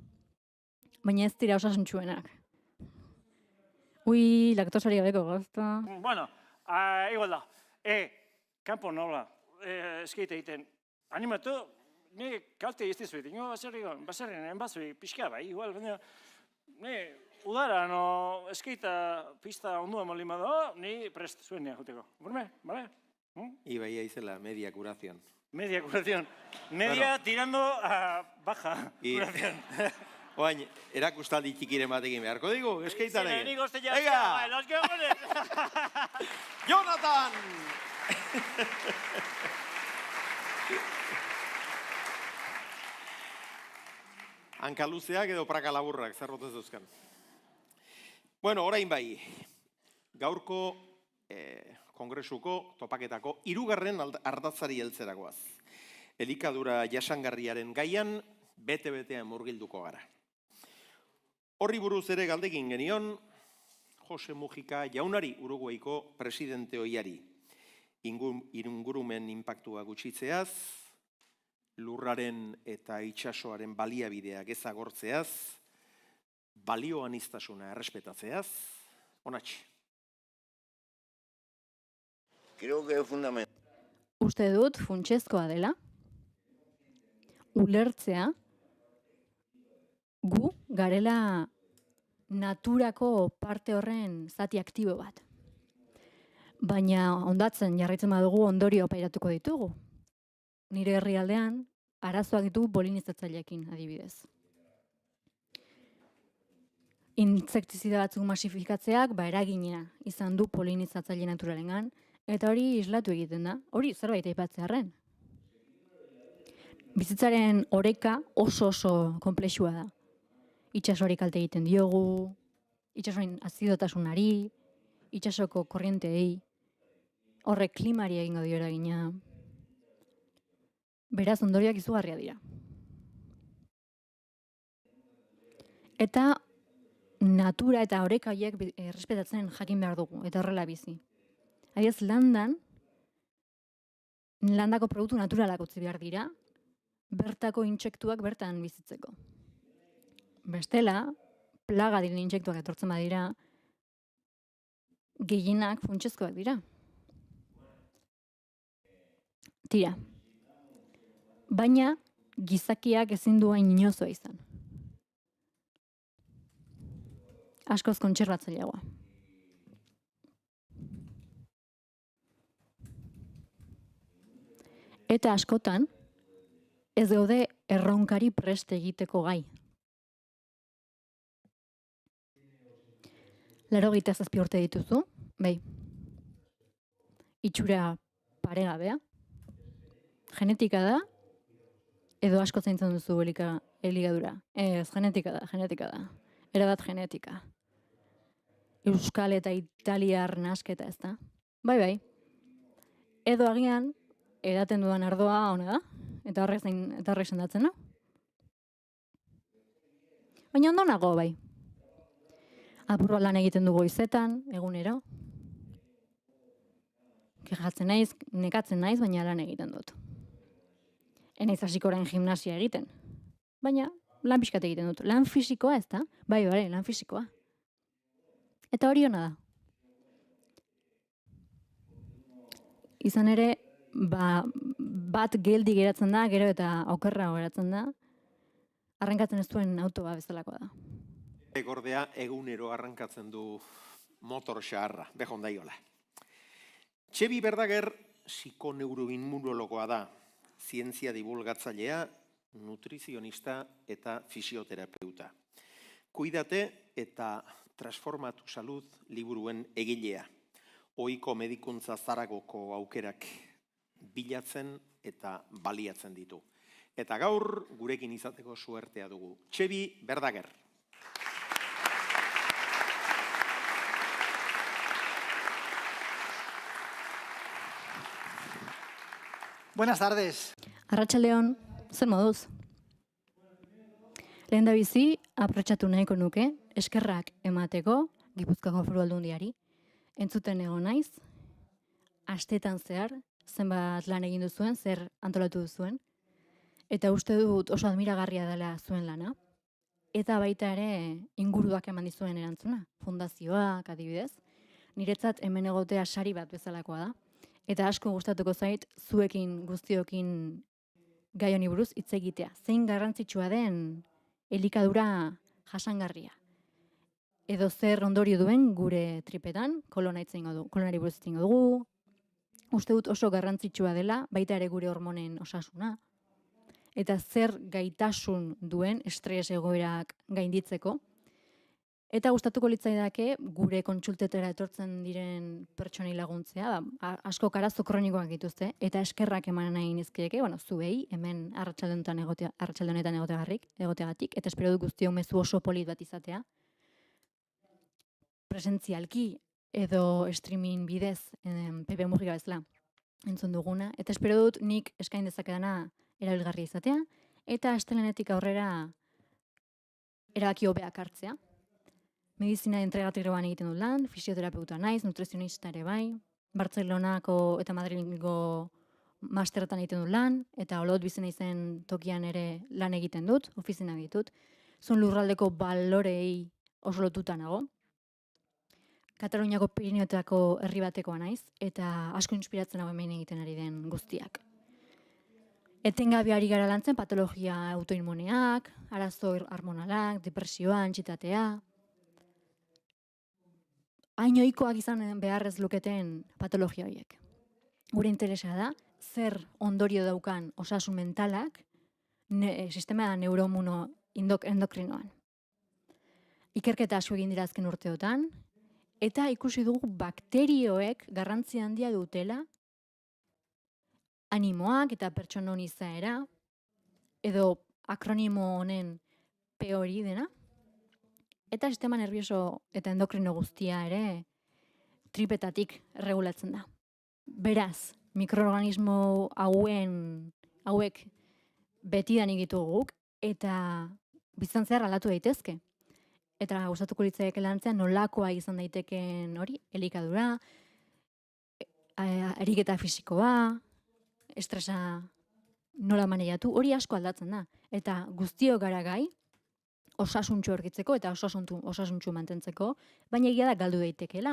Baina ez dira osasuntsuenak. Ui, laktosarik gabeko gazta. Bueno, igual da. Kampo nola, eskeite egiten. Animatu, ni kalte ez dizuet, ino baserrien enbazui pixka bai, igual, baina udara, no, eskeita pista ondua molima do, ni prest zuen nea juteko. Burme, bale? Ibaia izela, media curación. Media curación. Media tirando a baja curación. Oain, erakustaldi txikiren batekin beharko digu, eskeitaren. Nik oste jazka, los geones! Jonathan! Hankaluzeak edo praka laburrak, zerrotez duzkan. Bueno, orain bai, gaurko kongresuko topaketako 3. ardatzari heltzerakoaz. Elikadura jasangarriaren gaian, bete-betean murgilduko gara. Horri buruz ere galdegin genion, Jose Mujika jaunari Uruguaiko presidente ohiari. Ingurumen inpaktua gutxitzeaz, lurraren eta itsasoaren baliabideak ezagortzeaz, balioaniztasuna errespetatzeaz, onatxe. Creo que es fundamental. Uste dut funtsezkoa dela, ulertzea, gu garela naturako parte horren zati aktibo bat. Baina ondatzen jarraitzen badugu ondorio pairatuko ditugu. Nire herrialdean arazoak ditugu polinizatzaileekin adibidez. Intsektizida batzuk masifikatzeak eragina izan du polinizatzaile naturalengan, eta hori islatu egiten da, hori zerbait aipatzearren. Bizitzaren oreka oso konplexua da. Itsasoari kalte egiten diogu, itsasoaren azidotasunari, itsasoko korrienteei, horrek klimari egingo dio eragina. Beraz, ondorioak izugarria dira. Eta natura eta oreka horiek errespetatzen jakin behar dugu, eta horrela bizi. Adiez, landako produktu naturalak utzi behar dira, bertako intsektuak bertan bizitzeko. Bestela, plaga diren intsektuak etortzen badira, gehienak funtsezkoak dira. Tira. Baina, gizakiak ezin du hain inozoa izan. Askoz kontserbatzaileagoa. Eta askotan, ez gaude erronkari prest egiteko gai. 87 urte dituzu, bai. Itxura paregabea. Genetika da, edo asko zaintzen duzu eligadura. Ez, genetika da. Erabat genetika. Euskal eta italiar nasketa ez da. Bai. Edo agian, edaten dudan ardoa hona da, eta horrek sendatzen da. Baina ondo nago, bai. Apurra lan egiten du goizetan, egunero. Kejatzen naiz, nekatzen naiz, baina lan egiten dut. Enaiz hasiko orain gimnasia egiten. Baina, lan pixkat egiten dut. Lan fisikoa ez da? Bai, lan fisikoa. Eta hori hona da. Izan ere, bat geldi geratzen da, gero eta okerra geratzen da. Arrankatzen ez duen autoa bezalakoa da. Gordea egunero arrankatzen du motor xaharra, behondaiola. Txebi Berdager psikoneuroimmunologoa da, zientzia divulgatzailea, nutrizionista eta fisioterapeuta. Kuidate eta transformatu salud liburuen egilea. Ohiko medikuntza zaragoko aukerak bilatzen eta baliatzen ditu. Eta gaur gurekin izateko suertea dugu. Txebi Berdager. Buenas tardes. Arratsaldeon, zer moduz? Lehendabizi, aprotxatu nahiko nuke, eskerrak emateko Gipuzkoako Foru Aldundiari. Entzuten egon naiz, astetan zehar, zenbat lan egin duzuen, zer antolatu duzuen, eta uste dut oso admiragarria dela zuen lana. Eta baita ere inguruak eman dizuen erantzuna, fundazioak adibidez, niretzat hemen egotea sari bat bezalakoa da. Eta asko gustatuko zait, zuekin guztiokin gai honi buruz hitz egitea. Zein garrantzitsua den elikadura jasangarria. Edo zer ondorio duen gure tripetan, kolonari buruz hitz egingo dugu. Uste dut oso garrantzitsua dela, baita ere gure hormonen osasuna. Eta zer gaitasun duen estres egoerak gainditzeko. Eta gustatuko litzaidake gure kontsultetara etortzen diren pertsonei laguntzea, asko arazo kronikoak dituzte, eta eskerrak eman nahi nizkieke, zuei, hemen arratsalde honetan egoteagatik, eta espero dut guztiok mezu oso polit bat izatea. Presentzialki edo streaming bidez, Pepe Murgiga bezala entzun duguna, eta espero dut nik eskain dezakedana erabilgarria izatea, eta astelehenetik aurrera erabaki hobeak hartzea. Medizina entregateroan egiten dut lan, fisioterapeuta naiz, nutrizionista ere bai, Bartzelonako eta Madrilgo masterretan egiten dut lan, eta Olot bizi naizen tokian ere lan egiten dut, ofizinak ditut. Zuen lurraldeko balorei oso lotuta nago. Kataluniako Pirineoetako herri batekoa naiz, eta asko inspiratzen nago hemen egiten ari den guztiak. Etengabe ari gara lantzen patologia autoimmuneak, arazo hormonalak, depresioa, antsietatea. Hain ohikoak izan beharrez luketen patologia horiek. Gure interesa da, zer ondorio daukan osasun mentalak sistema neuromuno endokrinoan. Ikerketa asko egin dira azken urteotan, eta ikusi dugu bakterioek garrantzi handia dutela animoak eta pertsonon izaera, edo akronimo honen P hori dena, eta sistema nervioso eta endokrino guztia ere tripetatik regulatzen da. Beraz, mikroorganismo hauek betidanik ditugu guk, eta biztan zehar aldatu daitezke. Eta gustatuko litzaidake lantzea nolakoa izan daiteken hori, elikadura, ariketa fisikoa, estresa nola maneiatu, hori asko aldatzen da. Eta guztiok gara gai, osasuntxu aurkitzeko eta osasuntxu mantentzeko, baina egia da galdu daitekeela.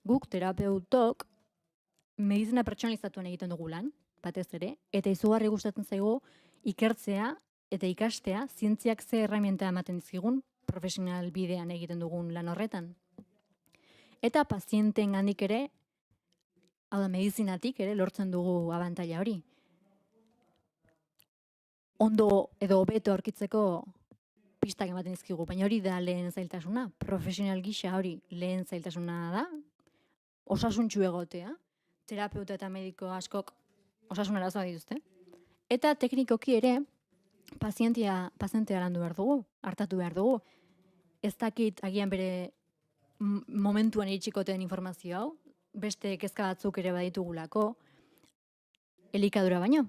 Guk terapeutok medizina pertsonalizatuan egiten dugu lan, batez ere, eta izugarri gustatzen zaigu ikertzea eta ikastea zientziak ze herramienta ematen dizkigun profesional bidean egiten dugun lan horretan. Eta pazienteen gandik ere, hau da medizinatik ere lortzen dugu abantaila hori. ondo edo hobeto aurkitzeko pistak ematen dizkigu, baina hori da lehen zailtasuna. Profesional gisa hori lehen zailtasuna da, osasuntsu egotea, terapeuta eta mediko askok osasun arazoa dituzte. Eta teknikoki ere, pazientea landu behar dugu, hartatu behar dugu. Ez dakit agian bere momentuan iritsiko den informazio hau, beste kezka batzuk ere baditugulako, elikadura baino.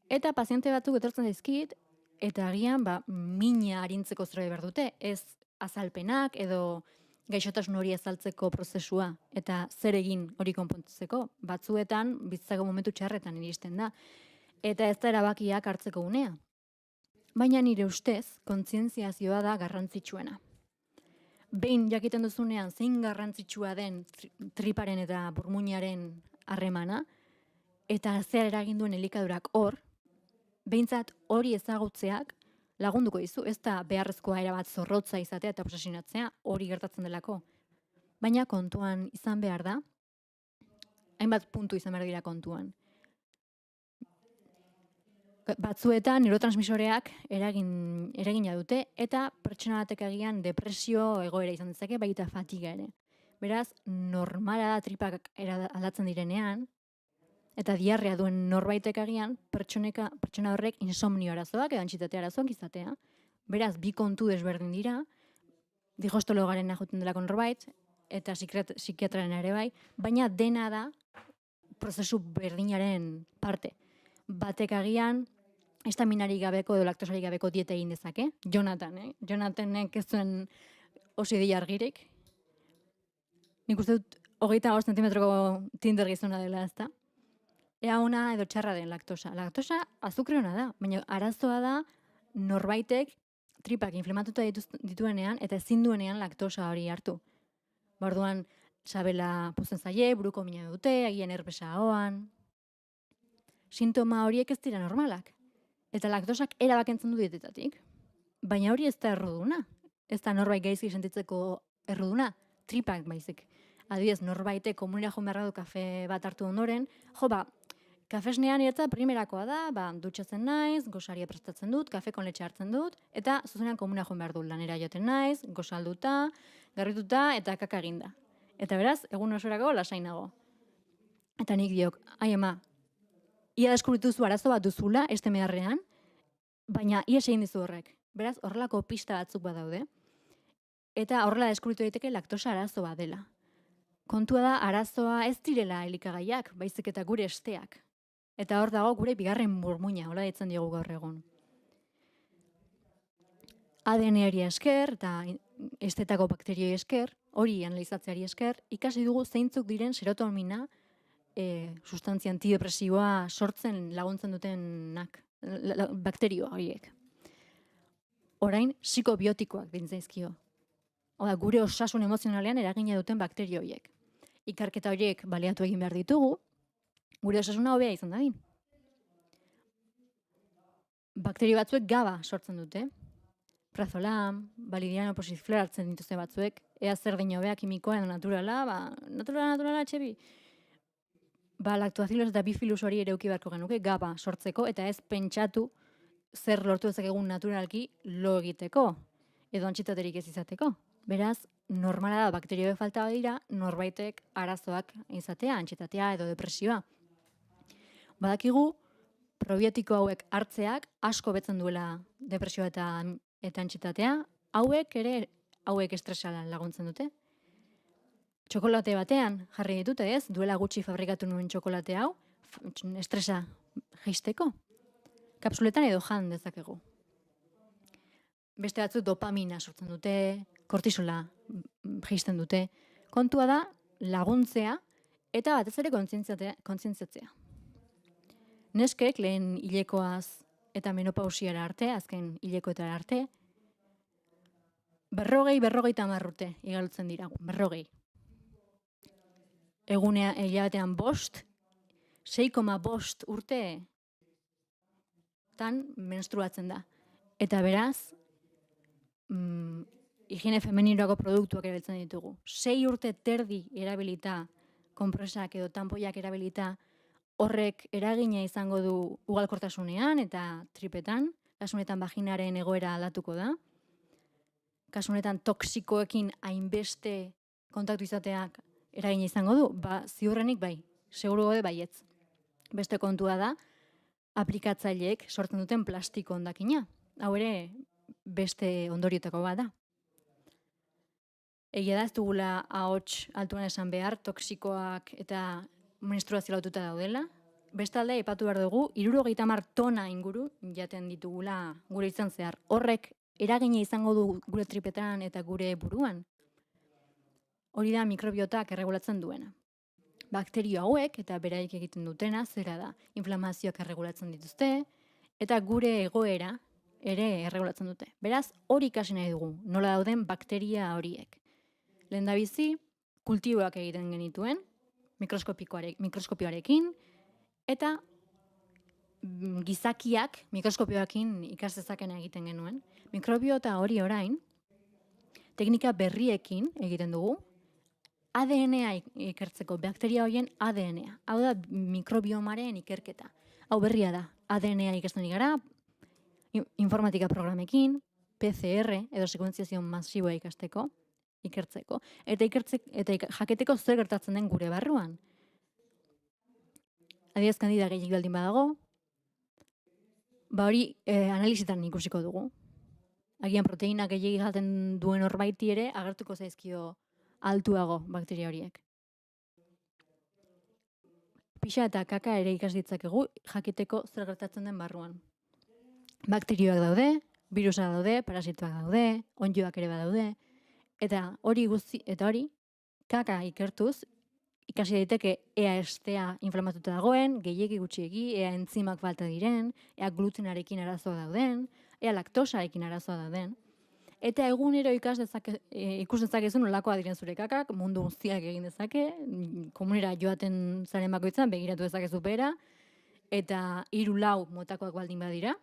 Eta paziente batzuk etortzen zaizkit, eta agian mina arintzeko zerbait behar dute, ez azalpenak edo gaixotasun hori azaltzeko prozesua, eta zer egin hori konpontzeko. Batzuetan, bizitzako momentu txarretan iristen da, eta ez da erabakiak hartzeko unea. Baina nire ustez, kontzientziazioa da garrantzitsuena. Behin jakiten duzunean zein garrantzitsua den triparen eta burmuinaren harremana, eta zer eragin duen elikadurak hor, behintzat hori ezagutzeak lagunduko dizu, ez da beharrezkoa erabat zorrotza izatea eta obsesionatzea, hori gertatzen delako. Baina kontuan izan behar da, hainbat puntu izan behar dira kontuan. Batzuetan neurotransmisoreak eragina dute eta pertsona batek agian depresio egoera izan dezake, baita fatiga ere. Beraz, normala da tripak aldatzen direnean, eta diarrea duen norbaitek agian, pertsona horrek insomnio arazoak edo antsietatea arazoak izatea. Beraz, bi kontu desberdin dira, digostologaren joten delako norbait, eta psikiatraren ere bai, baina dena da prozesu berdinaren parte. Batek agian, estaminarik gabeko edo laktosarik gabeko dieta egin dezake. Jonathanek ez zuen oso idea argirik. Nik uste dut 25 zentimetroko Tinder gizona dela, ezta? Ea ona edo txarra den laktosa. Laktosa azukre ona da, baina arazoa da norbaitek tripak inflamatuta dituenean eta ezin duenean laktosa hori hartu. Orduan, sabela puzten zaie, buruko mina dute, agian herpesa ahoan. Sintoma horiek ez dira normalak. Eta laktosak erabakentzen du dietetatik. Baina hori ez da erruduna. Ez da norbait gaizki sentitzeko erruduna, tripak baizik. Adibidez, norbaitek komunera joan behar du kafe bat hartu ondoren, kafesnean iretza primerakoa da, dutxatzen naiz, gosaria prestatzen dut, kafe kon letxe hartzen dut, eta zuzenean komunera joan behar du lanera joten naiz, gozalduta, garrituta eta kaka eginda. Eta beraz, egun osorako lasainago. Eta nik diok, ama, ia deskubritu zu arazo bat duzula, este meharrean, baina ies egin dizu horrek. Beraz, horrelako pista batzuk badaude. Eta horrela deskubritu daiteke laktosa arazo bat dela. Kontua da, arazoa ez direla elikagaiak, baizik eta gure esteak. Eta hor dago gure bigarren burmuina, hola ditzen diogu gaur egun. ADN-ari esker eta estetako bakterioi esker, hori analizatzeari esker, ikasi dugu zeintzuk diren serotonina, sustantzia antidepresiboa sortzen laguntzen dutenak, bakterio horiek. Orain, psikobiotikoak dintzaizkio. Gure osasun emozionalean eragina duten bakterio horiek. Ikerketa horiek baliatu egin behar ditugu, gure osasuna hobea izan dadin. Bakterio batzuek GABA sortzen dute. Prazolam, balidiano posiflora hartzen dituzte batzuek, ea zer din hobea kimikoa edo naturala, naturala, txebi. Laktoazilos eta bifilus hori ere uki beharko genuke, GABA sortzeko, eta ez pentsatu zer lortu dezakegun naturalki lo egiteko, edo antsietaterik ez izateko. Beraz, normala da bakterioek falta dira, norbaitek arazoak izatea, antsietatea edo depresioa. Badakigu, probiotiko hauek hartzeak asko betzen duela depresioa eta antsietatea, hauek estresa laguntzen dute. Txokolate batean jarri ditute ez, duela gutxi fabrikatu nuen txokolate hau, estresa jaisteko. Kapsuletan edo jan dezakegu. Beste batzuk dopamina sortzen dute, kortisola jaisten dute. Kontua da laguntzea eta batez ere kontzientziatzea. Neskek lehen hilekoaz eta menopausiara arte, azken hilekoetara arte, 40-50 urte igalutzen dira, 40. Hilabetean 5, 6,5 urte tan menstruatzen da. Eta beraz, higiene femeninoako produktuak erabiltzen ditugu. 6 urte terdi erabilita, konpresak edo tanpoiak erabilita, horrek eragina izango du ugalkortasunean eta tripetan, kasu honetan vaginaren egoera aldatuko da, kasu honetan toksikoekin hainbeste kontaktu izateak eragina izango du, ziurrenik bai, seguru gode baietz. Beste kontua da, aplikatzaileek sortzen duten plastiko hondakina. Hau ere, beste ondoriotako bat da. Egia da ez dugula ahots altuan esan behar, toksikoak eta menstruazio lotuta daudela. Bestalde, aipatu behar dugu, 70 tona inguru jaten ditugula gure izan zehar. Horrek eragina izango du gure tripetan eta gure buruan. Hori da mikrobiotak erregulatzen duena. Bakterio hauek eta beraik egiten dutena zera da. Inflamazioak erregulatzen dituzte eta gure egoera ere erregulatzen dute. Beraz, hori ikasi nahi dugu, nola dauden bakteria horiek. Lehendabizi, kultiboak egiten genituen, mikroskopioarekin, eta gizakiak mikroskopioarekin ikastezakena egiten genuen. Mikrobiota hori orain, teknika berriekin egiten dugu, ADN-a ikertzeko, bakteria horien ADN-a. Hau da mikrobiomaren ikerketa. Hau berria da, ADN-a ikasten gara, informatika programekin, PCR edo sekuentziazio masiboa ikasteko, ikertzeko. Eta jaketeko zer gertatzen den gure barruan. Adibidez kandida gehiago baldin badago, hori analizitan ikusiko dugu. Agian proteina gehiago jaten duen horbaiti ere agertuko zaizkio altuago bakteria horiek. Pixa eta kaka ere ikas ditzakegu jakiteko zer gertatzen den barruan. Bakterioak daude, virusak daude, parasitoak daude, onddoak ere badaude, eta hori kaka ikertuz, ikasi daiteke ea estea inflamatuta dagoen, gehiegi gutxiegi, ea entzimak falta diren, ea glutenarekin arazoa dauden, ea laktosarekin arazoa dauden. Eta egunero ikus dezakezun nolakoa diren zure kakak, mundu guztiak egin dezake, komunera joaten zaren bakoitzan, begiratu dezakezu bera, eta 3-4 motakoak baldin badira,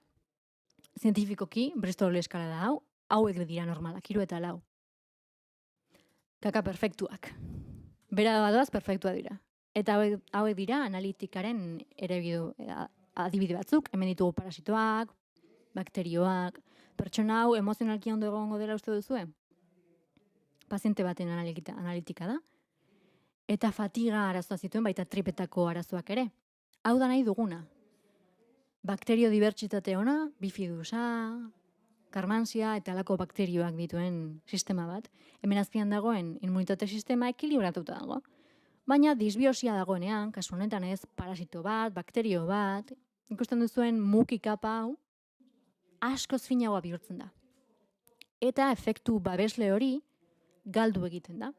zientifikoki, Bristol eskala da hau, hauek dira normalak, 3 eta 4. Kaka perfektuak. Bera badoaz perfektua dira. Eta hauek dira analitikaren adibide batzuk, hemen ditugu parasitoak, bakterioak, pertsona hau emozionalki ondo egongo dela uste duzue? Paziente baten analitika da. Eta fatiga arazoa zituen, baita tripetako arazoak ere. Hau da nahi duguna. Bakterio dibertsitate ona, bifidusa, karmansia eta alako bakterioak dituen sistema bat. Hemen azpian dagoen immunitate sistema ekilibratuta dago. Baina disbiosia dagoenean, kasu honetan ez, parasito bat, bakterio bat, ikusten duzuen mukikapa hau, askoz finagoa bihurtzen da. Eta efektu babesle hori galdu egiten da.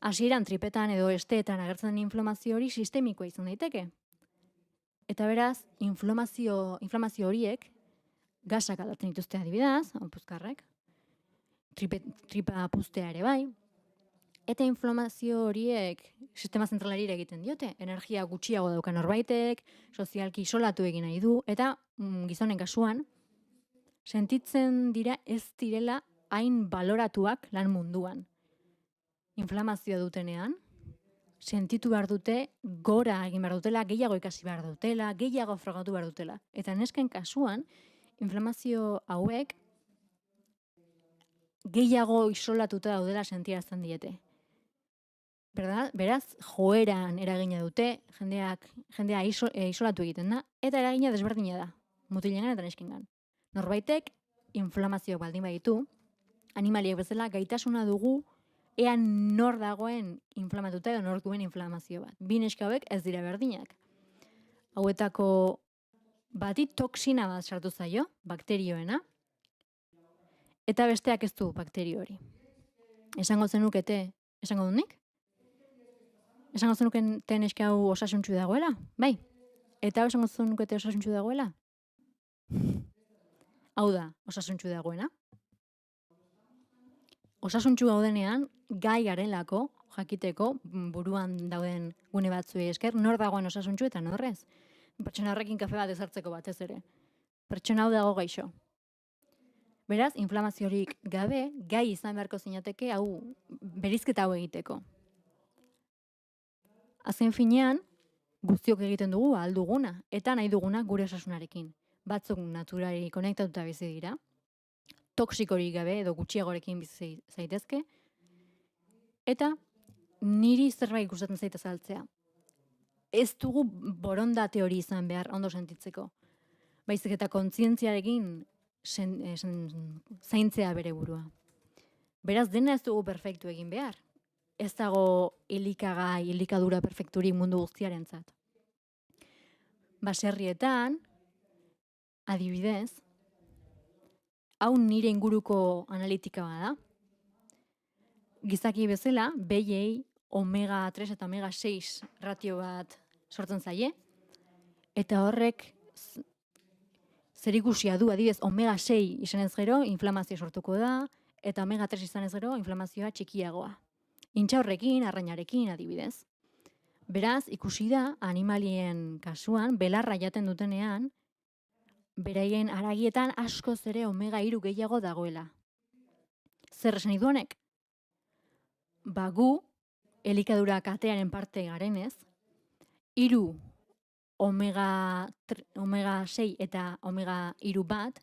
Hasieran tripetan edo esteetan agertzen den inflamazio hori sistemikoa izan daiteke. Eta beraz, inflamazio horiek gasak aldatzen dituzte adibidez, puzkarrek, tripa puztea ere bai, eta inflamazio horiek sistema zentralari egiten diote, energia gutxiago daukan norbaitek, sozialki isolatu egin nahi du, eta gizonen kasuan, sentitzen dira ez direla hain baloratuak lan munduan. Inflamazioa dutenean, sentitu behar dute, gora egin behar dutela, gehiago ikasi behar dutela, gehiago frogatu behar dutela. Eta nesken kasuan, inflamazio hauek gehiago isolatuta daudela sentiarazten diete. Beraz, joeran eragina dute, jendea isolatu egiten da, eta eragina desberdina da, mutilengan eta neskengan. Norbaitek, inflamazioak baldin baditu, animaliak bezala gaitasuna dugu ea nor dagoen inflamatuta edo nor duen inflamazio bat. Bi neska hauek ez dira berdinak. Hauetako bati toksina bat sartu zaio, bakterioena, eta besteak ez du bakterio hori. Esango zenukete, esango dut nik? Esango zenukete neska hau osasuntsu dagoela? Bai. Eta esango zenukete osasuntsu dagoela? Hau da, osasuntsu dagoena. Osasuntsu gaudenean, gai garelako, jakiteko, buruan dauden gune batzuei esker, nor dagoen osasuntsu eta norrez. Pertsona horrekin kafe bat ezartzeko batez ere. Pertsona hau dago gaixo. Beraz, inflamaziorik gabe, gai izan beharko zinateke hau berizketa hau egiteko. Azken finean, guztiok egiten dugu ahal duguna, eta nahi duguna gure osasunarekin. Batzuk naturari konektatuta bizi dira, toksikorik gabe edo gutxiagorekin bizi zaitezke, eta niri zerbait gustatzen zait azaltzea. Ez dugu borondate hori izan behar ondo sentitzeko. Baizik eta kontzientziarekin zaintzea bere burua. Beraz, dena ez dugu perfektu egin behar. Ez dago elikadura perfekturik mundu guztiarentzat. Baserrietan, adibidez, hau nire inguruko analitika bada. Gizaki bezala, behiei omega 3 eta omega 6 ratio bat sortzen zaie, eta horrek zerikusia du, adibidez, omega 6 izanez gero, inflamazio sortuko da, eta omega 3 izanez gero, inflamazioa txikiagoa. Intxaurrekin, arrainarekin, adibidez. Beraz, ikusi da, animalien kasuan, belarra jaten dutenean, beraien haragietan askoz ere omega 3 gehiago dagoela. Zer esan du honek? Ba gu, elikadura katearen parte garenez, 3 omega 6 eta omega 3 bat,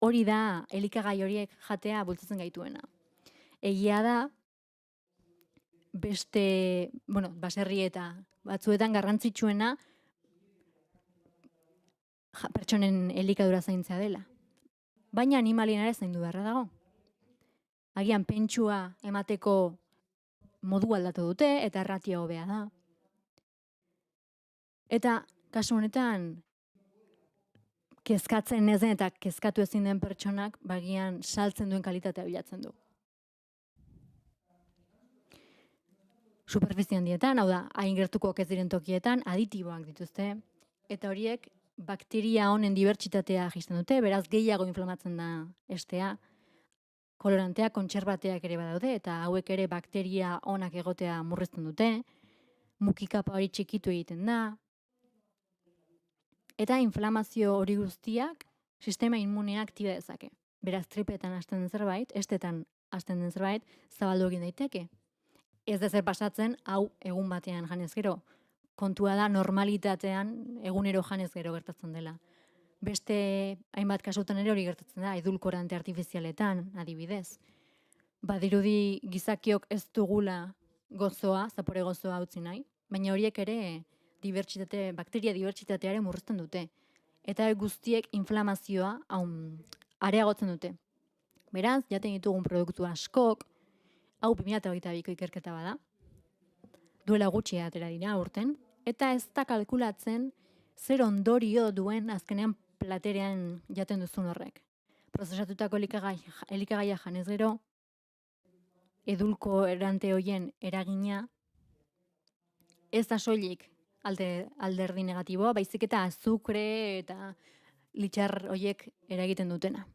hori da elikagai horiek jatea bultzatzen gaituena. Egia da, beste, baserri eta batzuetan garrantzitsuena pertsonen elikadura zaintzea dela. Baina animalien ere zaindu beharra dago. Agian pentsua emateko modu aldatu dute eta ratio hobea da. Eta kasu honetan kezkatzen ez den eta kezkatu ezin den pertsonak bagian saltzen duen kalitatea bilatzen du. Superfizie handietan, hau da, hain gertukoak ez diren tokietan, aditiboak dituzte, eta horiek bakteria honen dibertsitatea jisten dute, beraz gehiago inflamatzen da estea, koloranteak, kontserbateak ere badaude, eta hauek ere bakteria onak egotea murrizten dute, mukikapa hori txikitu egiten da, eta inflamazio hori guztiak sistema immunea aktiba dezake. Beraz, tripetan hasten den zerbait, estetan hasten den zerbait, zabaldu egin daiteke. Ez da zer pasatzen, hau egun batean janez gero. Kontua da normalitatean egunero janez gero gertatzen dela. Beste hainbat kasutan ere hori gertatzen da, edulkorante artifizialetan, adibidez. Badirudi gizakiok ez dugula gozoa, zapore gozoa utzi nahi, baina horiek ere bakteria dibertsitatearen murrizten dute. Eta guztiek inflamazioa areagotzen dute. Beraz, jaten ditugun produktu askok, hau 2022ko ikerketa bada, duela gutxi atera dira urten, eta ez da kalkulatzen zer ondorio duen azkenean platerean jaten duzun horrek. Prozesatutako elikagaia janez gero, edulko erante hoien eragina, ez da soilik alderdi negatiboa, baizik eta azukre eta litxar hoiek eragiten dutena.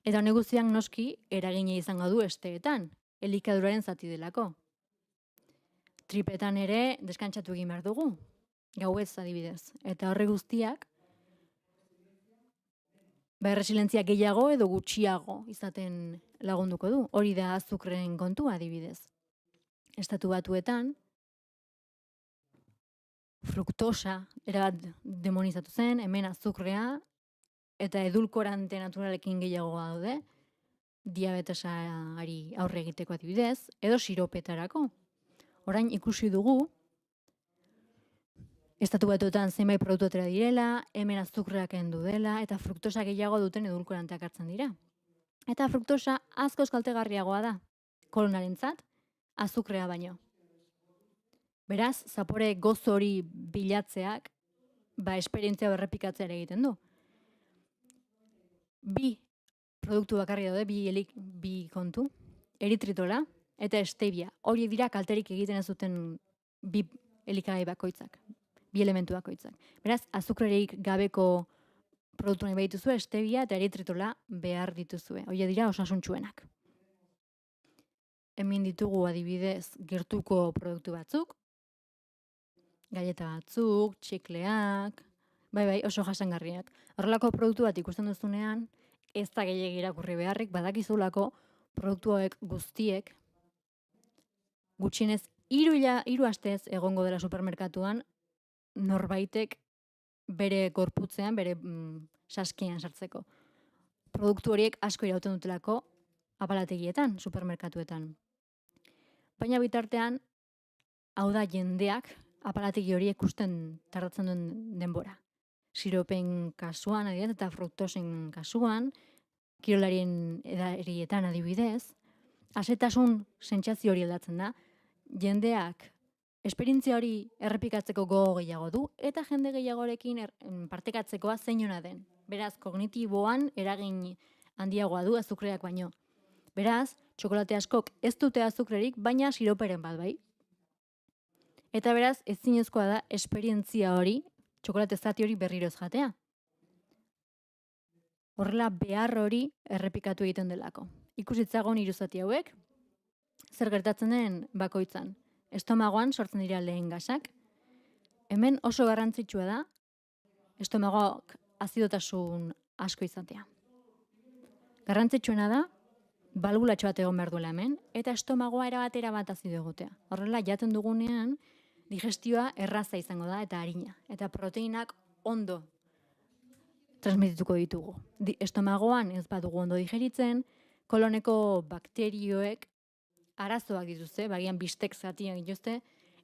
Eta honek guztiak noski eragina izango du esteetan, elikaduraren zati delako. Tripetan ere deskantsatu egin behar dugu, gauez adibidez. Eta horre guztiak, erresilientzia gehiago edo gutxiago izaten lagunduko du. Hori da azukreen kontua adibidez. Estatu Batuetan, fruktosa erabat demonizatu zen, hemen azukrea eta edulkorante naturalekin gehiago daude, diabetesari aurre egiteko adibidez, edo siropetarako. Orain ikusi dugu, Estatu Batuetan zenbait produktu atera direla, hemen azukreak kendu dela, eta fruktosa gehiago duten edulkoranteak hartzen dira. Eta fruktosa askoz kaltegarriagoa da, kolonarentzat, azukrea baino. Beraz, zapore gozo hori bilatzeak, esperientzia berrepikatzea egiten du. 2 produktu bakarri daude, 2 kontu, eritritola eta stevia. Hori dira kalterik egiten ez duten 2 elikagai bakoitzak, 2 elementu bakoitzak. Beraz, azukrerik gabeko produktu nahi behituzue, stevia eta eritritola behar dituzue. Hori dira osasuntsuenak. Hemen ditugu adibidez gertuko produktu batzuk, galleta batzuk, txikleak, oso jasangarriak. Horrelako produktu bat ikusten duzunean, ez da gehiago irakurri beharrik, badakizulako produktu hauek guztiek, gutxienez 3 astez egongo dela supermerkatuan, norbaitek bere gorputzean, bere saskian sartzeko. Produktu horiek asko irauten dutelako apalategietan, supermerkatuetan. Baina bitartean, hau da jendeak apalategi horiek ikusten tardatzen duen denbora. Siropen kasuan, adibidez, eta fruktosen kasuan, kirolarien edarietan adibidez, asetasun sentsazio hori aldatzen da, jendeak esperientzia hori errepikatzeko gogo gehiago du, eta jende gehiagorekin partekatzekoa zein ona den. Beraz, kognitiboan eragin handiagoa du azukreak baino. Beraz, txokolate askok ez dute azukrerik, baina siroperen bat bai. Eta beraz, ezinezkoa da esperientzia hori, txokolate zati hori berriro ez jatea. Horrela behar hori errepikatu egiten delako. Ikusitzagon hiru zati hauek, zer gertatzen den bakoitzan. Estomagoan sortzen dira lehen gasak. Hemen oso garrantzitsua da estomagoak azidotasun asko izatea. Garrantzitsuena da balbulatxo bat egon behar duela hemen, eta estomagoa erabat azido egotea. Horrela, jaten dugunean, digestioa erraza izango da eta arina. Eta proteinak ondo transmitituko ditugu. Estomagoan ez badugu ondo digeritzen, koloneko bakterioek arazoak dituzte, bagian bistek zatiak dituzte,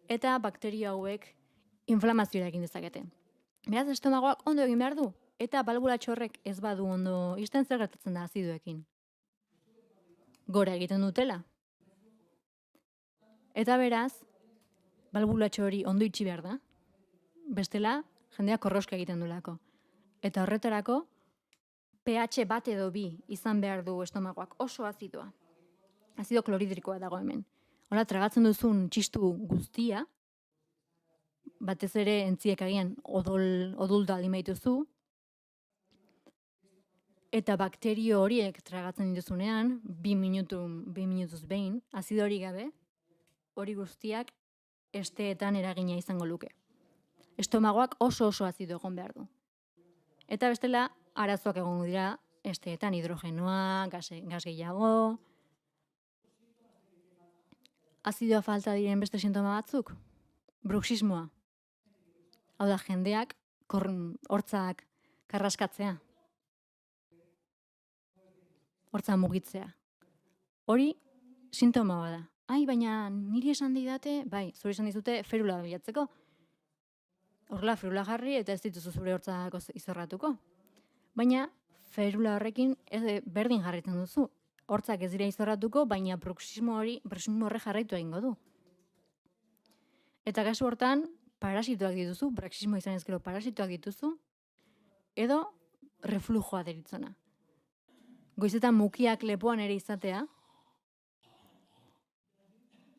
eta bakterio hauek inflamazioa egin dezakete. Beraz, estomagoak ondo egin behar du, eta balbulatxo horrek ez badu ondo izten zer gertatzen da azidoekin. Gora egiten dutela. Eta beraz, balbulatxo hori ondo itxi behar da. Bestela, jendeak korroska egiten duelako. Eta horretarako, pH bat edo bi izan behar du estomagoak oso azidoa. Azido kloridrikoa dago hemen. Hola, tragatzen duzun txistu guztia, batez ere entziek agian odulda alimaituzu, eta bakterio horiek tragatzen dituzunean, 2 minutuz behin, azido hori gabe, hori guztiak esteetan eragina izango luke. Estomagoak oso azido egon behar du. Eta bestela, arazoak egongo dira esteetan hidrogenoa, gas gehiago. Azidoa falta diren beste sintoma batzuk? Bruxismoa. Hau da, jendeak hortzak karraskatzea. Hortza mugitzea. Hori sintoma bada. Ai, baina niri esan didate, bai, zuri esan dizute ferula bilatzeko. Horrela, ferula jarri eta ez dituzu zure hortzak izorratuko. Baina ferula horrekin berdin jarritzen duzu. Hortzak ez dira izorratuko, baina bruxismo horrek jarraitu egingo du. Eta kasu hortan, parasitoak dituzu, bruxismo izan ezkero parasitoak dituzu, edo reflujoa deritzona. Goizetan mukiak lepoan ere izatea.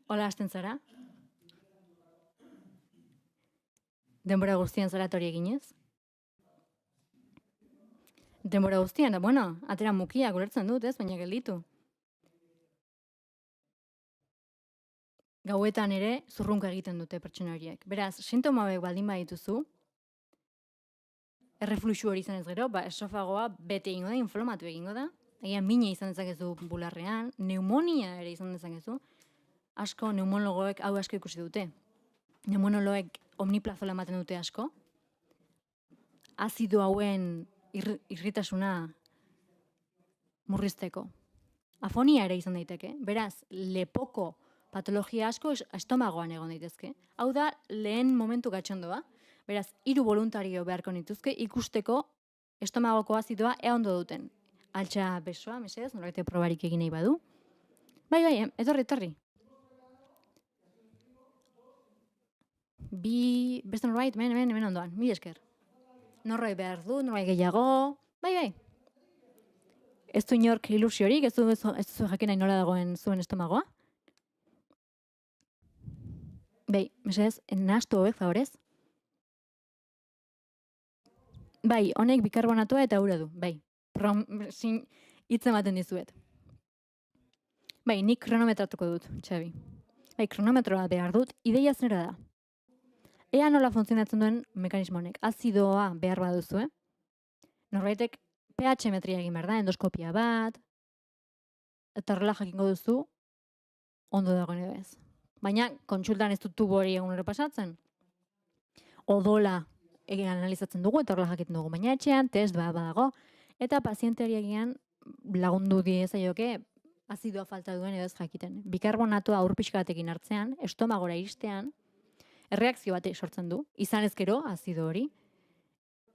Hola, hasten zara? Denbora guztian zara hori eginez? Denbora guztian, da, bueno, atera mukiak ulertzen dut, ez, baina gelditu. Gauetan ere zurrunka egiten dute pertsona horiek. Beraz, sintoma hauek baldin badituzu, errefluxu hori izan ez gero, esofagoa bete egingo da, inflamatu egingo da, egian mina izan dezakezu bularrean, pneumonia ere izan dezakezu, asko pneumologoek hau asko ikusi dute. Pneumologoek omniplazola ematen dute asko, azido hauen irritasuna murrizteko. Afonia ere izan daiteke. Beraz, lepoko patologia asko estomagoan egon daitezke. Hau da, lehen momentu gatxondoa. Beraz, 3 voluntario beharko nituzke ikusteko estomagoko azidoa ea ondo duten. Altxa besoa, mesedez, norbait probarik egin nahi badu. Bai, etorri. Beste norbait, hemen ondoan, mila esker. Norbait behar du, norbait gehiago, bai. Ez du inork ilusiorik, ez du jakin nahi nola dagoen zuen estomagoa. Bai, mesedez, nahastu hauek, favorez. Bai, honek bikarbonatua eta ura du, bai. Hitzen baten dizuet. Bai, nik kronometratuko dut, Xabi. Bai, kronometroa behar dut, ideia zera da. Ea nola funtzionatzen duen mekanismo honek. Azidoa behar baduzu, Norbaitek pH metria egin behar da, endoskopia bat, eta horrela jakingo duzu, ondo dagoen edo ez. Baina, kontsultan ez dut tubo hori egunero pasatzen. odola analizatzen dugu, eta horrela jakiten dugu, baina etxean test badago, eta pazienteari egian lagundu diezaioke azidoa falta duen edo ez jakiten. Bikarbonatua ur pixka batekin hartzean, estomagora iristean, erreakzio bat sortzen du, izan ezkero azido hori,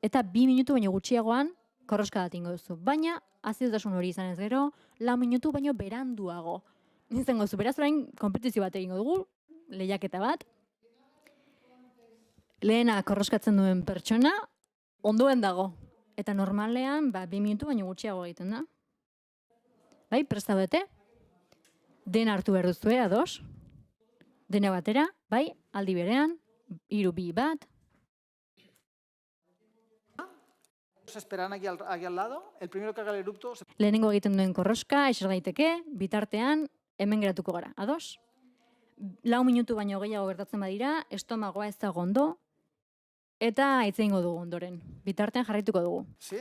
eta 2 minutu baino gutxiagoan korroska bat ingo duzu. Baina azidotasun hori izan ez gero, 4 minutu baino beranduago. Izango zu, beraz orain konpetizio bat egingo dugu, lehiaketa bat. Lehena korroskatzen duen pertsona, ondoen dago. Eta normalean, 2 minutu baino gutxiago egiten da. Bai, presta bete? Dena hartu behar duzue, ados? Dena batera, bai, aldi berean, 3, 2, 1. Se esperan aquí al lado. El primero que haga el erupto... Lehenengo egiten duen korroska, eser daiteke, bitartean, hemen geratuko gara, ados? 4 minutu baino gehiago gertatzen badira, estomagoa ez dago ondo, eta aitzeingo dugu ondoren. Bitartean jarraituko dugu. ¿Sí?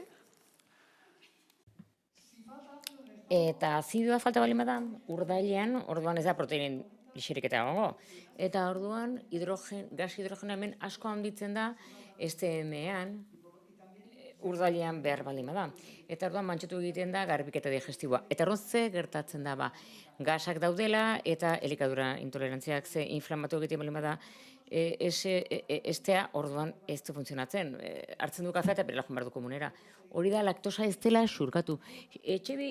Eta azidoa falta bali bada, urdailean, orduan ez da proteinen iseriketa egongo. Eta orduan, gas hidrogena hemen asko handitzen da, STM-ean, urdailean behar baldin bada. Eta orduan mantxatu egiten da garbiketa digestiboa. Eta orduan ze gertatzen da, gasak daudela eta elikadura intolerantziak ze inflamatu egiten baldin bada, estea orduan ez du funtzionatzen. Hartzen du kafea eta bere lagun behar du komunera. Hori da laktosa ez dela xurkatu. Etxebi,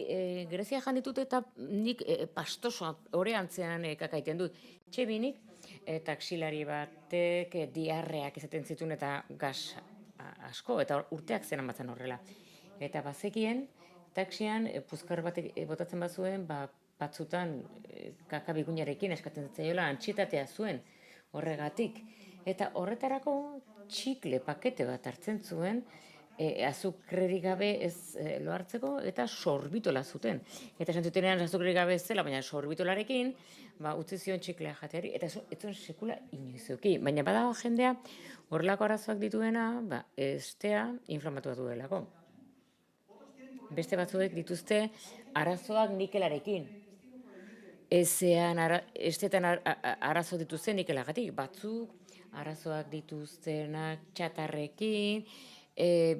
Grezia janditut eta nik pastosoa oreantzean kakaiten dut. Etxebinik, taksilari batek diarreak izaten zituen eta gas asko, eta urteak zenan batzen horrela. Eta bazekien, taxian, puzkar batek botatzen bazuen, batzutan kakabigunarekin eskatzen zitzaiola antxitatea zuen horregatik. Eta horretarako txikle pakete bat hartzen zuen, azukrerik gabe ez lo hartzeko, eta sorbitola zuten. Eta esan zutenean azukrerik gabe ez zela, baina sorbitolarekin, utzi zion txiklea jateari, eta ez zuen sekula inoizuki. Baina badago jendea, horrelako arazoak dituena, estea inflamatua duelako. Beste batzuek dituzte arazoak nikelarekin. Estetan arazo dituzte nikelagatik. Batzuk arazoak dituztenak txatarrekin,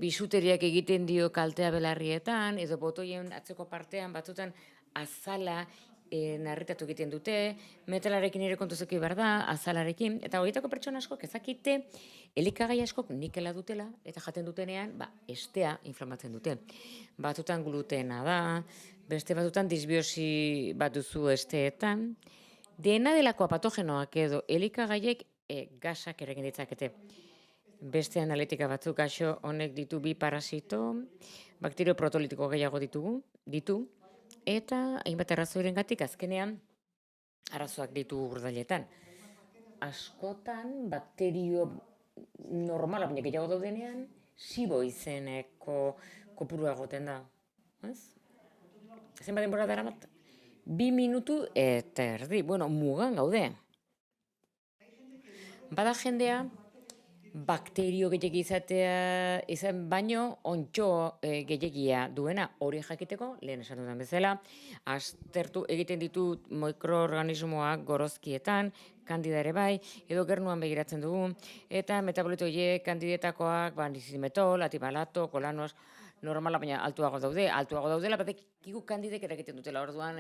bisuteriak egiten dio kaltea belarrietan, edo botoien atzeko partean batzutan azala narritatu egiten dute, metalarekin ere kontuzeki behar da, azalarekin, eta horietako pertsona askok ezakite elikagai askok nikela dutela, eta jaten dutenean, estea inflamatzen dute. Batzutan glutena da, beste batzutan disbiosi bat duzu esteetan, dena delako patogenoak edo elikagaiek gasak eragin ditzakete. Beste analitika batzuk gaixo honek ditu 2 parasito, bakterio protolitiko gehiago ditu, eta hainbat arrazoirengatik azkenean arazoak ditu urdailetan. Askotan bakterio normala, baina gehiago daudenean, SIBO izeneko kopurua egoten da. Zenbat denbora daramat? 2 minutu eta erdi, mugan gaude. Bada jendea, bakterio gehiagi izatea izan baino ontxo gehiagia duena hori jakiteko, lehen esan dudan bezala, aztertu egiten ditut mikroorganismoak gorozkietan, kandida ere bai, edo gernuan begiratzen dugu, eta metabolito horiek kandidetakoak, nisimetol, atibalato, kolanoz, normala baina altuago daudela, batekigu kandidek eragiten dutela, orduan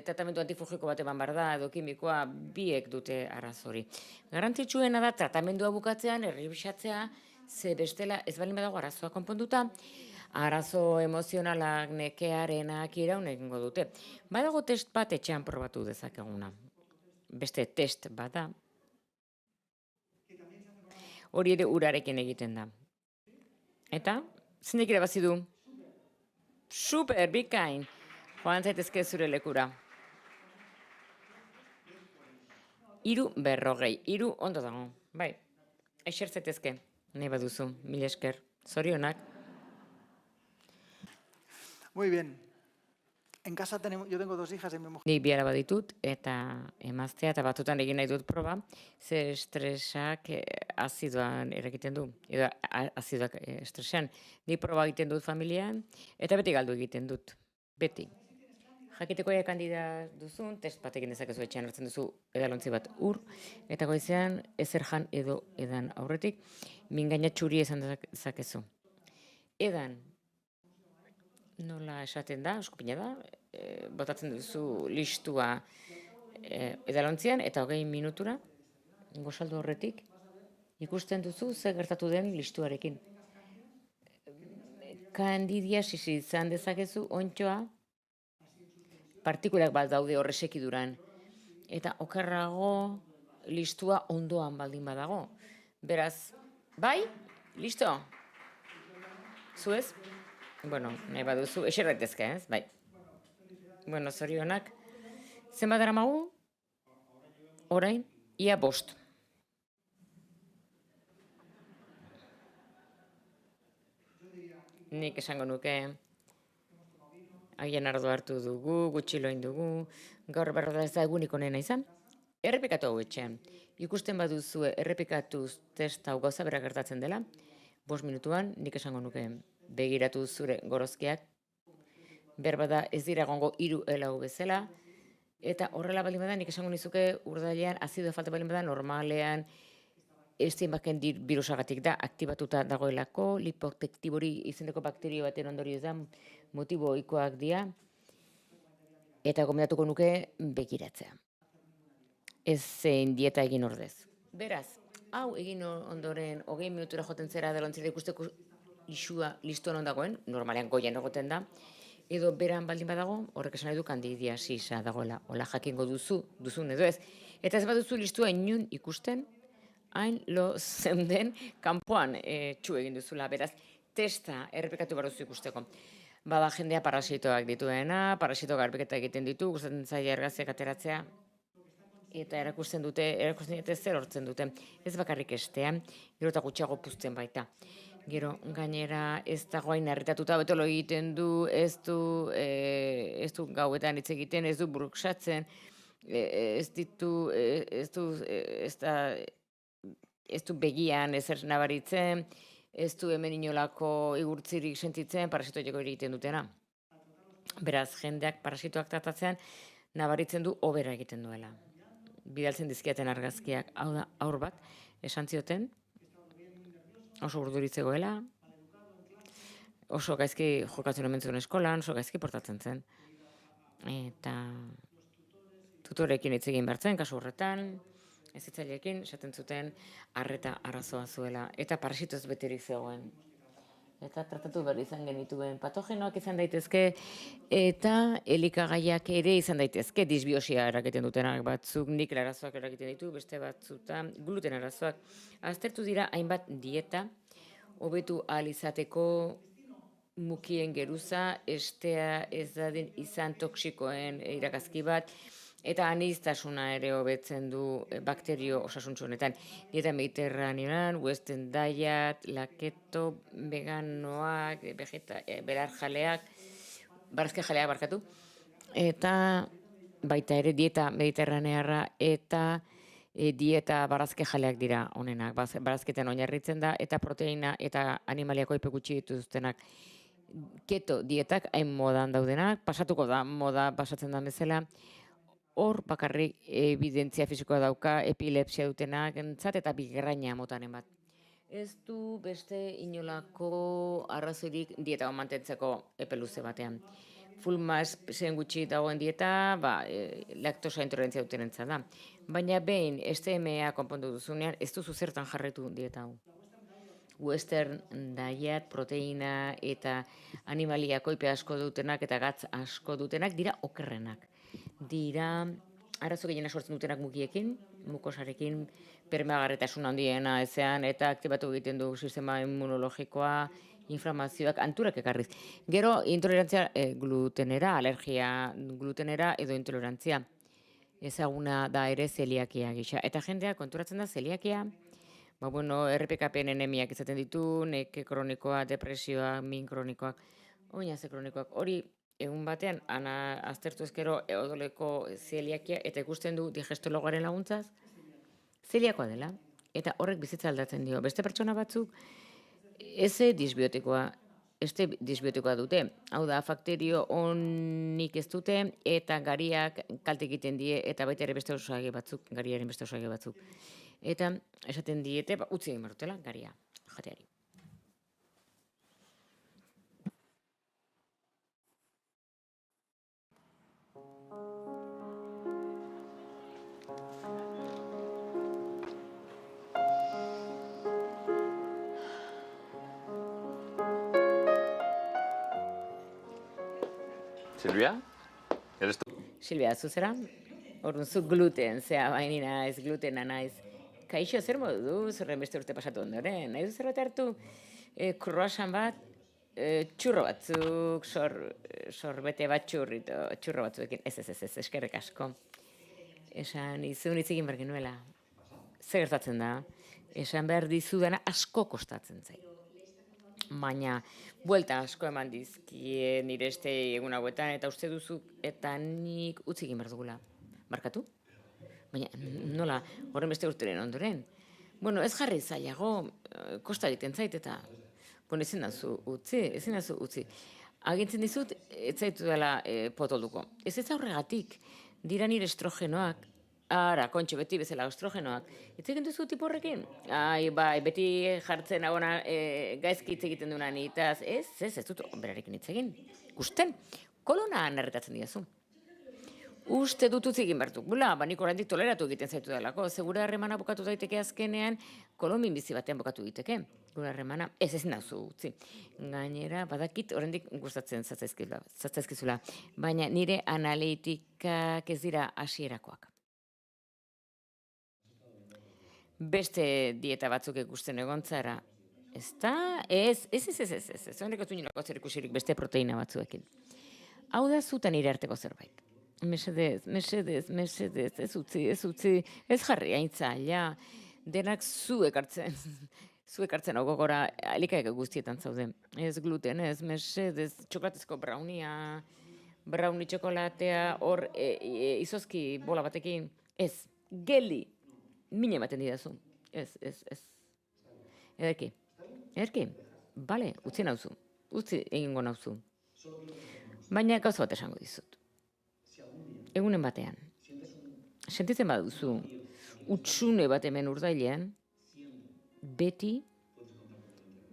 tratamendu antifugiko bat eman behar da, edo kimikoa biek dute arazori. Garrantzitsuena da, tratamendua bukatzean, errebisatzea, ze bestela ez balin badago arazoa konponduta, arazo emozionalak, nekearenak iraun egingo dute. Badago test bat etxean probatu dezakeguna. Beste test bat da. Hori ere urarekin egiten da. Eta, zindik irabazi du? Super, bikain! Joan zaitezke zure lekura. 340, 3 ondo dago. Bai, eixer zaitezke, nahi baduzu, mila esker. Zorionak. Muy bien. En casa yo tengo 2 hijas y mi mujer. Nik 2 alaba ditut, eta emaztea, eta batzutan egin nahi dut proba, ze estresak azidoan eragiten du, edo azidoak estresean. Nik proba egiten dut familian, eta beti galdu egiten dut. Beti. Jakiteko ea kandida duzun, test bat egin dezakezu etxean hartzen duzu edalontzi bat ur, eta goizean ezer jan edo edan aurretik, mingaina txuri esan dezakezu. Edan, nola esaten da, oskopina da, botatzen duzu listua edalontzian, eta 20 minutura, gozaldu horretik, ikusten duzu ze gertatu den listuarekin. Kandidiasis izan dezakezu ontsoa, partikulak bat daude horresekiduran, eta okerrago listua ondoan baldin badago. Beraz, bai? Listo? Zuez? Bueno, nahi baduzu, eser daitezke, ez? Bai. Bueno, zorionak. Zenbat daramagu? Orain, ia 5. Nik esango nuke, agian ardo hartu dugu, gutxi loin dugu, gaur berroda ez da egunik onena izan. Errepikatu hau etxean. Ikusten baduzue errepikatuz test hau gauza bera gertatzen dela, 5 minutuan nik esango nuke begiratu zure gorozkiak, berbada ez dira egongo 3 elau bezala, eta horrela baldin bada nik esango nizuke urdailean azidoa falta baldin bada normalean estienbaken birusagatik da, aktibatuta dagoelako, lipotektibori izendeko bakterio baten ondorioz da, motibo ohikoak dira, eta gomendatuko nuke begiratzea. Ez zein dieta egin ordez. Beraz, hau egin ondoren 20 minutura joten zera edalontzira ikusteko isua listuan ondagoen, normalean goian egoten da, edo beran baldin badago, horrek esan nahi du kandidiasisa dagoela, hola jakingo duzun edo ez. Eta ez baduzu listua inun ikusten, hain lo zeunden kanpoan txu egin duzula, beraz, testa errepikatu behar duzu ikusteko. Bada jendea parasitoak dituena, parasito garbiketa egiten ditu, gustatzen zaila argazkiak ateratzea, eta erakusten dute zer hortzen dute. Ez bakarrik estean, gero eta gutxiago puzten baita. Gero gainera ez dagoain harritatuta betolo egiten du, ez du gauetan hitz egiten, ez du buruksatzen, ez du begian ezer nabaritzen, ez du hemen inolako igurtzirik sentitzen parasitoieko egiten dutena. Beraz, jendeak parasitoak tratatzean nabaritzen du obera egiten duela. Bidaltzen dizkiaten argazkiak, hau da, aur bat, esan zioten, oso urduritzegoela, oso gaizki jokatzen omen zuen eskolan, oso gaizki portatzen zen. Eta tutorekin hitz egin behar zen, kasu horretan, hezitzaileekin, esaten zuten arreta arazoa zuela, eta parasitoz beterik zegoen. Eta tratatu behar izan genituen patogenoak izan daitezke, eta elikagaiak ere izan daitezke, disbiosia eraketen dutenak batzuk, nikl arazoak eraketen ditu, beste batzutan gluten arazoak. Aztertu dira hainbat dieta, hobetu ahal izateko mukien geruza, estea ez dadin izan toksikoen irakazki bat, eta aniztasuna ere hobetzen du bakterio osasuntsu honetan. Dieta mediterranean, western diet, laketo, veganoak, belar jaleak, barazke jaleak barkatu, eta baita ere dieta mediterranearra eta dieta barazke jaleak dira honenak. Barazketan oinarritzen da, eta proteina eta animaliako ipe gutxi dituztenak. Keto dietak hain modan daudenak, pasatuko da moda pasatzen da bezala, hor bakarrik evidentzia fisikoa dauka epilepsia dutenak entzat eta bigarraina motanen bat. Ez du beste inolako arrazoirik dieta mantentzeko epe luze batean. Full mass zen gutxi dagoen dieta, laktosa intolerantzia dutenentzat da. Baina behin STMA konpondu duzunean, ez duzu zertan jarretu dieta hau. Western diet, proteina eta animaliako ipe asko dutenak eta gatz asko dutenak dira okerrenak. Dira arazo gehiena sortzen dutenak mukiekin, mukosarekin, permeagarritasun handiena ezean eta aktibatu egiten du sistema immunologikoa, inflamazioak, anturak ekarriz. Gero, intolerantzia glutenera, alergia glutenera edo intolerantzia. Ezaguna da ere zeliakia gisa. Eta jendea konturatzen da zeliakia, errepikapen enemiak izaten ditu, neke kronikoa, depresioa, min kronikoak, oinaze kronikoak. Hori, egun batean, aztertu ezkero odoleko zeliakia eta ikusten du digestologoaren laguntzaz, zeliakoa dela. Eta horrek bizitza aldatzen dio. Beste pertsona batzuk, ez disbiotikoa, este disbiotikoa dute. Hau da, bakterio onik ez dute eta gariak kalte egiten die eta baita ere beste osage batzuk, gariaren beste osage batzuk. Eta esaten diete, utzi egin behar dutela garia jateari. Silvia? ¿Eres tú? Silvia, zuzera? Orduan, zu gluten, zea baini naiz, glutena naiz. Kaixo, zer modu du, zerren beste urte pasatu ondoren? Nahi du zerbait hartu, croissant bat, txurro batzuk, sorbete bat txurro batzuekin. Ez, eskerrik asko. Esan, izun hitz egin behar genuela. Zer gertatzen da? Esan behar dizudana asko kostatzen zait. Baina, buelta asko eman dizkie nire estei egun hauetan, eta uste duzu, eta nik utzi egin behar dugula. Markatu? Baina, nola, horren beste urteren ondoren. Bueno, ez jarri zailago, kosta egiten zait, eta, bueno, ezin dazu utzi. Agintzen dizut, ez zaitu dela potolduko. Ez horregatik, dira nire estrogenoak, ara, kontxo, beti bezala estrogenoak. Hitz egin duzu tipo horrekin? Ai, bai, beti jartzen agona gaizki hitz egiten duena nitaz. Ez dut berarekin hitz egin. Gusten, kolona narretatzen diazu. Uste dut utzi egin behar dugula, nik oraindik toleratu egiten zaitu delako. Segura harremana bukatu daiteke azkenean, kolomin bizi batean bukatu egiteke. Gura harremana, ezin dauzu utzi. Gainera, badakit oraindik gustatzen zatzaizkizula. Baina nire analitikak ez dira hasierakoak. Beste dieta batzuk ikusten egontzara. Ez da? Ez. Honek ez du nilako zer ikusirik beste proteina batzuekin. Hau da zutan nire arteko zerbait. Mesedez, ez utzi, ez jarri haintzaila. Denak zu ekartzen hau gogora elikaik guztietan zaude. Ez gluten, ez mesedez, txokolatezko brownie txokolatea, hor izozki bola batekin. Ez, geli. Mine ematen didazu. Ez. Ederki. Bale, utzi nauzu. Utzi egingo nauzu. Baina gauza bat esango dizut. Egunen batean. Sentitzen baduzu, utxune bat hemen urdailean, beti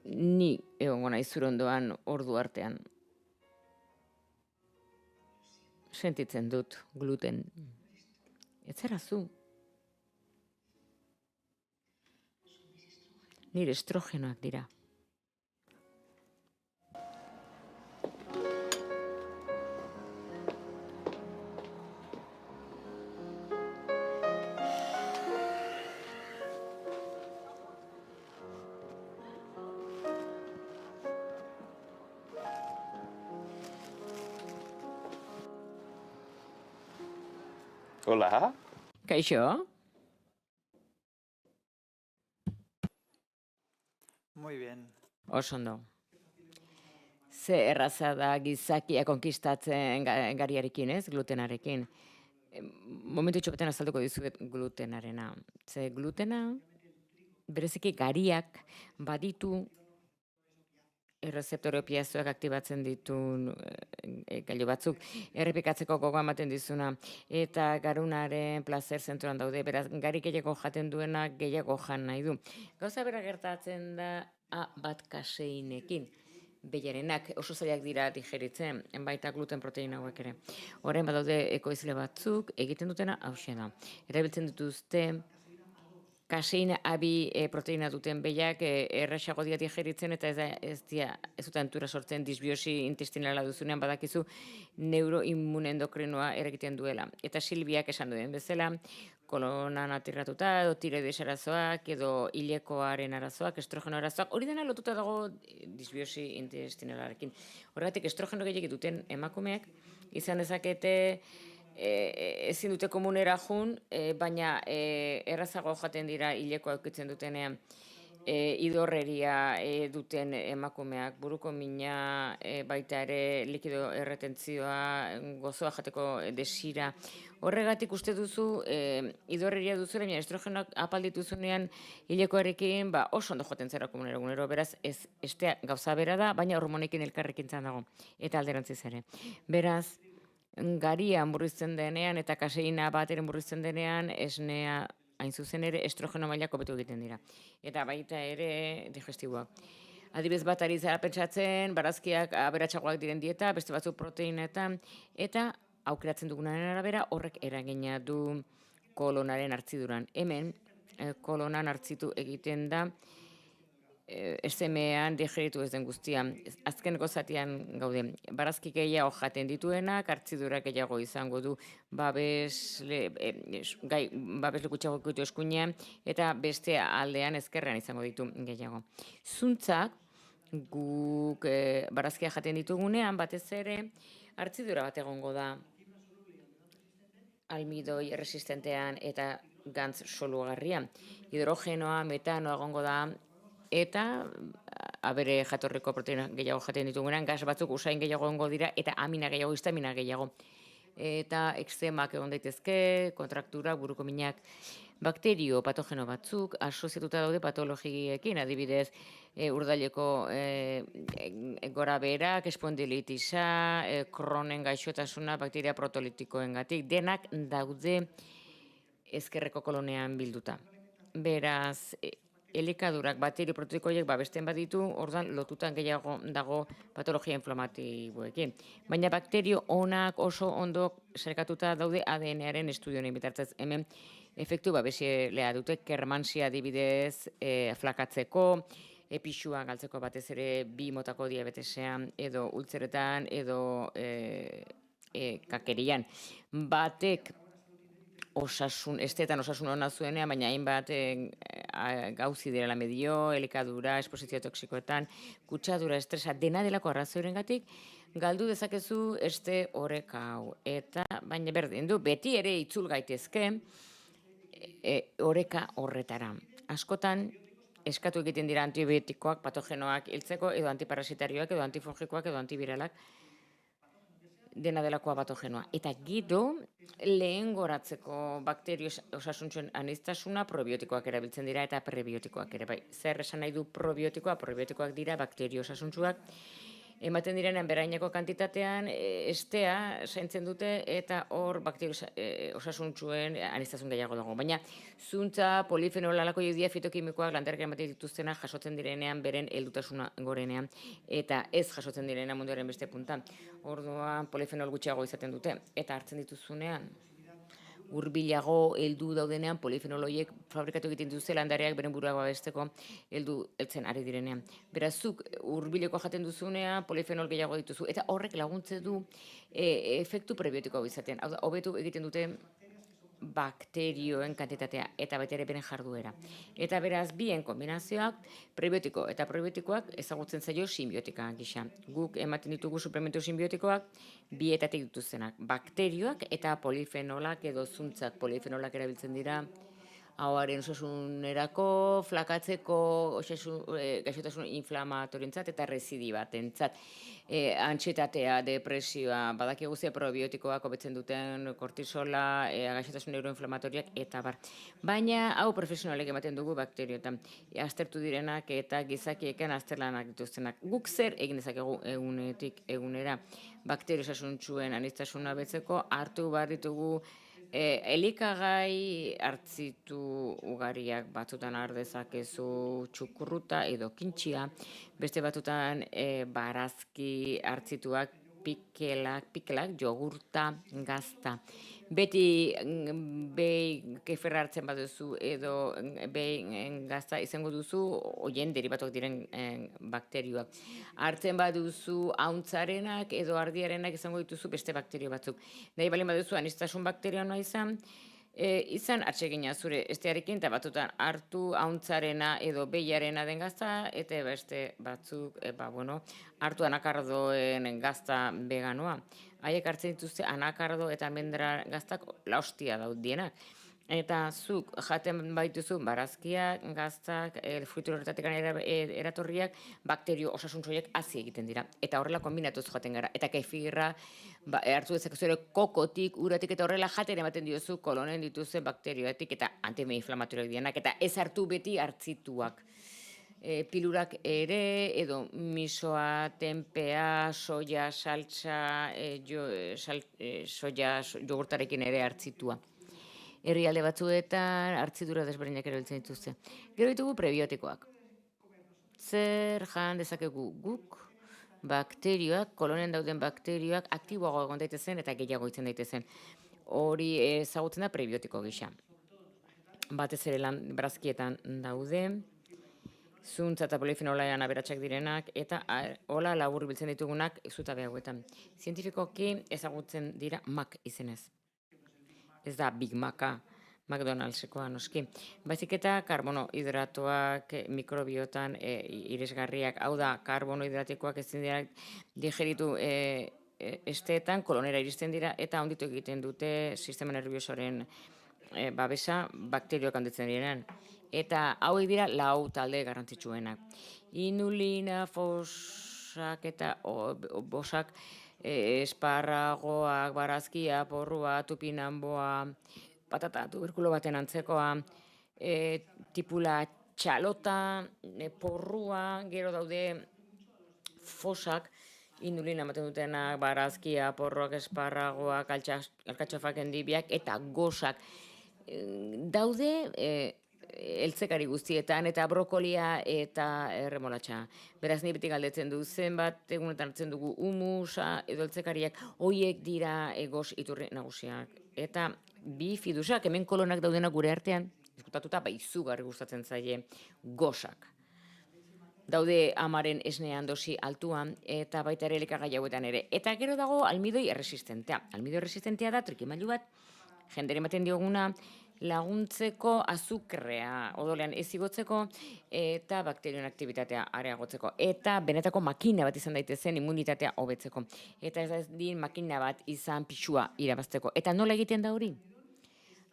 ni egongo naiz zure ondoan ordu artean. Sentitzen dut gluten. Ez zara zu. Nire estrogenoak dira. Hola. Kaixo? Muy bien. Oso ondo. Ze erraza da gizakia konkistatzen gariarekin, ez? Glutenarekin. Momentu txopetan azalduko dizuet glutenarena. Ze glutena, bereziki gariak baditu errezeptore opiazoak aktibatzen ditu gailu batzuk, errepikatzeko gogoa ematen dizuna, eta garunaren plazer zentroan daude, beraz, gari gehiago jaten duena gehiago jan nahi du. Gauza bera gertatzen da A bat kaseinekin, behiarenak oso zailak dira digeritzen, baita gluten proteina hauek ere. Orain badaude ekoizle batzuk egiten dutena hauxe da. Erabiltzen dituzte kaseina abi proteina duten behiak erraxago dira digeritzen eta ez dut antura sortzen disbiosi intestinala duzunean badakizu neuroimmunendokrinoa eragiten duela. Eta Silbiak esan duen bezala, kolonan atirratuta, edo tiroides arazoak, edo hilekoaren arazoak, estrogeno arazoak, hori dena lotuta dago disbiosi intestinalarekin. Horregatik estrogeno gehiagik duten emakumeak izan dezakete ezin dute komunera jun, baina errazago jaten dira hilekoa eukitzen dutenean. idorreria duten emakumeak, buruko mina, baita ere likido erretentzioa, gozoa jateko desira. Horregatik uste duzu, idorreria duzuela, baina estrogenoak apaldituzunean hilekoarekin, oso ondo joaten zera egunero, beraz, estea gauza bera da, baina hormonekin elkarrekintzan dago, eta alderantziz ere. Beraz, garia murrizten denean eta kaseina bat ere murrizten denean, esnea hain zuzen ere estrogeno mailak hobetu egiten dira. Eta baita ere digestiboak. Adibidez bat ari zara pentsatzen, barazkiak aberatsagoak diren dieta, beste batzuk proteinetan, eta aukeratzen dugunaren arabera horrek eragina du kolonaren hartziduran. Hemen, kolonan hartzitu egiten da, esemean digeritu ez den guztia. Azkeneko zatian gaude, barazki gehiago jaten dituenak, hartzidurak gehiago izango du babesleku txagokitu eskuinean, eta beste aldean ezkerrean izango ditu gehiago. Zuntzak, guk barazkia jaten ditugunean, batez ere, hartzidura bat egongo da almidoi resistentean eta gantz solugarrian. Hidrogenoa, metanoa egongo da, eta abere jatorriko proteina gehiago jaten ditugunean, gas batzuk usain gehiago egongo dira, eta amina gehiago, histamina gehiago. Eta ekzemak egon daitezke, kontrakturak, buruko minak, bakterio patogeno batzuk asoziatuta daude patologiekin, adibidez, urdaileko gorabeherak, espondilitisa, Crohnen gaixotasuna, bakteria protolitikoengatik, denak daude ezkerreko kolonean bilduta. Beraz, elikadurak, bakterio prototikoiek babesten baditu, ordan lotutan gehiago dago patologia inflamatiboekin. Baina bakterio onak oso ondo sarekatuta daude ADN-aren estudioen bitartez. Hemen efektu babesilea dute, kermansia adibidez flakatzeko, epixua galtzeko batez ere 2 motako diabetesean, edo ultzeretan, edo kakerian. Batek estetan osasun hona zuenean, baina hainbat gauzi direla medio, elikadura, esposizio toksikoetan, kutsadura, estresa, dena delako arrazoirengatik, galdu dezakezu este oreka hau. Eta, baina berdin du, beti ere itzul gaitezke oreka horretara. Askotan, eskatu egiten dira antibiotikoak, patogenoak hiltzeko, edo antiparasitarioak, edo antifungikoak, edo antiviralak, dena delakoa patogenoa. Eta gero, lehen goratzeko bakterio osasuntsuen aniztasuna probiotikoak erabiltzen dira eta prebiotikoak ere. Bai, zer esan nahi du probiotikoa? Probiotikoak dira bakterio osasuntsuak, ematen direnean beraineko kantitatean estea zaintzen dute eta hor bakterio osasuntsuen aniztasun gehiago dago. Baina zuntza, polifenol alako iodia fitokimikoak lanterkean ematen dituztenak jasotzen direnean beren heldutasuna gorenean eta ez jasotzen direnean munduaren beste puntan. Orduan polifenol gutxiago izaten dute eta hartzen dituzunean hurbilago heldu daudenean polifenol horiek fabrikatu egiten dituzte landareak beren burua babesteko heltzen ari direnean. Berazuk hurbileko jaten duzunean polifenol gehiago dituzu eta horrek laguntze du efektu prebiotikoa izaten. Hau da, hobetu egiten dute bakterioen kantitatea eta baita ere beren jarduera. Eta beraz, bien kombinazioak, prebiotiko eta probiotikoak ezagutzen zaio simbiotika gisa. Guk ematen ditugu suplementu simbiotikoak bietatik dituztenak. Bakterioak eta polifenolak edo zuntzak polifenolak erabiltzen dira ahoaren osasunerako, flakatzeko, gaixotasun inflamatorientzat eta residibatentzat. Antsietatea, depresioa, badakigu ze probiotikoak hobetzen duten kortisola, gaixotasun neuroinflamatoriak eta bar. Baina hau profesionalek ematen dugu bakterioetan. Aztertu direnak eta gizakieken azterlanak dituztenak. Guk zer egin dezakegu egunetik egunera bakterio osasuntsuen aniztasuna betzeko hartu behar ditugu elikagai hartzitu ugariak, batzutan har dezakezu txukurruta edo kintxia, beste batzutan barazki hartzituak, pikelak, jogurta, gazta. Beti behi keferra hartzen baduzu edo behi gazta izango duzu hoien derivatuak diren bakterioak. Hartzen baduzu hauntzarenak edo ardiarenak izango dituzu beste bakterio batzuk. Nahi balin baduzu aniztasun bakterioa izan atsegina zure estearekin eta batzutan hartu hauntzarena edo behiarena den gazta eta beste batzuk hartu anakardoen gazta veganoa. Haiek hartzen dituzte anakardo eta almendra gaztak la hostia daudienak. Eta zuk jaten baituzu barazkiak, gaztak, fruitu horretatik eratorriak, bakterio osasuntxoiek hazi egiten dira. Eta horrela kombinatuz jaten gara. Eta kefirra hartu dezakezu ere kokotik, uratik eta horrela jaten ematen diozu kolonen dituzen bakterioetik eta antiinflamatorioak dianak. Eta ez hartu beti hartzituak. Pilurak ere, edo misoa, tempea, soja, saltsa, soja, jogurtarekin ere hartzitua. Herrialde batzuetan hartzidura desberdinak erabiltzen dituzte. Gero ditugu prebiotikoak. Zer jan dezakegu guk, bakterioak, kolonen dauden bakterioak aktiboago egon daitezen eta gehiago itzen daitezen. Hori ezagutzen da prebiotiko gisa. Batez ere barazkietan daude, zuntza eta polifenolaian aberatsak direnak, eta hola labur biltzen ditugunak zutabe hauetan. Zientifikoki ezagutzen dira MAC izenez. Ez da Big Maca, McDonald'sekoa noski. Baizik eta karbonohidratoak mikrobiotan irisgarriak, hau da, karbonohidratikoak ezin dira digeritu esteetan, kolonera iristen dira, eta onditu egiten dute sistema nerviosoren babesa bakterioak handitzen direnean. Eta hauek dira 4 talde garrantzitsuenak. Inulina, fosak eta bosak, esparragoak, barazkia, porrua, tupinamboa, patata, tuberkulo baten antzekoa, tipula txalota, porrua, gero daude fosak, inulina ematen dutenak, barazkia, porroak, esparragoak, alkatxofak endibiak, eta gozak. Daude eltzekari guztietan, eta brokolia eta erremolatxa. Beraz, ni beti galdetzen du, zenbat egunetan hartzen dugu humusa edo eltzekariak, hoiek dira goz iturri nagusiak. Eta bi fidusak, hemen kolonak daudenak gure artean, diskutatuta izugarri gustatzen zaie gozak. Daude amaren esnean dosi altuan, eta baita ere elikagai hauetan ere. Eta gero dago almidoi erresistentea. Almidoi erresistentea da trikimailu bat, jendere ematen dioguna, laguntzeko azukrea odolean ez igotzeko eta bakterioen aktibitatea areagotzeko. Eta benetako makina bat izan daitezen immunitatea hobetzeko. Eta ez din makina bat izan pixua irabazteko. Eta nola egiten da hori?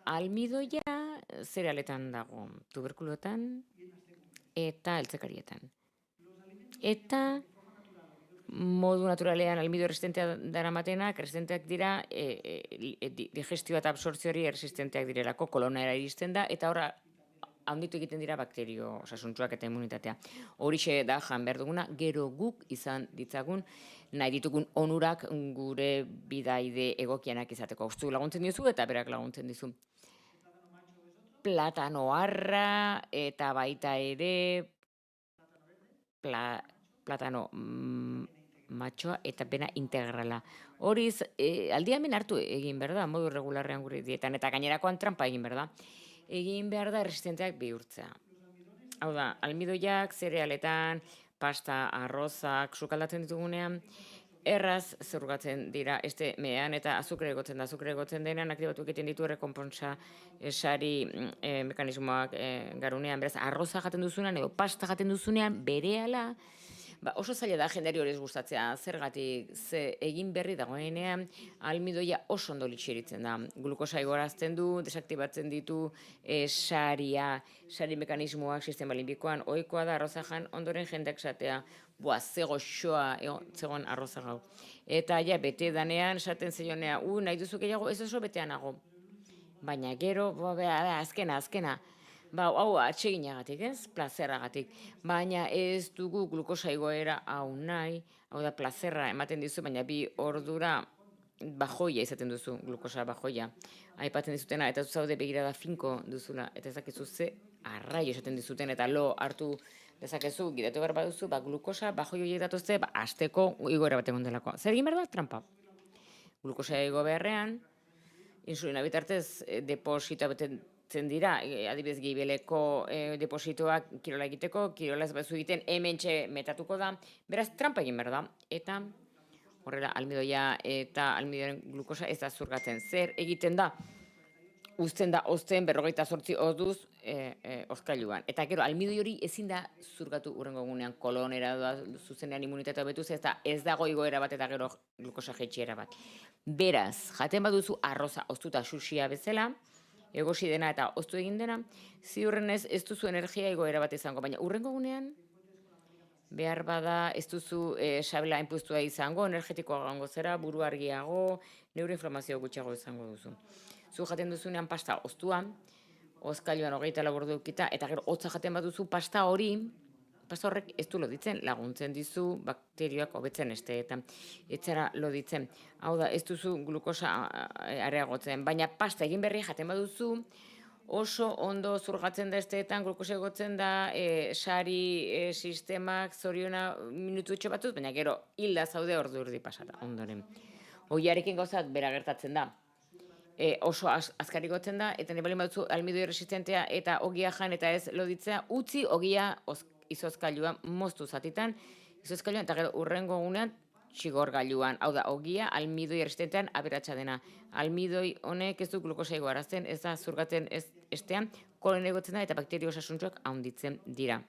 Almidoia zerealetan dago, tuberkulotan eta eltzekarietan. Eta modu naturalean almido resistentea daramatenak, resistenteak dira digestioa eta absortziori resistenteak direlako, kolonera iristen da, eta horra handitu egiten dira bakterio osasuntsuak eta immunitatea. Horixe da jan behar duguna, gero guk izan ditzagun, nahi ditugun onurak gure bidaide egokianak izateko. Ustu laguntzen dizu eta berak laguntzen dizu. Platano harra eta baita ere platano matxoa eta pena integrala. Horiz, aldiamen hartu egin behar da, modu regularrean gure dietan, eta gainerakoan trampa egin behar da. Egin behar da resistenteak bihurtzea. Hau da, almidoiak, zerealetan, pasta, arrozak, sukaldatzen ditugunean, erraz zerrugatzen dira, mean eta azukre egotzen da, azukre egotzen denean, aktibatu egiten ditu errekonpontsa sari mekanismoak garunean, beraz, arroza jaten duzunean, edo pasta jaten duzunean, berehala, oso zaila da jendeari hori ez gustatzea, zergatik egin berri dagoenean almidoia oso ondo litxeritzen da. Glukosa igorazten du, desaktibatzen ditu sari mekanismoak sistema limbikoan, ohikoa da arroza jan ondoren jendeak esatea, ze goxoa zegoen arroza gau. Eta ja, bete danean, esaten zeionea, nahi duzu gehiago, ez oso betean nago. Baina gero, azkena. Hau atseginagatik, ez? Plazerragatik. Baina ez dugu glukosa igoera hau nahi, hau da plazerra ematen dizu, baina 2 ordura bajoia izaten duzu, glukosa bajoia. Aipatzen dizutena, eta zaude begirada finko duzula, eta ezakizu ze arraio esaten dizuten, eta lo hartu dezakezu, gidatu behar baduzu, glukosa bajoia horiek datuzte, asteko igoera bat egon delako. Zer egin behar da? Trampa. Glukosa igo beharrean, insulina bitartez deposita betetzen dira, adibidez gibeleko depositoak kirola egiteko, kirola ez bazu egiten hementxe metatuko da, beraz trampa egin behar da, eta horrela almidoia eta almidoaren glukosa ez da zurgatzen. Zer egiten da? Uzten da ozten 48 orduz ozkailuan. Eta gero, almidoi hori ezin da zurgatu urrengo egunean kolonera da zuzenean immunitatea betuz, ez dago igoera bat eta gero glukosa jaitsiera bat. Beraz, jaten baduzu arroza oztuta xuxia bezala, egosi dena eta oztu egin dena, ziurrenez ez duzu energia igoera bat izango, baina urrengo gunean, behar bada ez duzu sabela inpustua izango, energetikoa gango zera, buru argiago, neuroinflamazio gutxiago izango duzu. Zu jaten duzunean pasta oztua, ozkailuan 24 ordu edukita, eta gero hotza jaten baduzu pasta horrek ez du loditzen, laguntzen dizu bakterioak hobetzen eta etzara loditzen. Hau da, ez duzu glukosa areagotzen, baina pasta egin berri jaten baduzu, oso ondo zurgatzen da esteetan, glukosa egotzen da, sari sistemak zoriona minututxo batuz, baina gero hilda zaude ordu erdi pasata, ondoren. Ogiarekin gauzat bera gertatzen da. Oso azkari gotzen da, eta nibalin batzu almidoi resistentea eta ogia jan eta ez loditzea, utzi ogia izozkailua moztu zatitan, izozkailuan eta gero urrengo gunean txigorgailuan. Hau da, ogia almidoi resistentean aberatsa dena. Almidoi honek ez du glukosa igoarazten, ez da zurgatzen estean, kolen egotzen da eta bakterio osasuntxoak handitzen dira.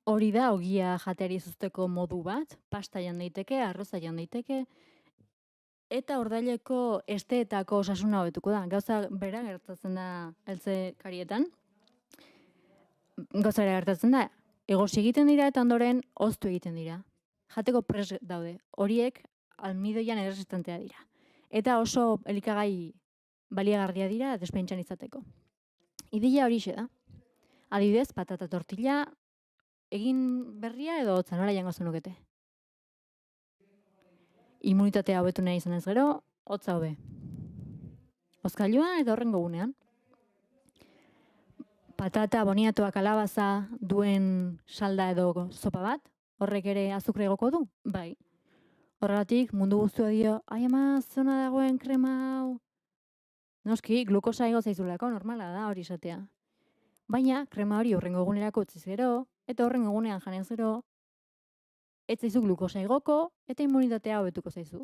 Hori da, ogia jateari izuzteko modu bat, pasta jan daiteke, arroza jan daiteke, eta ordaileko esteetako osasuna hobetuko da. Gauza bera gertatzen da heltzekarietan. Gauza bera gertatzen da, egosi egiten dira eta ondoren oztu egiten dira. Jateko pres daude. Horiek almidoian erresistentea dira. Eta oso elikagai baliagarria dira despentsan izateko. Ideia horixe da. Adibidez, patata tortilla egin berria edo hotza, nola jango zenukete? Immunitatea hobetu nahi izan ez gero, hotza hobe. Ozkailua eta horrengo gunean. Patata, boniatoa, kalabaza duen salda edo sopa bat, horrek ere azukre egoko du? Bai. Horregatik mundu guztua dio, ai ama, zona dagoen krema hau. Noski, glukosa igo zaizulako, normala da hori esatea. Baina, krema hori horrengo egunerako utziz gero, eta horrengo egunean janez gero, ez zaizu glukosa igoko eta immunitatea hobetuko zaizu.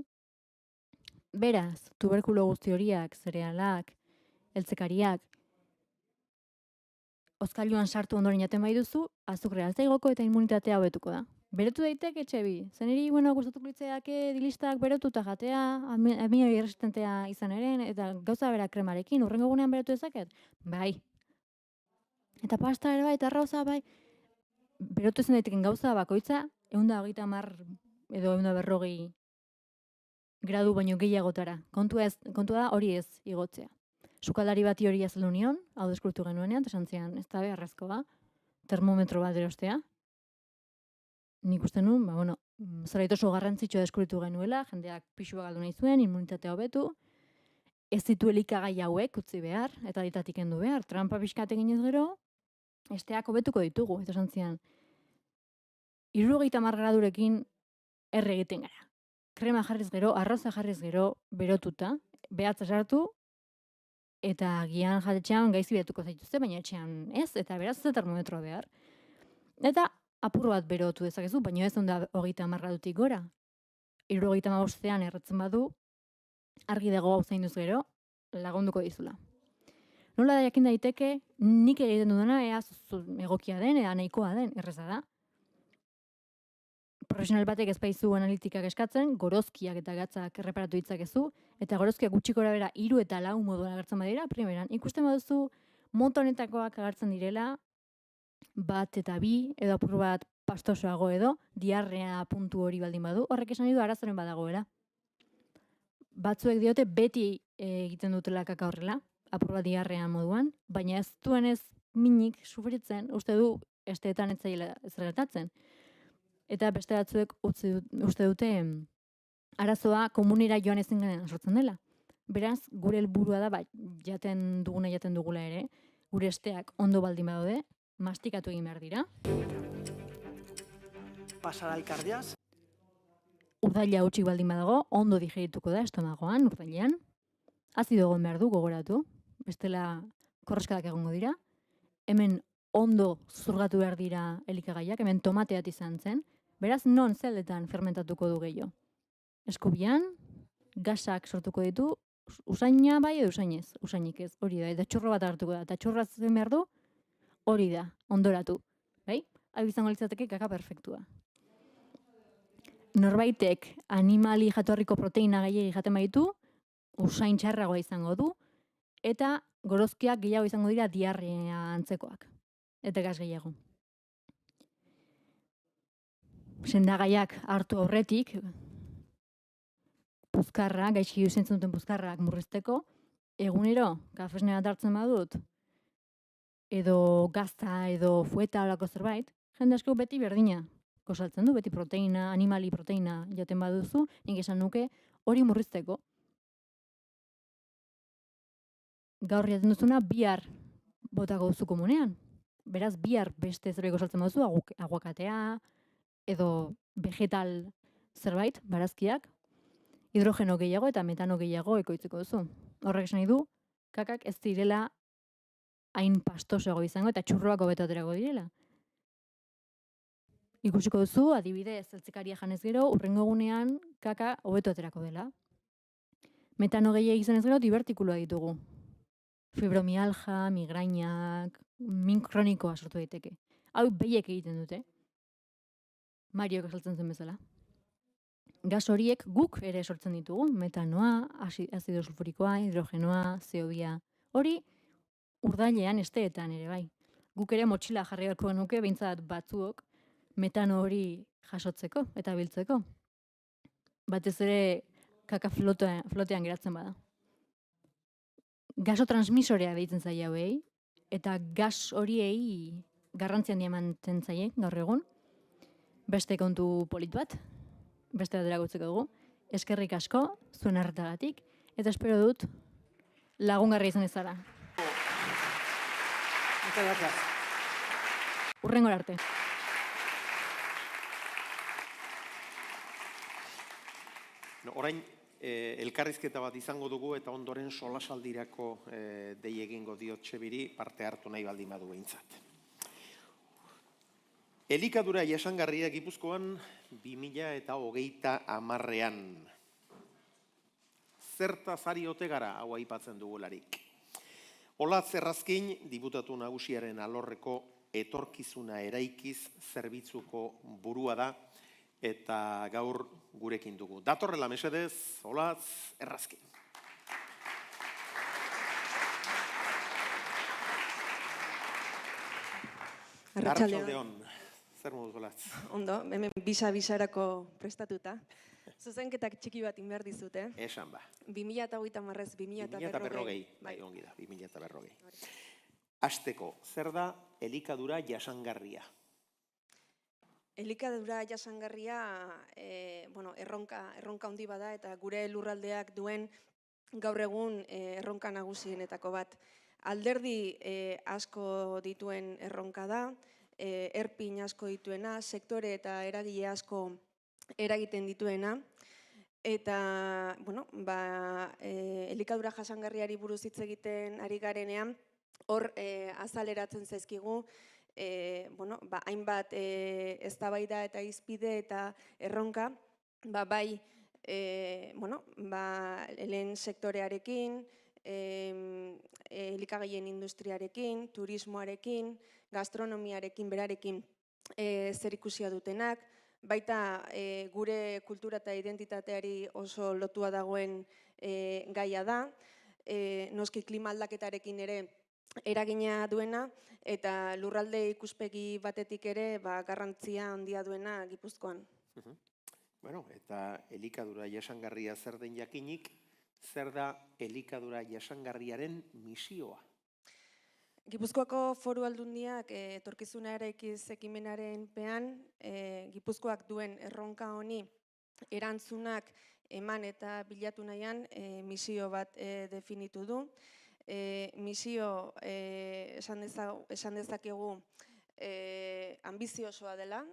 Beraz, tuberkulo guzti horiak, zerealak, heltzekariak, ozkailuan sartu ondoren jaten bai duzu, azukrea ez da igoko eta immunitatea hobetuko da. Berotu daiteke etxebi. Zeneri, gustatuko litzeake dilistak berotuta jatea, amidoi erresistentea izan eren, eta gauza bera kremarekin, urrengo gunean berotu dezaket? Bai. Eta pasta ere bai, eta arroza bai. Berotu zen daiteken gauza bakoitza, 130 edo 140 gradu baino gehiagotara. Kontua da hori ez igotzea. Sukaldari bati hori azaldu nion, hau deskurtu genuenean, esan zian, ez da beharrezkoa, termometro bat erostea. Nik uste nuen, zerbait oso garrantzitsua deskurtu genuela, jendeak pixua galdu nahi zuen, immunitatea hobetu, ez ditu elikagai hauek utzi behar, eta ditatik kendu behar, trampa pixkat eginez gero, esteak hobetuko ditugu, eta esan zian, 70 gradurekin erre egiten gara. Krema jarriz gero, arroza jarriz gero, berotuta, behatza sartu, eta gian jatetxean gaizi betuko zaituzte, baina etxean ez, eta beraz ez termometroa behar. Eta apur bat berotu dezakezu, baina ez onda 30 gradutik gora. 75ean erretzen badu, argi dago hau zainduz gero, lagunduko dizula. Nola da jakin daiteke, nik egiten dudana, ea egokia den, ea nahikoa den, erreza da. Profesional batek ez baizu analitikak eskatzen, gorozkiak eta gatzak erreparatu ditzakezu, eta gorozkiak gutxikora bera 3 eta 4 moduan agertzen badira, primeran. Ikusten baduzu, mota honetakoak agertzen direla, 1 eta 2, edo apur bat pastosoago edo, diarrea puntu hori baldin badu, horrek esan du arazoren badagoela. Batzuek diote beti egiten dutela kaka horrela, apur bat diarrea moduan, baina ez duenez minik sufritzen, uste du esteetan ez zaila ez gertatzen. Eta beste batzuek uste dute arazoa komunera joan ezin garen sortzen dela. Beraz, gure helburua da, jaten dugula ere, gure esteak ondo baldin badaude, mastikatu egin behar dira. Pasara ikardiaz. Urdaila hutsik baldin badago, ondo digerituko da estomagoan, urdailean. Azido egon behar du, gogoratu. Bestela korreskadak egongo dira. Hemen ondo zurgatu behar dira elikagaiak, hemen tomateat izan zen. Beraz, non zeldetan fermentatuko du gehiago. Eskubian, gasak sortuko ditu, usaina bai edo usainez, usainik ez, hori da, eta txurro bat hartuko da, eta txurra zen behar du, hori da, ondoratu. Bai? Hau izango litzateke kaka perfektua. Norbaitek animali jatorriko proteina gehiagi jaten baitu, usain txarragoa izango du, eta gorozkiak gehiago izango dira diarrea antzekoak, eta gas gehiago. Sendagaiak hartu aurretik, puzkarra, gaizki usentzen duten puzkarrak murrizteko, egunero, kafesne bat hartzen badut, edo gazta, edo fueta olako zerbait, jende asko beti berdina gosaltzen du, beti proteina, animali proteina jaten baduzu, nik esan nuke hori murrizteko. Gaur jaten duzuna bihar botako duzu komunean. Beraz, bihar beste zerbait gosaltzen baduzu, aguakatea, edo vegetal zerbait, barazkiak, hidrogeno gehiago eta metano gehiago ekoitzeko duzu. Horrek esan nahi du, kakak ez direla hain pastosoago izango eta txurroak hobeto aterako direla. Ikusiko duzu, adibidez, zeltzekaria janez gero, hurrengo egunean kaka hobeto aterako dela. Metano gehiago izanez gero, divertikuloa ditugu. Fibromialgia, migrainak, min kronikoa sortu daiteke. Hau behiek egiten dute. Mariok esaltzen zen bezala. Gas horiek guk ere sortzen ditugu. Metanoa, azido sulfurikoa, hidrogenoa, CO2. Hori urdailean, esteetan ere bai. Guk ere motxila jarri beharko nuke, behintzat batzuok, metano hori jasotzeko eta biltzeko. Batez ere kaka flotean geratzen bada. Gasotransmisorea deitzen zaie hauei, eta gas horiei garrantzi handia ematen zaie gaur egun. Beste kontu polit bat, beste batera gutzeko dugu. Eskerrik asko, zuen arretagatik, eta espero dut lagungarri izan ezara. Muchas gracias. Hurrengora arte. Orain, elkarrizketa bat izango dugu eta ondoren solasaldirako dei egingo diot Txebiri parte hartu nahi baldin badu behintzat. Elikadura jasangarria Gipuzkoan 2030ean. Zertaz ari ote gara hau aipatzen dugularik. Olatz Errazkin, diputatu nagusiaren alorreko etorkizuna eraikiz zerbitzuko burua da, eta gaur gurekin dugu. Datorrela mesedez, Olatz Errazkin. Arratsaldeon. Zer moduz, Olatz? Ondo, hemen bisa-bisarako prestatuta. Zuzenketak txiki bat inber dizute. Esan ba. 2030ez 2040. Bai, ongi da, 2040. Hasteko, zer da elikadura jasangarria? Elikadura jasangarria erronka handi bada eta gure lurraldeak duen gaur egun erronka nagusienetako bat. Alderdi asko dituen erronka da, erpin asko dituena, sektore eta eragile asko eragiten dituena, eta elikadura jasangarriari buruz hitz egiten ari garenean, hor azaleratzen zaizkigu, hainbat eztabaida eta izpide eta erronka, bai lehen sektorearekin, elikagaien industriarekin, turismoarekin, gastronomiarekin, berarekin zerikusia dutenak, baita gure kultura eta identitateari oso lotua dagoen gaia da, noski klima aldaketarekin ere eragina duena, eta lurralde ikuspegi batetik ere garrantzia handia duena Gipuzkoan. Eta elikadura jasangarria zer den jakinik, zer da elikadura jasangarriaren misioa? Gipuzkoako Foru Aldundiak etorkizuna eraikiz ekimenaren pean, Gipuzkoak duen erronka honi erantzunak eman eta bilatu nahian misio bat definitu du. Misio esan dezakegu ambiziosoa dela,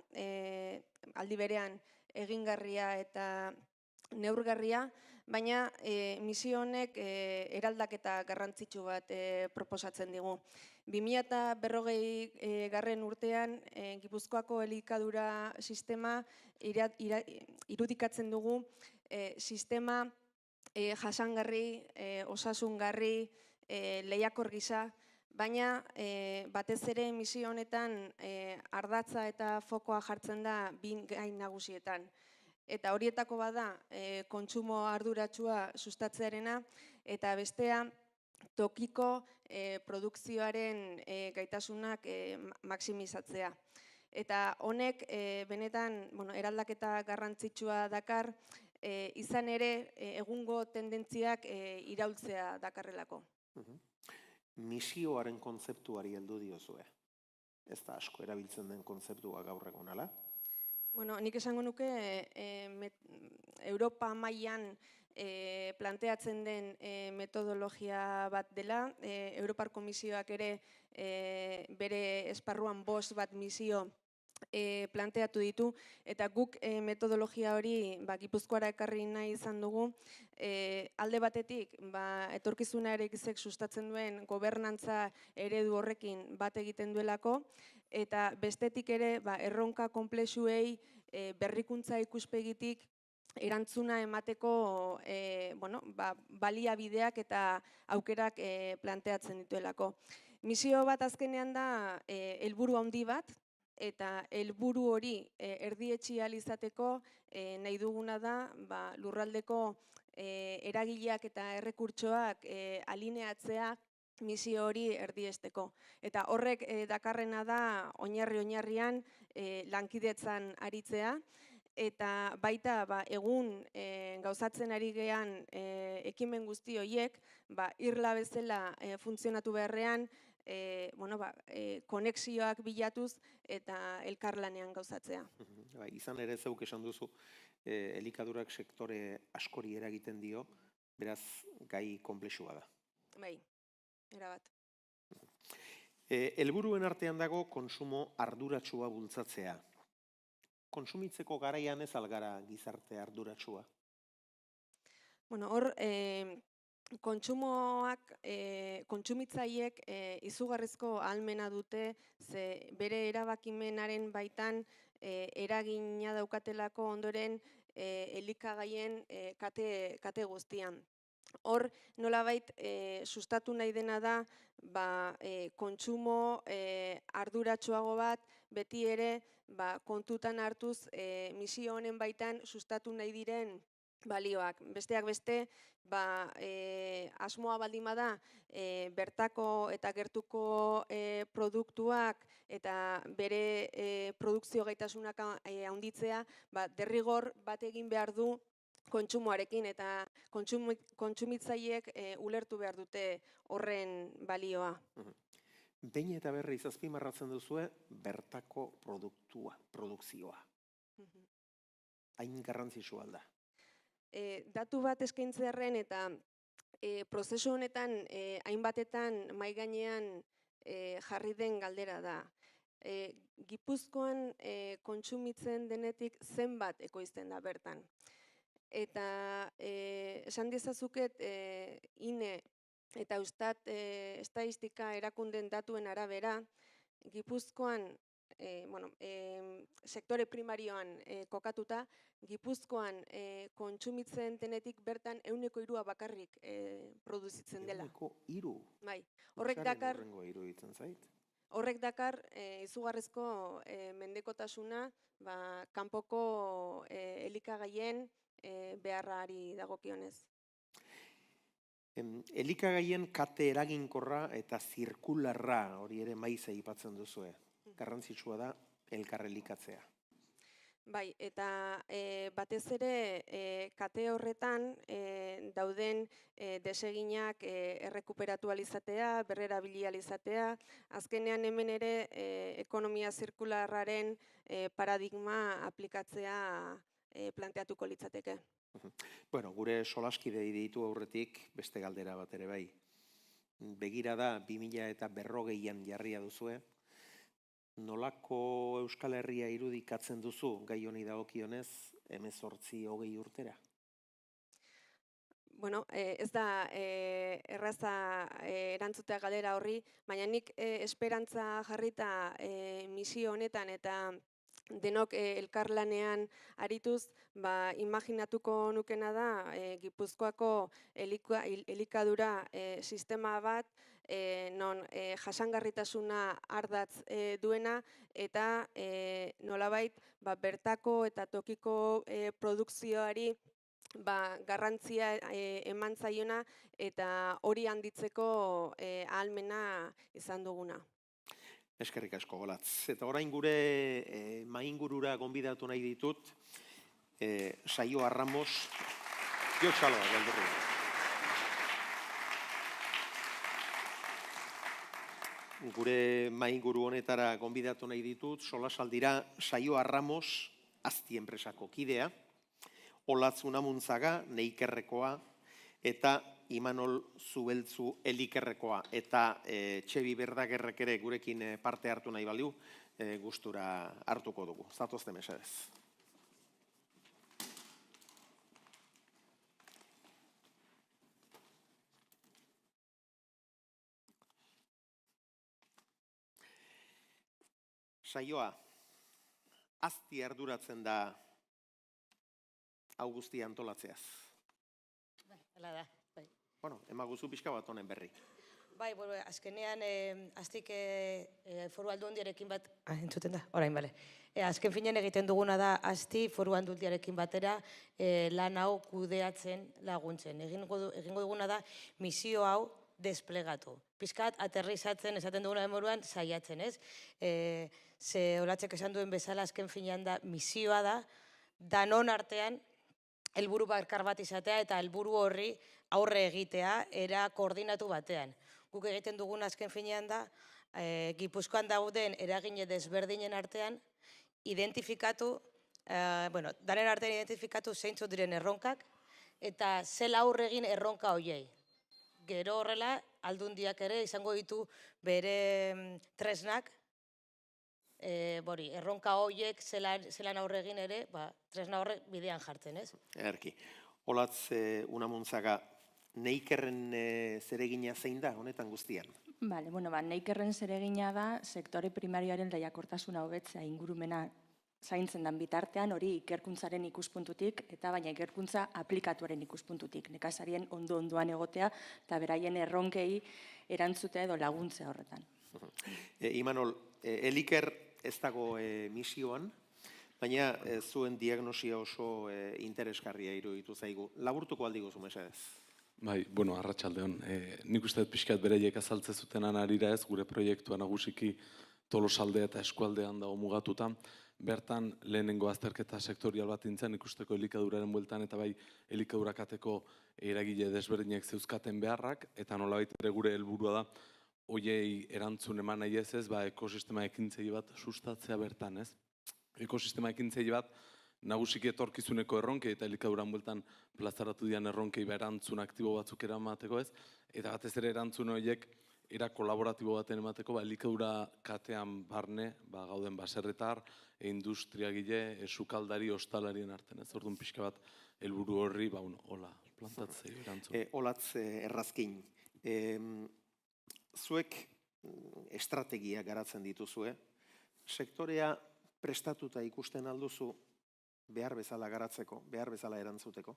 aldi berean egingarria eta neurgarria, baina misio honek eraldaketa garrantzitsu bat proposatzen digu. 2040 garren urtean Gipuzkoako elikadura sistema irudikatzen dugu sistema jasangarri, osasungarri, lehiakor gisa, baina batez ere misio honetan ardatza eta fokoa jartzen da bi gai nagusietan. Eta horietako bada kontsumo arduratsua sustatzearena, eta bestea tokiko produkzioaren gaitasunak maximizatzea. Eta honek benetan eraldaketa garrantzitsua dakar, izan ere egungo tendentziak iraultzea dakarrelako. Misioaren kontzeptuari heldu diozue. Ez da asko erabiltzen den kontzeptua gaur egun, ala? Nik esango nuke Europa mailan planteatzen den metodologia bat dela. Europar Komisioak ere bere esparruan 5 bat misio planteatu ditu, eta guk metodologia hori Gipuzkoara ekarri nahi izan dugu. Alde batetik, etorkizuna erekizek sustatzen duen gobernantza eredu horrekin bat egiten duelako, eta bestetik ere erronka konplexuei berrikuntza ikuspegitik erantzuna emateko baliabideak eta aukerak planteatzen dituelako. Misio bat azkenean da helburu handi bat, eta helburu hori erdietsi ahal izateko nahi duguna da lurraldeko eragileak eta errekurtsoak alineatzea misio hori erdiesteko. Eta horrek dakarrena da oinarrian lankidetzan aritzea, eta baita egun gauzatzen ari gean ekimen guzti horiek irla bezala funtzionatu beharrean konexioak bilatuz eta elkarlanean gauzatzea. Izan ere zeuk esan duzu, elikadurak sektore askori eragiten dio, beraz gai konplexua da. Bai, erabat. Helburuen artean dago kontsumo arduratsua bultzatzea. Kontsumitzeko garaian ez algara gizarte arduratsua? Hor, kontsumitzaileek izugarrizko ahalmena dute, ze bere erabakimenaren baitan eragina daukatelako ondoren elikagaien kate guztian. Hor, nolabait sustatu nahi dena da kontsumo arduratsuago bat, beti ere kontutan hartuz misio honen baitan sustatu nahi diren balioak. Besteak beste, asmoa baldin bada bertako eta gertuko produktuak eta bere produkzio gaitasunak handitzea, derrigor bat egin behar du kontsumoarekin, eta kontsumitzaileek ulertu behar dute horren balioa. Behin eta berriz azpimarratzen duzue bertako produkzioa. Hain garrantzitsua da. Datu bat eskaintzearren eta prozesu honetan hainbatetan mahai gainean jarri den galdera da. Gipuzkoan kontsumitzen denetik zenbat ekoizten da bertan. Eta esan dezazuket INE eta Eustat estatistika erakunden datuen arabera, Gipuzkoan, sektore primarioan kokatuta, Gipuzkoan kontsumitzen denetik bertan 1/3 bakarrik produzitzen dela. 1/3? Bai, horrek dakar... iruditzen zait. Horrek dakar izugarrizko mendekotasuna kanpoko elikagaien beharrari dagokionez. Elikagaien kate eraginkorra eta zirkularra hori ere maiz aipatzen duzue. Garrantzitsua da elkar elikatzea. Bai, eta batez ere kate horretan dauden deseginak errekuperatu alizatea, berrerabili alizatea. Azkenean hemen ere ekonomia zirkularraren paradigma aplikatzea planteatuko litzateke. Gure solaskidei ditu aurretik beste galdera bat ere bai. Begira da 2040an jarria duzue. Nolako Euskal Herria irudikatzen duzu gai honi dagokionez 18-20 urtera? Ez da erraza erantzutea galdera horri, baina nik esperantza jarrita misio honetan eta denok elkarlanean arituz, imaginatuko nukena da Gipuzkoako elikadura sistema bat, non jasangarritasuna ardatz duena, eta nolabait bertako eta tokiko produkzioari garrantzia eman zaiona eta hori handitzeko ahalmena izan duguna. Eskerrik asko, Olatz. Eta orain gure maingurura gonbidatu nahi ditut, Saioa Ramos, jo txaloa, galdurri. Gure mainguru honetara gonbidatu nahi ditut, solasaldira Saioa Ramos, Azti enpresako kidea, Olatz Unamuntzaga, Neikerrekoa, eta Imanol Zubeltzu Elikerrekoa. Eta Txebi Berdagerrek ere gurekin parte hartu nahi baliu, gustura hartuko dugu. Zatozte mesedez. Saioa, Azti arduratzen da hau guztia antolatzeaz. Hala da, bai. Bueno, emaguzu pixka bat honen berri. Bai, azkenean Aztik Foru Aldundiarekin bat, entzuten da, orain, bale. Azken finean egiten duguna da Azti Foru Aldundiarekin batera lan hau kudeatzen laguntzen. Egingo duguna da misio hau desplegatu. Pizkat aterrizatzen esaten duguna demoruan saiatzen, ez? Ze Olatzek esan duen bezala azken finean da misioa da, danon artean helburu bakar bat izatea eta helburu horri aurre egitea era koordinatu batean. Guk egiten dugun azken finean da, Gipuzkoan dauden eragine desberdinen artean identifikatu, danen artean identifikatu zeintzuk diren erronkak eta zela aurre egin erronka horiei. Gero horrela, Aldundiak ere izango ditu bere tresnak, erronka horiek zelan aurre egin ere, tresna horrek bidean jartzen, ez? Erki. Olatz Unamuntzaga, Neikerren zeregina zein da honetan guztian? Bale, Neikerren zeregina da sektore primarioaren lehiakortasuna hobetzea ingurumena zaintzen dan bitartean, hori ikerkuntzaren ikuspuntutik, eta baina ikerkuntza aplikatuaren ikuspuntutik. Nekazarien ondoan egotea, eta beraien erronkei erantzutea edo laguntzea horretan. Imanol, Eliker ez dago misioan, baina zuen diagnosia oso interesgarria iruditu zaigu. Laburtuko aldiguzu, mesedez? Bai, arratsaldeon. Nik uste dut pixkat bereiek azaltze zutenan arira ez, gure proiektua nagusiki Tolosaldea eta eskualdean dago mugatuta. Bertan, lehenengo azterketa sektorial bat nintzen, ikusteko elikaduraren bueltan, eta bai, elikadurakateko eragile desberdinek zeuzkaten beharrak, eta nolabait ere gure helburua da, hoiei erantzun eman nahi ez, ekosistema ekintzei bat sustatzea bertan, ez? Ekosistema ekintzei bat, nagusiki etorkizuneko erronkei eta elikaduran bueltan plazaratu dian erronkei erantzun aktibo batzuk eramateko, ez? Eta batez ere erantzun horiek era kolaboratibo baten emateko, elikadura katean barne, gauden baserretar, industriagile, sukaldari, ostalarien artean, ez? Orduan pixka bat helburu horri, hola, plantatzea erantzun. Olatz Errazkin, zuek estrategia garatzen dituzue, sektorea prestatuta ikusten alduzu behar bezala garatzeko, behar bezala erantzuteko?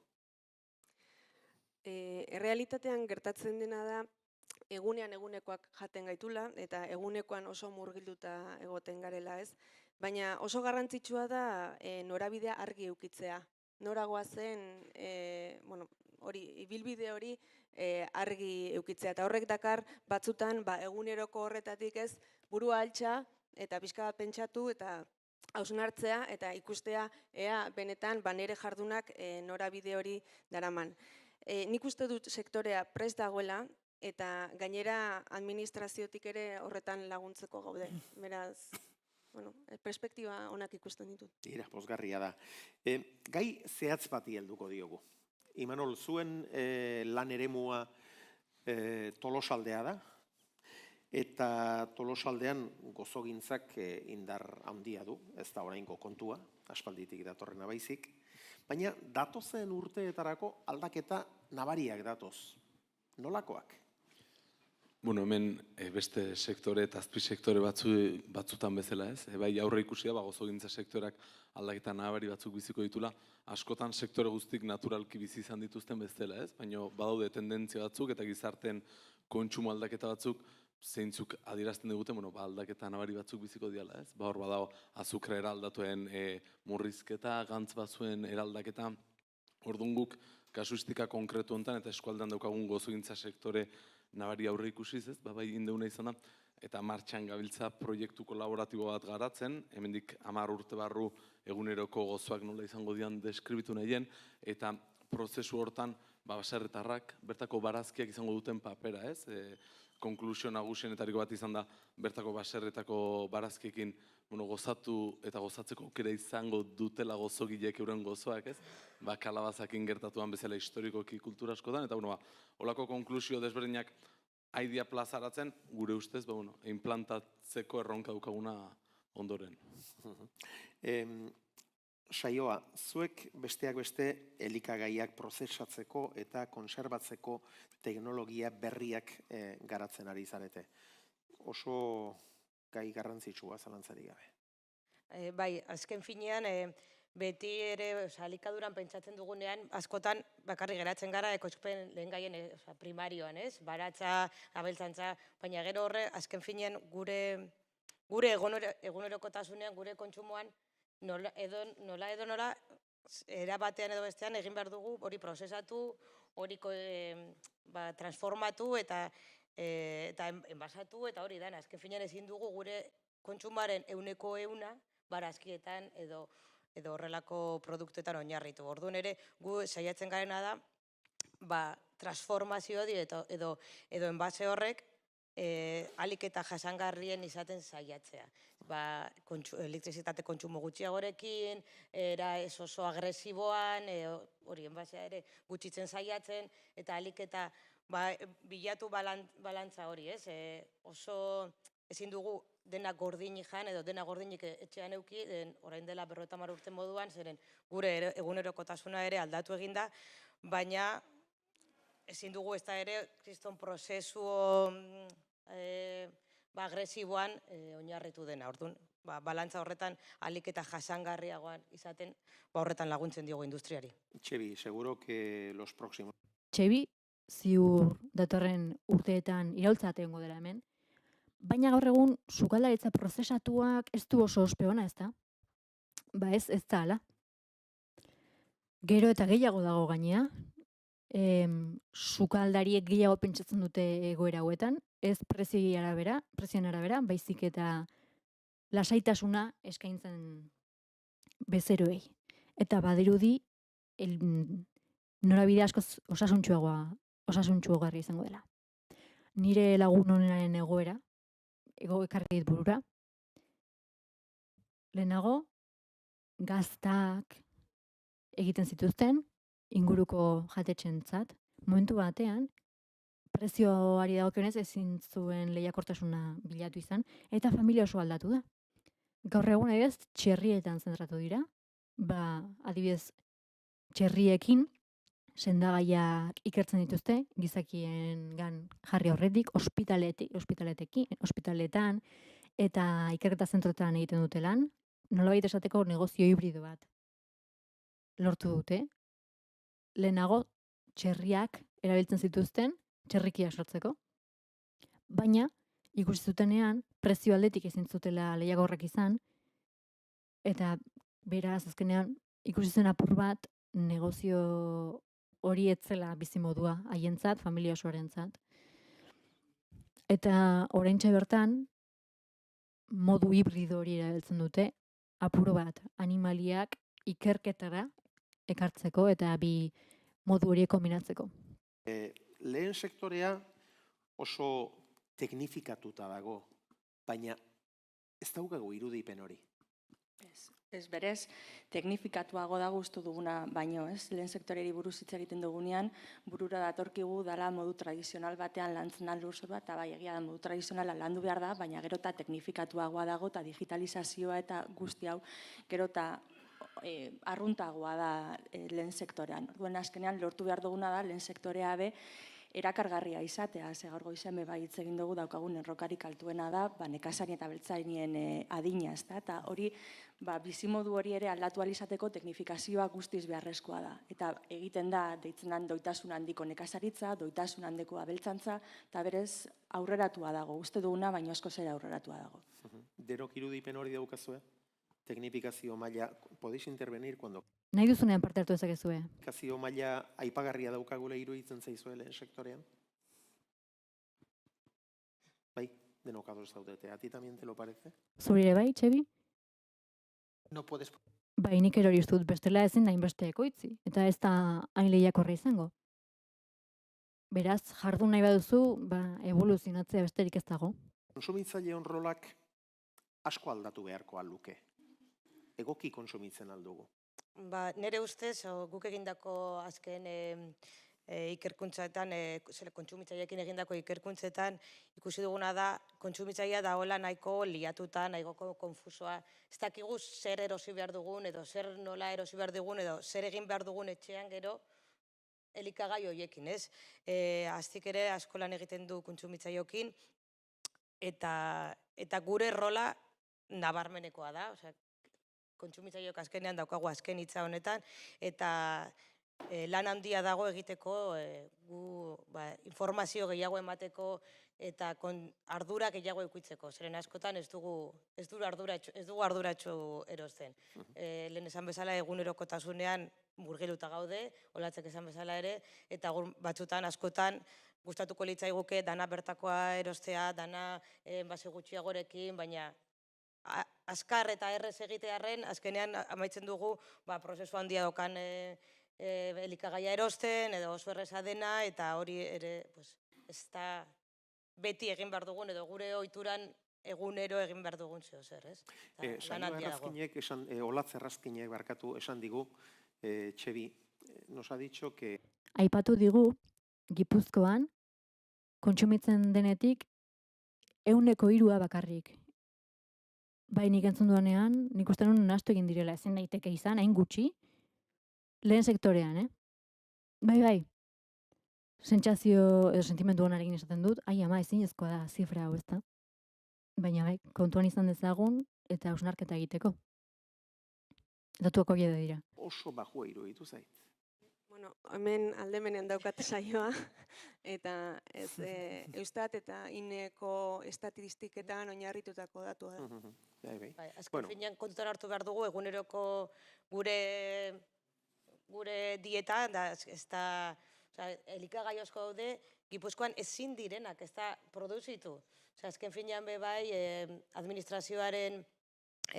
Errealitatean gertatzen dena da, egunekoak jaten gaitula, eta egunekoan oso murgilduta egoten garela, ez? Baina oso garrantzitsua da norabidea argi eukitzea. Noragoa zen, ibilbide hori argi eukitzea. Eta horrek dakar batzutan eguneroko horretatik ez, burua altxa eta pixka bat pentsatu eta hausnartzea eta ikustea ea benetan nire jardunak norabide hori daraman. Nik uste dut sektorea prest dagoela eta gainera administraziotik ere horretan laguntzeko gaude. Beraz, perspektiba onak ikusten ditut. Tira, pozgarria da. Gai zehatz bati helduko diogu. Imanol, zuen lan eremua Tolosaldea da, eta Tolosaldean gozogintzak indar handia du, ez da oraingo kontua, aspalditik datorrena baizik, baina datozen urteetarako aldaketa nabariak datoz. Nolakoak? Hemen beste sektore eta azpisektore batzutan bezala ez. Bai aurre ikusi da, gozogintza sektoreak aldaketa nabari batzuk biziko ditula, askotan sektore guztik naturalki bizi izan dituzten bezala ez, baina badaude tendentzia batzuk eta gizarten kontsumo aldaketa batzuk zeintzuk adierazten diguten, aldaketa nabari batzuk biziko diala ez. Hor badago azukra eraldatuen murrizketa, gantz batzuen eraldaketa, Orduan guk kasuistika konkretu honetan eta eskualdean daukagun gozogintza sektore nabari aurre ikusiz, ez, bai indeuna izan da, eta martxan gabiltza proiektu kolaboratibo bat garatzen, hemendik 10 urte barru eguneroko gozoak nola izango dian deskribitu nahien, eta prozesu hortan baserritarrak bertako barazkiak izango duten papera, ez? Konklusio nagusienetariko bat izan da bertako baserretako barazkiekin gozatu eta gozatzeko aukera izango dutela gozogileek euren gozoak, ez? Kalabazakin gertatuan bezala historikoki kultura askotan, eta holako konklusio desberdinak aidia plazaratzen, gure ustez, implantatzeko erronka daukaguna ondoren. Saioa, zuek besteak beste elikagaiak prozesatzeko eta konserbatzeko teknologia berriak garatzen ari zarete. Oso gai garrantzitsua zalantzarik gabe. Bai, azken finean, beti ere elikaduran pentsatzen dugunean, askotan bakarrik geratzen gara ekoizpen lehen gaien primarioan, ez? Baratza, abeltzantza, baina gero horre, azken finean gure egunerokotasunean, gure kontsumoan, nola edo nola, erabatean edo bestean egin behar dugu hori prozesatu, hori transformatu eta enbasatu eta hori dana. Azken finean ezin dugu gure kontsumaren 100% barazkietan edo horrelako produktuetan oinarritu. Orduan ere gu saiatzen garena da transformazio hori edo enbase horrek alik eta jasangarrien izaten saiatzea. Elektrizitate kontsumo gutxiagorekin, era ez oso agresiboan, hori enbasea ere gutxitzen saiatzen, eta alik eta bilatu balantza hori, ez? Oso ezin dugu dena gordinik jan edo dena gordinik etxean euki, orain dela 50 urte moduan, zeren gure egunerokotasuna ere aldatu eginda, baina ezin dugu ez da ere kriston prozesu agresiboan oinarritu dena. Orduan, balantza horretan alik eta jasangarriagoan izaten, horretan laguntzen diogu industriari. Txebi, seguro que los próximos... Txebi, ziur datorren urteetan iraultza egongo dela hemen, baina gaur egun sukaldaritza prozesatuak ez du oso ospe ona, ez da? Ez da hala. Gero eta gehiago dago gainea, sukaldariek gehiago pentsatzen dute egoera hauetan, ez prezioen arabera, baizik eta lasaitasuna eskaintzen bezeroei. Eta badirudi, norabide askoz osasuntsuagarri izango dela. Nire lagun honenaren egoera, ekarri dit burura, lehenago, gaztak egiten zituzten, inguruko jatetxentzat, momentu batean, prezioari dagokionez ezin zuen lehiakortasuna bilatu izan, eta familia oso aldatu da. Gaur egun adibidez, txerrietan zentratu dira, adibidez, txerriekin sendagaiak ikertzen dituzte, gizakien jarri horretik, ospitaletan, eta ikerketa zentroetan egiten dute lan, nolabait esateko negozio hibrido bat lortu dute. Lehenago, txerriak erabiltzen zituzten, txerrikiak sortzeko. Baina, ikusi zutenean, prezio aldetik ezin zutela lehiagorrak izan, eta beraz, azkenean, ikusi zen apur bat, negozio hori etzela bizimodua haientzat, familia osoarentzat. Eta oraintxe bertan, modu hibrido hori erabiltzen dute, apuro bat, animaliak ikerketara ekartzeko eta bi modu horiek kombinatzeko. Lehen sektorea oso teknifikatuta dago, baina ez daukagu irudipen hori. Ez berez, teknifikatuago dago uste duguna baino, ez? Lehen sektoreri buruz hitz egiten dugunean, burura datorkigu dala modu tradizional batean lantzen da lurzorua, eta bai, egia da modu tradizionala landu behar da, baina gero eta teknifikatuagoa dago, eta digitalizazioa eta guzti hau, gero eta arruntagoa da lehen sektorean. Orduan azkenean lortu behar duguna da lehen sektorea be erakargarria izatea, ze gaur goizean be bai hitz egin dugu daukagun errokarik altuena da, nekazari eta beltzainien adina, ezta? Eta hori bizimodu hori ere aldatu ahal izateko teknifikazioa guztiz beharrezkoa da. Eta egiten da deitzen den doitasun handiko nekazaritza, doitasun handiko abeltzantza, eta berez aurreratua dago, uste duguna, baino askoz ere aurreratua dago. Denok irudipen hori daukazue? Teknifikazio maila, podéis intervenir cuando Nahi duzunean parte hartu dezakezue. teknifikazio maila aipagarria daukagula iruditzen zaizue lehen sektorean? Bai, denok ados zaudete. A ti también te lo parece? Zuri ere bai, Txebi? No puedes... Bai, nik erori uste dut bestela ezin da inbeste ekoitzi. Eta ez da hain lehiakorra izango. Beraz, jardun nahi baduzu, evoluzionatzea besterik ez dago. Kontsumitzaileon rolak asko aldatu beharko luke. Egoki kontsumitzen aldugu. Nire ustez, guk egindako azken ikerkuntzetan, kontsumitzaileekin egindako ikerkuntzetan, ikusi duguna da, kontsumitzailea dagoela nahiko liatuta, nahiko konfusoa. Ez dakigu zer erosi behar dugun, edo zer nola erosi behar dugun, edo zer egin behar dugun etxean gero, elikagai horiekin, ez? Aztik ere asko lan egiten du kontsumitzaileekin, eta gure rola nabarmenekoa da, kontsumitzaileok azkenean daukagu azken hitza honetan, eta lan handia dago egiteko informazio gehiago emateko eta ardura gehiago eukitzeko. Zeren askotan ez dugu arduratxo erosten. Lehen esan bezala egunerokotasunean murgiluta gaude, olatzek esan bezala ere, eta batzutan askotan gustatuko litzaiguke dana bertakoa erostea, dana enbase gutxiagorekin, baina azkar eta errez egitearren, azkenean amaitzen dugu prozesu handia dokan elikagaia erosten, edo oso erreza dena, eta hori ere ez da beti egin behar dugun, edo gure ohituran egunero egin behar dugun zeo zer, ez? Olatz Errazkinek barkatu esan digu, Txebi, nos ha dicho que... Aipatu digu, Gipuzkoan, kontsumitzen denetik, 3% bakarrik. Bai, nik entzun duanean, nik uste nuen nahastu egin direla, ezin daiteke izan, hain gutxi, lehen sektorean, Bai. Sentsazio edo sentimendu honarekin esaten dut, ama, ezinezkoa da zifra hau, ezta? Baina bai, kontuan izan dezagun eta hausnarketa egiteko. Datuak horiek dira. Oso bajua iruditu zait. Bueno, hemen aldemenean daukate saioa, eta Eustat eta INEko estatistiketan oinarritutako datua da. Azken finean kontutan hartu behar dugu, eguneroko gure dieta, ez da, elikagai asko daude, Gipuzkoan ezin direnak, ez da produzitu. Azken finean bai, administrazioaren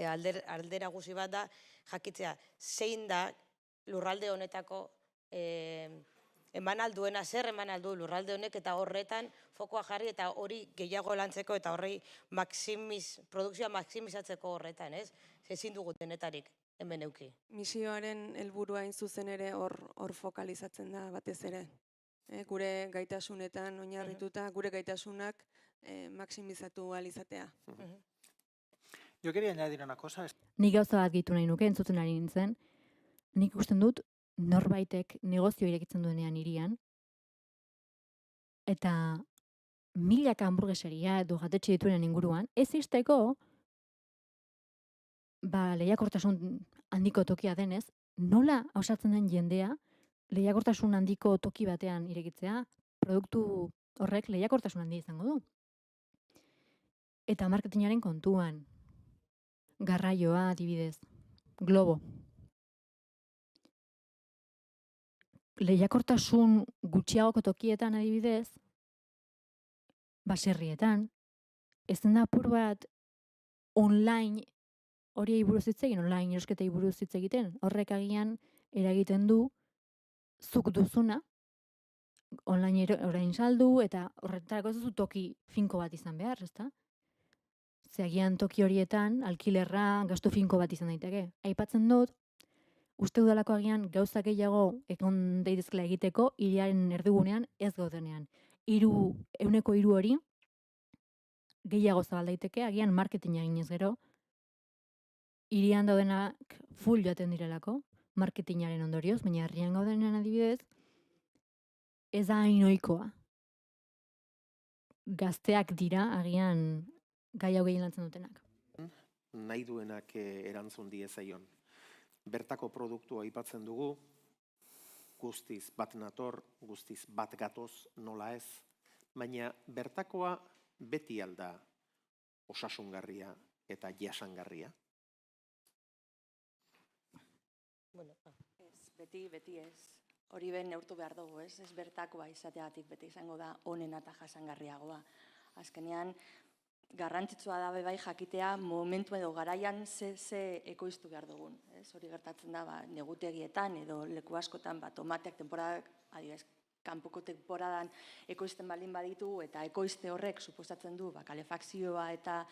aldera guzi bat da, jakitzea, zein da lurralde honetako eman alduena, zer eman aldu lurralde honek, eta horretan fokoa jarri eta hori gehiago lantzeko eta horri produkzioa maksimizatzeko horretan, ez? Ezin dugu denetarik hemen euki. Misioaren helburua hain zuzen ere hor fokalizatzen da batez ere. Gure gaitasunetan oinarrituta, gure gaitasunak maksimizatu alizatea. Yo quería añadir una cosa. Nik gauza bat gitu nahi nuke, entzuten ari nintzen. Nik ikusten dut, norbaitek negozio irekitzen duenean hirian, eta milaka hamburgueseria edo jatetxe dituenen inguruan, ez izteko, lehiakortasun handiko tokia denez, nola osatzen den jendea, lehiakortasun handiko toki batean irekitzea, produktu horrek lehiakortasun handia izango du. Eta marketingaren kontuan, garraioa adibidez, Globo. Lehiakortasun gutxiagoko tokietan adibidez, baserrietan, ez da apur bat online horiei buruz hitz egin, online erosketei buruz hitz egiten, horrek agian eragiten du zuk duzuna, online orain saldu, eta horretarako ez duzu toki finko bat izan behar, ezta? Agian toki horietan, alkilerra, gastu finko bat izan daiteke. Aipatzen dut, uste udalako agian gauza gehiago egon daitezkela egiteko, hiriaren erdigunean ez gaudenean. 3% hori gehiago zabal daiteke, agian marketinga eginez gero, hirian daudenak full joaten direlako, marketingaren ondorioz, baina herrian gaudenean adibidez, ez da hain ohikoa. Gazteak dira, agian gai hau gehien lantzen dutenak. Nahi duenak erantzun diezaion. Bertako produktua aipatzen dugu, guztiz bat nator, guztiz bat gatoz, nola ez, baina bertakoa beti alda osasungarria eta jasangarria. beti ez. Hori ben neurtu behar dugu, ez? Ez bertakoa izateagatik beti izango da onena eta jasangarriagoa. Azkenean, garrantzitsua da bai jakitea momentu edo garaian ze ekoiztu behar dugun. Hori gertatzen da negutegietan edo leku askotan tomateak temporadak, adibidez, kanpoko temporadan ekoizten baldin baditu eta ekoizte horrek suposatzen du kalefakzioa eta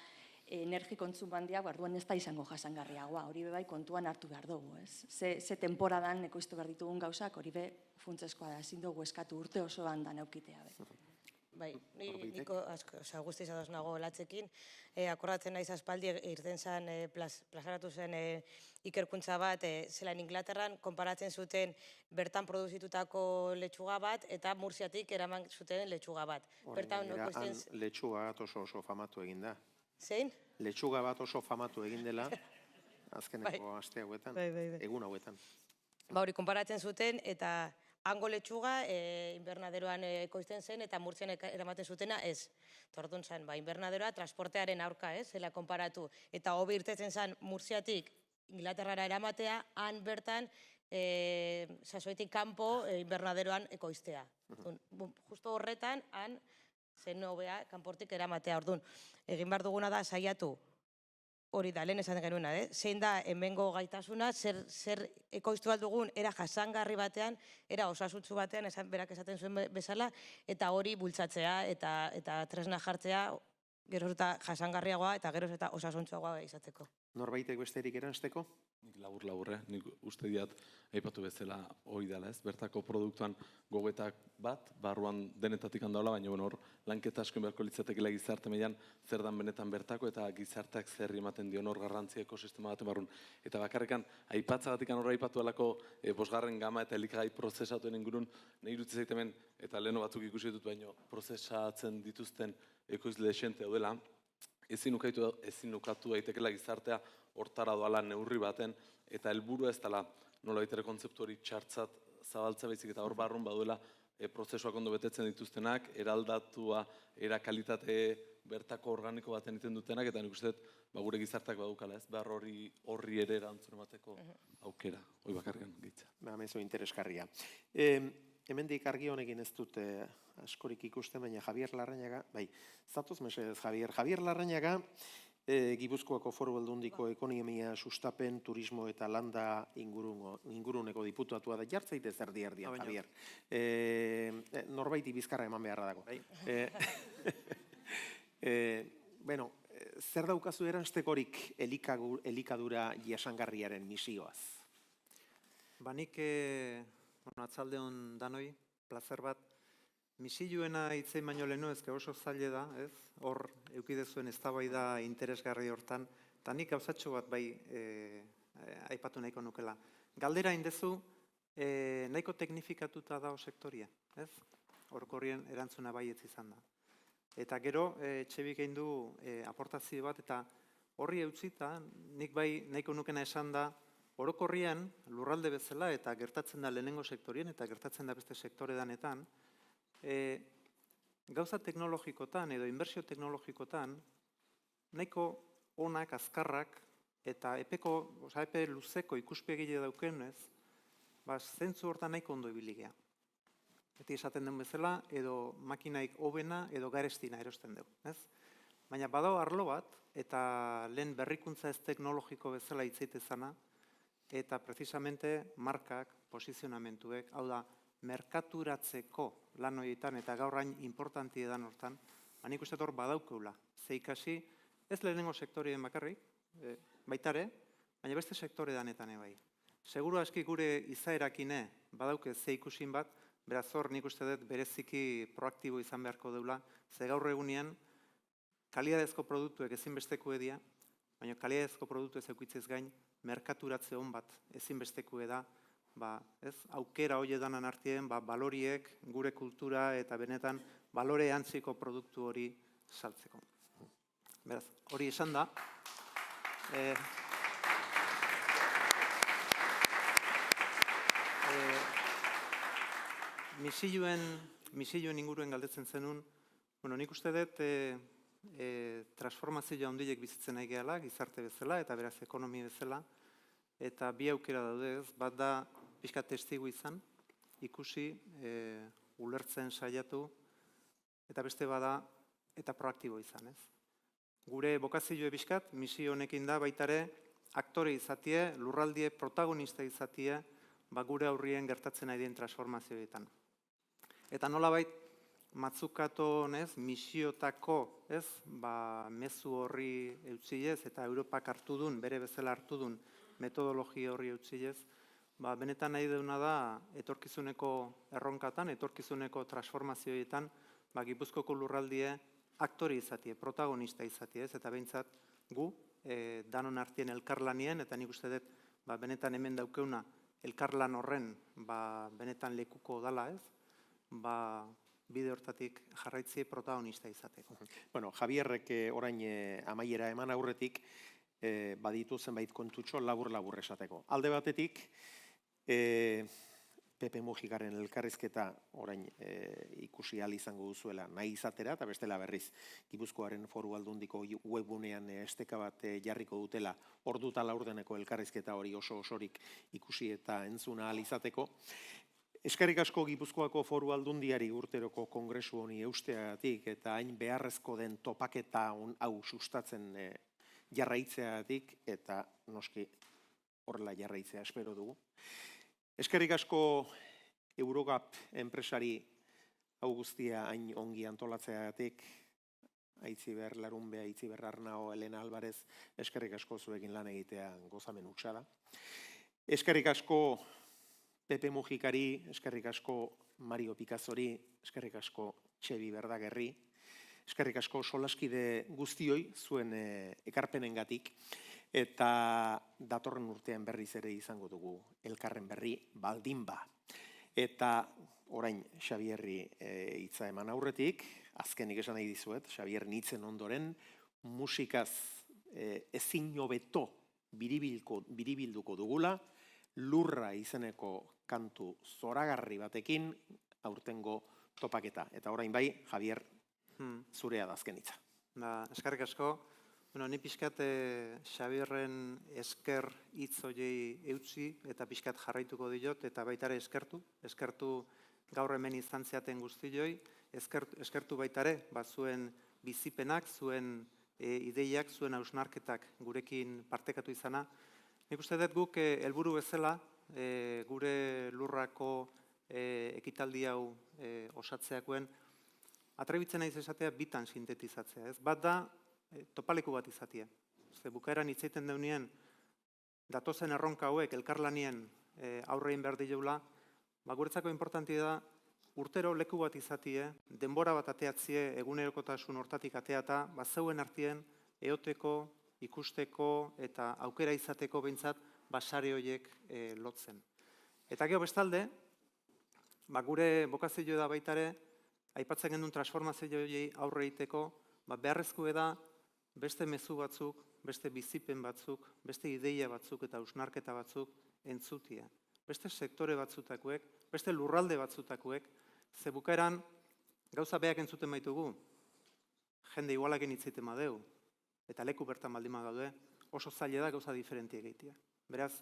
energi kontsumo handiak, orduan ez da izango jasangarriagoa. Hori bai kontuan hartu behar dugu. Ze temporadan ekoiztu behar ditugun gauzak, hori be funtsezkoa da, ezin dugu eskatu urte osoan da neukitea. Bai, niko guztiz ados nago latzekin. Akordatzen naiz aspaldi irten zen, plazaratu zen ikerkuntza bat, zelan Inglaterran, konparatzen zuten bertan produzitutako letxuga bat eta Murziatik eraman zuten letxuga bat. Letxuga bat oso famatu egin da. Zein? Letxuga bat oso famatu egin dela, azkeneko aste hauetan, egun hauetan. Hori, konparatzen zuten eta hango letxuga invernaderoan ekoizten zen eta Murtzian eramaten zutena ez. Tordun zen, invernaderoa transportearen aurka zela konparatu. Eta hobi irtetzen zen Murtziatik Inglaterrara eramatea, han bertan sasoitik kanpo invernaderoan ekoiztea. Justo horretan, han zen hobea kanportik eramatea. Orduan, egin behar duguna da saiatu hori da, lehen esan genuena, zein da hemengo gaitasuna, zer ekoiztu dugun era jasangarri batean, era osasuntsu batean, berak esaten zuen bezala, eta hori bultzatzea eta tresna jartzea, geroz eta jasangarriagoa eta geroz eta osasuntsuagoa izateko. Norbaitek besterik eransteko? Nik labur, nik uste diat aipatu bezala hori dela, ez? Bertako produktuan gogetak bat, barruan denetatik handaola, baina hor lanketa asko beharko litzatekela gizarte mailan zer dan benetan bertako eta gizarteak zer ematen dion hor garrantzia ekosistema baten barrun. Eta bakarrekan aipatzagatik horra aipatu alako bosgarren gama eta elikagai prozesatuen ingurun, nahi dut zait hemen, eta leheno batzuk ikusi dut baino, prozesatzen dituzten ekoizle esente daudela, ezin ukatu daitekela gizartea hortara doala neurri baten, eta helburua ez dela nola baitere kontzeptu hori txartzat zabaltza baizik eta hor barrun baduela prozesuak ondo betetzen dituztenak, eraldatua, erakalitate bertako organiko baten egiten dutenak, eta nik uste dut gure gizarteak badukala, ez? Behar horri ere erantzun emateko aukera, hori bakarrian gehitza. Mezu interesgarria. Hemendik argi honekin ez dut askorik ikusten, baina Javier Larrañaga, zatoz mesedez Javier. Javier Larrañaga, Gipuzkoako Foru Aldundiko ekonomia sustapen, turismo eta landa inguruneko diputatua da. Jartzaitez erdian, Javier. Norbaiti bizkarra eman beharra dago. Bueno, zer daukazu eranstekorik elikadura jasangarriaren misioaz? Nik atzalde hon danoi, plazer bat, misioena hitzein baino lehenu ezke oso zaile da, ez? Hor, eukidezuen eztabaida interesgarri hortan, eta nik gauzatxo bat aipatu nahiko nukela. Galdera indezu, nahiko teknifikatuta da sektoria, ez? Horkorrien erantzuna baietz izan da. Eta gero, txebik egin du aportazio bat, eta horri eutzita, nik nahiko nukena esan da, orokorrian, lurralde bezala eta gertatzen da lehenengo sektorien eta gertatzen da beste sektore danetan, gauza teknologikotan edo inbertsio teknologikotan nahiko onak, azkarrak eta epe luzeko ikuspegile daukenez, zentzu hortan nahiko ondo ibiligea. Beti esaten den bezala, edo makinaik hobena edo garestina erosten dugu. Baina badao arlo bat, eta lehen berrikuntza ez teknologiko bezala hitzaitezana, eta precisamente markak, posizionamentuek, hau da, merkaturatzeko lan horietan eta gaur hain importanti edan hortan, nik uste hor badaukeula. Ze ikasi, ez lehenengo sektorien bakarrik, baitare, baina beste sektore danetan bai. Seguru aski gure izaerakine badauke ze ikusin bat, beraz hor nik uste dut bereziki proaktibo izan beharko deula, ze gaur egunean kalidadezko produktuek ezinbesteko edia, baina kalidadezko produktu ez eukitzez gain, merkaturatze hon bat ezinbesteko da, aukera hori edanan artien, baloriek, gure kultura eta benetan balore antziko produktu hori saltzeko. Beraz, hori esan da. Misioen inguruen galdetzen zenun, nik uste dut transformazioa handiek bizitzen nahi gehala, gizarte bezala eta beraz ekonomi bezala, eta bi aukera daudez, bat da pixka testigu izan, ikusi, ulertzen saiatu, eta beste bada, eta proaktibo izan, ez? Gure bokazioe pixkat, misio honekin da baitare, aktore izatie, lurraldie protagonista izatie, gure aurrien gertatzen ari den transformazioetan. Eta nolabait, matzukatu misiotako, mezu horri eutxilez, eta Europak hartu duen, bere bezala hartu duen metodologia horri eutxilez, benetan nahi deuna da, etorkizuneko erronkatan, etorkizuneko transformazioetan, Gipuzkoko lurraldie aktore izatie, protagonista izatie, eta behintzat gu, danon artien elkarlanien, eta nik uste dut, benetan hemen daukeuna, elkarlan horren, benetan lekuko dala, bide hortatik jarraitzie protagonista izateko. Bueno, Javierrek orain amaiera eman aurretik, baditu zenbait kontutxo labur-labur esateko. Alde batetik, Pepe Mujikaren elkarrizketa orain ikusi ahal izango duzuela nahi izatera, eta bestela berriz Gipuzkoaren Foru Aldundiko webgunean esteka bat jarriko dutela orduta laurdeneko elkarrizketa hori osorik ikusi eta entzuna ahal izateko. Eskerrik asko Gipuzkoako Foru Aldundiari urteroko kongresu honi eusteagatik eta hain beharrezko den topaketa hau sustatzen jarraitzeagatik eta noski horrela jarraitzea espero dugu. Eskerrik asko Eurogap enpresari hau guztia hain ongi antolatzeagatik, Aitziber Larunbe, Aitziber Arnao, Elena Alvarez, eskerrik asko zuekin lan egitea gozamen hutsa da. Eskerrik asko Pepe Mujikari, eskerrik asko Mario Picazzori, eskerrik asko Txebi Berdagerri, eskerrik asko solaskide guztioi zuen ekarpenengatik, eta datorren urtean berriz ere izango dugu elkarren berri baldin ba. Eta orain Xabierri hitza eman aurretik, azkenik esan nahi dizuet, Xabier nitzen ondoren, musikaz ezin hobeto biribilduko dugula, Lurra izeneko kantu zoragarri batekin aurtengo topaketa. Eta orain bai, Javier, zurea da azken hitza. Eskerrik asko. Ni pixkat Xabierren esker hitz hoiei eutzi eta pixkat jarraituko diot eta baitare eskertu gaur hemen izan zeaten guztioi, eskertu baitare, zuen bizipenak, zuen ideiak, zuen hausnarketak gurekin partekatu izana. Nik uste dut guk helburu bezala gure lurrako ekitaldi hau osatzeakoen atrebitzen naiz esatea bitan sintetizatzea. Bat da topaleku bat izatea. Bukaeran hitz egiten deunien datozen erronka hauek elkarlanien aurrein behar dileula, guretzako importantia da urtero leku bat izatie, denbora bat ateatzie egunerokotasun hortatik ateata, zeuen artien eoteko, ikusteko eta aukera izateko behintzat basare horiek lotzen. Eta gero bestalde, gure bokazio da baitare, aipatzen genuen transformazio horiei aurre egiteko, beharrezkoa da beste mezu batzuk, beste bizipen batzuk, beste ideia batzuk eta hausnarketa batzuk entzutia. Beste sektore batzutakoek, beste lurralde batzutakoek, ze bukaeran gauza beak entzuten baitugu, jende igualaken hitzeiten badeu, eta leku bertan baldin gaude, oso zaila da gauza diferentia egitea. Beraz,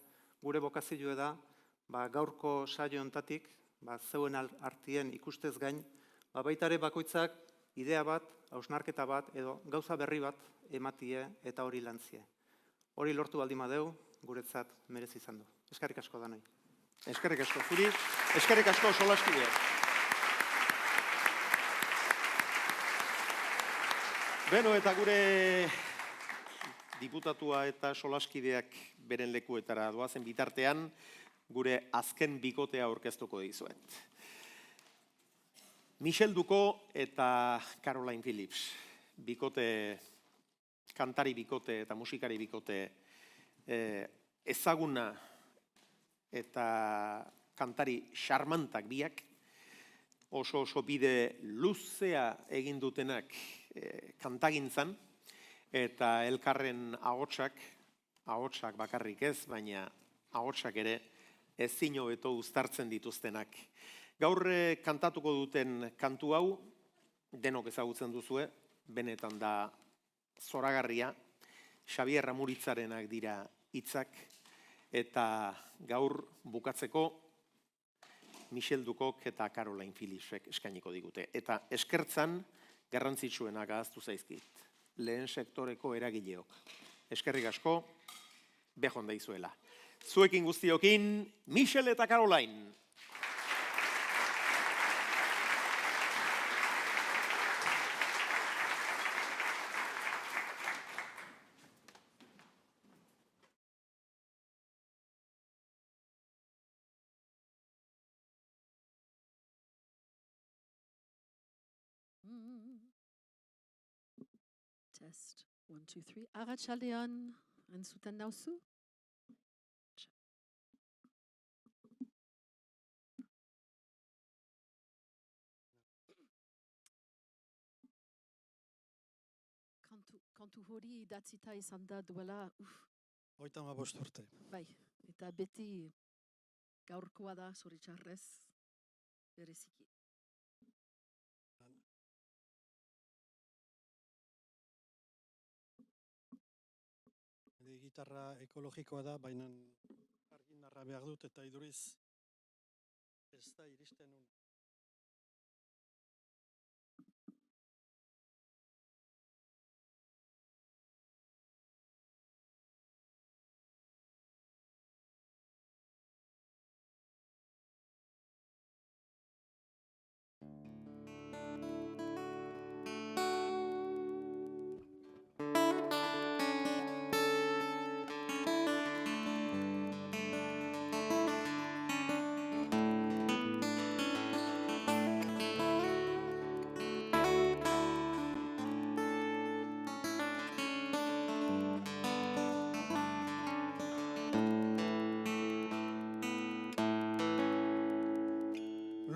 gure bokazioa da, gaurko saio hontatik, zeuen artien ikustez gain, baitare bakoitzak idea bat, hausnarketa bat, edo gauza berri bat ematie eta hori lantzie. Hori lortu baldin badeu, guretzat merezi izan du. Eskerrik asko danoi. Eskerrik asko zuri, eskerrik asko solaskide. Beno, eta gure diputatua eta solaskideak beren lekuetara doazen bitartean, gure azken bikotea aurkeztuko dizuet. Michel Ducot eta Caroline Phillips, kantari bikote eta musikari bikote ezaguna eta kantari xarmantak biak, oso bide luzea egin dutenak kantagintzan, eta elkarren ahotsak bakarrik ez, baina ahotsak ere ezin hobeto uztartzen dituztenak. Gaur kantatuko duten kantu hau, denok ezagutzen duzue, benetan da zoragarria, Xabier Amuritzarenak dira hitzak, eta gaur bukatzeko Michel Dukok eta Caroline Phillipsek eskainiko digute. Eta eskertzan garrantzitsuenak ahaztu zaizkit. Lehen sektoreko eragileok. Eskerrik asko, behon daizuela. Zuekin guztiokin, Michel eta Caroline. Test, 1, 2, 3. Arratsaldean, entzuten nauzu? Kantu hori idatzita izan da duela, 35 urte. Bai, eta beti gaurkoa da zoritxarrez bereziki. Gitarra ekologikoa da, baina argindarra behar dut eta iduriz ez da iristen un.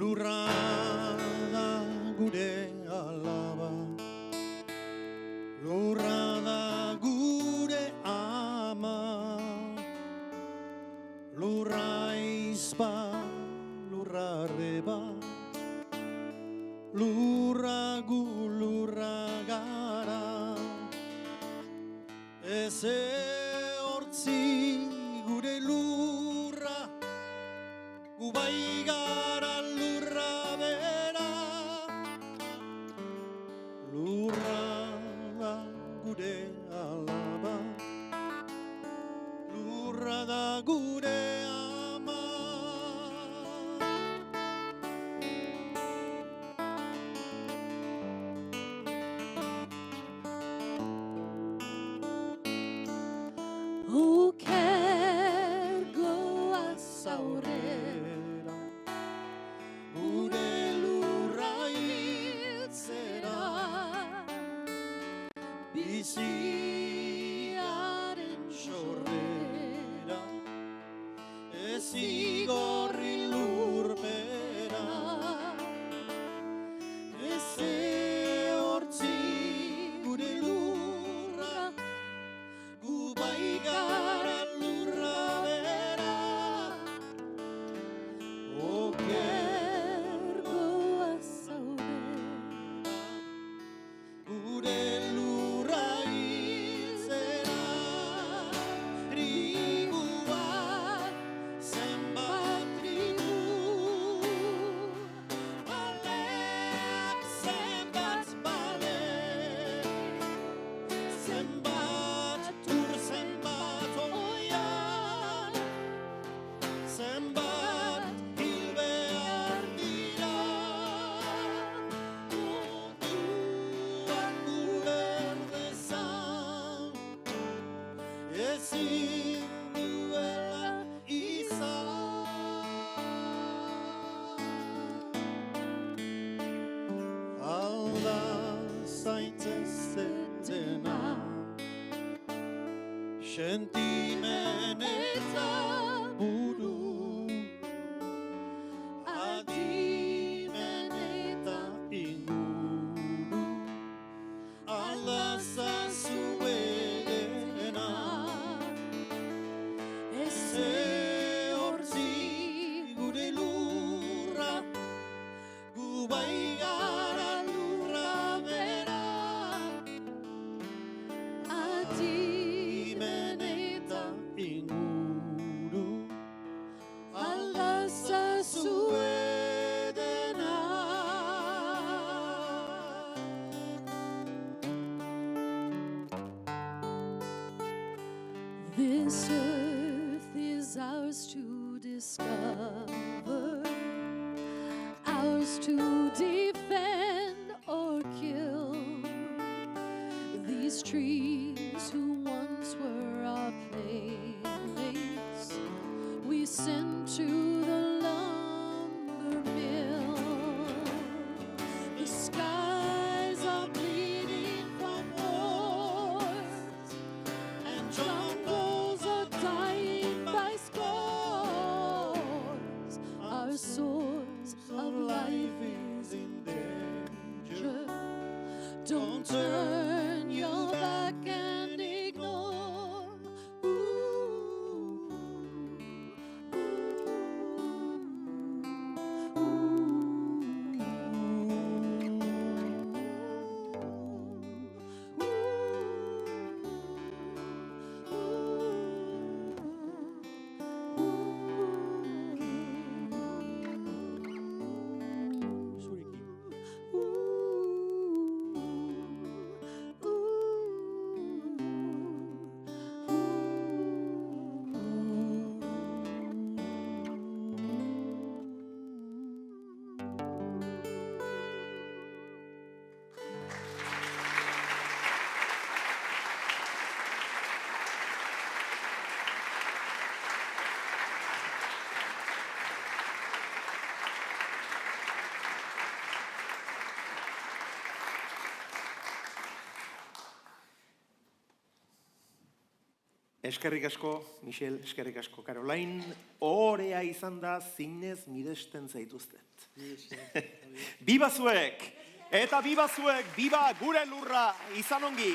Lurra da gure alaba, lurra da gure ama, lurra izpa, lurra reba, lurra gu lurra gara, ez hortzi gure lurra, gu bai gara. Sentimen eta buru, adimen eta inguru, aldazazu egena, ez hortzi gure lurra, gu bai gara lurra bera, adimen eta This earth is ours to discover, ours to defend or kill. These trees who once were our playmates, we sent to the lumber mill. The skies are bleeding from wars, and jungles are dying by scores. Our source of life is in danger. Don't turn your back and ignore. Eskerrik asko, Michel, eskerrik asko, Caroline. Orea izan da zinez miresten zaituztet. Biba zuek! Eta biba zuek, biba gure lurra, izan ongi!